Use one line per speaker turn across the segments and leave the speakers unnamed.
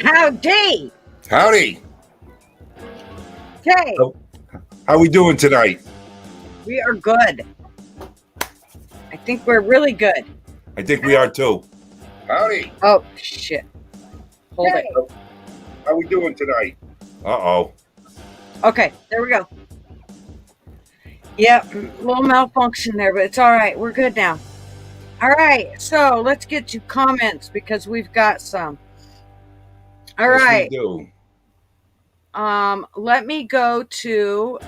Howdy.
Howdy.
Okay,
How we doing tonight?
we are good. I think we're really good.
I think we are too. Howdy.
Oh, shit. Hold it.
How we doing tonight? Uh-oh.
Okay, there we go. Yep, little malfunction there, but it's all right. We're good now. All right, so let's get to comments because we've got some. All
Yes,
right.
we do.
Let me go to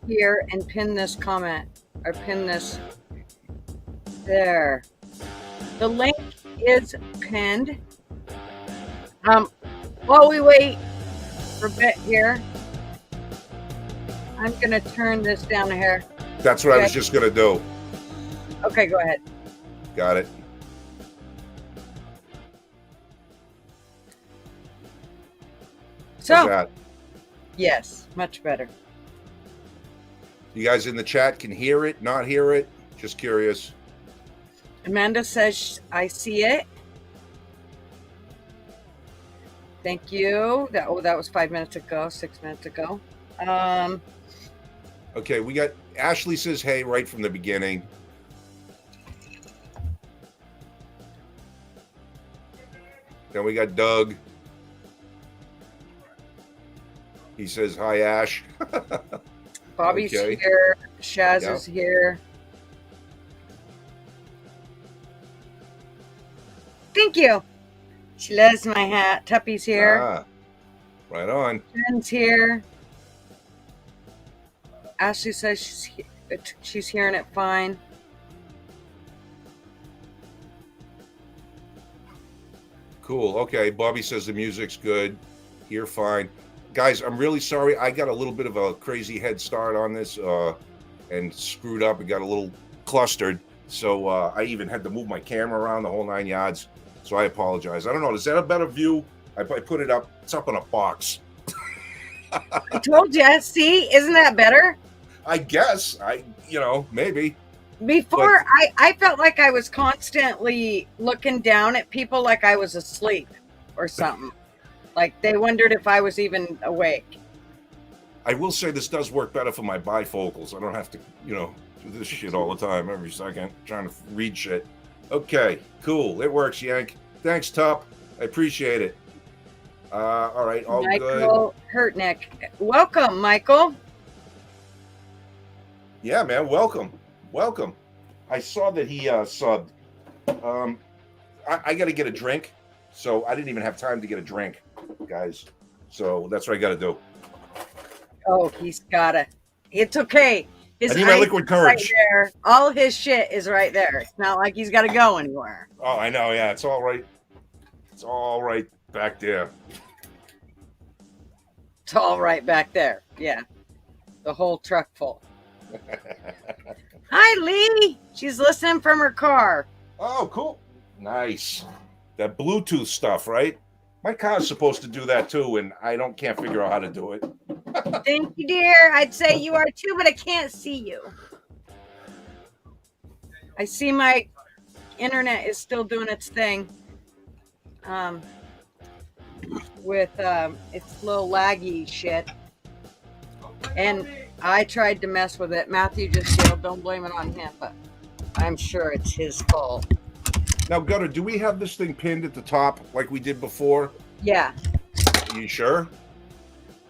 here and pin this comment or pin this there. The link is pinned. While we wait for a bit here, I'm gonna turn this down here.
That's what I was just gonna do.
Okay, go ahead.
Got it. How's
So,
that?
yes, much better.
You guys in the chat can hear it, not hear it? Just curious.
Amanda says, I see it. Thank you. That was 5 minutes ago, 6 minutes ago.
Okay, we got Ashley says hey right from the beginning. Then we got Doug. He says hi, Ash.
Bobby's
Okay.
here. Shaz
Yeah.
is here. Thank you. She loves my hat. Tuppy's here.
Ah, right on.
Jen's here. Ashley says she's hearing it fine.
Cool. Okay. Bobby says the music's good. You're fine. Guys, I'm really sorry. I got a little bit of a crazy head start on this and screwed up and got a little clustered. So I even had to move my camera around the whole 9 yards. So I apologize. I don't know. Is that a better view? I put it up. It's up in a box.
I told you. See, isn't that better?
I guess. Maybe.
Before, I felt like I was constantly looking down at people like I was asleep or something. Like they wondered if I was even awake.
I will say this does work better for my bifocals. I don't have to, do this shit all the time, every second, trying to read shit. Okay, cool. It works, Yank. Thanks, Tup. I appreciate it. All right, all
Michael Hurtnick. Welcome, Michael.
Yeah, man, welcome. Welcome. I saw that he subbed. I got to get a drink, so I didn't even have time to get a drink, guys. So that's what I got to do.
Oh, he's got it. It's okay.
I need my liquid courage.
Right there. All his shit is right there. It's not like he's got to go anywhere.
Oh, I know. Yeah, it's all right. It's all right back there.
It's all right back there. Yeah. The whole truck full. Hi, Lee. She's listening from her car.
Oh, cool. Nice. That Bluetooth stuff, right? My car's supposed to do that too, and I can't figure out how to do it.
Thank you, dear. I'd say you are too, but I can't see you. I see my internet is still doing its thing. With its little laggy shit. And I tried to mess with it. Matthew just yelled, don't blame it on him, but I'm sure it's his fault.
Now, Gutter, do we have this thing pinned at the top like we did before?
Yeah.
You sure?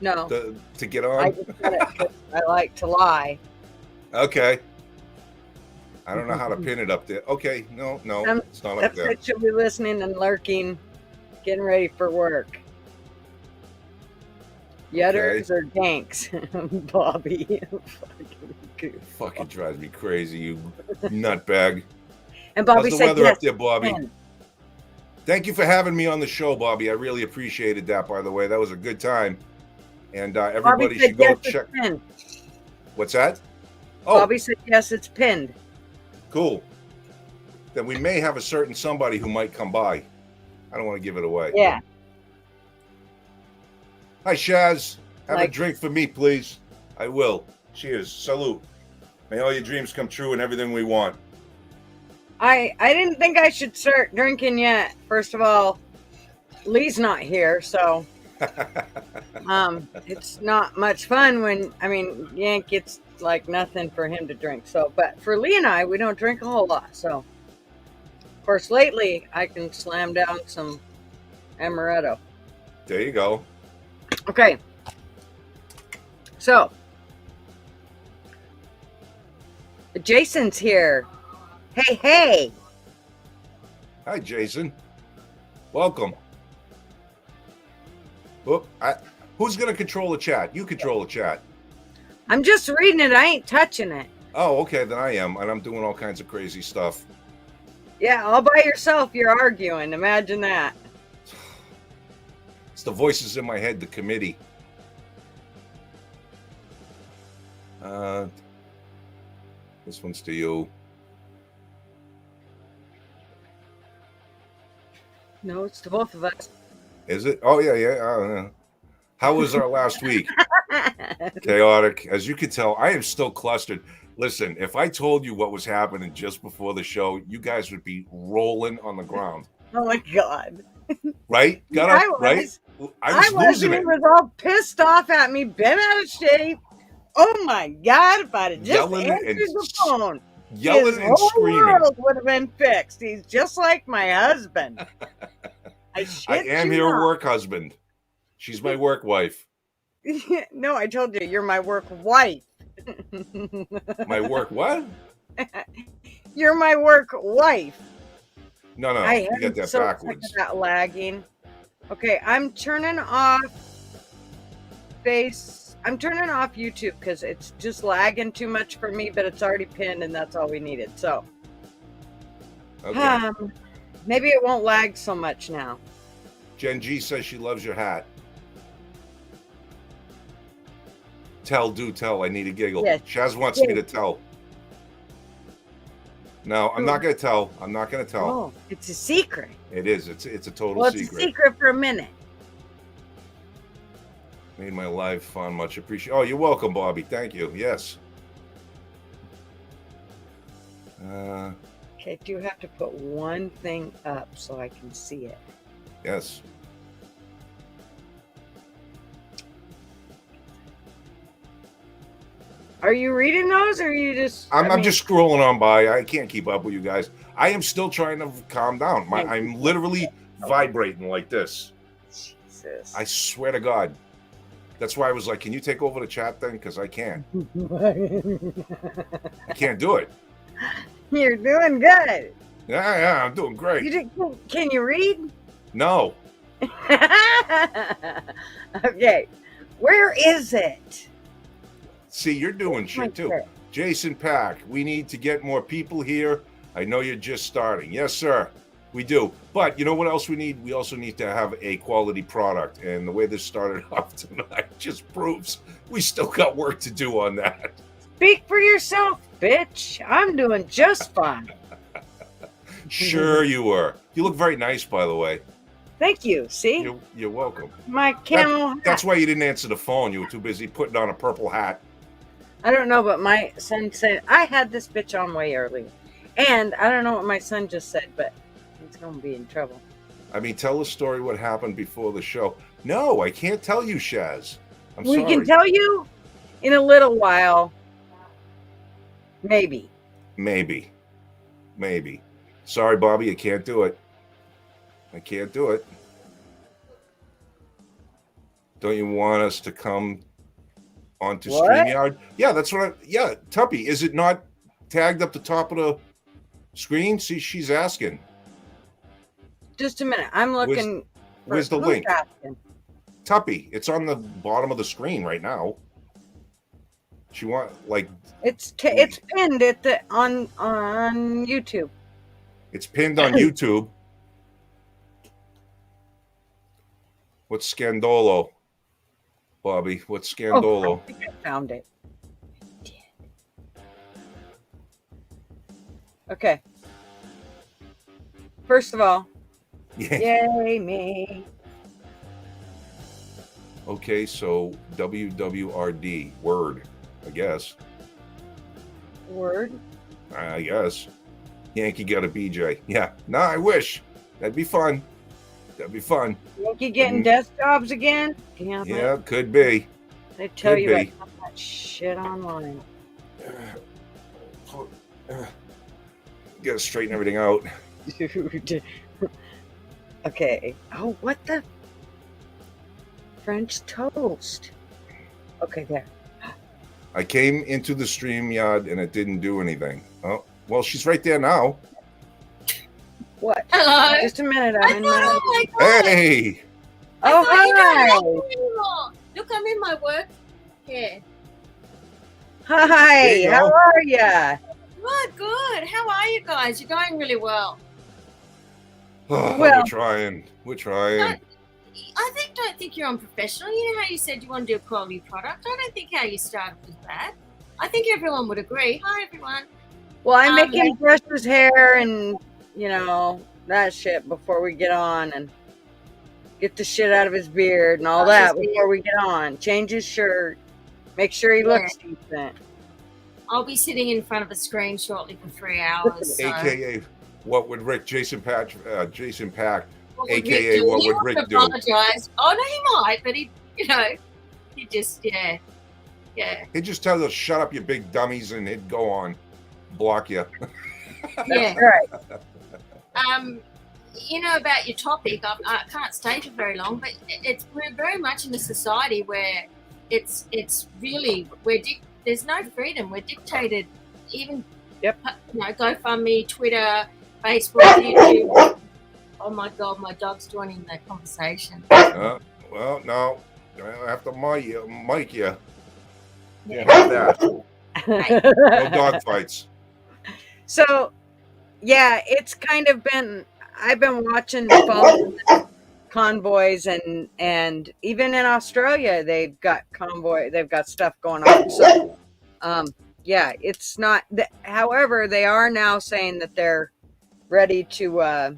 No.
To get on?
I just said it 'cause I like to lie.
Okay. I don't know how to pin it up there. Okay, no, it's not up
That's
there.
what you'll be listening and lurking, getting ready for work. Yutters or Danks, Bobby.
Fucking drives me crazy, you nutbag.
And Bobby
How's the
said
weather
yes.
up there, Bobby? Thank you for having me on the show, Bobby. I really appreciated that, by the way. That was a good time. And everybody
Bobby said
should go
yes,
check.
it's pinned.
What's that? Oh,
Bobby said yes, it's pinned.
cool. Then we may have a certain somebody who might come by. I don't want to give it away.
Yeah.
Hi, Shaz. Have a drink for me, please. I will. Cheers. Salute. May all your dreams come true and everything we want.
I didn't think I should start drinking yet. First of all, Lee's not here, so it's not much fun when, I mean, Yank, it's like nothing for him to drink. So, but for Lee and I, we don't drink a whole lot. So, of course, lately I can slam down some amaretto.
There you go.
Okay. So, Jason's here. Hey, hey.
Hi, Jason. Welcome. Who's going to control the chat? You control the chat.
I'm just reading it. I ain't touching it.
Oh, okay. Then I am. And I'm doing all kinds of crazy stuff.
Yeah, all by yourself. You're arguing. Imagine that.
It's the voices in my head, the committee. This one's to you.
No, it's to both of us.
Is it? Oh, yeah. How was our last week? Chaotic. As you can tell, I am still clustered. Listen, if I told you what was happening just before the show, you guys would be rolling on the ground.
Oh, my God.
Right? Right? I was losing it.
He was all pissed off at me, bent out of shape. Oh, my God. If I'd have just answered the phone,
yelling and screaming.
His whole world would have been fixed. He's just like my husband. I
am your work husband. She's my work wife.
No, I told you, you're my work wife.
My work what?
You're my work wife.
No, you got that backwards.
That lagging. Okay, I'm turning off YouTube because it's just lagging too much for me, but it's already pinned and that's all we needed. So,
okay.
Maybe it won't lag so much now.
Jen G says she loves your hat. Tell. I need a giggle.
Yes.
Shaz wants me to tell. No, I'm not going to tell.
Oh, it's a secret.
It is. It's a total secret.
It's a secret for a minute.
Made my live fun. Much appreciated. Oh, you're welcome, Bobby. Thank you. Yes.
Okay, I do have to put one thing up so I can see it.
Yes.
Are you reading those, or are you just?
I'm just scrolling on by. I can't keep up with you guys. I am still trying to calm down. I'm literally vibrating like this.
Jesus.
I swear to God. That's why I was like, "Can you take over the chat then?" Because I can't. I can't do it.
You're doing good.
Yeah, I'm doing great.
Can you read?
No.
Okay, where is it?
See, you're doing shit too. Jason Pack, we need to get more people here. I know you're just starting. Yes, sir. We do. But you know what else we need? We also need to have a quality product. And the way this started off tonight just proves we still got work to do on that.
Speak for yourself, bitch. I'm doing just fine.
Sure you were. You look very nice, by the way.
Thank you. See?
You're welcome.
My camel hat.
That's why you didn't answer the phone. You were too busy putting on a purple hat.
I don't know, but my son said, I had this bitch on way early. And I don't know what my son just said, but he's going to be in trouble.
I mean, tell the story what happened before the show. No, I can't tell you, Shaz.
We can tell you in a little while. Maybe. Sorry,
Bobby, I can't do it. Don't you want us to come onto StreamYard? Yeah, that's what Tuppy, is it not tagged up the top of the screen? See, she's asking.
Just a minute. I'm looking.
Where's the link? Tuppy, it's on the bottom of the screen right now. She
it's pinned on YouTube.
It's pinned on YouTube. What's Scandolo? Bobby, what's Scandolo?
I think I found it. Okay. First of all, yay me.
Okay, so WWRD, word, I guess.
Word?
I guess. Yankee got a BJ. Yeah. No, I wish. That'd be fun. That'd be fun.
Think you getting desk jobs again? Damn it.
Yeah, could be.
They tell
Could
you
be.
about that shit online.
Gotta straighten everything out.
Dude. Okay. Oh, what the? French toast. Okay, there.
I came into the StreamYard and it didn't do anything. Oh, well, she's right there now.
What?
Hello.
Just a minute. I'm in
Oh
my.
my god.
Hey!
Oh, hi.
Look, I'm in my work. Yeah.
Hi.
There you
How
go.
are ya?
Good. How are you guys? You're going really well.
Oh,
Well-
we're trying. We're trying.
Don't think you're unprofessional. You know how you said you want to do a quality product? I don't think how you started was bad. I think everyone would agree. Hi, everyone.
Well, I make him
yeah.
brush his hair and, you know, that shit before we get on and get the shit out of his beard and all
Brush
that
his beard.
before we get on. Change his shirt. Make sure he looks decent.
I'll be sitting in front of a screen shortly for 3 hours. So.
AKA, what would Rick, Jason Pack,
What would
AKA,
Rick do?
what
He
would
wouldn't
Rick do?
apologize. Oh no, he might, but he just yeah.
He'd just tell us, shut up, you big dummies, and he'd go on. Block you.
Yeah.
Right.
You know about your topic. I can't stay for very long, but we're very much in a society where it's really there's no freedom. We're dictated. Even
Yep.
GoFundMe, Twitter, Facebook, YouTube. Oh my God, my dog's joining the conversation.
Well, no. I have to mic you. Yeah, have that. No dog fights.
So, yeah, it's kind of been. I've been watching the convoys, and even in Australia, they've got stuff going on. So, yeah, it's not. However, they are now saying that they're ready to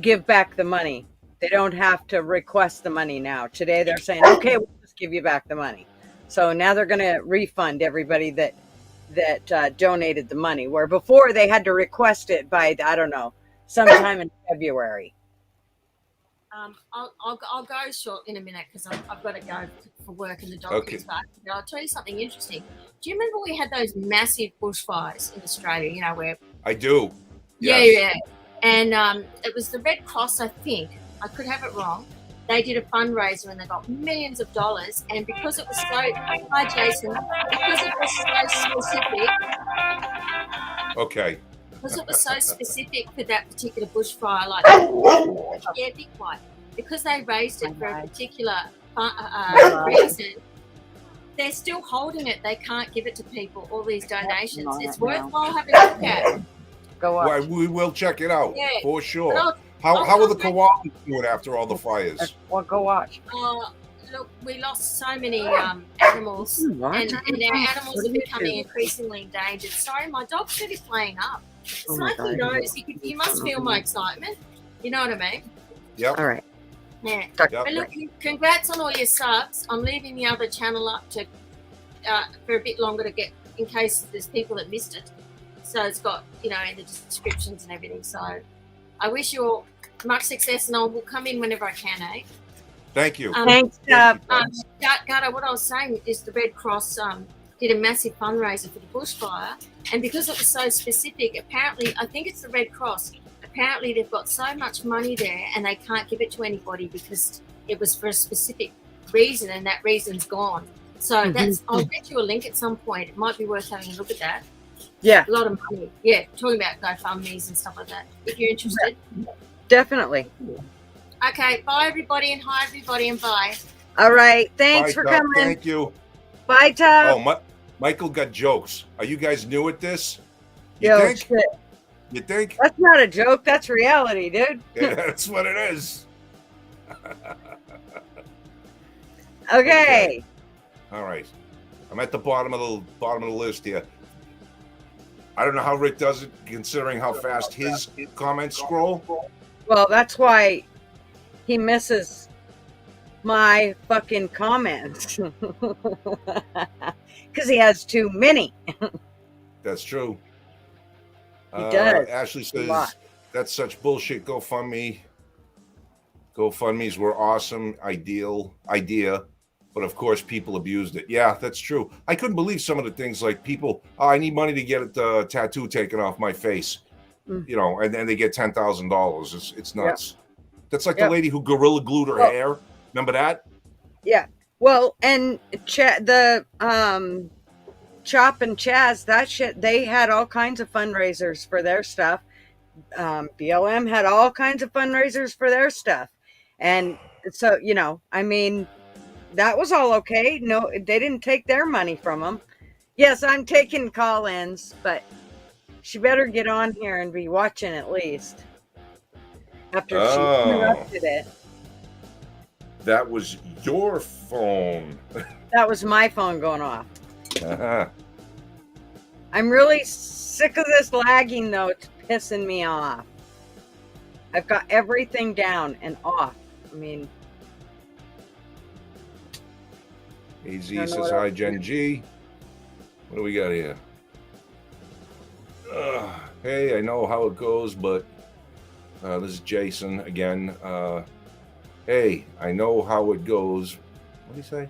give back the money. They don't have to request the money now. Today, they're saying, okay, we'll just give you back the money. So now they're going to refund everybody that donated the money, where before they had to request it by, I don't know, sometime in February.
I'll go short in a minute because I've got to go for work and the dog
Okay.
is back. But I'll tell you something interesting. Do you remember we had those massive bushfires in Australia? You know where?
I do.
Yeah,
Yes.
yeah. And it was the Red Cross, I think. I could have it wrong. They did a fundraiser and they got millions of dollars. And because it was so, hi Jason, because it was so specific.
Okay.
Because it was so specific for that particular bushfire, like yeah, be quiet. Because they raised it for a particular reason, they're still holding it. They can't give it to people. All these donations. It's worthwhile having a look at.
Go
Well,
watch.
we will check it out
Yeah.
for sure.
But
How are the koalas doing after all the fires?
Well, go watch.
look, we lost so many animals,
What?
and our animals are becoming increasingly endangered. Sorry, my dog's really playing up. It's
Oh my
like he
God.
knows. You must feel my excitement. You know what I mean?
Yep.
All right.
Yeah.
Yep.
But look, congrats on all your subs. I'm leaving the other channel up to for a bit longer to get, in case there's people that missed it. So it's got, in the descriptions and everything. So I wish you all much success, and I will come in whenever I can, eh?
Thank you.
Thanks.
Gata, what I was saying is the Red Cross did a massive fundraiser for the bushfire, and because it was so specific, apparently, I think it's the Red Cross, apparently they've got so much money there and they can't give it to anybody because it was for a specific reason, and that reason's gone. So I'll get you a link at some point. It might be worth having a look at that.
Yeah,
A lot of money. Yeah, talking about GoFundMe's and stuff like that, if you're interested.
definitely.
Okay, bye everybody, and hi everybody, and bye.
All right. Thanks
Bye,
for
Tub.
coming.
Thank you.
Bye, Tub.
Oh, Michael got jokes. Are you guys new at this? You
Yo,
think?
shit.
You think?
That's not a joke. That's reality, dude.
Yeah, that's what it is.
Okay.
All right. I'm at the bottom of the list here. I don't know how Rick does it, considering how fast his comments scroll.
Well, that's why he misses my fucking comments. Because he has too many.
That's true.
He does.
Ashley
A
says,
lot.
That's such bullshit. GoFundMe's were awesome, idea, but of course people abused it. Yeah, that's true. I couldn't believe some of the things like people. Oh, I need money to get a tattoo taken off my face,
Mm.
you know, and then they get $10,000. It's nuts. That's like the
Yep.
lady who gorilla glued her
Well-
hair. Remember that?
Yeah. Well, and the Chop and Chaz, that shit, they had all kinds of fundraisers for their stuff. BLM had all kinds of fundraisers for their stuff. And so, you know, I mean, that was all okay. No, they didn't take their money from them. Yes, I'm taking call-ins, but she better get on here and be watching at least after she interrupted it.
That was your phone.
That was my phone going off.
Uh-huh.
I'm really sick of this lagging, though. It's pissing me off. I've got everything down and off. I mean,
AZ
I don't know
says
what
hi,
else.
Gen G. What do we got here? Hey, I know how it goes, but this is Jason again. Hey, I know how it goes. What did he say?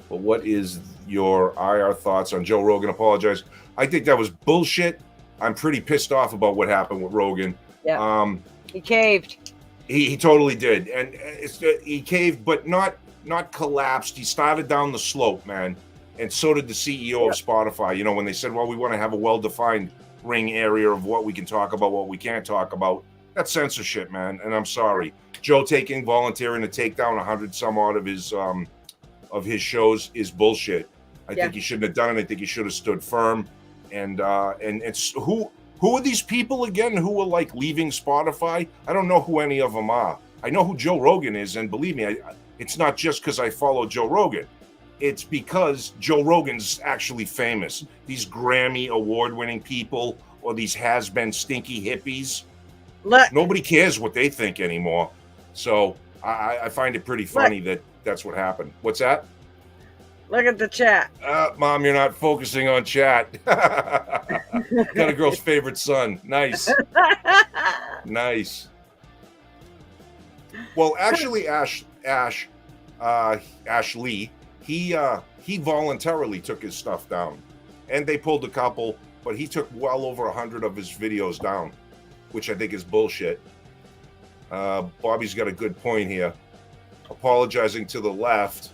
But what is your IR thoughts on Joe Rogan? Apologize. I think that was bullshit. I'm pretty pissed off about what happened with Rogan.
Yeah. He caved.
He totally did, and he caved, but not collapsed. He started down the slope, man, and so did the CEO of Spotify. You know, when they said, "Well, we want to have a well-defined ring area of what we can talk about, what we can't talk about," that's censorship, man. And I'm sorry, Joe volunteering to take down 100 some odd of his shows is bullshit. I think he shouldn't have done it. I think he should have stood firm. And it's who are these people again who are like leaving Spotify? I don't know who any of them are. I know who Joe Rogan is, and believe me, it's not just because I follow Joe Rogan. It's because Joe Rogan's actually famous. These Grammy award-winning people or these has-been stinky hippies, nobody cares what they think anymore. So I find it pretty funny that that's what happened. What's that?
Look at the chat.
Mom, you're not focusing on chat. Got a girl's favorite son. Nice. Nice. Well, actually, Ashley, he voluntarily took his stuff down, and they pulled a couple, but he took well over 100 of his videos down, which I think is bullshit. Bobby's got a good point here. Apologizing to the left,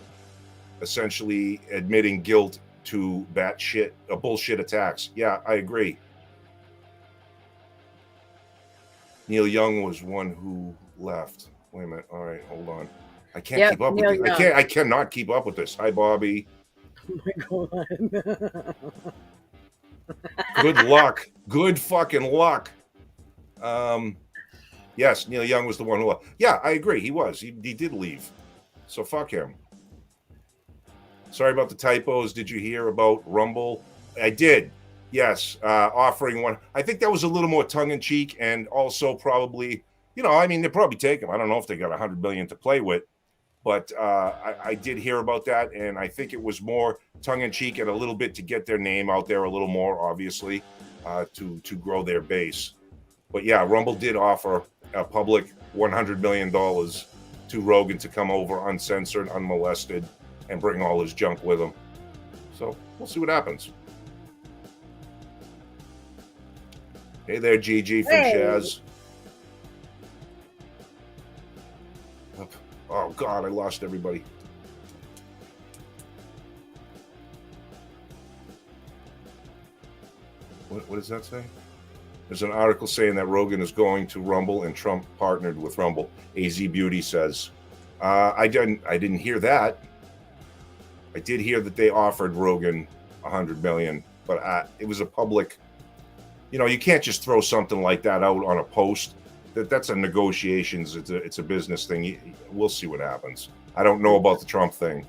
essentially admitting guilt to bullshit attacks. Yeah, I agree. Neil Young was one who left. Wait a minute. All right, hold on. I can't keep up with this. I cannot keep up with this. Hi, Bobby.
Oh my God.
Good luck. Good fucking luck. Yes, Neil Young was the one who left. Yeah, I agree. He was. He did leave. So fuck him. Sorry about the typos. Did you hear about Rumble? I did. Yes, offering one. I think that was a little more tongue-in-cheek, and also probably, you know, I mean, they're probably taking. I don't know if they got 100 billion to play with, but I did hear about that, and I think it was more tongue-in-cheek and a little bit to get their name out there a little more, obviously, to grow their base. But yeah, Rumble did offer a public $100 million to Rogan to come over uncensored, unmolested, and bring all his junk with him. So we'll see what happens. Hey there, GG from Shaz. Oh God, I lost everybody. What does that say? There's an article saying that Rogan is going to Rumble and Trump partnered with Rumble. AZ Beauty says. I didn't hear that. I did hear that they offered Rogan 100 million, but it was a public. You know, you can't just throw something like that out on a post. That's a negotiations. It's a business thing. We'll see what happens. I don't know about the Trump thing.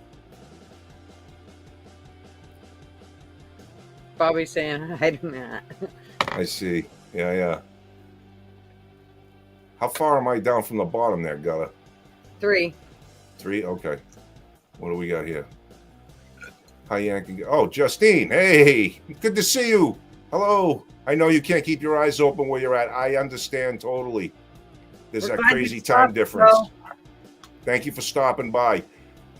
Bobby's saying hi to Matt.
I see. Yeah. How far am I down from the bottom there, Gutta?
3.
3? Okay. What do we got here? Hi, Yankee. Oh, Justine. Hey, good to see you. Hello. I know you can't keep your eyes open where you're at. I understand totally. There's
We're
that
glad you
crazy
stopped,
time difference.
bro.
Thank you for stopping by.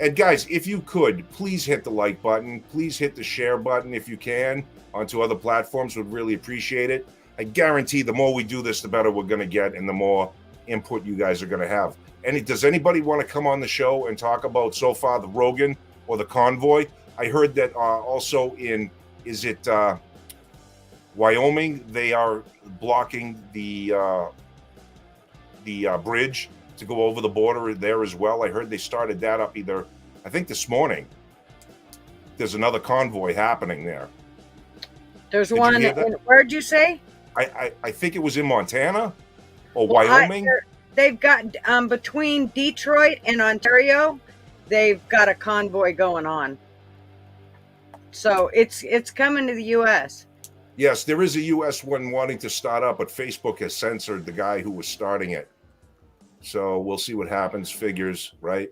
And guys, if you could, please hit the like button. Please hit the share button if you can onto other platforms. Would really appreciate it. I guarantee the more we do this, the better we're going to get and the more input you guys are going to have. And does anybody want to come on the show and talk about so far the Rogan or the convoy? I heard that also in, is it Wyoming, they are blocking the bridge to go over the border there as well. I heard they started that up either, I think this morning. There's another convoy happening there.
There's one. Where'd you say?
I think it was in Montana or Wyoming.
They've got between Detroit and Ontario, they've got a convoy going on. So it's coming to the U.S.
Yes, there is a U.S. one wanting to start up, but Facebook has censored the guy who was starting it. So we'll see what happens. Figures, right?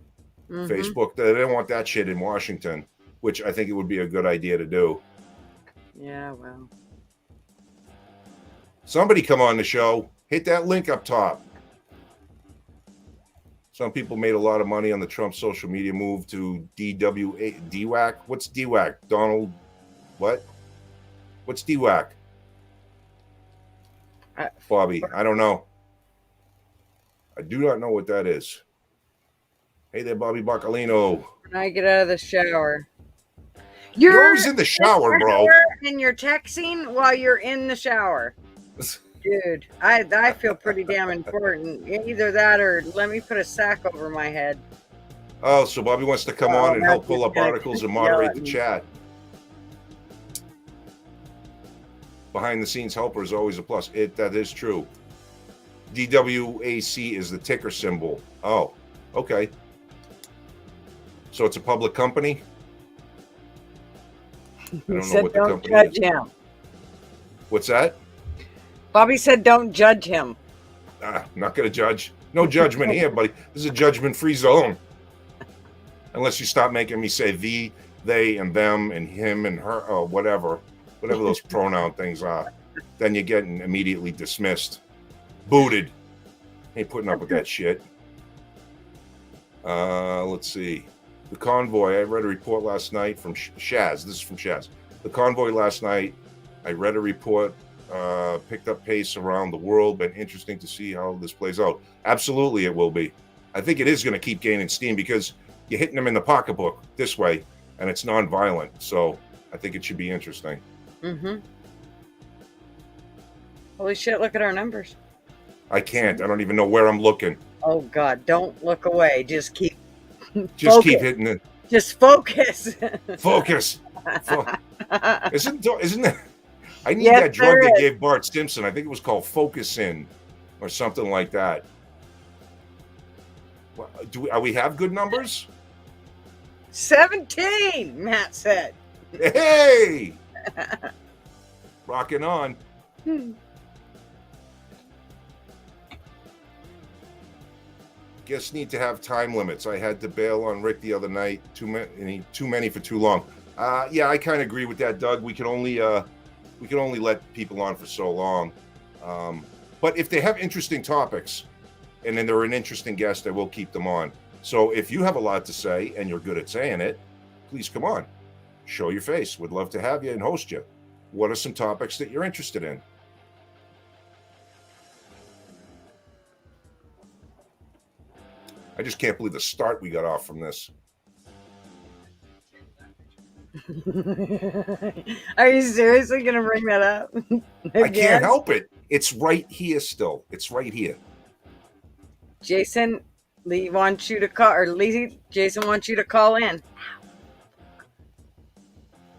Mm-hmm. Facebook, they don't want that shit in Washington, which I think it would be a good idea to do.
Yeah, well.
Somebody come on the show. Hit that link up top. Some people made a lot of money on the Trump social media move to DWAC. What's DWAC? Donald, what? What's DWAC? Bobby, I don't know. I do not know what that is. Hey there, Bobby Bacalino.
When I get out of the shower.
You're always in the shower, bro.
And you're texting while you're in the shower. Dude, I feel pretty damn important. Either that or let me put a sack over my head.
Oh, so Bobby wants to come on and help pull up articles and moderate the chat. Behind the scenes helper is always a plus. That is true. DWAC is the ticker symbol. Oh, okay. So it's a public company? I don't know what the company is.
Judge him.
What's that?
Bobby said don't judge him.
Not going to judge. No judgment here, buddy. This is a judgment-free zone. Unless you stop making me say the, they, and them, and him, and her, or whatever those pronoun things are. Then you're getting immediately dismissed. Booted. Ain't putting up with that shit. Let's see. The convoy. I read a report last night from Shaz. This is from Shaz. The convoy last night. I read a report. Picked up pace around the world. Been interesting to see how this plays out. Absolutely, it will be. I think it is going to keep gaining steam because you're hitting them in the pocketbook this way, and it's non-violent. So I think it should be interesting.
Mm-hmm. Holy shit! Look at our numbers.
I can't. I don't even know where I'm looking.
Oh God! Don't look away. Just keep.
Just keep hitting it.
Just focus.
Focus. Isn't that? I need that drug they gave Bart Simpson. I think it was called Focus-In or something like that. Are we have good numbers?
17, Matt said.
Hey! Rocking on. Guess need to have time limits. I had to bail on Rick the other night. Too many for too long. Yeah, I kind of agree with that, Doug. We can only let people on for so long. But if they have interesting topics and then they're an interesting guest, I will keep them on. So if you have a lot to say and you're good at saying it, please come on. Show your face. Would love to have you and host you. What are some topics that you're interested in? I just can't believe the start we got off from this.
Are you seriously going to bring that up?
I can't help it. It's right here still. It's right here.
Jason, Lee wants you to call, or Jason wants you to call in.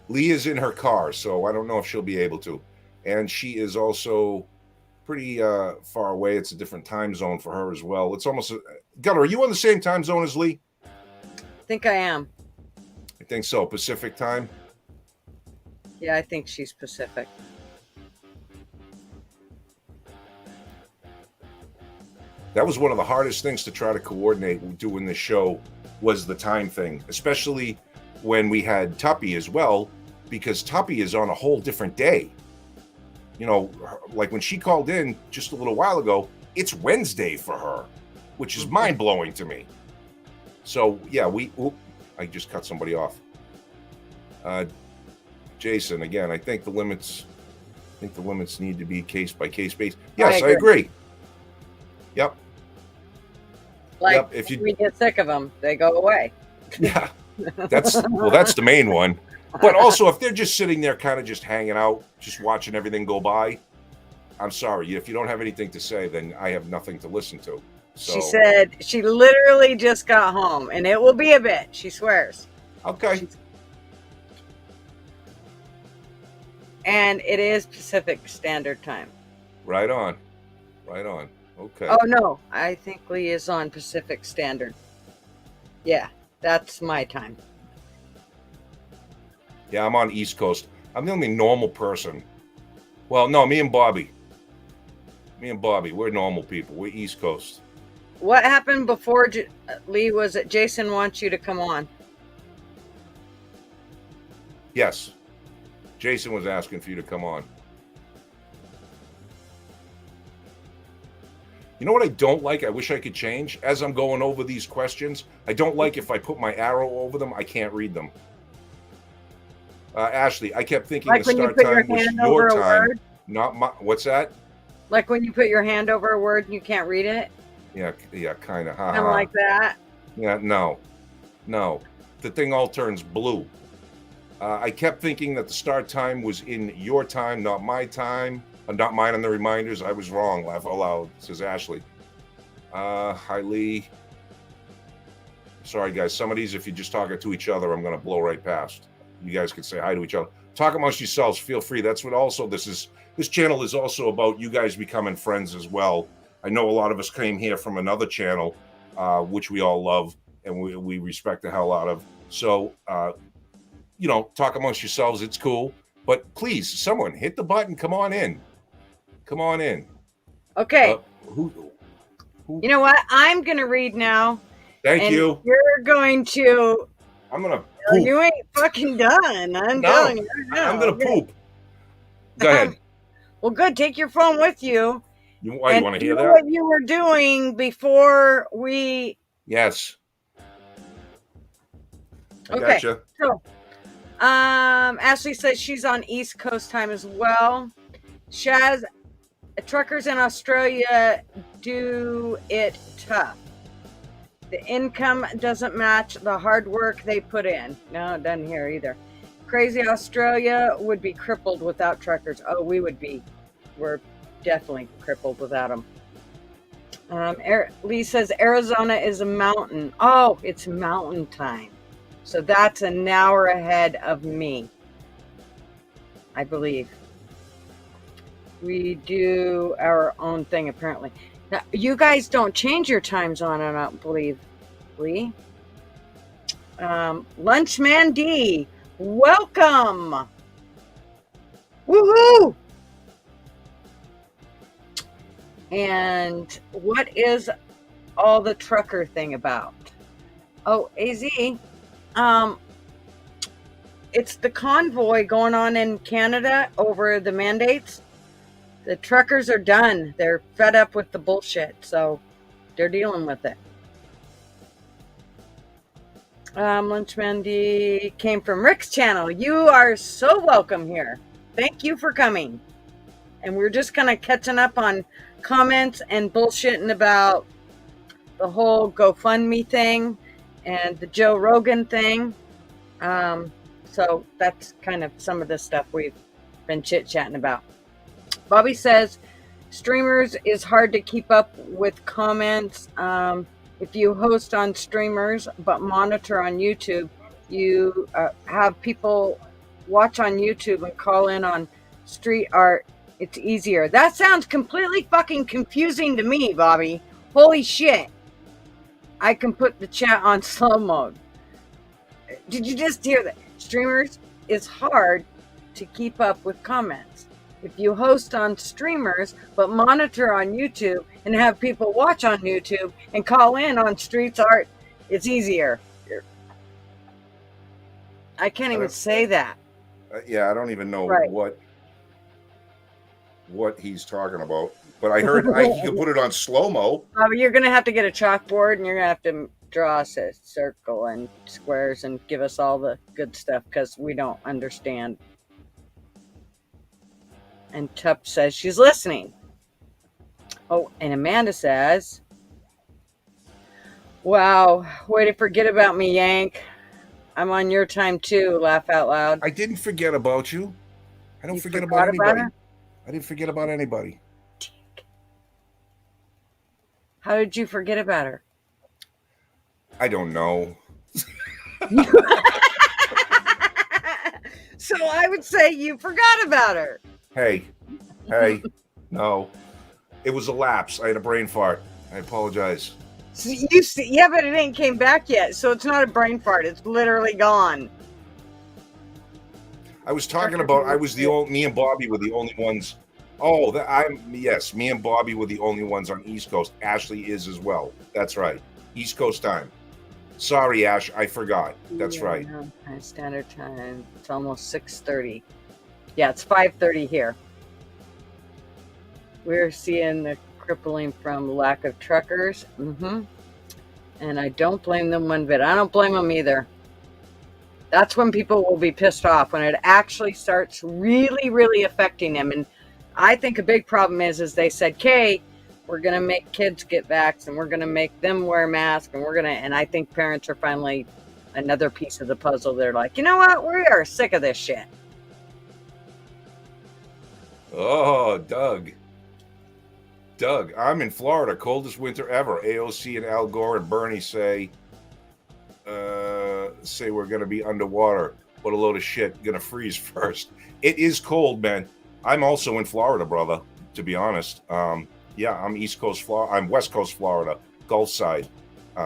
Lee is in her car, so I don't know if she'll be able to. And she is also pretty far away. It's a different time zone for her as well. It's almost... Gunnar, are you on the same time zone as Lee?
I think I am.
I think so. Pacific time?
Yeah, I think she's Pacific.
That was one of the hardest things to try to coordinate doing this show was the time thing, especially when we had Tuppy as well, because Tuppy is on a whole different day. you know, like when she called in just a little while ago, it's Wednesday for her, which is mind blowing to me. So yeah, I just cut somebody off. Jason, again, I think the limits need to be case by case basis. Yes, I agree. Yep.
Like,
yep. If
we get sick of them, they go away.
Yeah, that's the main one. But also, if they're just sitting there, kind of just hanging out, just watching everything go by, I'm sorry. If you don't have anything to say, then I have nothing to listen to. So,
she said she literally just got home, and it will be a bit. She swears.
Okay.
And it is Pacific Standard Time.
Right on. Right on. Okay.
Oh, no. I think Lee is on Pacific Standard. Yeah, that's my time.
Yeah, I'm on East Coast. I'm the only normal person. Well, no, me and Bobby. We're normal people. We're East Coast.
What happened before Lee? Was it Jason wants you to come on?
Yes. Jason was asking for you to come on. You know what I don't like? I wish I could change. As I'm going over these questions, I don't like if I put my arrow over them, I can't read them. Ashley, I kept thinking
like
the start time was your time, not my. What's that?
Like when you put your hand over a word and you can't read it?
Yeah, kind of.
Kind of like that?
Yeah, no. The thing all turns blue. I kept thinking that the start time was in your time, not my time. Not mine on the reminders. I was wrong. Laugh out loud, says Ashley. Hi, Lee. Sorry, guys. Some of these, if you're just talking to each other, I'm going to blow right past. You guys can say hi to each other. Talk amongst yourselves. Feel free. That's what also this channel is also about, you guys becoming friends as well. I know a lot of us came here from another channel, which we all love and we respect the hell out of. So, you know, talk amongst yourselves. It's cool. But please, someone hit the button. Come on in.
Okay.
Who?
You know what? I'm going to read now.
Thank you.
You're going to...
I'm going to
poop. You ain't fucking done. I'm telling you right now.
I'm going to poop. Go ahead.
Well, good. Take your phone with you.
You want to hear that?
What you were doing before we...
Yes. I
okay.
Gotcha.
So, Ashley says she's on East Coast time as well. Shaz, truckers in Australia do it tough. The income doesn't match the hard work they put in. No, it doesn't here either. Crazy Australia would be crippled without truckers. Oh, we would be. We're definitely crippled without them. Lee says Arizona is a mountain. Oh, it's mountain time. So that's an hour ahead of me, I believe. We do our own thing, apparently. Now, you guys don't change your time zone, I don't believe, Lee. Lunchman D, welcome. Woohoo! And what is all the trucker thing about? Oh, AZ. It's the convoy going on in Canada over the mandates. The truckers are done. They're fed up with the bullshit, so they're dealing with it. Lunchman D came from Rick's channel. You are so welcome here. Thank you for coming. And we're just kind of catching up on comments and bullshitting about the whole GoFundMe thing and the Joe Rogan thing. So that's kind of some of the stuff we've been chit-chatting about. Bobby says, streamers is hard to keep up with comments. If you host on streamers but monitor on YouTube, you have people watch on YouTube and call in on street art. It's easier. That sounds completely fucking confusing to me, Bobby. Holy shit. I can put the chat on slow mode. Did you just hear that? Streamers is hard to keep up with comments. If you host on streamers but monitor on YouTube and have people watch on YouTube and call in on streets art, it's easier. I can't even say that.
Yeah, I don't even know what. what he's talking about. But I heard he could put it on slow-mo.
You're going to have to get a chalkboard and you're going to have to draw us a circle and squares and give us all the good stuff because we don't understand. And Tup says she's listening. Oh, and Amanda says, wow, way to forget about me, Yank. I'm on your time too, laugh out loud.
I didn't forget about you. I don't forget
forgot
about
about
anybody.
her?
I didn't forget about anybody.
How did you forget about her?
I don't know.
So I would say you forgot about her.
Hey, no. It was a lapse. I had a brain fart. I apologize.
So yeah, but it ain't came back yet, so it's not a brain fart. It's literally gone.
I was talking about me and Bobby were the only ones. Oh, me and Bobby were the only ones on East Coast. Ashley is as well. That's right. East Coast time. Sorry, Ash, I forgot. That's right.
Standard time. It's almost 6:30. Yeah, it's 5:30 here. We're seeing the crippling from lack of truckers. And I don't blame them one bit. I don't blame them either. That's when people will be pissed off, when it actually starts really, really affecting them. And I think a big problem is they said, "Okay, we're going to make kids get vaxxed and we're going to make them wear masks and I think parents are finally another piece of the puzzle. They're like, you know what? We are sick of this shit."
Oh, Doug, I'm in Florida. Coldest winter ever. AOC and Al Gore and Bernie say we're going to be underwater. What a load of shit. Going to freeze first. It is cold, man. I'm also in Florida, brother, to be honest. Yeah, I'm East Coast Florida. I'm West Coast Florida, Gulf side,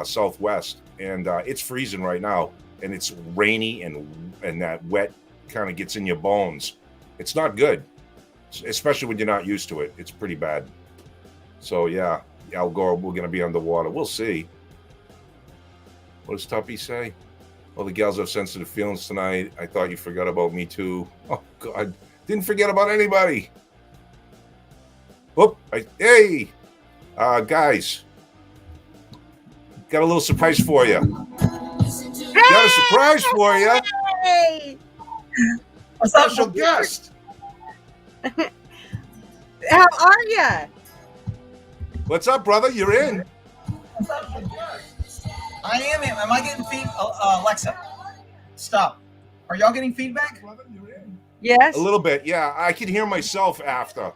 Southwest. And it's freezing right now. And it's rainy and that wet kind of gets in your bones. It's not good, especially when you're not used to it. It's pretty bad. So, yeah, Al Gore, we're going to be underwater. We'll see. What does Tuppy say? Well, the gals have sensitive feelings tonight. I thought you forgot about me, too. Oh, God. Didn't forget about anybody. Whoop. Hey, guys. Got a little surprise for you. Got a surprise for you.
Hey!
What's up,
Special guest.
How are you?
What's up, brother? You're in.
I am. Am I getting feedback? Alexa, stop. Are y'all getting feedback?
Yes.
A little bit, yeah. I can hear myself after.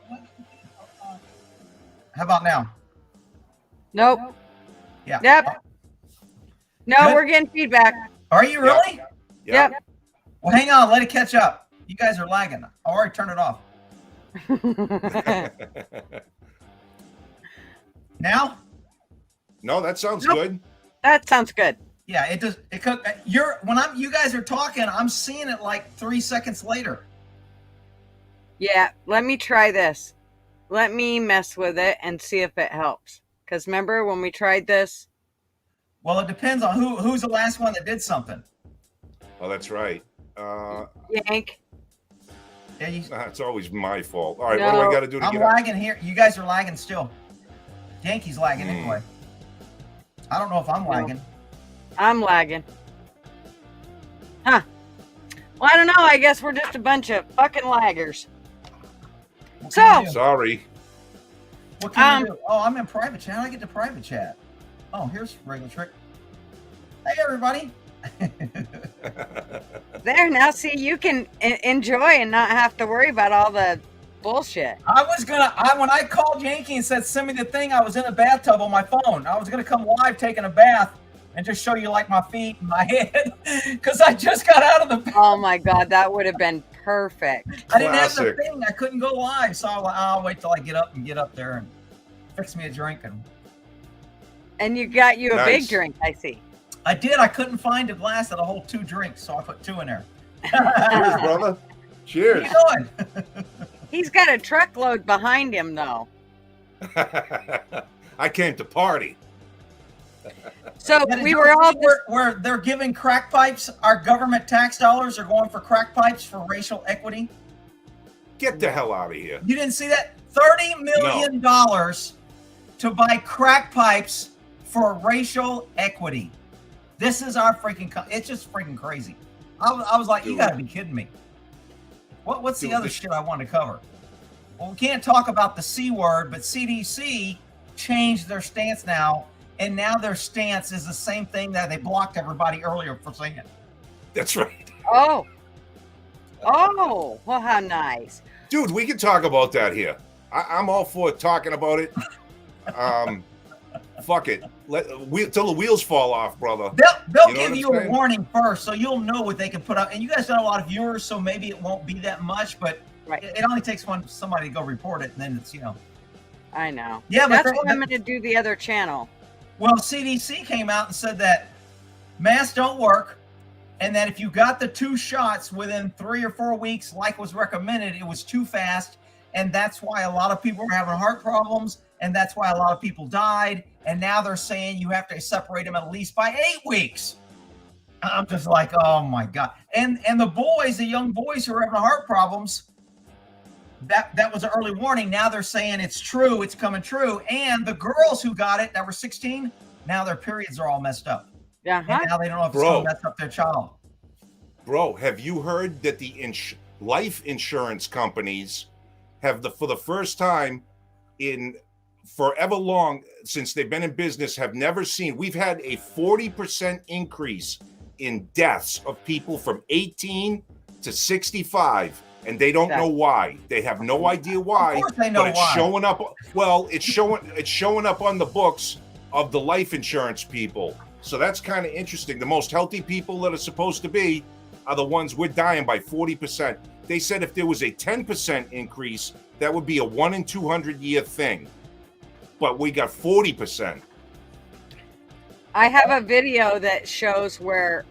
How about now?
Nope.
Yeah.
Yep. No,
Good.
we're getting feedback.
Are you really?
Yep.
Well, hang on. Let it catch up. You guys are lagging. I already turned it off. Now?
No, that sounds
Nope.
good.
That sounds good.
Yeah, it does. You guys are talking, I'm seeing it like 3 seconds later.
Yeah, let me try this. Let me mess with it and see if it helps. Because remember when we tried this?
Well, it depends on who's the last one that did something.
Oh, that's right.
Yank.
Yeah,
That's always my fault. All right,
No.
what do I got to do to
I'm
get up?
lagging here. You guys are lagging still. Yankee's lagging anyway. I don't know if I'm lagging.
I'm lagging. Huh. Well, I don't know. I guess we're just a bunch of fucking laggers.
What can you do?
Sorry.
What can you do? Oh, I'm in private chat. How do I get to private chat? Oh, here's regular trick. Hey, everybody.
There, now see, you can enjoy and not have to worry about all the bullshit.
When I called Yankee and said, send me the thing, I was in a bathtub on my phone. I was going to come live taking a bath and just show you like my feet and my head because I just got out of the bath.
Oh my God, that would have been perfect.
I didn't have the
Classic.
thing. I couldn't go live. So I'll wait till I get up there and fix me a drink.
And you got you a
Nice.
big drink, I see.
I did. I couldn't find a glass that'll hold 2 drinks, so I put 2 in there.
Cheers, brother.
What
Cheers.
are you doing?
He's got a truckload behind him, though.
I came to party.
So
Did
we
you
were
see
all
where they're giving crack pipes. Our government tax dollars are going for crack pipes for racial equity.
Get the hell out of here.
You didn't see that? $30 million to buy crack pipes for racial equity. This is our freaking, it's just freaking crazy. I was like, you gotta be kidding me. What's the other shit I want to cover? Well, we can't talk about the C word, but CDC changed their stance now, and now their stance is the same thing that they blocked everybody earlier for saying.
That's right.
Oh, well, how nice.
Dude, we can talk about that here. I'm all for talking about it. Fuck it. Till the wheels fall off, brother.
They'll give you a warning first, so you'll know what they can put up. And you guys got a lot of viewers, so maybe it won't be that much, but it only takes somebody to go report it, and then it's,
I know.
Yeah,
but that's why I'm going to do the other channel.
Well, CDC came out and said that masks don't work, and that if you got the 2 shots within 3 or 4 weeks, like was recommended, it was too fast, and that's why a lot of people were having heart problems, and that's why a lot of people died. And now they're saying you have to separate them at least by 8 weeks. I'm just like, oh my God. And the young boys who are having heart problems, that was an early warning. Now they're saying it's true, it's coming true. And the girls who got it that were 16, now their periods are all messed up. And now they don't know if it's going to mess up their child.
Bro, have you heard that the life insurance companies have for the first time in forever long, since they've been in business, have never seen, we've had a 40% increase in deaths of people from 18 to 65, and they don't know why. They have no idea why.
Of course they know
but it's
why.
showing up. Well, it's showing up on the books of the life insurance people. So that's kind of interesting. The most healthy people that are supposed to be are the ones we're dying by 40%. They said if there was a 10% increase, that would be a 1 in 200 year thing. But we got 40%.
I have a video that shows where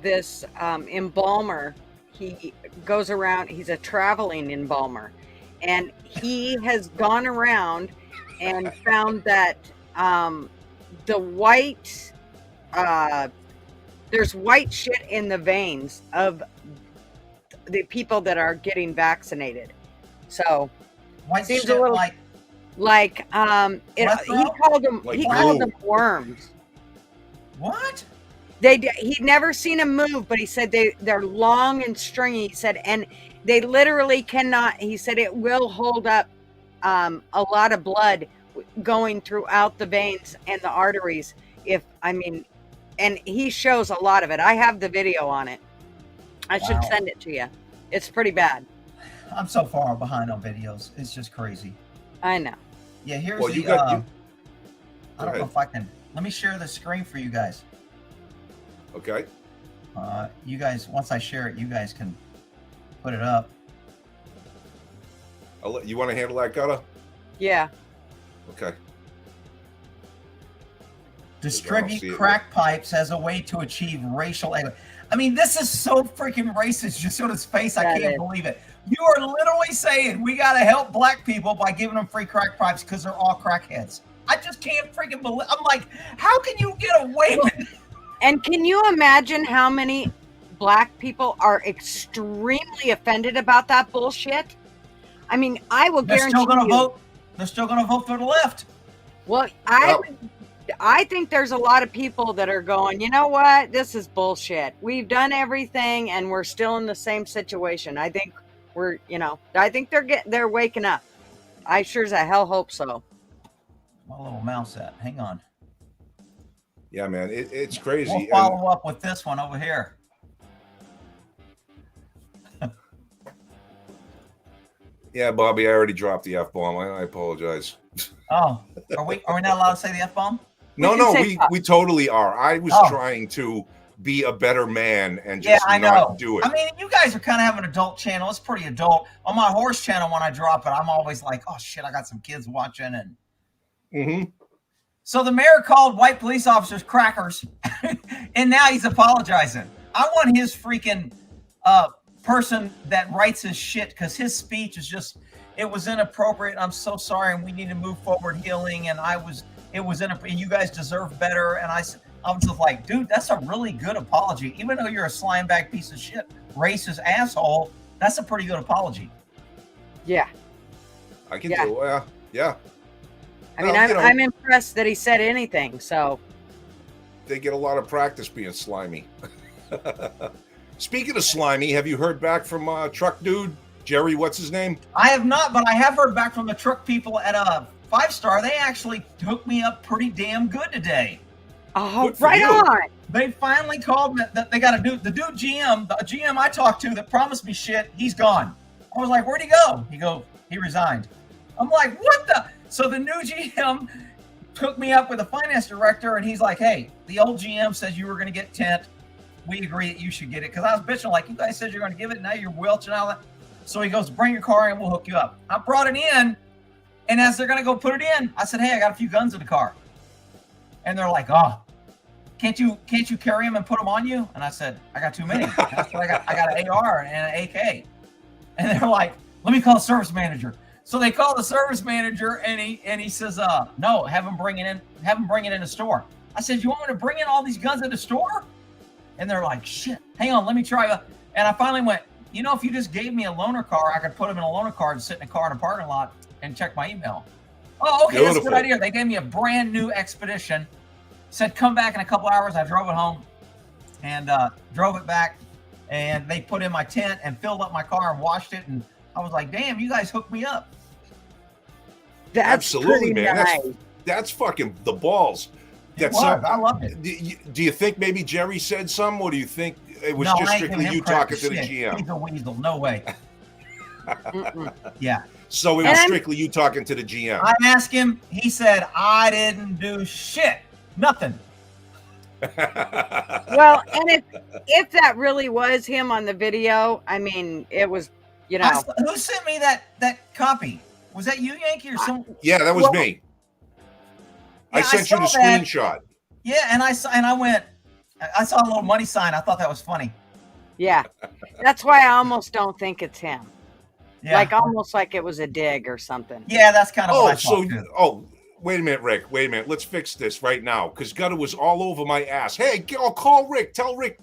this embalmer, he goes around, he's a traveling embalmer, and he has gone around and found that the white, there's white shit in the veins of the people that are getting vaccinated. So
White
seems
shit,
a little he called them worms.
What?
He'd never seen them move, but he said they're long and stringy. He said, and they literally cannot. He said it will hold up a lot of blood going throughout the veins and the arteries. And he shows a lot of it. I have the video on it. I should send it to you. It's pretty bad.
I'm so far behind on videos. It's just crazy.
I know.
Yeah, here's
I don't
know if I can. Let me share the screen for you guys.
Okay.
You guys, once I share it, you guys can put it up.
You want to handle that, Gutter?
Yeah.
Okay.
Distribute crack pipes as a way to achieve racial equity. I mean, this is so freaking racist. Just on his face, I can't believe it. You are literally saying we got to help black people by giving them free crack pipes because they're all crackheads. I just can't freaking believe. I'm like, how can you get away with it?
And can you imagine how many black people are extremely offended about that bullshit? I mean, I will guarantee
They're still going to vote for the left.
Well, I think there's a lot of people that are going, you know what? This is bullshit. We've done everything and we're still in the same situation. I think they're waking up. I sure as a hell hope so.
My little mouse at. Hang on.
Yeah, man, it's crazy.
We'll follow up with this one over here.
Yeah, Bobby, I already dropped the F-bomb. I apologize.
Oh, are we not allowed to say the F-bomb?
No, we totally are. I was trying to be a better man and just not do it.
I mean, you guys are kind of have an adult channel. It's pretty adult. On my horse channel, when I drop it, I'm always like, oh shit, I got some kids watching. And so the mayor called white police officers crackers, and now he's apologizing. I want his freaking person that writes his shit, because his speech is just, it was inappropriate. I'm so sorry, and we need to move forward healing. And it was inappropriate. You guys deserve better. And I was just like, dude, that's a really good apology. Even though you're a slime bag piece of shit, racist asshole, that's a pretty good apology.
Yeah.
I can
Yeah.
do. Yeah.
I mean,
Well, you know.
I'm impressed that he said anything. So
They get a lot of practice being slimy. Speaking of slimy, have you heard back from truck dude Jerry? What's his name?
I have not, but I have heard back from the truck people at a 5-star. They actually hooked me up pretty damn good today.
oh,
Good for
right
you.
on.
They finally called me. That they got a dude, the GM I talked to that promised me shit. He's gone. I was like, where'd he go? He resigned. I'm like, what the? So the new GM took me up with the finance director, and he's like, hey, the old GM says you were going to get tent. We agree that you should get it. Because I was bitching, like, you guys said you're going to give it. Now you're welching all that. So he goes, bring your car in. We'll hook you up. I brought it in. And as they're going to go put it in, I said, hey, I got a few guns in the car. And they're like, oh, can't you carry them and put them on you? And I said, I got too many. I got an AR and an AK. And they're like, let me call the service manager. So they call the service manager, and he says, no, have him bring it in the store. I said, you want me to bring in all these guns in the store? And they're like, shit, hang on, let me try. And I finally went, you know, if you just gave me a loaner car, I could put them in a loaner car and sit in a car in a parking lot and check my email. Oh, okay, That's a good idea. They gave me a brand new Expedition. Said, come back in a couple hours. I drove it home and drove it back. And they put in my tent and filled up my car and washed it. And I was like, damn, you guys hooked me up.
That's
absolutely, man.
Nice.
That's fucking the balls. That's
I loved it.
Do you think maybe Jerry said some, or do you think it was just strictly you talking to the GM?
He's a weasel. No way. Yeah.
So it was strictly you talking to the GM.
I asked him. He said, I didn't do shit. Nothing.
Well, and if that really was him on the video, I mean, it was, you know.
Who sent me that copy? Was that you, Yankee, or some?
Yeah, that was me. Yeah, I sent you the screenshot.
Yeah, and I saw a little money sign. I thought that was funny.
Yeah, that's why I almost don't think it's him.
Yeah.
Like almost like it was a dig or something.
Yeah, that's kind of what I thought too.
Wait a minute, Rick. Wait a minute. Let's fix this right now, because Gutter was all over my ass. Hey, I'll call Rick. Tell Rick.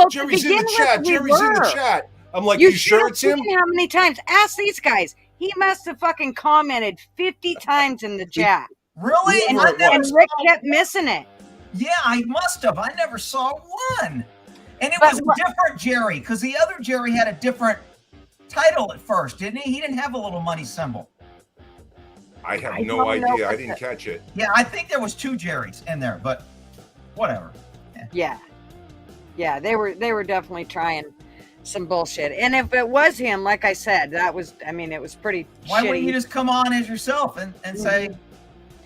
Jerry's in the chat. Jerry's in the chat. I'm like, you sure it's him?
How many times? Ask these guys. He must have fucking commented 50 times in the chat.
Really?
And Rick kept missing it.
Yeah, I must have. I never saw one. And it was a different Jerry, because the other Jerry had a different title at first, didn't he? He didn't have a little money symbol.
I have no idea. I didn't catch it.
Yeah, I think there was two Jerrys in there, but whatever.
Yeah. Yeah, they were definitely trying some bullshit. And if it was him, like I said, it was pretty
Why
shitty.
wouldn't you just come on as yourself and say,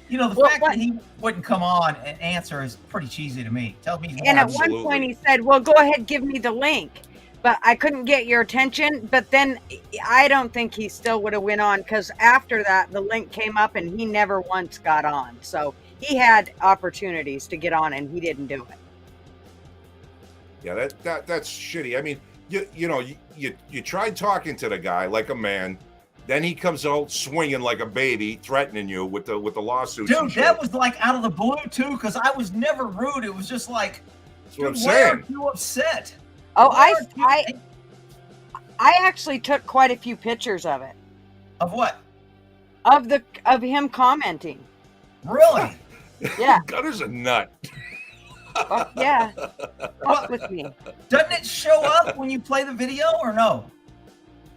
you know, the fact that he wouldn't come on and answer is pretty cheesy to me. Tell me.
And at one point he said, well, go ahead, give me the link. But I couldn't get your attention. But then I don't think he still would have went on, because after that, the link came up and he never once got on. So he had opportunities to get on and he didn't do it.
Yeah, that's shitty. I mean, you tried talking to the guy like a man. Then he comes out swinging like a baby, threatening you with the lawsuit.
Dude, that was like out of the blue too, because I was never rude. It was just like,
that's what I'm saying.
Why are you upset?
Oh, I actually took quite a few pictures of it.
Of what?
Of him commenting.
Really?
Yeah.
Gutter's a nut.
Fuck yeah. Fuck with me.
Doesn't it show up when you play the video or no?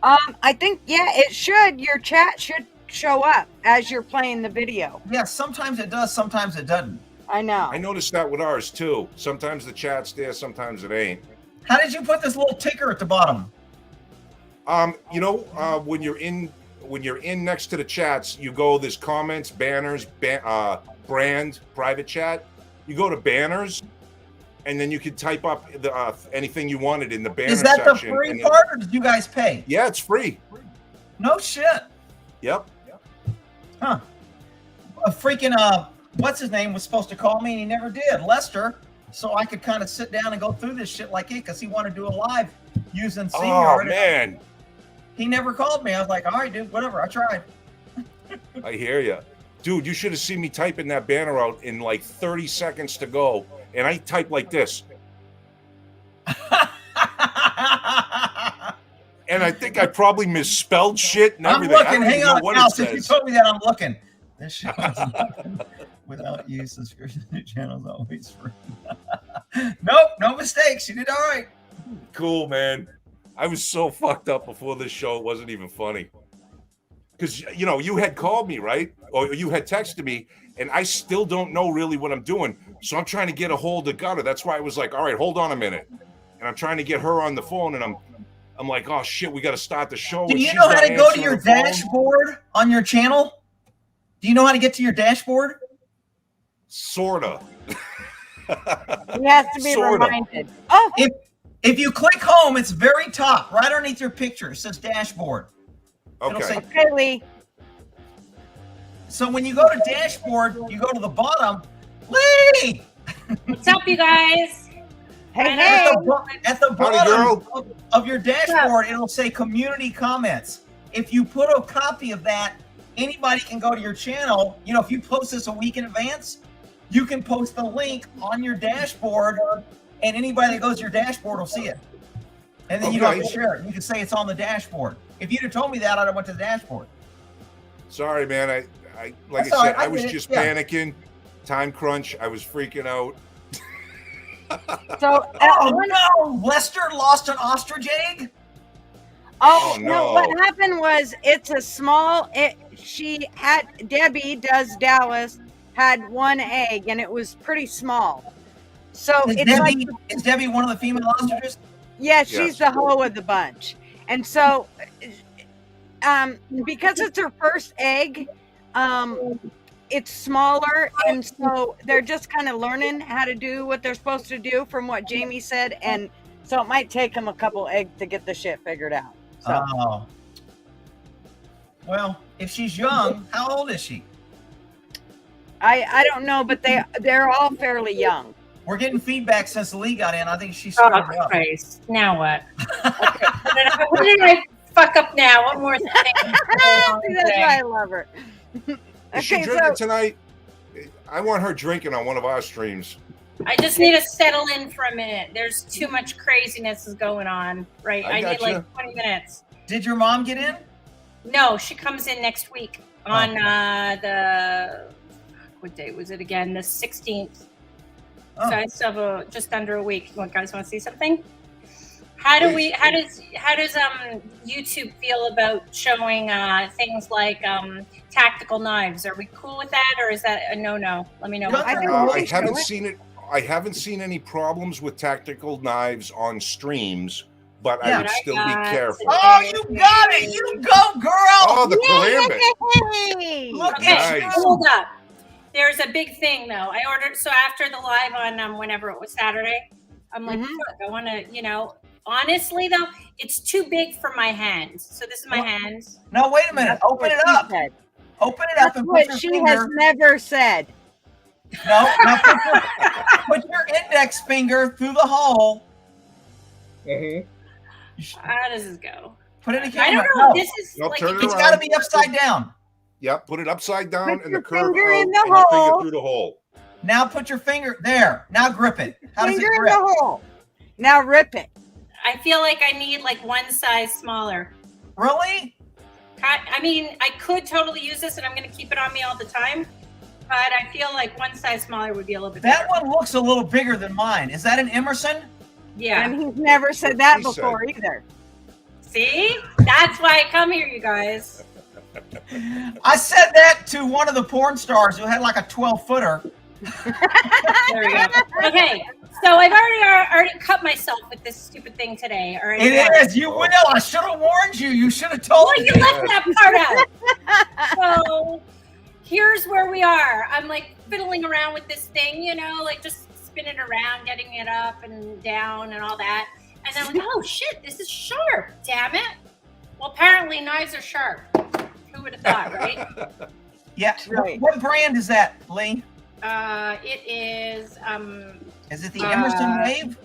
I think, yeah, it should. Your chat should show up as you're playing the video.
Yeah, sometimes it does, sometimes it doesn't.
I know.
I noticed that with ours too. Sometimes the chat's there, sometimes it ain't.
How did you put this little ticker at the bottom?
When you're in next to the chats, you go, there's comments, banners, brand, private chat. You go to banners, and then you can type up anything you wanted in the banner section.
Is that the free part, or did you guys pay?
Yeah, it's free.
No shit.
Yep.
Huh. A freaking, what's his name was supposed to call me, and he never did. Lester. So I could kind of sit down and go through this shit like it, because he wanted to do a live using StreamYard.
Oh, man.
He never called me. I was like, all right, dude, whatever. I tried.
I hear you. Dude, you should have seen me typing that banner out in like 30 seconds to go. And I typed like this. And I think I probably misspelled shit and
I'm
everything. I
looking.
don't
Hang
even know
on.
what
Now,
it
since you
says.
told me that, I'm looking. This show is without you. Subscription to channels always free. Nope, no mistakes. You did all right.
Cool, man. I was so fucked up before this show. It wasn't even funny. Because, you know, you had called me, right? Or you had texted me, and I still don't know really what I'm doing. So I'm trying to get a hold of Gutter. That's why I was like, all right, hold on a minute. And I'm trying to get her on the phone, and I'm like, oh shit, we got to start the show.
Do
and
you
she's
know how
not
to go to
answering
your
the phone.
dashboard on your channel? Do you know how to get to your dashboard?
Sorta.
He has to be
Sorta.
reminded. Oh,
If you click home, it's very top, right underneath your picture. It says dashboard. It'll
Okay.
say.
okay, Lee.
So when you go to dashboard, you go to the bottom. Lee!
What's up, you guys?
Hey,
At
hey.
At the
Howdy,
bottom of your dashboard, it'll say community comments. If you put a copy of that, anybody can go to your channel. You know, if you post this a week in advance, you can post the link on your dashboard, and anybody that goes to your dashboard will see it. And then you don't have to
Okay.
share it. You can say it's on the dashboard. If you'd have told me that, I'd have went to the dashboard.
Sorry, man. I like
That's
I
all
said,
right. I
I was
get it.
just
Yeah.
panicking. Time crunch. I was freaking out.
So,
Oh no! Lester lost an ostrich egg?
Oh,
no.
no.
What happened was it's a small. She had Debbie does Dallas had one egg and it was pretty small. So
Is Debbie one of the female ostriches?
yeah, she's
Yes.
the hoe of the bunch, and so because it's her first egg, it's smaller, and so they're just kind of learning how to do what they're supposed to do from what Jamie said, and so it might take them a couple eggs to get the shit figured out. So
Oh. Well, if she's young, how old is she?
I don't know, but they're all fairly young.
We're getting feedback since Lee got in. I think she's
Oh,
started up.
Christ. Now what? What did I fuck up now? What more thing?
That's why I love her.
Is she drinking tonight? I want her drinking on one of our streams.
I just need to settle in for a minute. There's too much craziness is going on, right?
I
I need
gotcha.
like 20 minutes.
Did your mom get in?
No, she comes in next week on what day was it again? The 16th.
Oh.
So I still have just under a week. You guys want to see something? How does YouTube feel about showing things like tactical knives? Are we cool with that, or is that a no? Let me know.
No,
I think
I
we should
haven't
do it.
seen it. I haven't seen any problems with tactical knives on streams, but
Yeah.
I would still be careful.
Oh, you got it! You go, girl!
Oh, the karambit.
Yay!
Look
Okay,
at
Nice.
you!
hold up. There's a big thing though. I ordered so after the live on whenever it was Saturday, I'm like,
Mhm.
fuck, I want to, honestly though, it's too big for my hands. So this is my hands.
No, wait a minute.
That's
Open
what
it
she
up.
said.
Open it up
That's
and put
what
your
she
finger.
has never said.
No, now put your index finger through the hole.
How does this go?
Put it in the
I
camera.
don't know.
No,
This is
No,
like
turn it
it's
around.
got to be upside down.
Yep, put it upside down
Put
and the
your
curve
finger
out
in
and
the
your finger
hole.
through the hole.
Now put your finger there. Now grip it. How does it
Finger in
grip?
the hole. Now rip it.
I feel like I need like one size smaller.
Really?
I mean, I could totally use this and I'm going to keep it on me all the time, but I feel like one size smaller would be a little bit
That
better.
one looks a little bigger than mine. Is that an Emerson?
Yeah.
And he's never said that
She said.
before either.
See? That's why I come here, you guys.
I said that to one of the porn stars who had like a 12-footer.
There we go. Okay. So I've already cut myself with this stupid thing today. All right.
It is. You will. I should have warned you. You should have told
Well,
me.
you left that part out. So here's where we are. I'm like fiddling around with this thing, like just spinning around, getting it up and down and all that. And then I'm like, oh shit, this is sharp. Damn it. Well, apparently knives are sharp. Who would have thought, right?
Yeah.
Right.
What brand is that, Lee?
It is
Is it the Emerson Wave?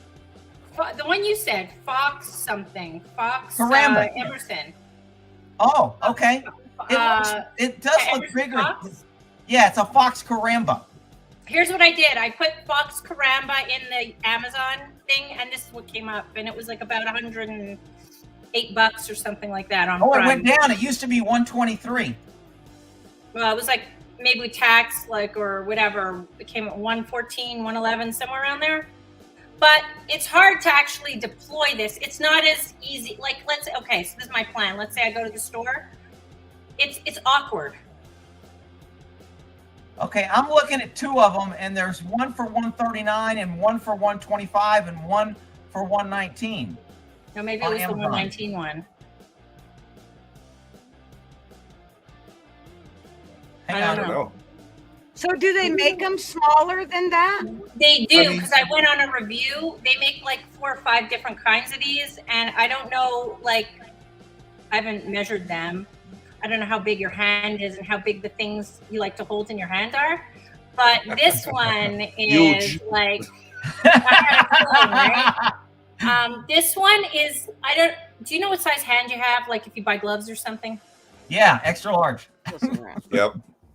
the one you said, Fox something. Fox
Caramba.
Emerson.
Oh, okay. It does look
Emerson
bigger.
Fox?
Yeah, it's a Fox Caramba.
Here's what I did. I put Fox Caramba in the Amazon thing, and this is what came up. And it was like about 100 and $8 or something like that on
Oh,
Prime.
it went down. It used to be 123.
Well, it was like maybe with tax, like, or whatever, it came at 114, 111, somewhere around there. But it's hard to actually deploy this. It's not as easy. Like, okay, so this is my plan. Let's say I go to the store. It's awkward.
Okay, I'm looking at two of them, and there's one for 139 and one for 125 and one for 119.
No, maybe it
On
was the
Amazon.
119 one.
Hang
I
on.
don't know.
So do they make them smaller than that?
They do,
I mean-
because I went on a review. They make like 4 or 5 different kinds of these, and I don't know, like, I haven't measured them. I don't know how big your hand is and how big the things you like to hold in your hand are. But this one is
Huge.
like, I had a feeling, right? This one is, do you know what size hand you have? Like if you buy gloves or something?
Yeah, extra large.
Yep.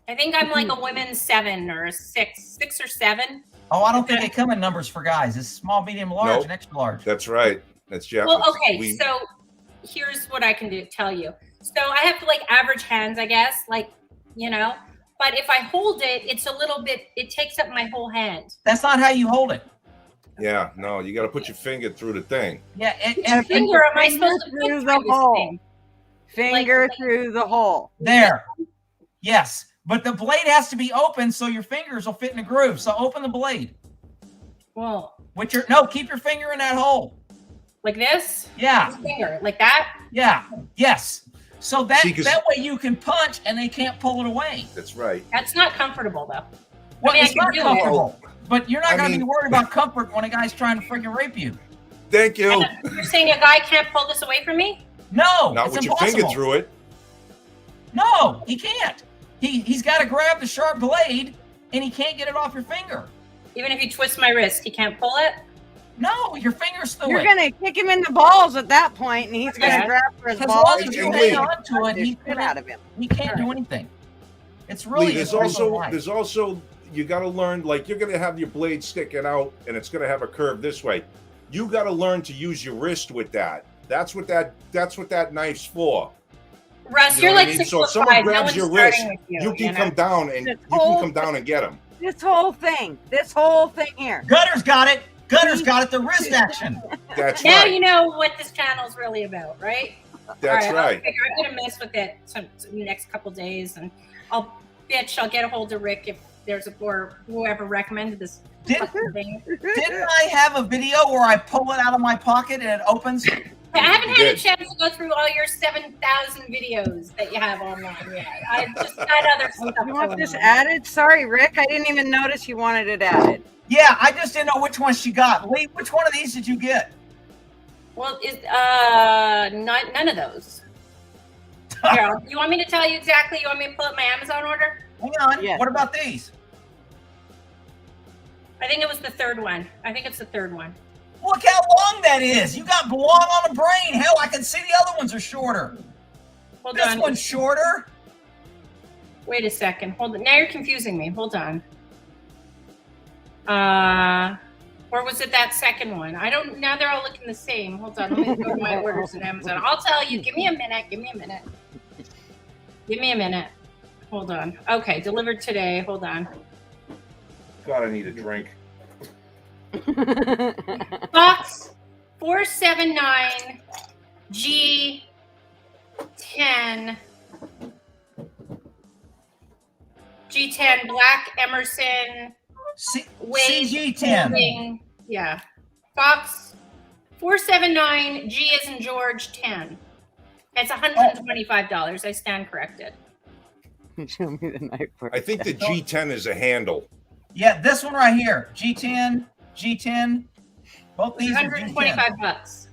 I think I'm like a women's 7 or a 6 or 7.
Oh, I don't think they come in numbers for guys. It's small, medium, large,
Nope.
and extra large.
That's right. That's Jeff.
Well, okay,
We-
so here's what I can tell you. So I have like average hands, I guess, like, you know, but if I hold it, it's a little bit, it takes up my whole hand.
That's not how you hold it.
Yeah, no, you got to put your finger through the thing.
Yeah,
Which
and
finger am I
finger
supposed to put
through
through
the
this
hole.
thing?
Finger
Like-
through the hole.
there. Yes, but the blade has to be open so your fingers will fit in the groove. So open the blade.
Well,
Keep your finger in that hole.
like this?
Yeah,
This finger, like that?
yeah, yes. So that
See, 'cause-
that way you can punch and they can't pull it away.
That's right.
That's not comfortable though.
Well,
mean, I
it's
can
not
do it.
comfortable, but you're not
I
going to be
mean-
worried about comfort when a guy's trying to freaking rape you.
Thank you.
You're saying a guy can't pull this away from me?
No,
Not
it's
with your
impossible.
finger through it.
No, he can't. He's got to grab the sharp blade, and he can't get it off your finger.
Even if you twist my wrist, he can't pull it?
No, your finger's through
You're
it.
gonna kick him in the balls at that point, and he's
Yeah.
gonna grab for his
As
balls.
long as
and
you
Lee-
hang on to it,
He out of him.
he can't do anything. It's really
Lee,
his personal life.
there's also you got to learn, like, you're going to have your blade sticking out and it's going to have a curve this way. You got to learn to use your wrist with that. That's what that knife's for.
Russ,
You know
you're
what I
like
mean?
6'5".
So if someone
No
grabs
one's
your
starting
wrist,
with you,
you can
know?
come down and
This
you
whole
can come down and get him.
This whole thing here.
Gutter's got it. Gutter's got it. The wrist action.
That's
Now
right.
you know what this channel's really about, right?
That's
All I'll
right.
figure I'm gonna mess with it some next couple days, and I'll get a hold of Rick if there's or whoever recommended this
Didn't
thing.
I have a video where I pull it out of my pocket and it opens?
I haven't had a
Good.
chance to go through all your 7,000 videos that you have online yet. I just got other stuff.
You want
going
this
on.
added? Sorry, Rick. I didn't even notice you wanted it added.
Yeah, I just didn't know which one she got. Lee, which one of these did you get?
Well, none of those. Here, you want me to tell you exactly? You want me to pull up my Amazon order?
Hang on.
Yes.
What about these?
I think it was the third one. I think it's the third one.
Look how long that is. You got long on the brain. Hell, I can see the other ones are shorter.
Hold
This
on.
one's shorter.
Wait a second. Hold on. Now you're confusing me. Hold on. Or was it that second one? I don't. Now they're all looking the same. Hold on. Let me go to my orders in Amazon. I'll tell you. Give me a minute. Give me a minute. Give me a minute. Hold on. Okay, delivered today. Hold on.
God, I need a drink.
Box 479 G10. G10 Black Emerson Wade
CG10.
Holding- Yeah. Box 479 G as in George 10. It's $125. I stand corrected.
Show me the knife first.
I think the G10 is a handle.
Yeah, this one right here. G10, G10. Both these are G10.
$125.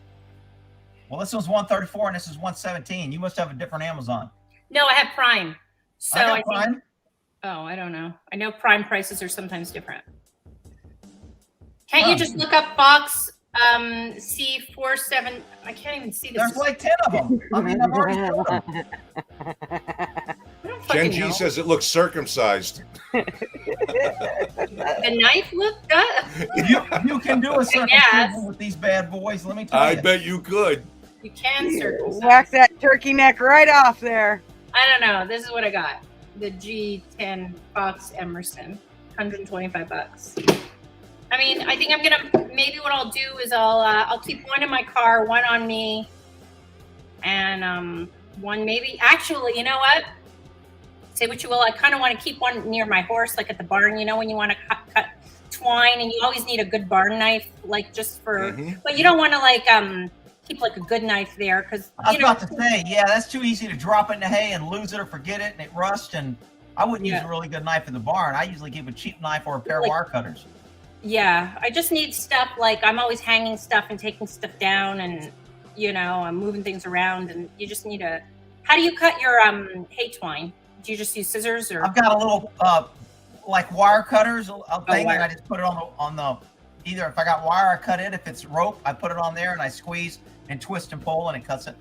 Well, this one's 134 and this is 117. You must have a different Amazon.
No, I have Prime. So
I got
think-
Prime.
Oh, I don't know. I know Prime prices are sometimes different. Can't you just look up box C47? I can't even see this.
There's like 10 of them. I mean, I've already told them.
I don't fucking
Gen G
know.
says it looks circumcised.
The knife look good.
You can do a
guess.
circumcision with these bad boys. Let me tell
I
you.
bet you could.
You can circumcise.
Whack that turkey neck right off there.
I don't know. This is what I got. The G10 Fox Emerson, $125. I mean, I think I'm gonna. Maybe what I'll do is I'll keep one in my car, one on me, and one maybe. Actually, you know what? Say what you will. I kind of want to keep one near my horse, like at the barn. You know, when you want to cut twine, and you always need a good barn knife, like just for. But you don't want to like keep like a good knife there because
I was about to say, yeah, that's too easy to drop it in the hay and lose it or forget it and it rusts. And I wouldn't use a really good knife in the barn. I usually keep a cheap knife or a pair of wire cutters.
Yeah, I just need stuff like I'm always hanging stuff and taking stuff down, and you know I'm moving things around, and you just need a. How do you cut your hay twine? Do you just use scissors or?
I've got a little like wire cutters thing, and I just put it on the either if I got wire I cut it. If it's rope, I put it on there and I squeeze and twist and pull, and it cuts it.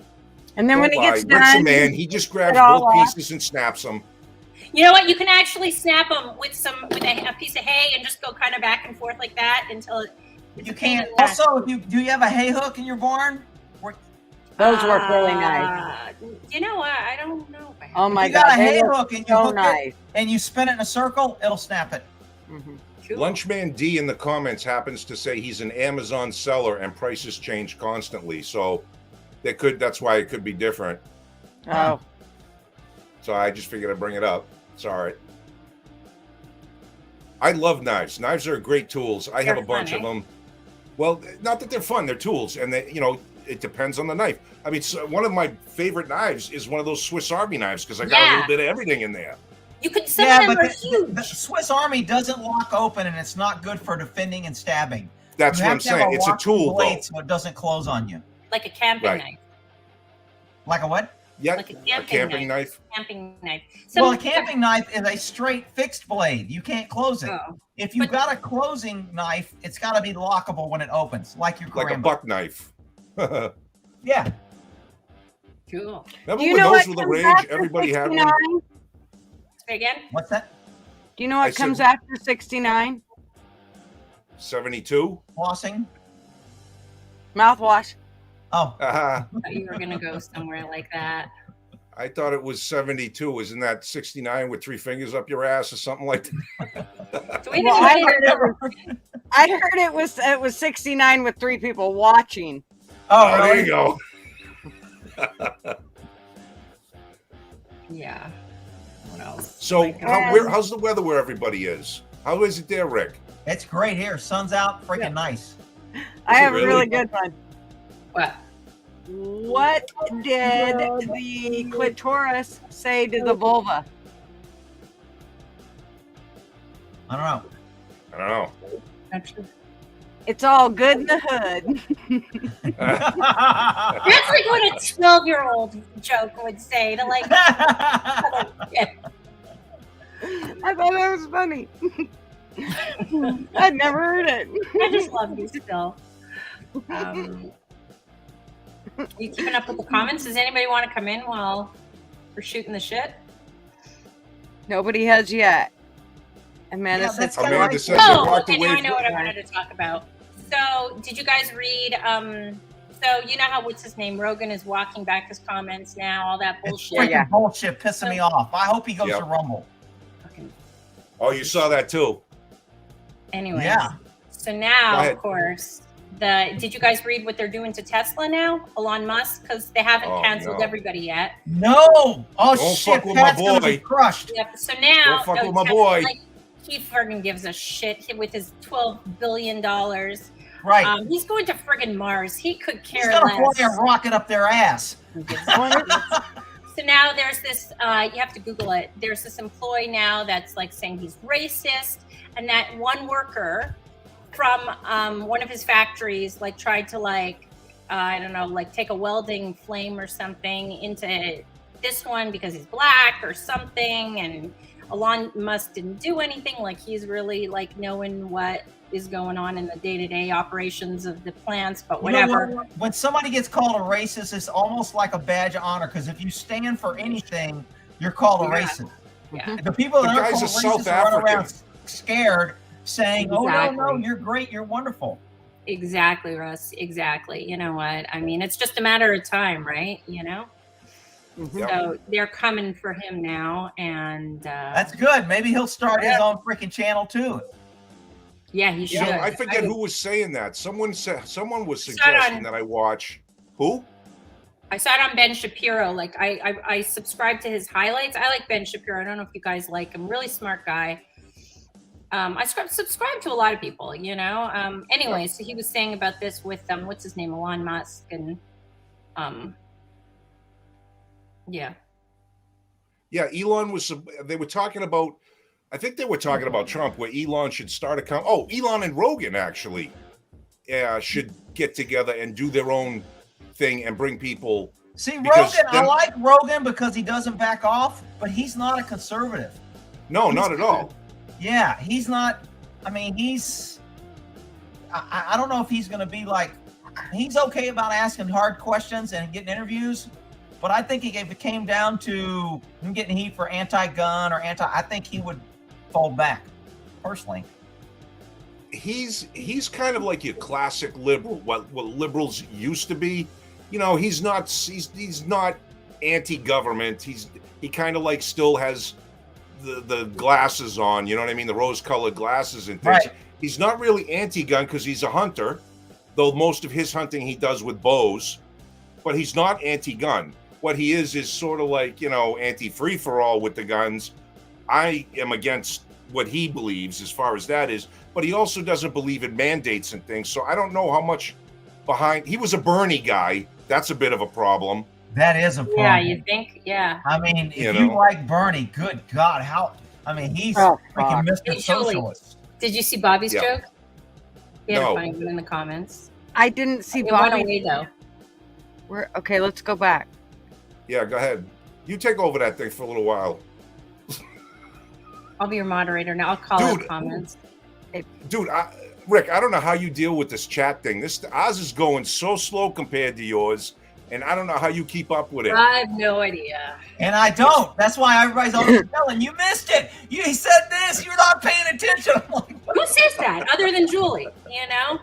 And then when it gets
Rick's a
done,
man. He just grabs both pieces and snaps them.
You know what? You can actually snap them with a piece of hay and just go kind of back and forth like that until
you can. Also, do you have a hay hook in your barn?
Those work really nice.
You know what? I don't know.
Oh my
you
god!
got a hay hook and you
so
hook it and you spin it in a circle, it'll snap it.
Cool.
Lunchman D in the comments happens to say he's an Amazon seller and prices change constantly, so that's why it could be different.
Oh.
So I just figured I'd bring it up. Sorry. I love knives. Knives are great tools. I have a bunch of them. Well, not that they're fun, they're tools, and it depends on the knife. I mean, one of my favorite knives is one of those Swiss Army knives because I got a little bit of everything in there.
You could some of them are huge.
The Swiss Army doesn't lock open, and it's not good for defending and stabbing.
That's what I'm saying. It's a tool,
blade, so it doesn't close on you.
Like a camping knife.
Like a what?
Yeah,
like
a camping knife.
Camping knife.
Well, a camping knife is a straight fixed blade. You can't close it.
Oh.
If you've got a closing knife, it's got to be lockable when it opens, like your
like a buck knife.
Yeah.
Cool.
Remember when those were the rage? Everybody had one.
Say again?
What's that?
Do you know what comes after 69?
72.
Flossing.
Mouthwash.
Oh.
I thought you were gonna go somewhere like that.
I thought it was 72. Isn't that 69 with 3 fingers up your ass or something like that?
I heard it was 69 with 3 people watching.
Oh, really?
There you go.
Yeah. What else?
So how's the weather where everybody is? How is it there, Rick?
It's great here. Sun's out, freaking nice.
I have a really good one.
What?
What did the clitoris say to the vulva?
I don't know.
I don't know.
It's all good in the hood.
That's like what a 12-year-old joke would say to like.
I thought that was funny. I'd never heard it.
I just love you still. You keeping up with the comments? Does anybody want to come in while we're shooting the shit?
Nobody has yet. Amanda said,
okay, now I know what I wanted to talk about. So, did you guys read? So you know how what's his name? Rogan is walking back his comments now. All that bullshit.
It's freaking bullshit, pissing me off. I hope he goes to Rumble.
Oh, you saw that too.
Anyway.
Yeah.
So now, of course, did you guys read what they're doing to Tesla now, Elon Musk? Because they haven't canceled everybody yet.
No. Oh
Don't
shit!
fuck with my
Pat's gonna be
boy.
crushed.
Yep. So now,
Don't fuck with my boy.
Like, he friggin' gives a shit with his $12 billion.
Right.
He's going to friggin' Mars. He could care
He's gonna
less.
fly a rocket up their ass.
So now there's this, you have to Google it. There's this employee now that's like saying he's racist, and that one worker from one of his factories like tried to like, I don't know, like take a welding flame or something into this one because he's black or something, and Elon Musk didn't do anything. Like he's really like knowing what is going on in the day-to-day operations of the plants, but whatever.
You know, when somebody gets called a racist, it's almost like a badge of honor, because if you stand for anything, you're called a racist.
Yeah.
The people that are called
South
racist run around
African.
scared, saying, "Oh no, you're great, you're wonderful."
Exactly, Russ. Exactly. You know what? I mean, it's just a matter of time, right? You know?
Mhm.
Yep.
So they're coming for him now. And
That's good. Maybe he'll start his own freaking channel too.
yeah, he
You
should.
know, I forget
would-
who was saying that. Someone was
saw it
suggesting
on-
that I watch. Who?
I saw it on Ben Shapiro. Like I subscribe to his highlights. I like Ben Shapiro. I don't know if you guys like him. Really smart guy. I subscribe to a lot of people, you know. Anyway, so he was saying about this with what's his name, Elon Musk, and yeah.
Yeah, Elon was. They were talking about. I think they were talking about Trump, where Elon should start a company. Oh, Elon and Rogan actually, should get together and do their own thing and bring people.
See,
Because
Rogan, I
then-
like Rogan because he doesn't back off, but he's not a conservative.
No, not at all.
Yeah, he's not. I mean, he's. I don't know if he's going to be like. He's okay about asking hard questions and getting interviews, but I think if it came down to him getting heat for anti-gun or I think he would fall back, personally.
He's kind of like your classic liberal, what liberals used to be. You know, he's not anti-government. He kind of like still has the glasses on, you know what I mean, the rose-colored glasses and things.
Right.
He's not really anti-gun because he's a hunter, though most of his hunting he does with bows, but he's not anti-gun. What he is sort of like, you know, anti-free-for-all with the guns. I am against what he believes as far as that is, but he also doesn't believe in mandates and things, so I don't know how much behind. He was a Bernie guy. That's a bit of a problem.
That is a problem.
Yeah, you think? Yeah.
I mean, if
You
you
know.
like Bernie, good God, how? I mean, he's
Oh,
freaking
fuck.
Mr.
Hey, Julie.
Socialist.
Did you see Bobby's
Yeah.
joke? He had
No.
a funny one in the comments.
I didn't see
It went
Bobby.
away though.
Okay, let's go back.
Yeah, go ahead. You take over that thing for a little while.
I'll be your moderator now. I'll call out
Dude.
comments.
Dude, Rick, I don't know how you deal with this chat thing. Ours is going so slow compared to yours, and I don't know how you keep up with it.
I have no idea.
And I don't. That's why everybody's always telling you missed it. He said this. You're not paying attention. I'm like,
Who says that other than Julie? You know?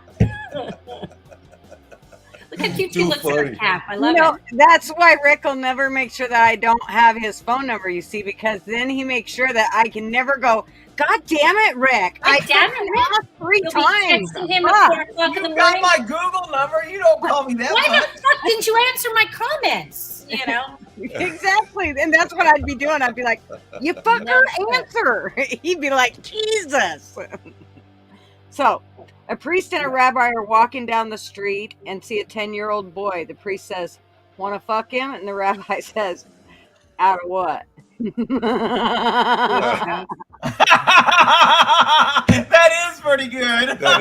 Look how cute she
Too
looks in her
funny.
cap. I love
No,
it.
that's why Rick will never make sure that I don't have his phone number, you see, because then he makes sure that I can never go, God damn it, Rick.
God damn it,
fucking
Rick.
asked 3
You'll be
times.
texting him
Fuck.
at 4 o'clock in the
you got
morning.
my Google number. You don't call me that
Why
much.
the fuck didn't you answer my comments? You know?
Exactly. And that's what I'd be doing. I'd be like, you fucker,
No shit.
answer. He'd be like, Jesus. So, a priest and a rabbi are walking down the street and see a 10-year-old boy. The priest says, want to fuck him? And the rabbi says, out of what?
That is pretty good.
That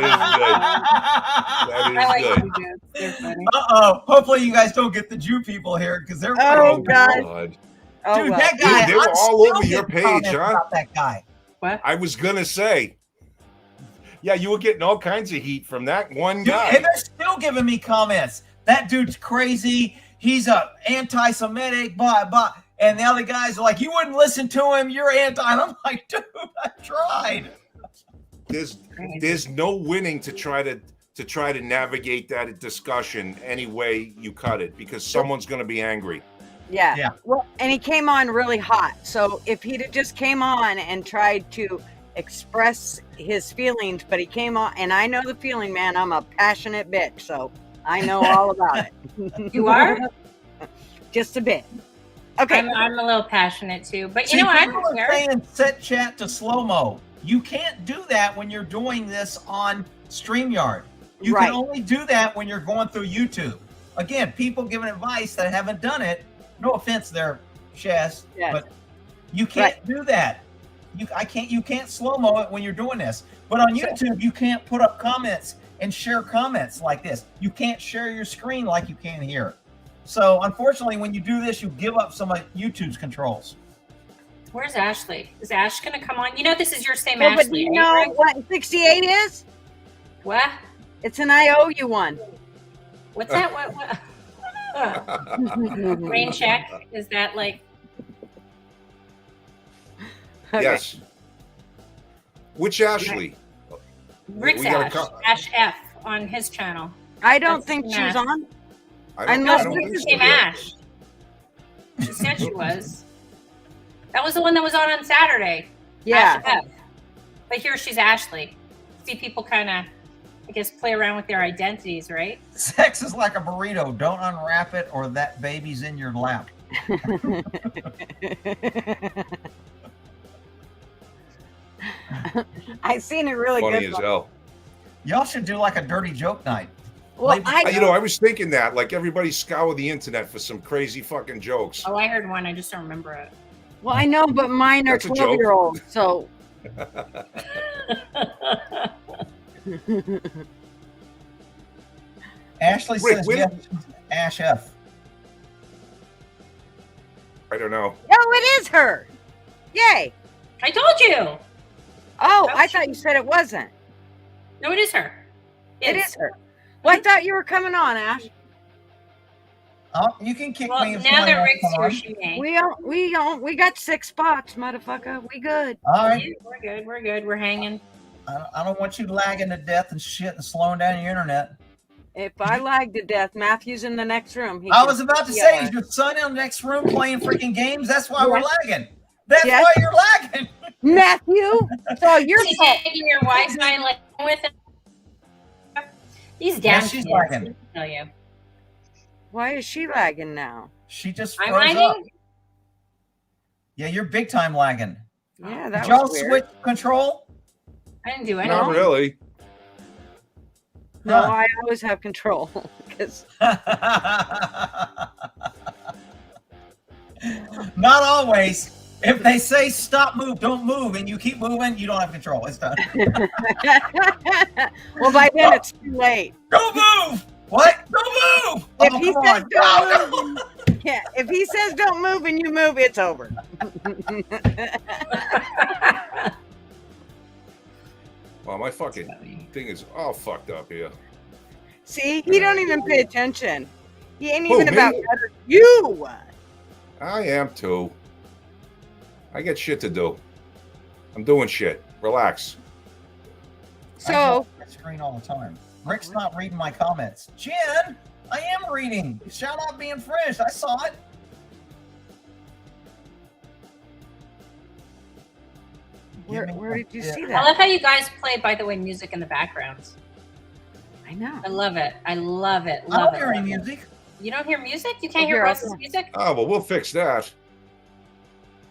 I like
is good.
them jokes. They're funny.
Uh-oh. Hopefully you guys don't get the Jew people here because they're
Oh, God.
God.
Oh,
Dude,
well.
that guy.
Dude, they were
I'm
all
still
over your
getting
page,
comments
huh?
About that guy.
What?
I was gonna say, yeah, you were getting all kinds of heat from that one
Dude,
guy.
and they're still giving me comments. That dude's crazy. He's a anti-Semitic, blah. And the other guys are like, you wouldn't listen to him. You're anti. And I'm like, dude, I tried.
There's no winning to try to navigate that discussion any way you cut it, because someone's gonna be angry.
Yeah.
Yeah.
Well, and he came on really hot. So if he'd have just came on and tried to express his feelings, but he came on, and I know the feeling, man. I'm a passionate bitch, so I know all about it.
You are?
Just a bit. Okay.
I'm a little passionate too. But
See,
you know, I
people
don't
are
care.
saying set chat to slow-mo. You can't do that when you're doing this on StreamYard. You
Right.
can only do that when you're going through YouTube. Again, people giving advice that haven't done it. No offense there, Shaz,
Yes.
but you can't do that. You can't slow-mo it when you're doing this. But on YouTube, you can't put up comments and share comments like this. You can't share your screen like you can here. So unfortunately, when you do this, you give up some of YouTube's controls.
Where's Ashley? Is Ash gonna come on? You know this is your same
Well, but do
Ashley,
you
right,
know
Greg?
what 68 is?
What?
It's an IOU one.
What's that? What? Rain check? Is that like?
Okay.
Yes. Which Ashley?
Rick's
We gotta
Ash.
co-
Ash F on his channel.
I don't
That's
think
the
she was
match.
on.
I
know
I
No,
don't
she
think
was
so.
named Ash. She said she was. That was the one that was on Saturday.
Yeah.
Ash F. But here she's Ashley. See, people kind of, I guess, play around with their identities, right?
Sex is like a burrito. Don't unwrap it or that baby's in your lap.
I seen it really
Funny
good.
as hell.
Y'all should do like a dirty joke night.
Well,
I was thinking that, like, everybody scour the internet for some crazy fucking jokes.
Oh, I heard one. I just don't remember it.
well, I know, but mine are
That's a joke.
12-year-olds, so
Ashley
Rick,
says
when-
yes, Ash F.
I don't know.
oh, it is her. Yay!
I told you.
Oh, I thought you said it wasn't.
No, it is her.
It is her. Well, I thought you were coming on, Ash.
Oh, you can kick
Well,
me if
now
somebody
that
wants
Rick's
to come
here,
on.
she may.
We got 6 spots, motherfucker. We good.
All right.
Yeah, we're good. We're good. We're hanging.
I don't want you lagging to death and shit and slowing down your internet.
If I lag to death, Matthew's in the next room. He
I
can
was about to
see
say,
us.
is your son in the next room playing freaking games? That's why we're
Yes.
lagging. That's
Yes.
why you're lagging.
Matthew, it's all your
She's
fault.
taking your Wi-Fi like with it. He's down.
she's
kids,
lagging.
let me tell you.
Why is she lagging now?
She just
I'm
froze up.
lagging.
Yeah, you're big time lagging.
Yeah,
Did
that
y'all
was weird.
switch control?
I didn't do
Not
anything.
really.
No,
Huh.
I always have control because
Not always. If they say stop, move, don't move, and you keep moving, you don't have control. It's done.
well, by then it's too late.
Don't move. What? Don't move.
If
Oh,
he
come
says
on.
don't
No,
move, yeah. If he says don't move and you move, it's over.
Well, my fucking thing is all fucked up here.
See, he don't even pay attention. He ain't
Who,
even
me?
about better. You.
I am too. I got shit to do. I'm doing shit. Relax.
I go
So
off that screen all the time. Rick's not reading my comments. Jen, I am reading. Shout out being fresh. I saw it. Give me
where
a
did you
bit.
see
I
that?
love how you guys play, by the way, music in the background.
I know.
I love it. I love it.
I
Love
don't
it.
hear any
love it.
music.
You don't hear music? You can't
Oh,
hear
here, I'll
Russ's
come.
music?
Oh, well, we'll fix that.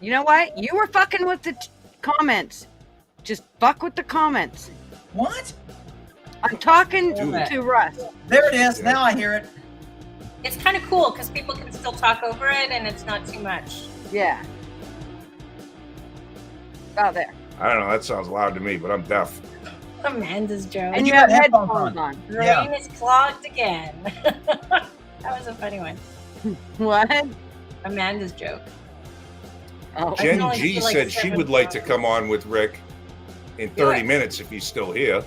You know what? You were fucking with the comments. Just fuck with the comments.
What?
I'm talking
Dude.
to Russ.
There it is. Now I hear it.
It's kind of cool because people can still talk over it and it's not too much.
Yeah. About there.
I don't know. That sounds loud to me, but I'm deaf.
Amanda's joke.
And
you
you have
got headphones
headphones
on.
on.
Brain is clogged again. That was a funny one.
What?
Amanda's joke.
Oh,
I can
Jen
only
G
do, like,
said she
7
would like to
songs.
come on with Rick in
Do
30
it.
minutes if he's still here.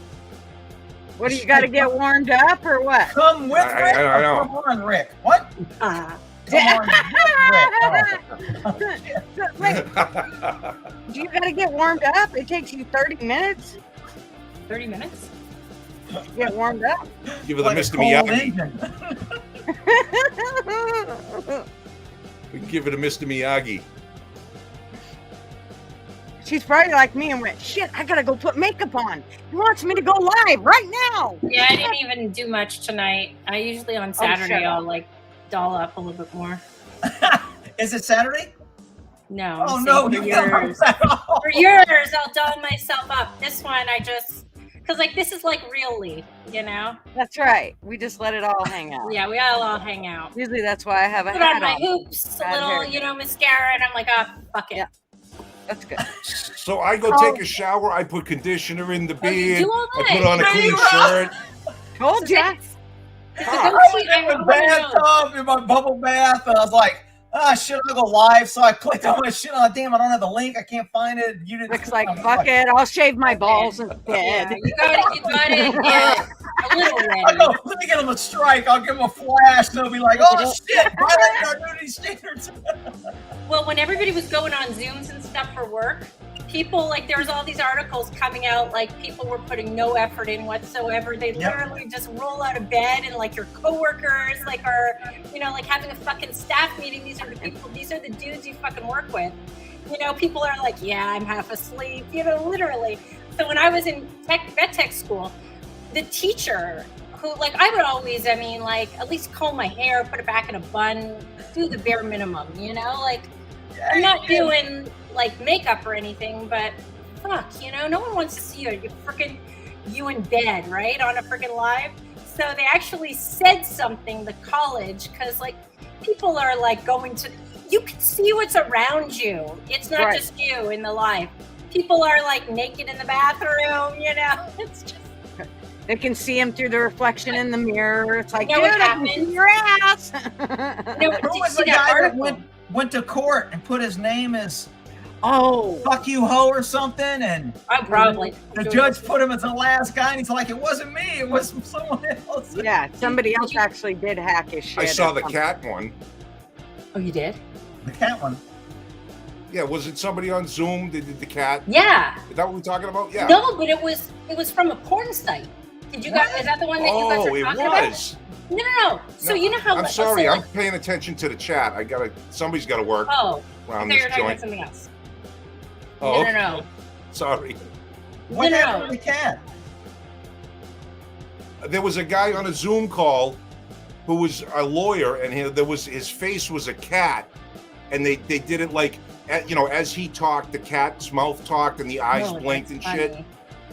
what do you got to get warmed up or what?
Come with
I-
Rick.
I
or
know.
Come on, Rick. What?
Ah,
Come on, with Rick. Oh.
Wait, do you got to get warmed up? It takes you 30 minutes
30 minutes?
to get warmed up.
Give her the
Like a
Mr.
cold
Miyagi.
engine.
We can give it a Mr. Miyagi.
She's probably like me and went, shit, I got to go put makeup on. He wants me to go live right now.
Yeah, I didn't even do much tonight. I usually on Saturday
shut up.
I'll like doll up a little bit more.
Is it Saturday?
No.
Oh
I'm
no,
saying
you
for
got
yours.
that off.
For yours, I'll doll myself up. This one, I just because like this is like really, you know.
That's right. We just let it all hang out.
Yeah, we all hang out.
Usually that's why I have a
Put on
hat
my
on.
hoops, a
Bad
little,
hair.
you know, mascara, and I'm like, oh, fuck it.
Yeah. That's good.
So I go
Oh.
take a shower. I put conditioner in the
Oh, you
beard.
do all
I
that?
put on a
You
clean
know,
shirt.
Told ya.
It's a
Ah.
good
I was
sheet. I
in the
know what it is.
bathtub in my bubble bath, and I was like, "Ah, shit, I'll go live." So I clicked on my shit. Oh, damn, I don't have the link. I can't find it. You didn't.
Rick's like, fuck it. I'll shave my balls instead.
Yeah, you got to get a little
I
ready.
go, let me get them a strike. I'll give them a flash. And they'll be like, "Oh shit, violating our nudity standards."
Well, when everybody was going on Zooms and stuff for work, people, like, there was all these articles coming out, like, people were putting no effort in whatsoever. They literally just roll out of bed, and like your coworkers, like, are, you know, like having a fucking staff meeting. These are the people, these are the dudes you fucking work with. You know, people are like, yeah, I'm half asleep, you know, literally. So when I was in vet tech school, the teacher who, like, I would always, I mean, like, at least comb my hair, put it back in a bun, do the bare minimum, you know, like, I'm not doing like makeup or anything, but fuck, you know, no one wants to see you in bed, right, on a freaking live. So they actually said something, the college, because like people are like going to, you can see what's around you. It's not just you in the live. People are like naked in the bathroom, you know. It's just,
they can see him through the reflection in the mirror. It's like,
you know what
dude, I can see
happens?
your ass.
No,
Who was the guy that went to court and put his name as fuck you ho or something, and
probably
the judge put him as the last guy, and he's like, it wasn't me, it was someone else.
Yeah, somebody else actually did hack his shit.
I saw the cat one.
Oh, you did?
The cat one.
Yeah, was it somebody on Zoom that did the cat?
Yeah.
Is that what we're talking about? Yeah.
No, but it was from a porn site. Did you guys? Is that the one that you guys are talking about?
Oh, it was.
No. So you know how?
I'm sorry. I'm paying attention to the chat. Somebody's got to work.
Oh,
around
I thought you
this
were talking about
joint.
something else.
Oh,
No.
Sorry.
What happened to the cat?
There was a guy on a Zoom call who was a lawyer, and his face was a cat, and they did it like, you know, as he talked, the cat's mouth talked, and the eyes blinked and shit.
Funny.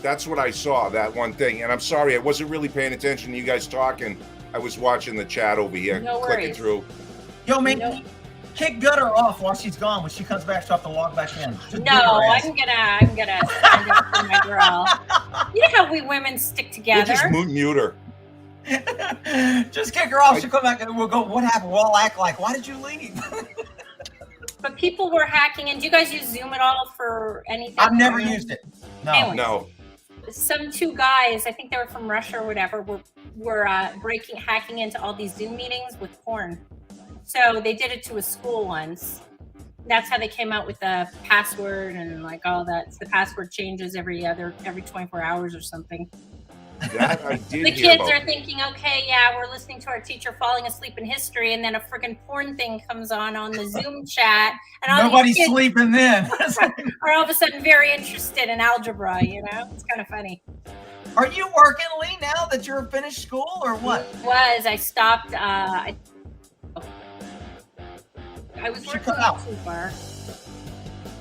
That's what I saw, that one thing. And I'm sorry, I wasn't really paying attention to you guys talking. I was watching the chat over here, clicking through.
Yo, man, kick Gutter off while she's gone. When she comes back, she'll have to log back in.
No, I'm gonna stand up for my girl. You know how we women stick together.
We'll just mute her.
Just kick her off. She'll come back and we'll go, what happened? We'll all act like, why did you leave?
But people were hacking, and do you guys use Zoom at all for anything?
I've never used it. No.
Anyways,
No.
some two guys, I think they were from Russia or whatever, were hacking into all these Zoom meetings with porn. So they did it to a school once. That's how they came out with the password and like all that. The password changes every 24 hours or something.
That I did
The
hear
kids
about.
are thinking, okay, yeah, we're listening to our teacher falling asleep in history, and then a freaking porn thing comes on the Zoom chat, and all
Nobody's
these kids
sleeping then.
are all of a sudden very interested in algebra. You know, it's kind of funny.
Are you working, Lee, now that you're finished school, or what?
I stopped. I was working
out
too far.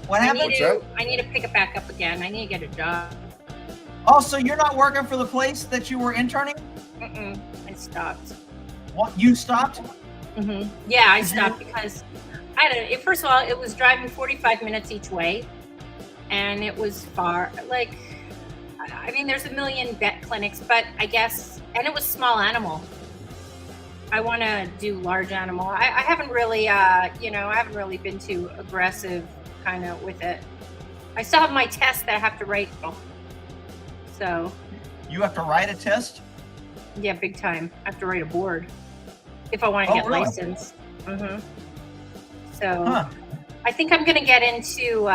What happened?
I need to pick it back up again. I need to get a job.
Oh, so you're not working for the place that you were interning?
I stopped.
What? You stopped?
Yeah, I stopped because first of all, it was driving 45 minutes each way, and it was far. Like, I mean, there's a million vet clinics, but I guess, and it was small animal. I want to do large animal. I haven't really, I haven't really been too aggressive kind of with it. I still have my test that I have to write. So.
You have to write a test?
Yeah, big time. I have to write a board if I want to get
really?
licensed. So I think I'm going to get into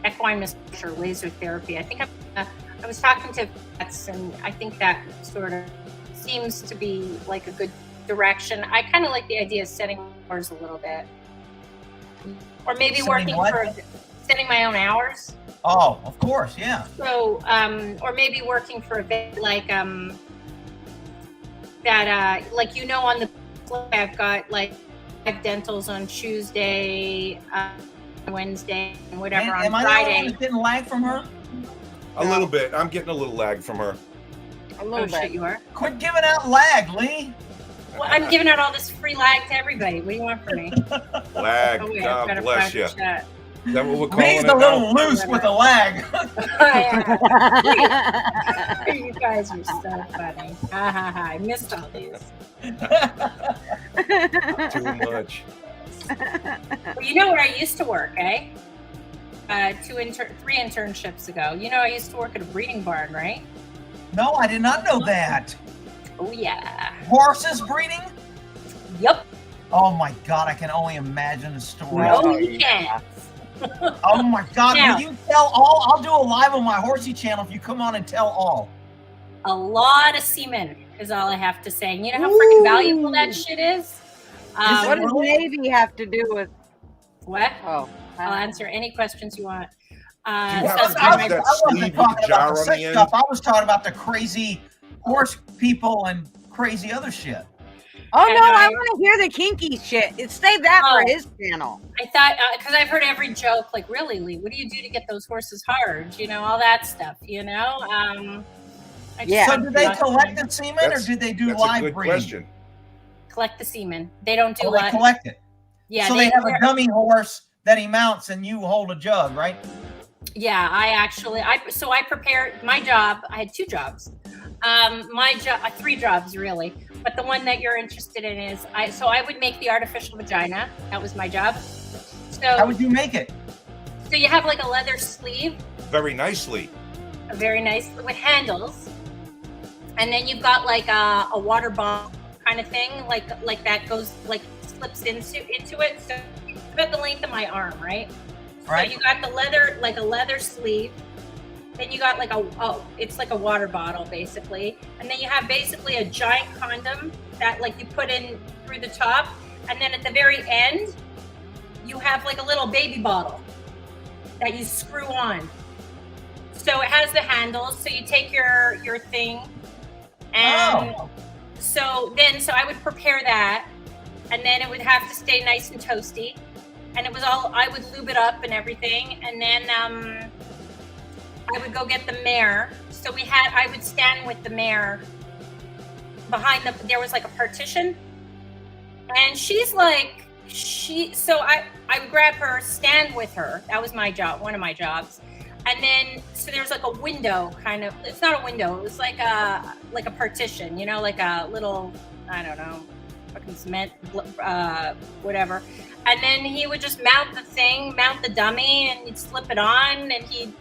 equine massage or laser therapy. I think I was talking to vets, and I think that sort of seems to be like a good direction. I kind of like the idea of setting hours a little bit, or maybe setting my own hours.
Oh, of course, yeah.
So, or maybe working for a bit like that, like, you know, on the I've got like 5 dentals on Tuesday, Wednesday, and whatever on
Am I
Friday.
the one who's getting lag from her?
A little bit. I'm getting a little lag from her.
A little bit.
Shit, you are.
Quit giving out lag, Lee.
Well, I'm giving out all this free lag to everybody. What do you want from me?
Lag.
Oh, wait,
God
I've got
bless
to
you.
chat.
Is that what we're calling
Lee's
it
a
now?
little loose with the lag.
You guys are so funny. I missed all these.
Too much.
Well, you know where I used to work, eh? 3 internships ago. You know, I used to work at a breeding barn, right?
No, I did not know that.
Oh, yeah.
Horses breeding?
Yep.
Oh my God, I can only imagine the story.
No, you can't.
Oh my God!
Now-
Will you tell all? I'll do a live on my horsey channel if you come on and tell all.
A lot of semen is all I have to say. And you know how freaking valuable that shit is?
it
What does
really?
Navy have to do with?
What?
Oh,
I'll answer any questions you want.
Do you
So
have to
that's
use
my-
that
I
sleeve
wasn't
with
talking
the jar
about the
on
sex
the end?
stuff. I was talking about the crazy horse people and crazy other shit.
Oh
And
no, I
I-
want to hear the kinky shit. Save that
Oh.
for his channel.
I thought, because I've heard every joke, like, really, Lee, what do you do to get those horses hard? You know, all that stuff, you know? I just
Yeah.
So
wanted
do
to
they
talk-
collect the semen or
That's-
do they do
That's a
live
good
breeding?
question.
Collect the semen. They don't do
Oh, they
live.
collect it.
Yeah,
So they have
they're-
a dummy horse that he mounts and you hold a jug, right?
Yeah, so I prepared my job. I had 2 jobs. My job, 3 jobs really. But the one that you're interested in is I would make the artificial vagina. That was my job.
How
So
would you make it?
you have like a leather sleeve,
Very nicely.
very nice with handles, and then you've got like a water bomb kind of thing, like that goes like slips into it. So it's about the length of my arm, right?
Right.
So you got the leather, like a leather sleeve. Then you got like it's like a water bottle basically. And then you have basically a giant condom that like you put in through the top. And then at the very end, you have like a little baby bottle that you screw on. So it has the handles. So you take your thing and
Oh.
so I would prepare that, and then it would have to stay nice and toasty. And it was all, I would lube it up and everything. And then I would go get the mare. So I would stand with the mare behind there was like a partition. And she's like, so I would grab her, stand with her. That was my job, one of my jobs. And then, so there's like a window kind of, it's not a window. It was like a partition, you know, like a little, I don't know, fucking cement, whatever. And then he would just mount the dummy, and he'd slip it on, and he'd,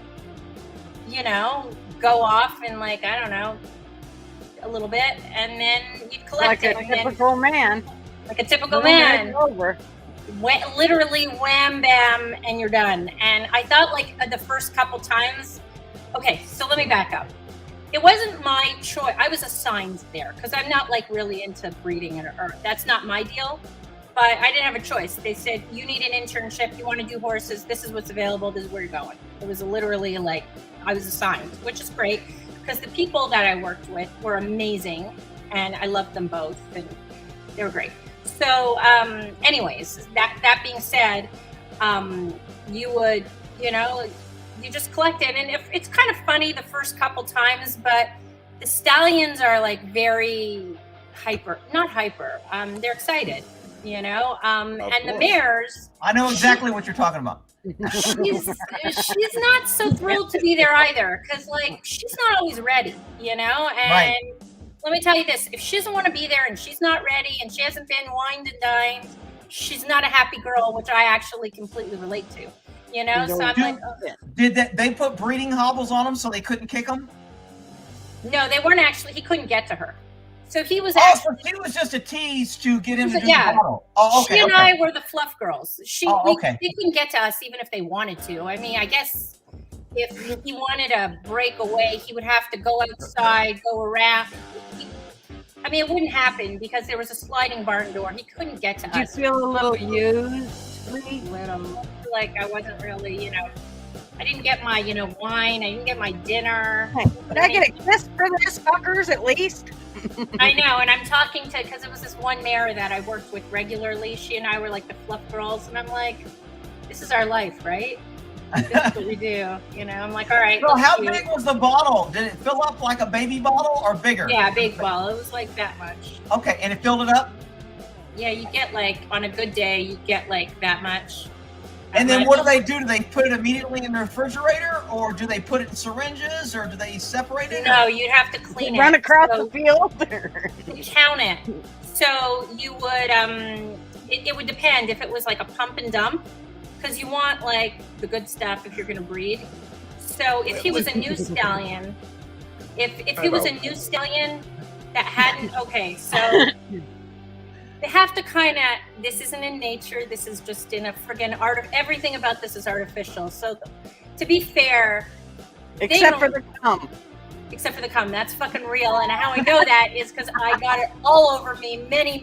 you know, go off and like, I don't know, a little bit, and then you'd collect
Like a
it. And then,
typical man.
like a typical
Boom,
man.
it's over.
Literally wham bam and you're done. And I thought like the first couple times, okay, so let me back up. It wasn't my choice. I was assigned there because I'm not like really into breeding, or that's not my deal. But I didn't have a choice. They said, you need an internship, you want to do horses, this is what's available, this is where you're going. It was literally like I was assigned, which is great because the people that I worked with were amazing and I loved them both and they were great. So anyways, that being said, you would, you know, you just collect it. And if it's kind of funny the first couple times, but the stallions are like very not hyper. They're excited, you know, and the
course.
mares,
I know exactly what you're talking about.
she's not so thrilled to be there either. Cause like, she's not always ready, you know, and
Right.
let me tell you this, if she doesn't want to be there and she's not ready and she hasn't been wined and dined, she's not a happy girl, which I actually completely relate to, you know? So I'm
Dude.
like, oh.
Did they put breeding hobbles on them so they couldn't kick them?
No, they weren't actually, he couldn't get to her. So he was
Oh,
actually,
so she was just a tease to get him to do
Yeah.
the bottle. Oh, okay.
she and
okay.
I were the fluff girls.
Oh, okay.
They couldn't get to us even if they wanted to. I mean, I guess if he wanted to break away, he would have to go outside, go around. I mean, it wouldn't happen because there was a sliding barn door. He couldn't get to
Did you
us.
feel a little used, Lee?
Like I wasn't really, you know, I didn't get my, you know, wine. I didn't get my dinner.
Hey, did I get a kiss for this fuckers at least?
I know, and I'm talking to, because it was this one mare that I worked with regularly. She and I were like the fluff girls, and I'm like, this is our life, right? This is what we do, you know. I'm like, all right.
So
let's
how
do it.
big was the bottle? Did it fill up like a baby bottle or bigger?
Yeah, big ball. It was like that much.
Okay, and it filled it up?
Yeah, you get like, on a good day, you get like that much.
And then
That
what do
much.
they do? Do they put it immediately in the refrigerator, or do they put it in syringes, or do they separate it?
No, you'd have to clean it.
Run across
So
the field?
you count it. So you would, it would depend if it was like a pump and dump, because you want like the good stuff if you're going to breed. So if he was a new stallion, if he was a new stallion that hadn't, okay, so they have to kind of, this isn't in nature, this is just in a friggin' everything about this is artificial. So to be fair,
Except for the cum.
except for the cum, that's fucking real. And how I know that is because I got it all over me many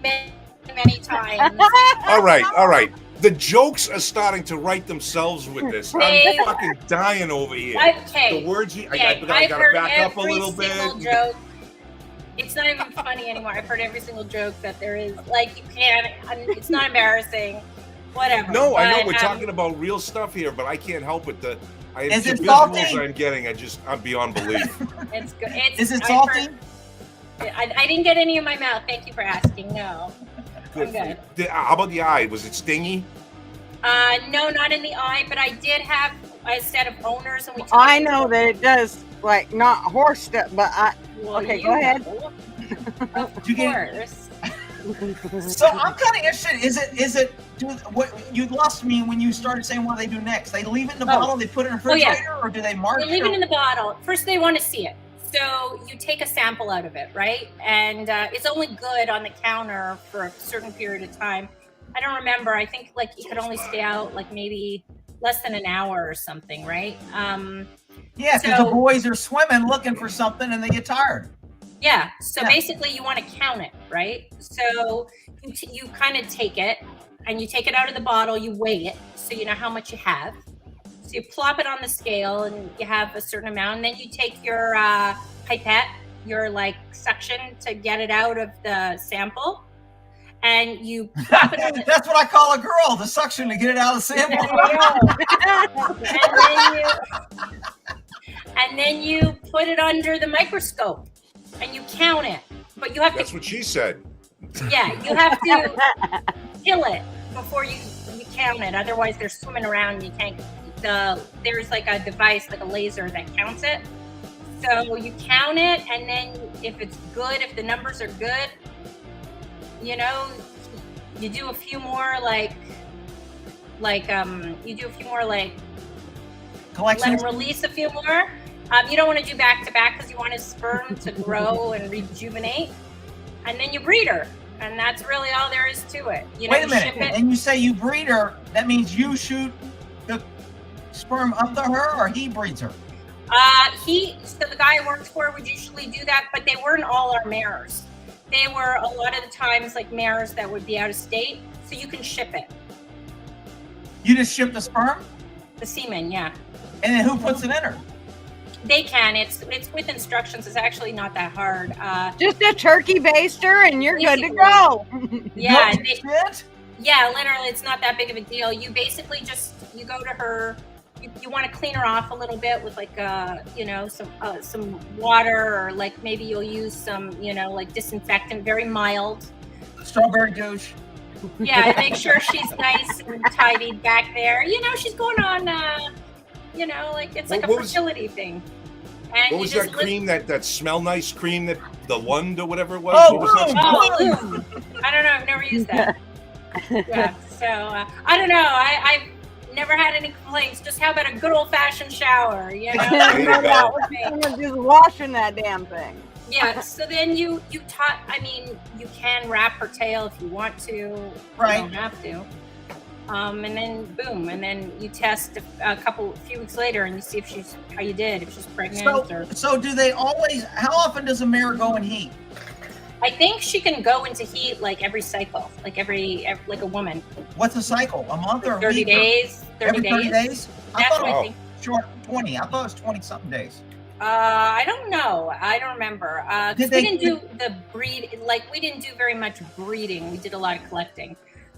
times.
All right. The jokes are starting to write themselves with this. I'm fucking dying over here.
Okay.
The words I
I've
gotta
heard
back up a
every
little bit.
single joke. It's not even funny anymore. I've heard every single joke that there is. Like, you can't, it's not embarrassing. Whatever.
No, I know
But,
we're talking about real stuff here, but I can't help it. The
Is it
visuals
salty?
I'm getting, I'm beyond belief.
It's good.
Is it
I've
salty?
heard- I didn't get any in my mouth. Thank you for asking. No.
Good.
I'm good.
How about the eye? Was it stingy?
No, not in the eye, but I did have a set of owners, and we.
I know that it does, like, not horse stuff, but okay, go ahead.
Of
You get-
course.
So I'm kind of interested. Is it? What you lost me when you started saying what they do next? They leave it in the bottle, they put it in a
yeah.
refrigerator, or do they mark
They leave it in the bottle. First, they want to see it. So you take a sample out of it, right? And it's only good on the counter for a certain period of time. I don't remember. I think like it could only stay out like maybe less than an hour or something, right?
Yeah, because
so-
the boys are swimming looking for something and they get tired.
Yeah. So
Yeah.
basically, you want to count it, right? So you kind of take it and you take it out of the bottle. You weigh it so you know how much you have. So you plop it on the scale and you have a certain amount. And then you take your pipette, your like suction to get it out of the sample, and you plop it on the.
That's what I call a girl, the suction to get it out of the
There
sample.
you go. And then you put it under the microscope and you count it. But you have
That's
to,
what she said.
yeah, you have to kill it before you count it. Otherwise, they're swimming around and you can't. There's like a device, like a laser that counts it. So you count it, and then if it's good, if the numbers are good, you know, you do a few more you do a few more let
Collections.
him release a few more. You don't want to do back to back because you want his sperm to grow and rejuvenate, and then you breed her, and that's really all there is to it. You know,
Wait a minute.
ship it.
And you say you breed her, that means you shoot the sperm up to her, or he breeds her?
So the guy I worked for would usually do that, but they weren't all our mares. They were a lot of the times like mares that would be out of state, so you can ship it.
You just ship the sperm?
The semen, yeah.
And then who puts it in her?
They can. It's with instructions. It's actually not that hard.
Just a turkey baster and you're good to
Basically.
go.
Yeah,
No
they,
shit?
yeah. Literally, it's not that big of a deal. You basically you go to her. You want to clean her off a little bit with like some water, or like maybe you'll use some like disinfectant, very mild.
Strawberry douche.
Yeah, and make sure she's nice and tidied back there. She's going on. Like it's like
What
a
was-
fertility thing. And
What was
you just
that cream? That smell nice cream? That the Lund or whatever it was.
Oh,
What was that?
Oh, I don't know. I've never used that. Yeah. So I don't know. I've never had any complaints. Just how about a good old fashioned shower?
There you go.
Someone just washing that damn thing.
Yeah. So then you taught. I mean, you can wrap her tail if you want to.
Right.
You don't have to. And then boom, and then you test a few weeks later, and you see how you did, if she's pregnant or.
So do they always, how often does a mare go in heat?
I think she can go into heat like every cycle, like every like a woman.
What's a cycle? A month or a
30
week?
days. 30
Every 30 days? I
That's
thought
what
it
I
was
think.
short, 20. I thought it was 20 something days.
I don't know. I don't remember. 'Cause
Did
we
they-
didn't do the breed. Like we didn't do very much breeding. We did a lot of collecting.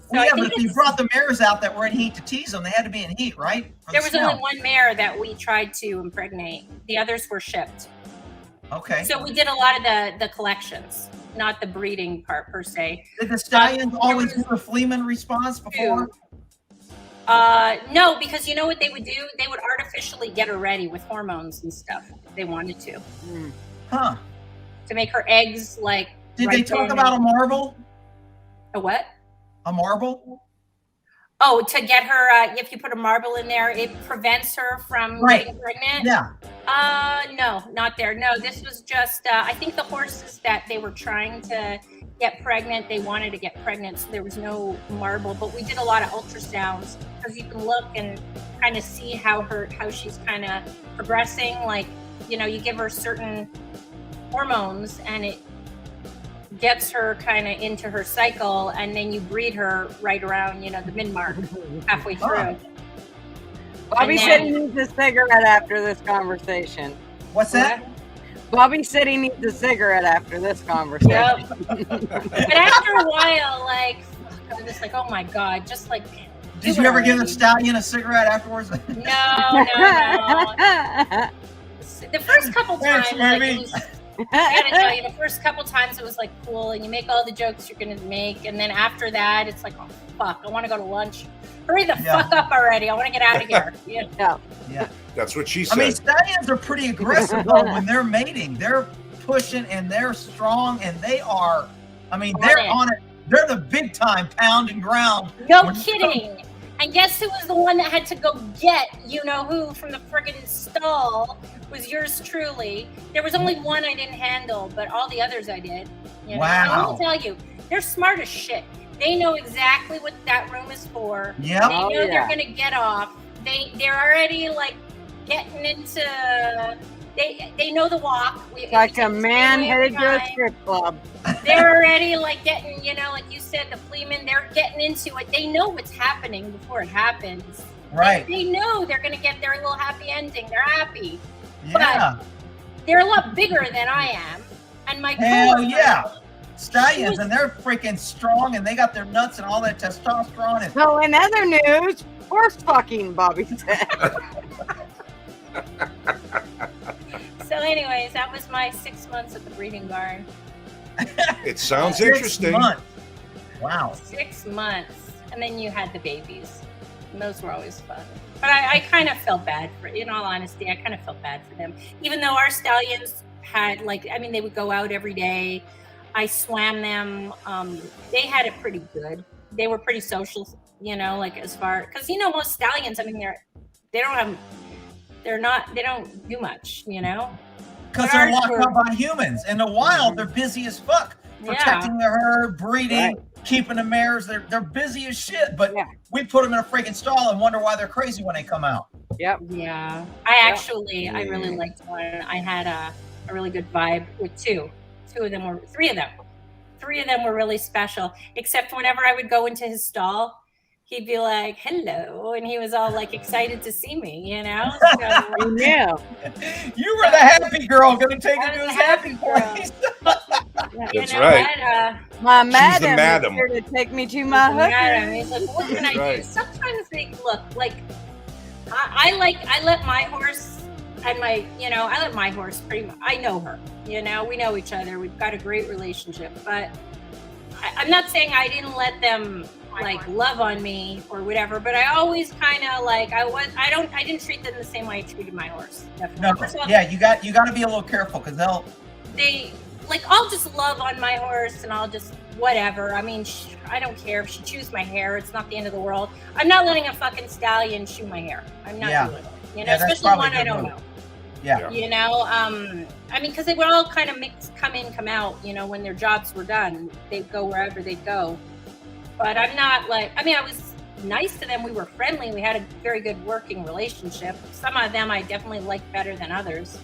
So
Well,
I
yeah,
think
but if you
it's-
brought the mares out that were in heat to tease them, they had to be in heat, right? For
there
the
was
smell.
only one mare that we tried to impregnate. The others were shipped.
Okay.
So we did a lot of the collections, not the breeding part per se.
Did the stallions
there
always
was-
do the Fleeman response before?
No, because you know what they would do? They would artificially get her ready with hormones and stuff if they wanted to
Huh.
make her eggs like.
Did they
right
talk
then
about a
and-
marble?
a what?
A marble?
Oh, to get her, if you put a marble in there, it prevents her from
Right.
getting pregnant?
Yeah.
No, not there. No, this was just, I think the horses that they were trying to get pregnant. They wanted to get pregnant, so there was no marble. But we did a lot of ultrasounds because you can look and kind of see how she's kind of progressing. Like, you know, you give her certain hormones and it gets her kind of into her cycle, and then you breed her right around, you know, the mid-mark, halfway through.
Bobby said he needs a cigarette after this conversation.
What's that?
Bobby said he needs a cigarette after this conversation.
Yep. But after a while, like, I'm just like, oh my God, just like.
Did you ever give the stallion a cigarette afterwards?
No. The first couple times, like, it was, I gotta tell you, the first couple times it was like cool, and you make all the jokes you're gonna make, and then after that, it's like, oh fuck, I want to go to lunch. Hurry the fuck up already! I want to get out of here.
Yeah.
That's what she said.
I mean, stallions are pretty aggressive though when they're mating. They're pushing and they're strong and they are. I mean, they're on it. They're the big time pound and ground.
No kidding. And guess who was the one that had to go get you know who from the friggin' stall? Was yours truly. There was only one I didn't handle, but all the others I did. You know?
Wow.
And I will tell you, they're smart as shit. They know exactly what that room is for.
Yeah.
They know they're gonna get off. They're already like getting into. They know the walk.
Like a man headed to a strip club.
They're already like getting, you know, like you said, the fleaman. They're getting into it. They know what's happening before it happens.
Right.
They know they're gonna get their little happy ending. They're happy.
Yeah.
But they're a lot bigger than I am. And my
hell yeah. Stallions, and they're freaking strong, and they got their nuts and all that testosterone. And
so in other news, horse fucking, Bobby said.
So anyways, that was my 6 months at the breeding barn.
It sounds
6
interesting.
months. Wow.
6 months. And then you had the babies. And those were always fun. But I kind of felt bad for, in all honesty, I kind of felt bad for them. Even though our stallions had, like, I mean, they would go out every day. I swam them. They had it pretty good. They were pretty social, you know, like as far, because, you know, most stallions, I mean, they don't do much, you know?
Because they're locked up by humans. In the wild, they're busy as fuck. Protecting the herd, breeding, keeping the mares. They're busy as shit. But we put them in a freaking stall and wonder why they're crazy when they come out.
Yep.
Yeah. I really liked one. I had a really good vibe with three of them. Three of them were really special, except whenever I would go into his stall, he'd be like, hello. And he was all like excited to see me, you know? So,
yeah.
You were the happy girl going to take him to his happy place.
That's right.
My
She's the
madam
madam.
is here to take me to my hooker.
He's like, what can I do? Sometimes they look like, I let my horse and I let my horse pretty much, I know her, you know, we know each other. We've got a great relationship, but I'm not saying I didn't let them like love on me or whatever, but I always kind of like, I didn't treat them the same way I treated my horse. Definitely.
No, yeah, you got to be a little careful because
I'll just love on my horse and I'll just whatever. I mean, I don't care if she chews my hair. It's not the end of the world. I'm not letting a fucking stallion chew my hair. I'm not doing it. You know, especially one I don't know.
Yeah.
You know, I mean, because they would all kind of come in, come out, you know, when their jobs were done. They'd go wherever they'd go. But I'm not like, I mean, I was nice to them. We were friendly. We had a very good working relationship. Some of them I definitely liked better than others.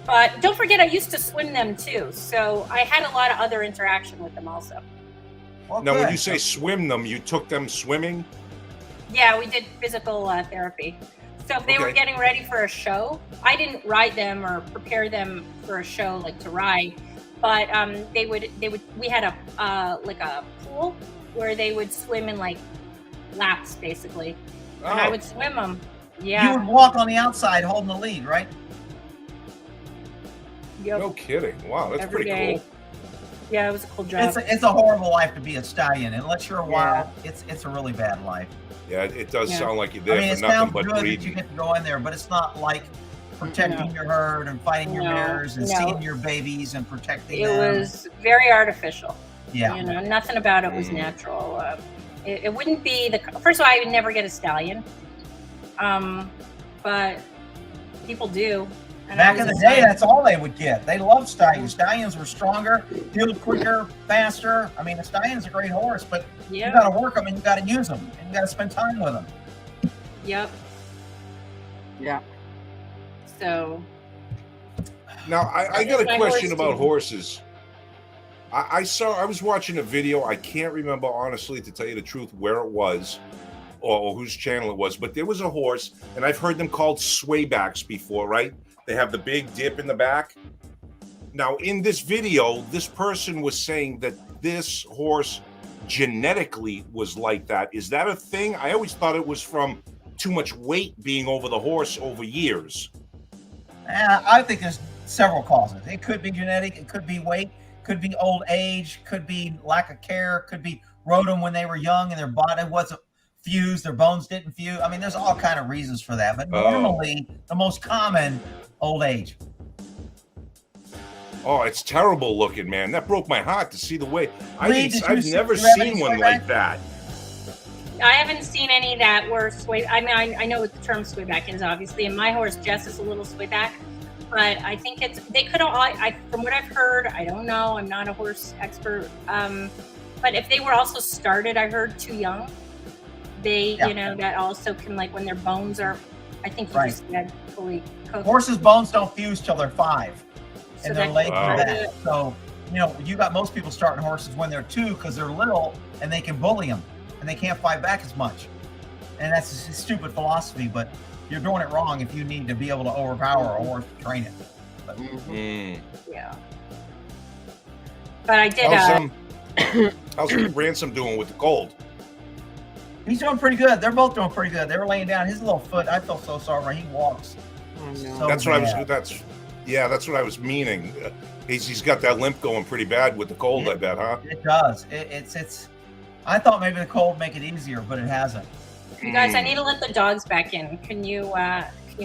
But don't forget, I used to swim them too. So I had a lot of other interaction with them also.
Well,
now, when you say swim them, you took them swimming?
Yeah, we did physical therapy. So if they were getting ready for a show, I didn't ride them or prepare them for a show like to ride, but we had a pool where they would swim in like laps basically, and I would swim them. Yeah.
You would walk on the outside holding the lead, right?
Yep.
No kidding. Wow, that's
Every
pretty
day.
cool.
Yeah, it was a cool job.
It's a horrible life to be a stallion. Unless you're a wild, it's a really bad life.
Yeah, it does sound like you're there
it
for nothing
sounds
but
good
breeding.
that you get to go in there, but it's not like protecting your herd and fighting your mares and seeing your babies and protecting them.
It was very artificial.
Yeah.
You know, nothing about it was natural. It wouldn't be first of all, I would never get a stallion. But people do. And
Back
I
in the
was
day,
excited.
that's all they would get. They loved stallions. Stallions were stronger, healed quicker, faster. I mean, a stallion's a great horse, but you
Yep.
got to work them and you got to use them and you got to spend time with them.
Yep.
Yeah.
So
Now, I
That
got
is
a
my
question
horse
about
team.
horses. I was watching a video. I can't remember, honestly, to tell you the truth, where it was or whose channel it was, but there was a horse, and I've heard them called swaybacks before, right? They have the big dip in the back. Now, in this video, this person was saying that this horse genetically was like that. Is that a thing? I always thought it was from too much weight being over the horse over years.
I think there's several causes. It could be genetic, it could be weight, could be old age, could be lack of care, could be rode them when they were young and their body wasn't fused, their bones didn't fuse. I mean, there's all kind of reasons for that. But normally, the most common, old age.
Oh, it's terrible looking, man. That broke my heart to see the way.
Reed, did
I've
you
never
have
seen
any
one
swayback?
like that.
I haven't seen any that were sway. I mean, I know what the term swayback is, obviously, and my horse Jess is a little swayback, but I think they could all. From what I've heard, I don't know. I'm not a horse expert, but if they were also started, I heard too young, that also can, like, when their bones are, I think you just said, fully cooked.
Horses' bones don't fuse till they're 5,
So
and they're
that
late
could
for
Wow.
be
that. So, you got most people starting horses when they're 2 because they're little and they can bully them and they can't fight back as much. And that's a stupid philosophy, but you're doing it wrong if you need to be able to overpower a horse to train it. But
Mm.
Yeah. But I did.
How's Ransom doing with the cold?
he's doing pretty good. They're both doing pretty good. They were laying down his little foot. I felt so sorry when he walks.
I know.
So
That's what I was.
bad.
That's what I was meaning. He's got that limp going pretty bad with the cold. I bet, huh?
It does. It's. I thought maybe the cold would make it easier, but it hasn't.
You guys, I need to let the dogs back in. Can you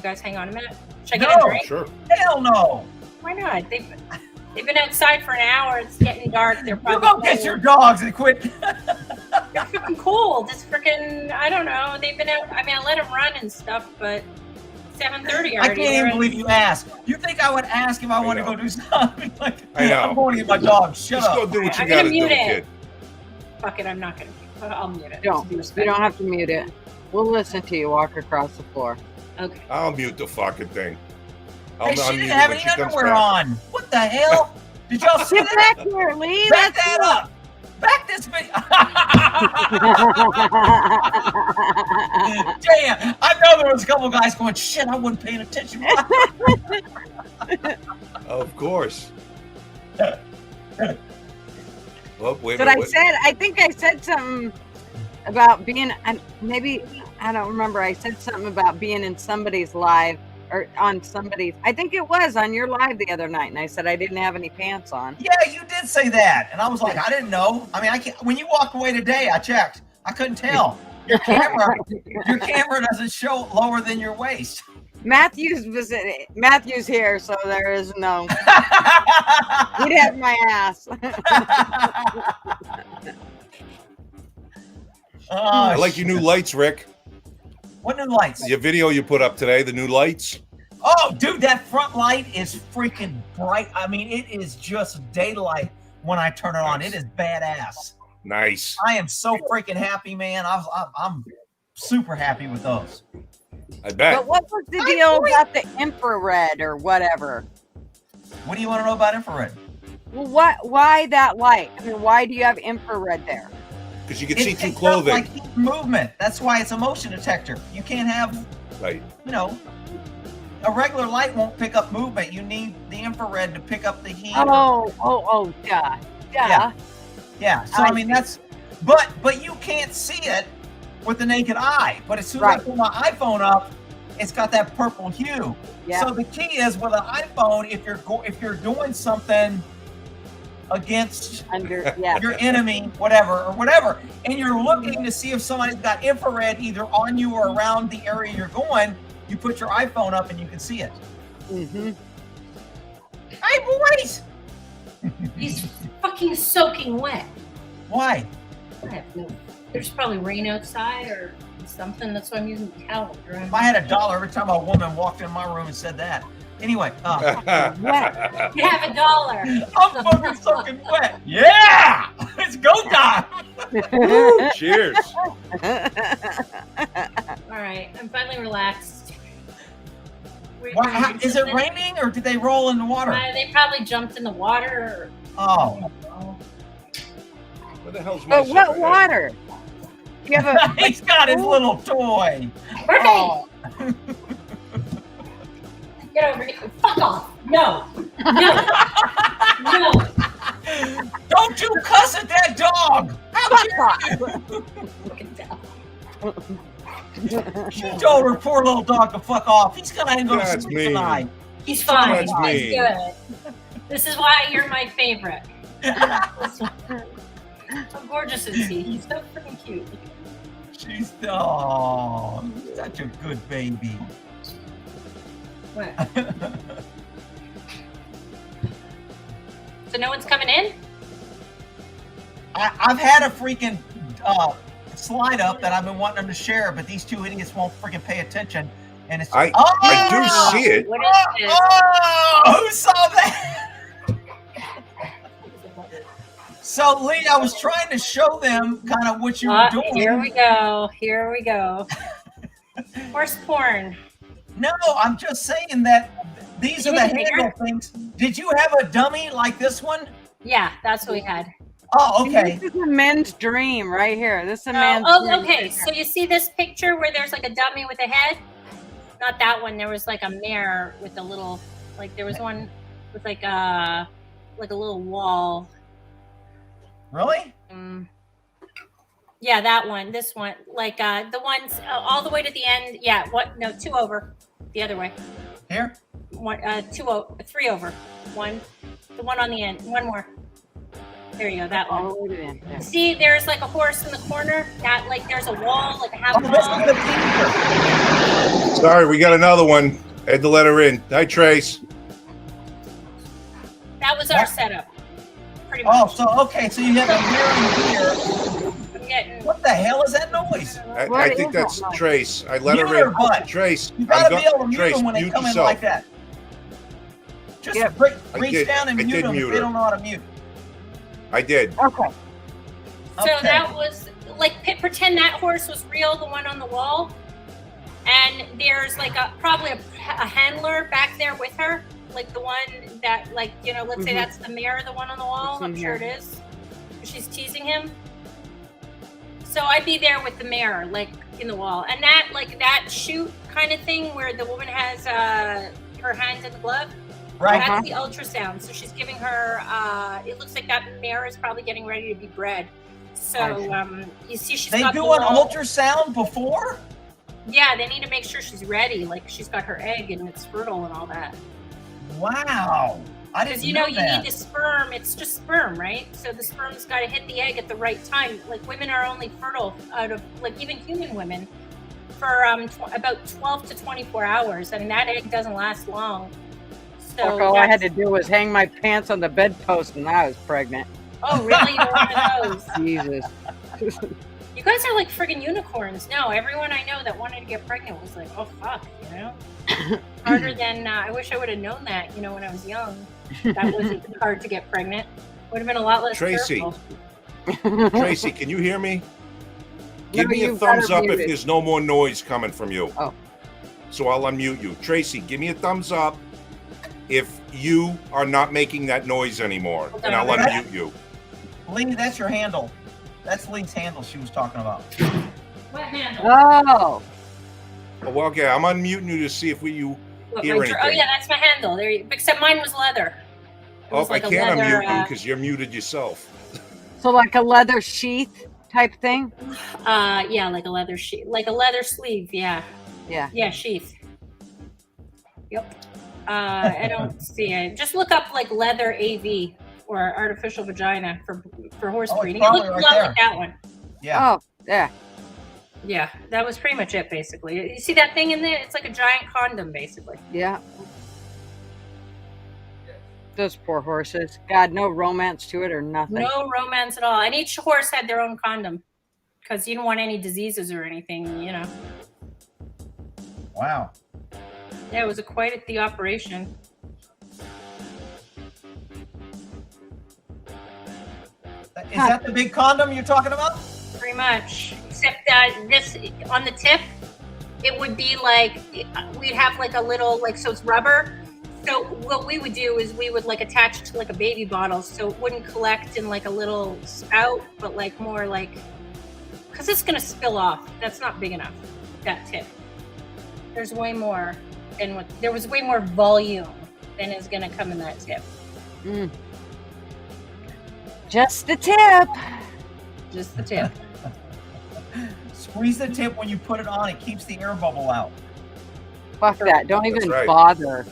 guys hang on a minute? Should I get a
No.
drink?
Sure.
Hell no!
Why not? They've been outside for an hour. It's getting dark. They're
You
probably
go get your dogs and quit.
They're freaking cold. It's freaking. I don't know. They've been out. I mean, I let them run and stuff, but 7:30 already.
I can't
They're
even
in-
believe you asked. You think I would ask if I want to
know.
go do something? Like,
I know.
I'm going to get my dog. Shut
Just
up.
go do what you
I'm
got to
gonna
do,
mute it.
kid.
Fuck it. I'm not gonna. I'll mute it.
Don't.
Be
You
respectful.
don't have to mute it. We'll listen to you walk across the floor.
Okay.
I'll mute the fucking thing. I'll
Hey, she
unmute
didn't
it
have
when
any
she comes
underwear
back.
on. What the hell? Did y'all see
Get
that?
back here, Lee.
Back
That's
that up. Back this video. Damn. I know there was a couple guys going, shit, I wasn't paying attention.
Of course. Oh, wait a
But I
minute.
think I said something about being, and maybe, I don't remember. I said something about being in somebody's live or on somebody's, I think it was on your live the other night. And I said I didn't have any pants on.
Yeah, you did say that. And I was like, I didn't know. I mean, I can't, when you walked away today, I checked. I couldn't tell. Your camera doesn't show lower than your waist.
Matthew's here, so there is no, he'd have my ass.
I like your new lights, Rick.
What new lights?
Your video you put up today, the new lights.
Oh, dude, that front light is freaking bright. I mean, it is just daylight when I turn it on. It is badass.
Nice.
I am so freaking happy, man. I'm super happy with those.
I bet.
But what was the deal about the infrared or whatever?
What do you want to know about infrared?
Well, why that light? I mean, why do you have infrared there?
Because you can see through
picks up,
clothing.
like heat movement. That's why it's a motion detector. You can't have,
Right.
a regular light won't pick up movement. You need the infrared to pick up the heat.
Duh.
Yeah. So I mean that's, but you can't see it with the naked eye. But as soon as I put my iPhone up, it's got that purple hue.
Yeah.
So the key is with an iPhone, if you're doing something against your enemy, whatever, and you're looking to see if somebody's got infrared either on you or around the area you're going, you put your iPhone up and you can see it.
Mm-hmm.
Hey, boys!
He's fucking soaking wet.
Why?
I have no. There's probably rain outside or something. That's why I'm using the towel.
If I had $1 every time a woman walked in my room and said that, Anyway,
Wet.
You have $1.
I'm fucking soaking wet. Yeah, it's go time.
Woo, cheers.
All right, I'm finally relaxed.
Is it raining or did they roll in the water?
They probably jumped in the water.
Oh,
What the hell's my
But what
second
water? You have a
he's got his little toy.
Murphy,
Oh,
get over here. Fuck off. No. No. No.
don't you cuss at that dog. How dare
Fucking down.
you? She told her poor little dog to fuck off. He's gonna go to
That's
sleep
mean.
tonight.
He's fine.
That's
He's
mean.
good. This is why you're my favorite. How gorgeous is he? He's so freaking cute.
She's such a good baby.
What? So no one's coming in?
I've had a freaking slide up that I've been wanting them to share, but these two idiots won't freaking pay attention. And it's
I do see it.
What is this?
Oh, who saw that? So, Lee, I was trying to show them kind of what you were doing.
Here we go. Here we go. Horse porn.
No, I'm just saying that these are the
Even bigger?
handle things. Did you have a dummy like this one?
Yeah, that's what we had.
Oh, okay.
This is a men's dream right here. This is a man's
Oh,
dream.
okay.
right
So you see this picture where there's like a dummy with a head? Not that one. There was like a mirror with a little, like there was one with like a little wall.
Really?
Yeah, that one. This one, like the ones all the way to the end. Yeah. What? No, 2 over. The other way.
Here?
One, 3 over. One. The one on the end. One more. There you go. That one.
Oh, look at that.
See, there's like a horse in the corner. That like there's a wall, like a half
Oh, this
wall.
is the feature.
Sorry, we got another one. Had to let her in. Hi, Trace.
That was our setup. Pretty much.
Oh, so okay, so you have a mirror here.
I'm getting.
What the hell is that noise?
I
What
think
is
that's
that?
Trace. I let
Mute
her
her
in.
butt.
Trace,
You gotta be able to mute
Trace,
them when they
mute
come in
yourself.
like that. Just
Yeah.
I
reach
did-
down and
I
mute
did
them if
mute
they
her.
don't know how to mute.
I did.
Okay.
So
Okay.
that was like pretend that horse was real, the one on the wall, and there's like probably a handler back there with her, like the one that let's say
Mhm.
that's the mirror, the one on the wall.
It's in
I'm sure it
here.
is. She's teasing him. So I'd be there with the mirror, like in the wall, and that shoot kind of thing where the woman has her hands in the glove.
Right.
That's the ultrasound. So she's giving her. It looks like that mirror is probably getting ready to be bred. So you see, she's
They
got
do
the
an
wall.
ultrasound before?
Yeah, they need to make sure she's ready. Like she's got her egg and it's fertile and all that.
Wow. I didn't
Because you
that.
need the sperm. It's just sperm, right? So the sperm's got to hit the egg at the right time. Like women are only fertile out of like even human women for about 12 to 24 hours, and that egg doesn't last long. So
Fuck, all I had
that's-
to do was hang my pants on the bedpost and I was pregnant.
Oh, really? You're one of those.
Jesus.
You guys are like friggin' unicorns. No, everyone I know that wanted to get pregnant was like, oh fuck, harder than I wish I would have known that, when I was young. That wasn't hard to get pregnant. Would have been a lot less
Tracy.
careful.
Tracy, can you hear me? Give
No,
me a
you've got
thumbs
her
up if
muted.
there's no more noise coming from you.
Oh.
So I'll unmute you. Tracy, give me a thumbs up if you are not making that noise anymore, and I'll
Okay.
unmute you.
Lee, that's your handle. That's Lee's handle she was talking about.
What handle?
Oh.
Oh, well, okay, I'm unmuting you to see if you
What,
hear
oh
anything.
yeah, that's my handle. There, except mine was leather. It
Oh,
was like
I
a
can't
leather,
unmute you because you're muted yourself.
So like a leather sheath type thing?
yeah, like a leather sheath, like a leather sleeve. Yeah,
Yeah.
sheath. Yep. I don't see it. Just look up like leather AV or artificial vagina for horse
Oh, it's
breeding. It
probably
looks a
right
lot
there.
like that one.
Yeah.
Oh, yeah.
Yeah, that was pretty much it, basically. You see that thing in there? It's like a giant condom, basically.
Yeah. Those poor horses. God, no romance to it or nothing.
No romance at all. And each horse had their own condom because you don't want any diseases or anything,
Wow.
Yeah, it was quite the operation.
Is that the big condom you're talking about?
Pretty much. Except that this, on the tip, it would be like, we'd have like a little, like, so it's rubber. So what we would do is we would like attach it to like a baby bottle so it wouldn't collect in like a little spout, but like more like, because it's going to spill off. That's not big enough, that tip. There's way more than what, there was way more volume than is going to come in that tip.
Mm. Just the tip.
Just the tip.
Squeeze the tip when you put it on. It keeps the air bubble out.
Fuck that. Don't
That's
even
right.
bother.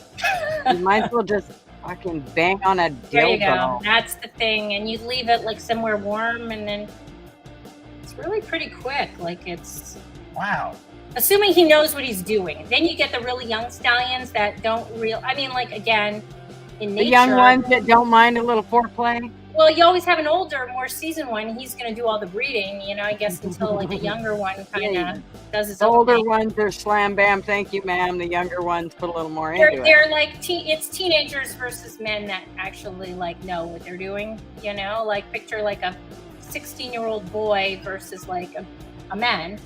You might as well just fucking bang on a
There you go.
dildo.
That's the thing. And you leave it like somewhere warm and then it's really pretty quick. Like it's,
Wow.
assuming he knows what he's doing. Then you get the really young stallions that don't I mean, like, again, in nature.
The young ones that don't mind a little foreplay.
Well, you always have an older, more seasoned one. He's going to do all the breeding, you know, I guess, until like a younger one kind of does his
The
own
older
thing.
ones are slam bam, thank you, ma'am. The younger ones put a little more
They're,
into it.
they're like, it's teenagers versus men that actually like know what they're doing, you know, like picture like a 16-year-old boy versus like a man.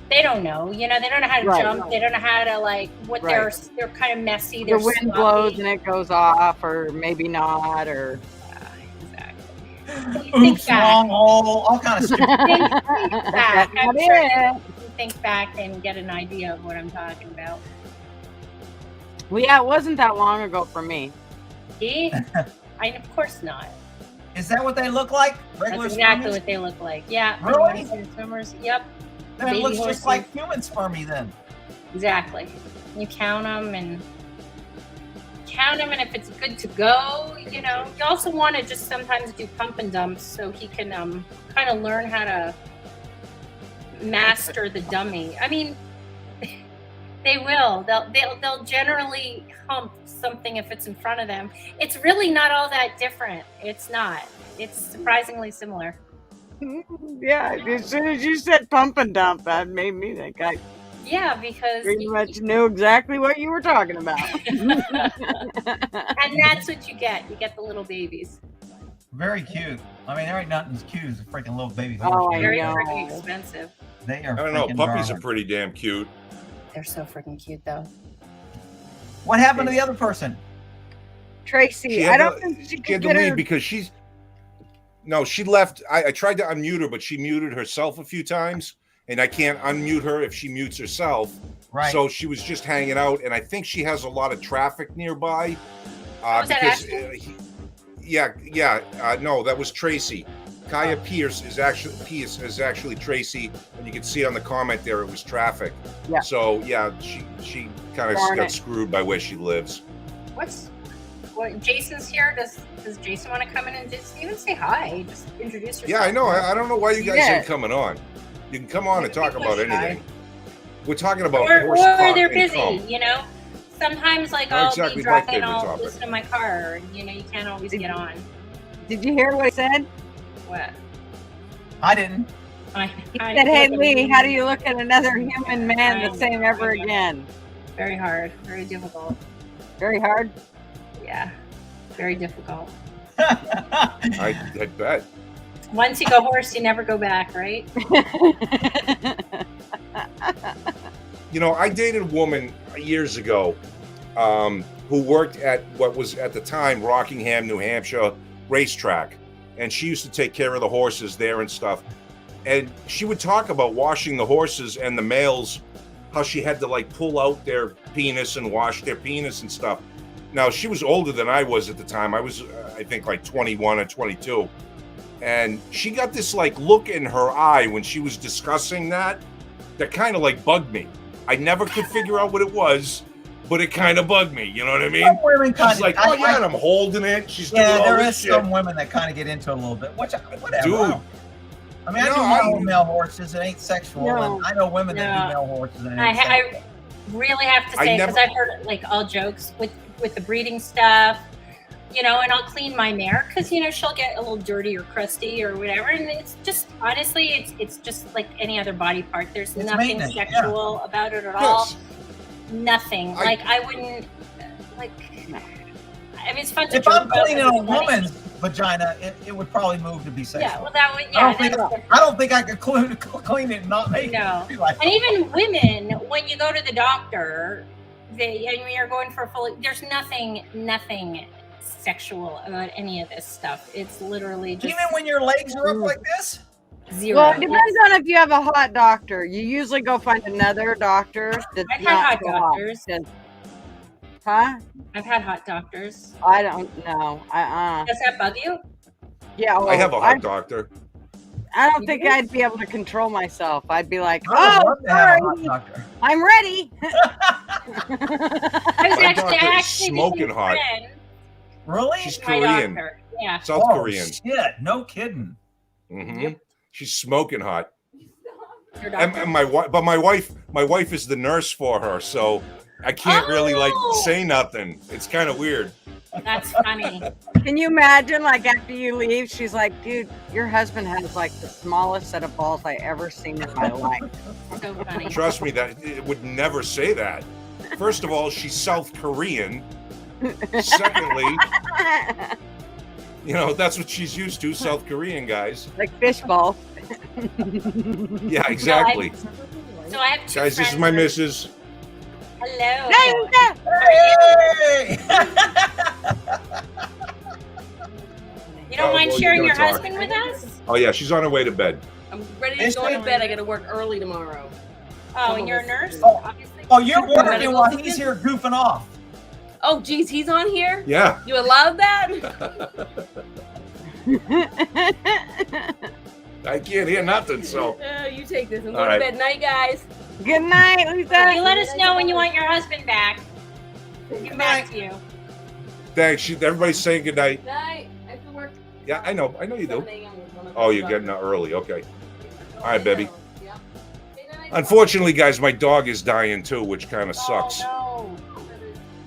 They don't know, you know, they don't know how to
Right,
jump.
right.
They don't know how to like, what
Right.
they're kind of messy.
The
They're
wind
sloppy.
blows and it goes off, or maybe not, or
Exactly.
Oops, wrong hole. All kind of stupid.
Think back.
That's
I'm
not
sure
it.
you can think back and get an idea of what I'm talking about.
Well, yeah, it wasn't that long ago for me.
See? Of course not.
Is that what they look like?
That's
Regular
exactly
spermies?
what they look like. Yeah.
Really?
Swimmers. Yep.
Then it
baby
looks
horses.
just like human spermy then.
Exactly. You count them and if it's good to go, you know. You also want to just sometimes do pump and dumps so he can kind of learn how to master the dummy. I mean, they will. They'll generally hump something if it's in front of them. It's really not all that different. It's not. It's surprisingly similar.
Yeah, as soon as you said pump and dump, that made me think I
Yeah, because
pretty much knew exactly what you were talking about.
and that's what you get. You get the little babies.
Very cute. I mean, there ain't nothing as cute as a freaking little baby
Oh,
horse.
I
Very
know.
freaking expensive.
They are.
I don't know.
freaking
Puppies
darling.
are pretty damn cute.
They're so freaking cute, though.
What happened to the other person?
Tracy, I don't think she
She
could
had to
get
leave
her.
because she's. No, she left. I tried to unmute her, but she muted herself a few times, and I can't unmute her if she mutes herself.
Right.
So she was just hanging out, and I think she has a lot of traffic nearby.
Was that
because,
Ashley?
no, that was Tracy. Kaya Pierce is actually Tracy, and you can see on the comment there it was traffic.
Yeah.
So yeah, she kind of
Darn
got
it.
screwed by where she lives.
What? Jason's here. Does Jason want to come in and just even say hi? Just introduce yourself.
Yeah, I know. I don't know why you guys
Yeah.
ain't coming on. You can come on and talk
People
about
are shy.
anything. We're talking about
Or
horse
they're
cock and
busy,
comb.
you know. Sometimes, like,
Not
I'll
exactly
be
my
driving,
favorite
I'll
topic.
listen to my car, and you know, you can't always get on.
Did you hear what I said?
What?
I didn't.
I
He said, "Hey Lee, how do you look at another human man the
I
same
know.
ever again?"
Very hard. Very difficult.
Very hard.
Yeah. Very difficult.
I bet.
Once you go horse, you never go back, right?
You know, I dated a woman years ago who worked at what was at the time Rockingham, New Hampshire racetrack. And she used to take care of the horses there and stuff. And she would talk about washing the horses and the males, how she had to like pull out their penis and wash their penis and stuff. Now, she was older than I was at the time. I was, I think, like 21 or 22. And she got this like look in her eye when she was discussing that kind of like bugged me. I never could figure out what it was, but it kind of bugged me. You know what I mean?
Some women kind
She's like, oh yeah, and I'm holding it. She's doing
yeah,
all
there
this
is
shit.
some women that kind of get into it a little bit. Which, whatever.
Dude.
I mean, I
No,
do
I-
know male horses. It ain't sexual.
No.
And I know women that
No.
do male horses. And it ain't sexual.
I really have to
I
say, because
never-
I've heard like all jokes with the breeding stuff, you know, and I'll clean my mare because, you know, she'll get a little dirty or crusty or whatever. And it's just, honestly, it's just like any other body part. There's
It's
nothing
maintenance, yeah.
sexual about it at all.
Yes.
nothing.
I-
I wouldn't like. I mean, it's fun to
If
joke
I'm
about
cleaning a
everybody.
woman's vagina, it would probably move to be sexual.
Yeah, well, that would.
I
Yeah,
don't think
that's
I don't think I could clean it and not make
No.
it be like.
And even women, when you go to the doctor, you're going for a full. There's nothing sexual about any of this stuff. It's literally just
Even when your legs are up like this.
zero.
Well, it depends on if you have a hot doctor. You usually go find another doctor that's
I've had
not
hot
so
doctors.
Hot. Huh?
I've had hot doctors.
I don't know.
Does that bug you?
Yeah. Well,
I have a hot doctor.
I don't
You
think
do?
I'd be able to control myself. I'd be like,
I would
oh,
love to have a hot
sorry,
doctor.
I'm ready.
I was
My doctor is
actually
smoking
became
hot.
friends
Really?
She's
with my
Korean.
doctor. Yeah.
South
Oh,
Korean.
Shit, no kidding.
hmm She's smoking hot.
Your doctor.
And my wife is the nurse for her, so I can't really like
Oh!
say nothing. It's kind of weird.
That's funny.
Can you imagine, like, after you leave, she's like, dude, your husband has, like, the smallest set of balls I ever seen in my life.
So funny.
Trust me, that it would never say that. First of all, she's South Korean. Secondly, that's what she's used to, South Korean guys.
Like fish balls.
Yeah, exactly.
So I have two
Guys, this is
friends
my
that-
missus.
Hello.
Hey!
You don't
Oh,
mind
well,
sharing
you're
your
gonna talk.
husband with us?
Oh yeah, she's on her way to bed.
I'm ready to
Is
go
she?
to bed. I got to work early tomorrow.
Oh, and you're a nurse?
Oh.
Obviously.
Oh, you're
Medical
working while
assistant?
he's here goofing off.
Oh, geez, he's on here.
Yeah.
You allowed that?
I can't hear nothing, so.
You take this and
All
go
right.
to bed. Night, guys.
Good night, Lisa.
You let us know when you want your husband back. We'll get back to you.
Thanks. Everybody's saying goodnight.
Night. I have to work.
Yeah, I know you do.
7 a.m. with one of
Oh,
the
you're getting up early. Okay.
All
right, baby.
Yeah.
Unfortunately, guys, my dog is dying too, which kind of sucks.
Oh,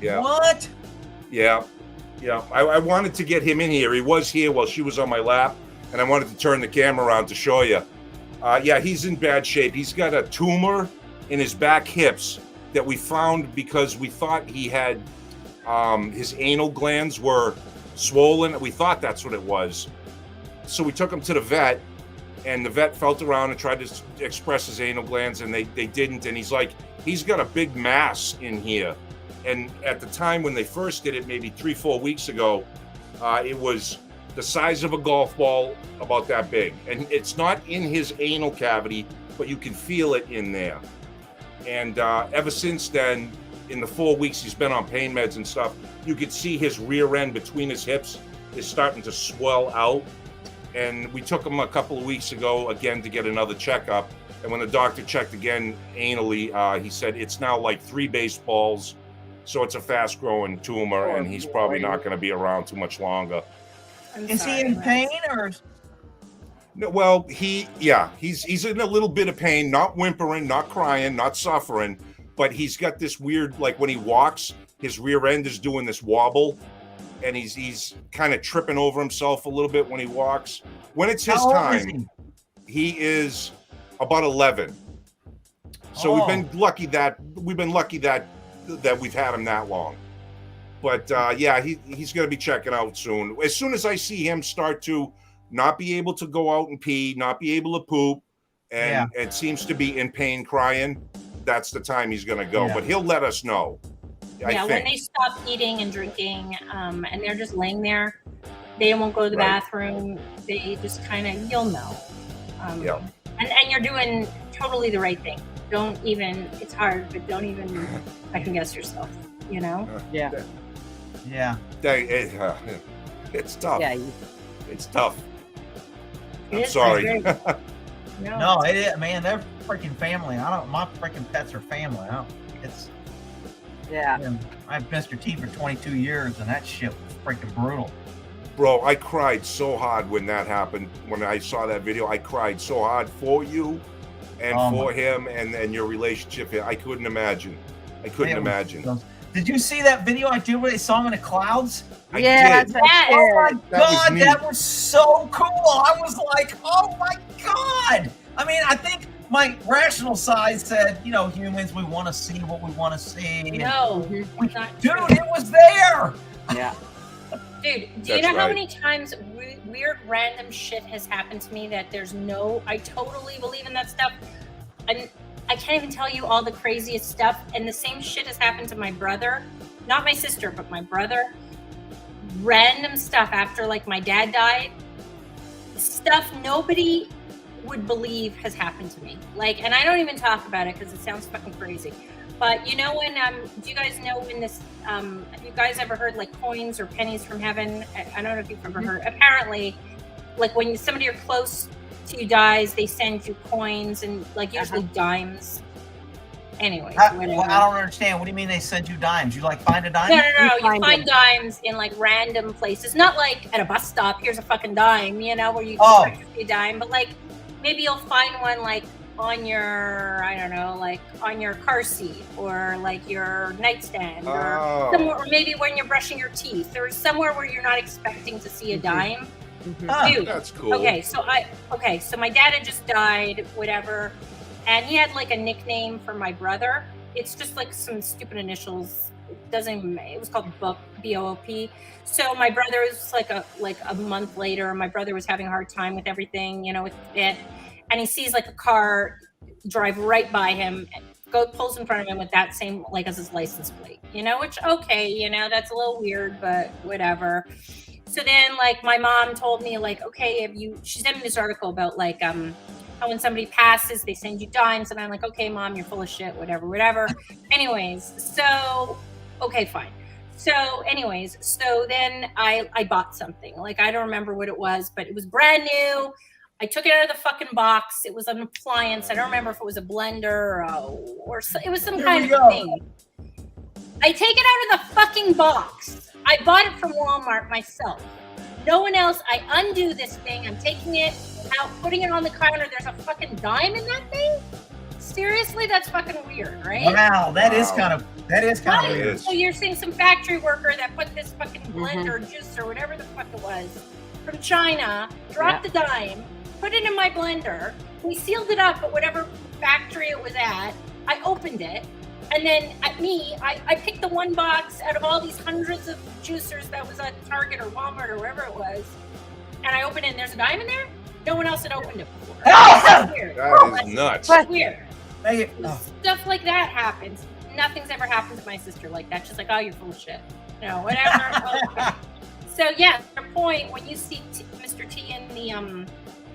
Yeah.
What?
Yeah. I wanted to get him in here. He was here while she was on my lap, and I wanted to turn the camera around to show you. Yeah, he's in bad shape. He's got a tumor in his back hips that we found because we thought he had his anal glands were swollen. We thought that's what it was. So we took him to the vet, and the vet felt around and tried to express his anal glands, and they didn't. And he's like, he's got a big mass in here. And at the time when they first did it, maybe 3-4 weeks ago, it was the size of a golf ball, about that big. And it's not in his anal cavity, but you can feel it in there. And ever since then, in the 4 weeks he's been on pain meds and stuff, you could see his rear end between his hips is starting to swell out. And we took him a couple of weeks ago again to get another checkup. And when the doctor checked again anally, he said it's now like 3 baseballs. So it's a fast-growing tumor, and he's probably not going to be around too much longer.
Is he in pain or?
No, well, he's in a little bit of pain, not whimpering, not crying, not suffering, but he's got this weird, like when he walks, his rear end is doing this wobble, and he's kind of tripping over himself a little bit when he walks. When it's his
How old is
time, he is about 11. So
Oh.
we've been lucky that we've had him that long. But yeah, he's going to be checking out soon. As soon as I see him start to not be able to go out and pee, not be able to poop, and it seems to be in pain, crying, that's the time he's going to go.
Yeah.
But he'll let us know. I
yeah, when
think.
they stop eating and drinking, and they're just laying there, they won't go to the
Right.
bathroom. They just kind of, you'll know.
Yeah.
And you're doing totally the right thing. Don't even, it's hard, but don't even second guess yourself, you know?
Yeah.
Yeah.
It's tough.
Yeah.
It's tough.
It
I'm
is
sorry.
very-
No, it is, man. They're freaking family. My freaking pets are family. It's.
Yeah.
I've Mr. T for 22 years, and that shit was freaking brutal.
Bro, I cried so hard when that happened. When I saw that video, I cried so hard for you and
Oh,
for
my-
him and your relationship here. I couldn't imagine. I couldn't
Man, it was-
imagine.
Did you see that video I did where they saw him in the clouds?
I
Yeah,
did.
that's
Oh my
That was
god,
neat.
that was so cool. I was like, oh my god. I mean, I think my rational side said, you know, humans, we want to see what we want to see.
No,
Mhm.
not
Dude,
true.
it was there.
Yeah.
Dude, do
That's
you know how
right.
many times weird random shit has happened to me that I totally believe in that stuff. And I can't even tell you all the craziest stuff. And the same shit has happened to my brother, not my sister, but my brother. Random stuff after like my dad died. Stuff nobody would believe has happened to me. Like, and I don't even talk about it because it sounds fucking crazy. But you know when do you guys know when this have you guys ever heard like coins or pennies from heaven? I don't know if you've ever heard. Apparently, like when somebody you're close to dies, they send you coins and like usually dimes. Anyways, whatever.
Well, I don't understand. What do you mean they send you dimes? You like find a dime?
No.
You
You
find
find dimes in like random places. Not like at a bus stop. Here's a fucking dime, you know, where you
Oh.
expect to see a dime. But like maybe you'll find one like on your, I don't know, like on your car seat or like your nightstand or somewhere, or maybe when you're brushing your teeth or somewhere where you're not expecting to see a dime.
Mhm.
Huh.
Dude,
That's cool.
Okay, so my dad had just died, whatever, and he had like a nickname for my brother. It's just like some stupid initials. It was called Book, BOOP. So my brother was like a month later, my brother was having a hard time with everything, you know, with it, and he sees like a car drive right by him, pulls in front of him with that same like as his license plate, you know, which okay, you know, that's a little weird, but whatever. So then, like, my mom told me, like, okay, she sent me this article about, like, how when somebody passes, they send you dimes. And I'm like, okay, Mom, you're full of shit, whatever. Anyways, so, okay, fine. So, anyways, so then I bought something. Like, I don't remember what it was, but it was brand new. I took it out of the fucking box. It was an appliance. I don't remember if it was a blender or it was some kind of thing. I take it out of the fucking box. I bought it from Walmart myself. No one else. I undo this thing. I'm taking it out, putting it on the counter. There's a fucking dime in that thing? Seriously? That's fucking weird, right?
Wow, that is kind of
It
weird.
is.
So you're seeing some factory worker that put this fucking blender, juice, or whatever the fuck it was from China, dropped the dime, put it in my blender. We sealed it up at whatever factory it was at. I opened it. And then I picked the one box out of all these hundreds of juicers that was at Target or Walmart or wherever it was. And I opened it and there's a dime in there? No one else had opened it before. That's weird.
That is nuts.
That's weird.
Oh.
Stuff like that happens. Nothing's ever happened to my sister like that. She's like, oh, you're full of shit. No, whatever. Okay. So yeah, your point, when you see Mr. T in the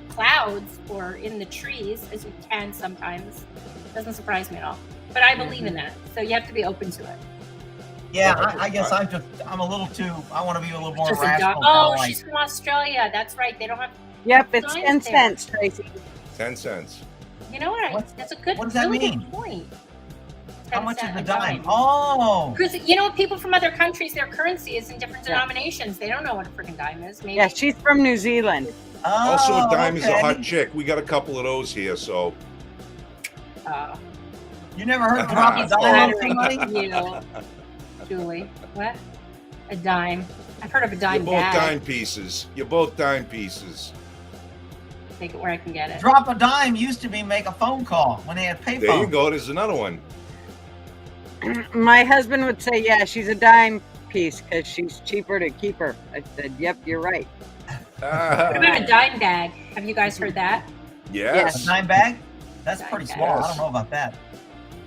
clouds or in the trees, as you can sometimes, it doesn't surprise me at all. But I believe in that, so you have to be open to it.
Yeah, I guess I'm a little too. I want to be a little more
Just a
rational.
oh,
kinda
she's from Australia. That's right. They don't have.
Yep, it's
Dimes
10
there.
cents, Tracy.
10 cents.
You know what?
What-
That's a good.
what does that
really
mean?
Good point.
How much is
10
the
cent
dime? Oh,
Because you know, people from other countries, their currency is in different
Yeah.
denominations. They don't know what a freaking dime is. Maybe.
Yeah, she's from New Zealand.
Also, a dime is a
okay.
hot chick. We got a couple of those here, so.
You never heard drop a dime on somebody?
You, Julie. What? A dime. I've heard of a
You're
dime
both
bag.
dime pieces. You're both dime pieces.
Take it where I can get it.
Drop a dime used to be make a phone call when they had payphone.
There you go. There's another one.
My husband would say, yeah, she's a dime piece because she's cheaper to keep her. I said, yep, you're right.
What about a dime bag? Have you guys heard that?
Yes.
A dime bag? That's
Dime
pretty
bag.
small. I
Yes.
don't know about that.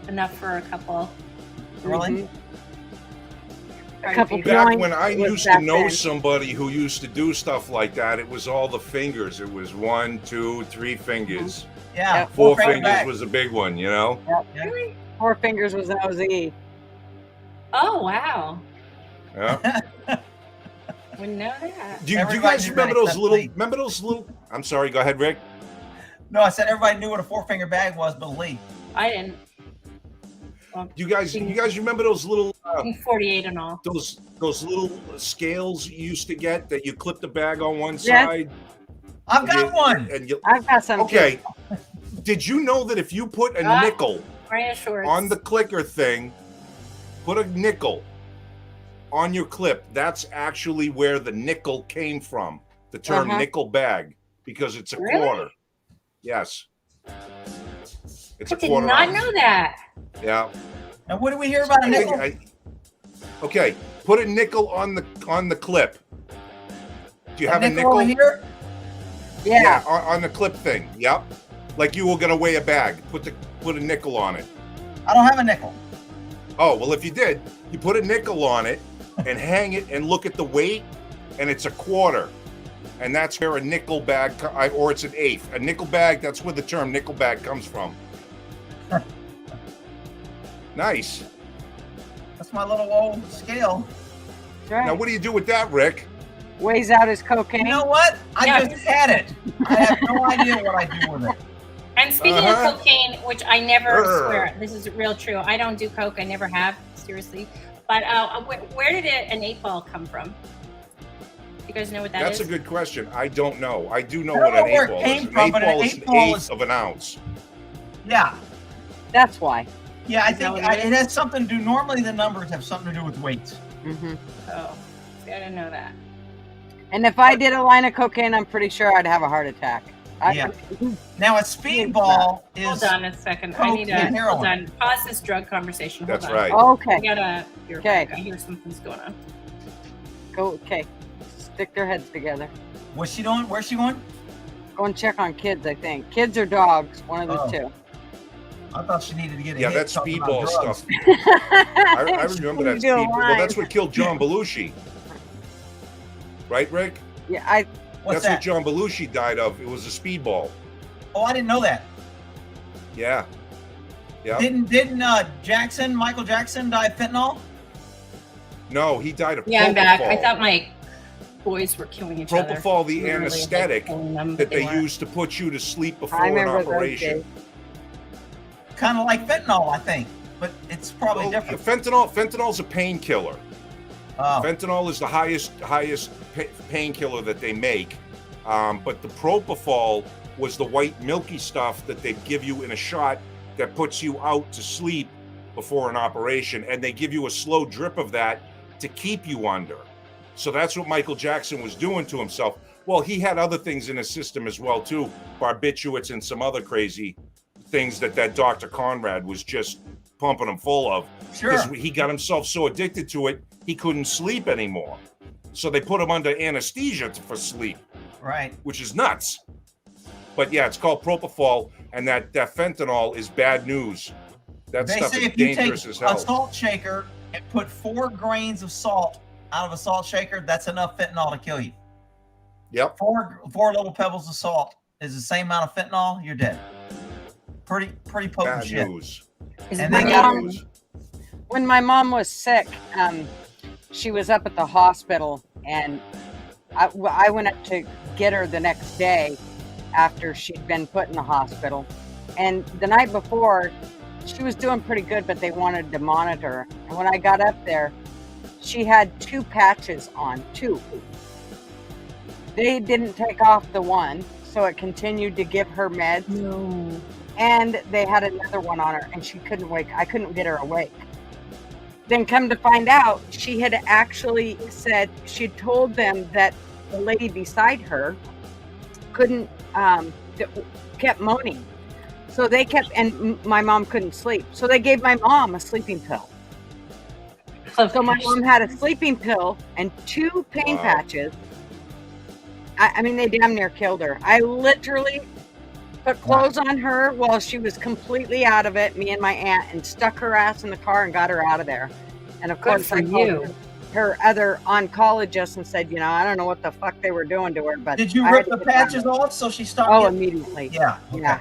Enough for a couple.
Really?
Mhm. A couple
people.
Back
Joint
when I
was
used to
back
know
then.
somebody who used to do stuff like that, it was all the fingers. It was 1, 2, 3 fingers.
Yeah.
Yep.
4
finger
fingers
bag.
was a big one, you know?
Really?
4 fingers was an OZ.
Oh wow!
Yeah.
Wouldn't know that.
Do you
Everybody
guys
knew
remember
that
those
except
little?
Lee.
Remember those little? I'm sorry. Go ahead, Rick.
No, I said everybody knew what a 4-finger bag was, but Lee.
I didn't.
You guys remember those little?
I'm 48 and all.
Those little scales you used to get that you clip the bag on one
Yes.
side.
I've got one.
And you,
I've got some.
okay. Did you know that if you put a
Ah.
nickel
Wearing shorts.
on the clicker thing, put a nickel on your clip, that's actually where the nickel came from. The term
Uh-huh.
nickel bag, because it's a
Really?
quarter. Yes. It's
I
a
did
quarter
not
ounce.
know that.
Yeah.
And what do we hear about a
I think
nickel?
okay, put a nickel on the clip. Do you have a nickel?
over here?
Yeah.
on the clip thing. Yep. Like you were gonna weigh a bag. Put a nickel on it.
I don't have a nickel.
Oh, well, if you did, you put a nickel on it and hang it and look at the weight, and it's a quarter. And that's where a nickel bag, or it's an eighth. A nickel bag, that's where the term nickel bag comes from. Nice.
That's my little old scale.
That's right.
Now, what do you do with that, Rick?
Weighs out his cocaine.
You know what? I
Yeah.
just had it. I have no idea what I do with it.
And speaking
Uh-huh.
of cocaine, which I never
Grr.
swear, this is real true. I don't do coke. I never have, seriously. But where did an 8-ball come from? You guys know what that is?
That's a good question. I don't know. I do know
I
what
don't
an
know where
eight
it
ball
came
is. An
from,
eight
but an
ball is an
8-ball
eighth
is-
of an ounce.
Yeah.
That's why.
Yeah, I
Is that
think
what it
it has something to do. Normally, the numbers have something to do with weights.
Hmm.
Oh, see, I didn't know that.
And if I did a line of cocaine, I'm pretty sure I'd have a heart attack.
Yeah. Now, a speedball is.
Hold on a second. I
coke
need to
and heroin.
hold on. Pause this drug conversation. Hold
That's
on.
right.
I
Okay.
gotta.
Okay.
I hear something's going on.
Go. Okay. Stick their heads together.
What's she doing? Where's she going?
Go and check on kids. I think kids or dogs. One of the
Oh.
two.
I thought she needed to get a
Yeah,
hit
that's
talking about
speedball
drugs.
stuff. I remember that
You do a
speedball. Well, that's
line.
what killed John Belushi. Right, Rick?
Yeah.
What's
That's what
that?
John Belushi died of. It was a speedball.
Oh, I didn't know that.
Yeah. Yeah.
Didn't Michael Jackson die of fentanyl?
No, he died of
Yeah, I'm back. I
propofol.
thought my boys were killing each other.
Propofol, the
Literally, like,
anesthetic
killing them,
that
but
they
weren't.
use to put you to sleep before
I
an
remember those
operation.
days.
Kind of like fentanyl, I think, but it's probably
Well,
different.
fentanyl's a painkiller.
Oh,
Fentanyl is the highest painkiller that they make. But the propofol was the white milky stuff that they give you in a shot that puts you out to sleep before an operation, and they give you a slow drip of that to keep you under. So that's what Michael Jackson was doing to himself. Well, he had other things in his system as well too, barbiturates and some other crazy things that Dr. Conrad was just pumping him full of.
sure.
Because he got himself so addicted to it, he couldn't sleep anymore. So they put him under anesthesia for sleep,
Right.
which is nuts. But yeah, it's called propofol, and that fentanyl is bad news. That
They
stuff
say
is
if you take
dangerous as hell.
a salt shaker and put 4 grains of salt out of a salt shaker, that's enough fentanyl to kill you.
Yep.
Four little pebbles of salt is the same amount of fentanyl, you're dead. Pretty potent
Bad
shit.
news.
Is
And
it
they
my
got-
mom?
News.
When my mom was sick, she was up at the hospital, and I went up to get her the next day after she'd been put in the hospital. And the night before, she was doing pretty good, but they wanted to monitor her. And when I got up there, she had 2 patches on, 2. They didn't take off the one, so it continued to give her meds.
No.
And they had another one on her, and she couldn't wake. I couldn't get her awake. Then come to find out, she had actually said she'd told them that the lady beside her couldn't, kept moaning. So they kept, and my mom couldn't sleep. So they gave my mom a sleeping pill. So my mom had a sleeping pill and 2 pain
Wow.
patches. I mean, they damn near killed her. I literally put clothes on her while she was completely out of it, me and my aunt, and stuck her ass in the car and got her out of there. And of
Good
course,
for
I called
you.
her other oncologist and said, I don't know what the fuck they were doing to her, but
Did you
I
rip
had
the
to get down
patches
there.
off so she stopped?
Oh,
getting-
immediately.
yeah. Okay.
Yeah.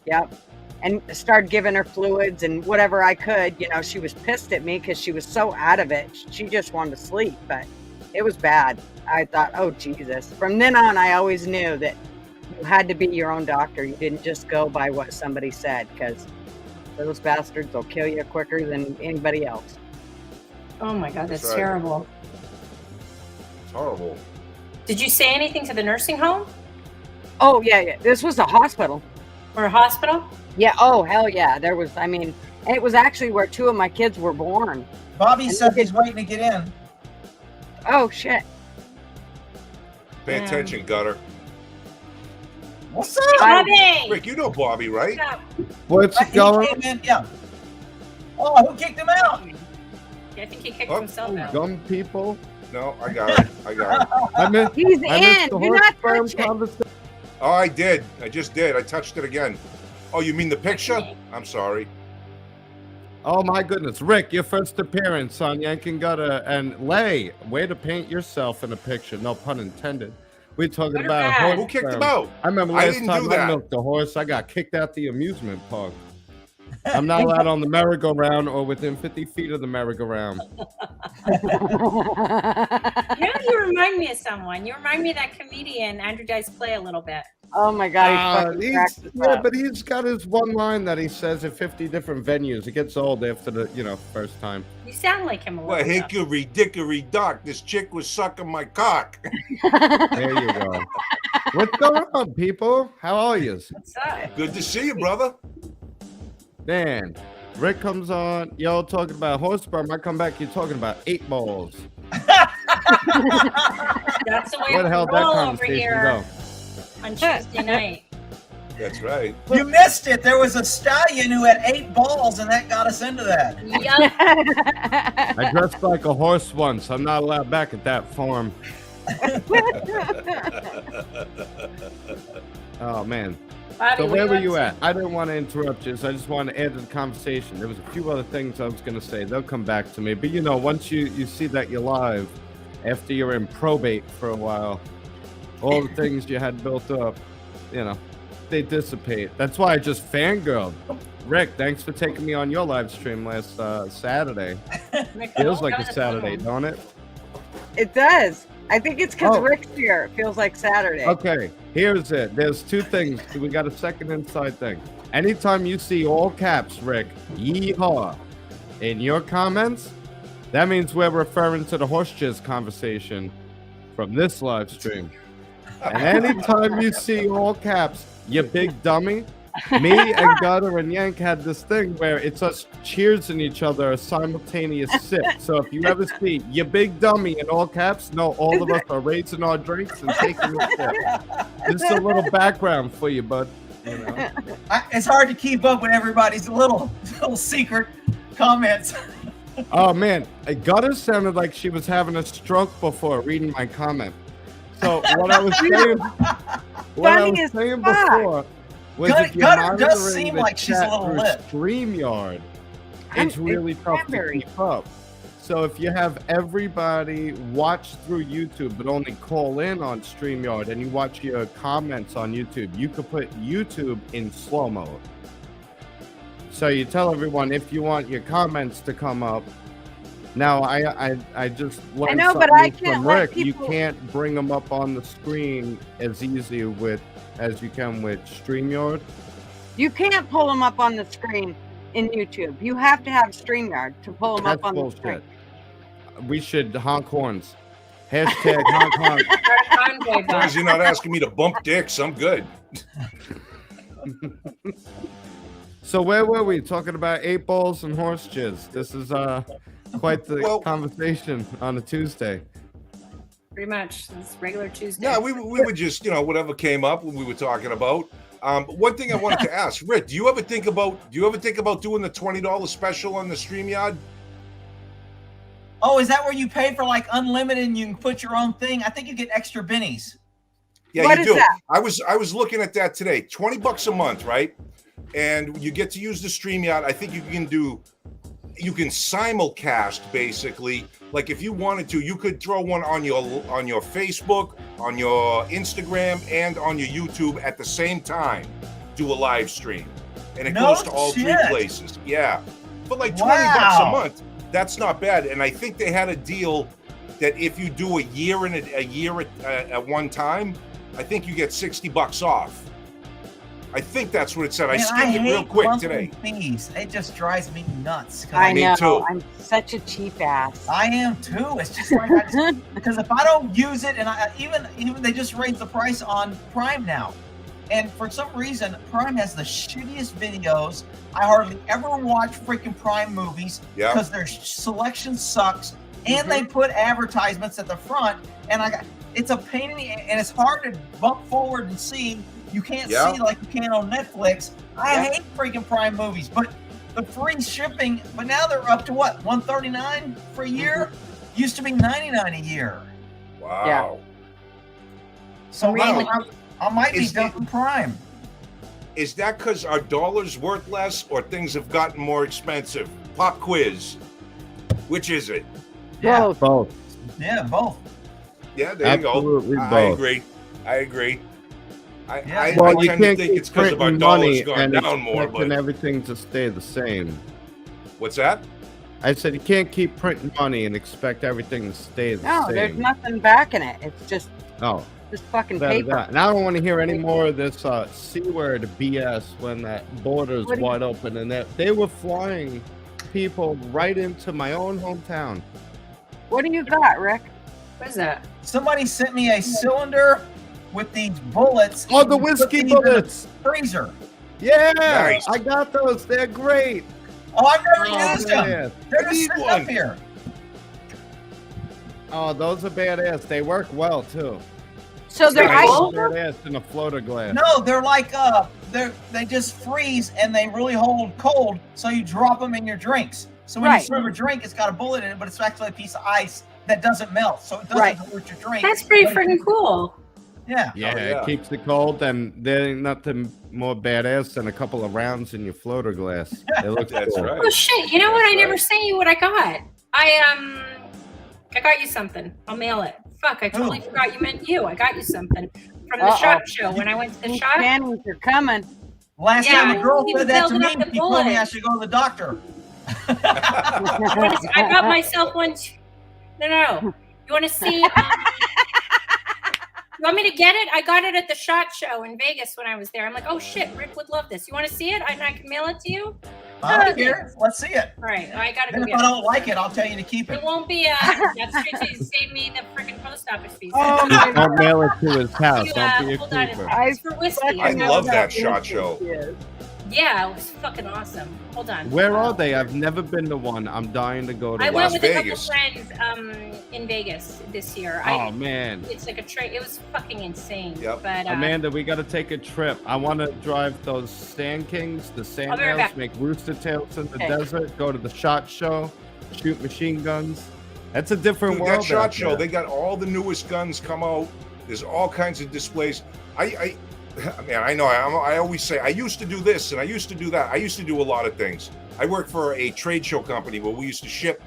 Yep. And started giving her fluids and whatever I could. She was pissed at me because she was so out of it. She just wanted to sleep, but it was bad. I thought, oh, Jesus. From then on, I always knew that you had to be your own doctor. You didn't just go by what somebody said, because those bastards will kill you quicker than anybody else.
Oh my God,
That's
that's
right.
terrible.
It's horrible.
Did you say anything to the nursing home
Oh, yeah. This was a hospital.
or a hospital?
Yeah. Oh, hell yeah. There was, and it was actually where 2 of my kids were born.
Bobby said he's waiting to get in.
Oh, shit.
Pay
Yeah.
attention, Gutter.
What's up?
Bobby!
Rick, you know Bobby, right?
What's up?
What's
He
going
came in, yeah. Oh, who kicked him out?
Yeah, I think he kicked
Oh,
himself
on,
out.
gum people?
No, I got it. I got it.
I missed,
He's
I missed
in.
the
Do
horse
not
farm
touch it.
conversation.
Oh, I did. I just did. I touched it again. Oh, you mean the picture? I'm sorry.
Oh my goodness, Rick, your first appearance on Yanking Gutter, and Lay, way to paint yourself in a picture. No pun intended. We're talking
Good or
about a
bad?
horse
Who kicked him
farm.
out?
I remember
I
last
didn't
time
do
I
that.
milked the horse, I got kicked out the amusement park. I'm not allowed on the merry-go-round or within 50 feet of the merry-go-round.
You know, you remind me of someone. You remind me of that comedian, Andrew Dice Clay, a little bit.
Oh my God, he fucking cracks us
Yeah,
up.
but he's got his one line that he says at 50 different venues. It gets old after the, first time.
You sound like him a
Well,
little bit.
hickory dickory dock. This chick was sucking my cock.
There you go. What's going on, people? How are you?
What's up?
Good to see you, brother.
Man, Rick comes on, y'all talking about horse farm. I come back, you're talking about 8 balls.
That's the way
Where the hell
we
did that
roll over
conversation
here
go?
on Tuesday night.
That's right.
You missed it. There was a stallion who had 8 balls, and that got us into that.
Yup.
I dressed like a horse once. I'm not allowed back at that farm. Oh, man.
Bobby,
So
what
where were
up
you
to?
at? I didn't want to interrupt you, so I just wanted to add to the conversation. There was a few other things I was going to say. They'll come back to me. But, once you see that you're live, after you're in probate for a while, all the things you had built up, they dissipate. That's why I just fangirled. Rick, thanks for taking me on your live stream last Saturday. Feels like a Saturday, don't it?
It does. I think it's because
Oh.
Rick's here. It feels like Saturday.
Okay, here's it. There's 2 things. We got a second inside thing. Anytime you see all caps, Rick, yeehaw, in your comments, that means we're referring to the horse jizz conversation from this live stream. And anytime you see all caps, you big dummy, me and Gutter and Yank had this thing where it's us cheersing each other a simultaneous sip. So if you ever see you big dummy in all caps, no, all of us are raising our drinks and taking a sip. Just a little background for you, bud.
It's hard to keep up with everybody's little secret comments.
Oh man, Gutter sounded like she was having a stroke before reading my comment. So what I was saying,
Funny as fuck.
before was if you're
Gutter does
monitoring
seem
the
like she's a
chat
little
through
lit.
StreamYard,
I'm-
it's really
it's
tough to
cranberry.
keep up. So if you have everybody watch through YouTube but only call in on StreamYard and you watch your comments on YouTube, you could put YouTube in slow mode. So you tell everyone if you want your comments to come up. Now I just learned
know, but
something
I can't
from
let
Rick. You
people-
can't bring them up on the screen as easy as you can with StreamYard.
You can't pull them up on the screen in YouTube. You have to have StreamYard to pull them
That's
up on the screen.
bullshit. We should honk horns. Hashtag honk honk.
Convoy
As long as you're not asking me to bump dicks, I'm good.
So where were we talking about 8 balls and horse jizz? This is quite the
Well-
conversation on a Tuesday.
Pretty much. It's regular Tuesday.
Yeah, we would just, whatever came up when we were talking about. One thing I wanted to ask, Rick, do you ever think about doing the $20 special on the StreamYard?
Oh, is that where you pay for like unlimited and you can put your own thing? I think you get extra bennies.
Yeah,
What
you
is
do.
that?
I was looking at that today. $20 a month, right? And you get to use the StreamYard. I think you can simulcast basically. Like if you wanted to, you could throw one on your Facebook, on your Instagram, and on your YouTube at the same time. Do a live stream, and it
No
goes to all 3
shit.
places. Yeah, but like $20
Wow.
a month, that's not bad. And I think they had a deal that if you do a year at one time, I think you get $60 off. I think that's what it said. I
Man,
skimmed it real
hate
quick
monthly
today.
fees. It just drives me nuts. 'cause
I
Me
know.
too.
I'm such a cheap ass.
I am too. It's just like because if I don't use it, and even they just raised the price on Prime now, and for some reason Prime has the shittiest videos. I hardly ever watch freaking Prime movies
Yeah.
because their selection sucks, and they put advertisements at the front. And it's a pain in the and it's hard to bump forward and see. You can't
Yeah.
see like you can on Netflix. I
Yeah.
hate freaking Prime movies, but the free shipping. But now they're up to what, $139 for a year? Used to be $99 a year.
Wow.
So
Really?
I might be
Is it-
dumping Prime.
Is that because our dollar's worth less or things have gotten more expensive? Pop quiz. Which is it?
Yeah,
Both.
Both.
yeah, both.
Yeah, there
Absolutely
you go. I
both.
agree. I agree.
Yeah.
I
Well, you
tend to
can't
think
keep
it's because of our
printing
dollar's
money
gone
and
down more,
expecting
but
everything to stay the same.
what's that?
I said you can't keep printing money and expect everything to stay the
No,
same.
there's nothing backing it. It's just
No,
fucking
that,
paper.
that. And I don't want to hear any more of this C word BS when that border's
What do you-
wide open and that they were flying people right into my own hometown.
What do you got, Rick?
What is that?
Somebody sent me a cylinder with these bullets.
Oh, the
You put
whiskey
these in the
bullets!
freezer.
Yeah,
Nice.
I got those. They're great.
Oh, I've never
Oh,
used them.
man.
They're
I
just
need
sitting
one.
up here.
Oh, those are badass. They work well too.
So they're
Nice.
ice.
Badass in a floater glass.
No, they're like they just freeze and they really hold cold, so you drop them in your drinks. So when
Right.
you serve a drink, it's got a bullet in it, but it's actually a piece of ice that doesn't melt, so it doesn't
Right.
hurt your drink.
That's pretty
But it-
freaking cool.
Yeah.
Yeah,
Oh, yeah.
it keeps it cold, and there ain't nothing more badass than a couple of rounds in your floater glass. It looks
That's
cool.
right.
Oh shit! You know what?
That's
I never
right.
sent you what I got. I got you something. I'll mail it. Fuck! I totally
Oh.
forgot you meant you. I got you something from the
Uh-oh.
shop show when I went to the
These
shop.
cannons are coming.
Last
Yeah,
time a girl
you
said that to
building
me,
up the
she told me I
bullet.
should go to the doctor.
I got myself one. No. You want to see? You want me to get it? I got it at the SHOT Show in Vegas when I was there. I'm like, oh shit, Rick would love this. You want to see it? I can mail it to you.
I don't care. Let's see it.
All right, I gotta
And
go
if
get
I
it.
don't like it, I'll tell you to keep it.
It won't be that's straight to save me the freaking post office fees.
Oh
Just
my
don't mail it to his house.
You,
Don't be a
hold on,
creeper.
it's for whiskey.
I
know
love
what
that SHOT
whiskey
show.
is.
Yeah, it was fucking awesome. Hold on.
Where are they? I've never been to one. I'm dying to go to
I
one.
went with a couple
Vegas.
friends in Vegas this year.
Oh man,
It's like a trade. It was fucking insane.
Yep.
But
Amanda, we got to take a trip. I want to drive those Sand Kings, the Sand
I'll be right
Nails,
back.
make rooster tails in the
Okay.
desert, go to the SHOT Show, shoot machine guns. That's a different
Dude,
world.
that SHOT
out
show,
there.
they got all the newest guns come out. There's all kinds of displays. Man, I know. I always say I used to do this and I used to do that. I used to do a lot of things. I worked for a trade show company where we used to ship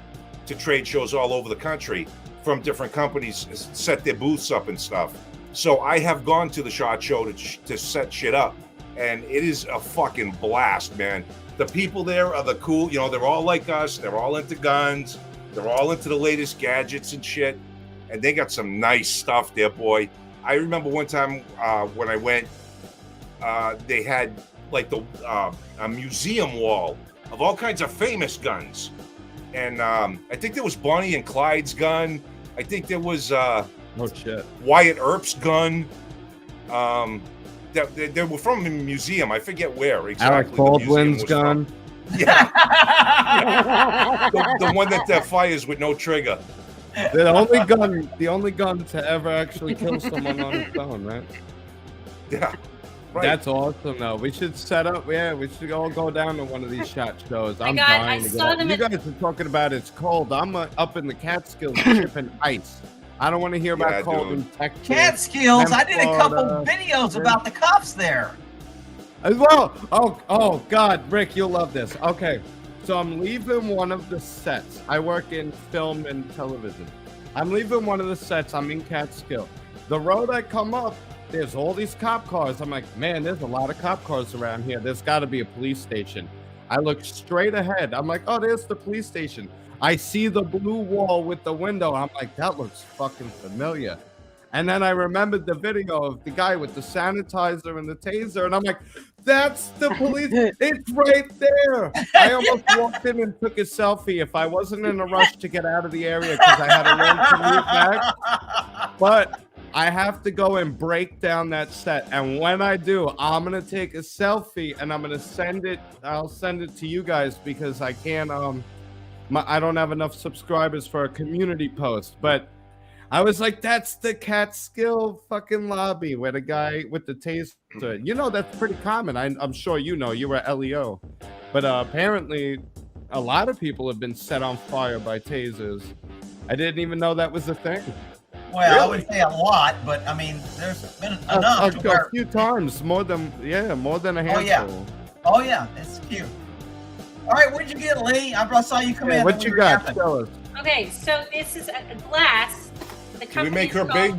to trade shows all over the country from different companies, set their booths up and stuff. So I have gone to the SHOT Show to set shit up, and it is a fucking blast, man. The people there are the cool. You know, they're all like us. They're all into guns. They're all into the latest gadgets and shit, and they got some nice stuff there, boy. I remember one time when I went, they had like a museum wall of all kinds of famous guns, and I think there was Bonnie and Clyde's gun. I think there was
Oh shit.
Wyatt Earp's gun. They were from a museum. I forget where exactly.
Alec
the museum
Baldwin's
was from.
gun.
Yeah, the one that fires with no trigger.
The only gun to ever actually kill someone on its own, right?
Yeah, right.
That's awesome, though. We should set up. Yeah, we should all go down to one of these SHOT shows. I'm
I
dying to get
saw
out.
them
You
at-
guys are talking about it's cold. I'm up in the Catskills shipping ice. I don't want to hear about
Yeah,
cold
dude.
in Texas.
Catskills. I did a couple
Florida.
videos about the cops there.
As well. Oh God, Rick, you'll love this. Okay, so I'm leaving one of the sets. I work in film and television. I'm leaving one of the sets. I'm in Catskill. The road I come up, there's all these cop cars. I'm like, man, there's a lot of cop cars around here. There's got to be a police station. I look straight ahead. I'm like, oh, there's the police station. I see the blue wall with the window. I'm like, that looks fucking familiar. And then I remembered the video of the guy with the sanitizer and the taser, and I'm like, that's the police. It's right there. I almost walked in and took a selfie if I wasn't in a rush to get out of the area because I had a long commute back. But I have to go and break down that set. And when I do, I'm going to take a selfie and I'm going to send it. I'll send it to you guys because I can't, I don't have enough subscribers for a community post. But I was like, that's the Catskill fucking lobby where the guy with the taser. You know, that's pretty common. I'm sure you know. You were at LEO. But apparently, a lot of people have been set on fire by tasers. I didn't even know that was a thing.
Well, I would say a lot, but I mean, there's been enough. to
A
where-
few times, more than a handful.
Oh, yeah. Oh, yeah, it's cute. All right, what'd you get, Lee? I saw you come in.
What you got? Tell us.
Okay, so this is a glass.
Can we make her big?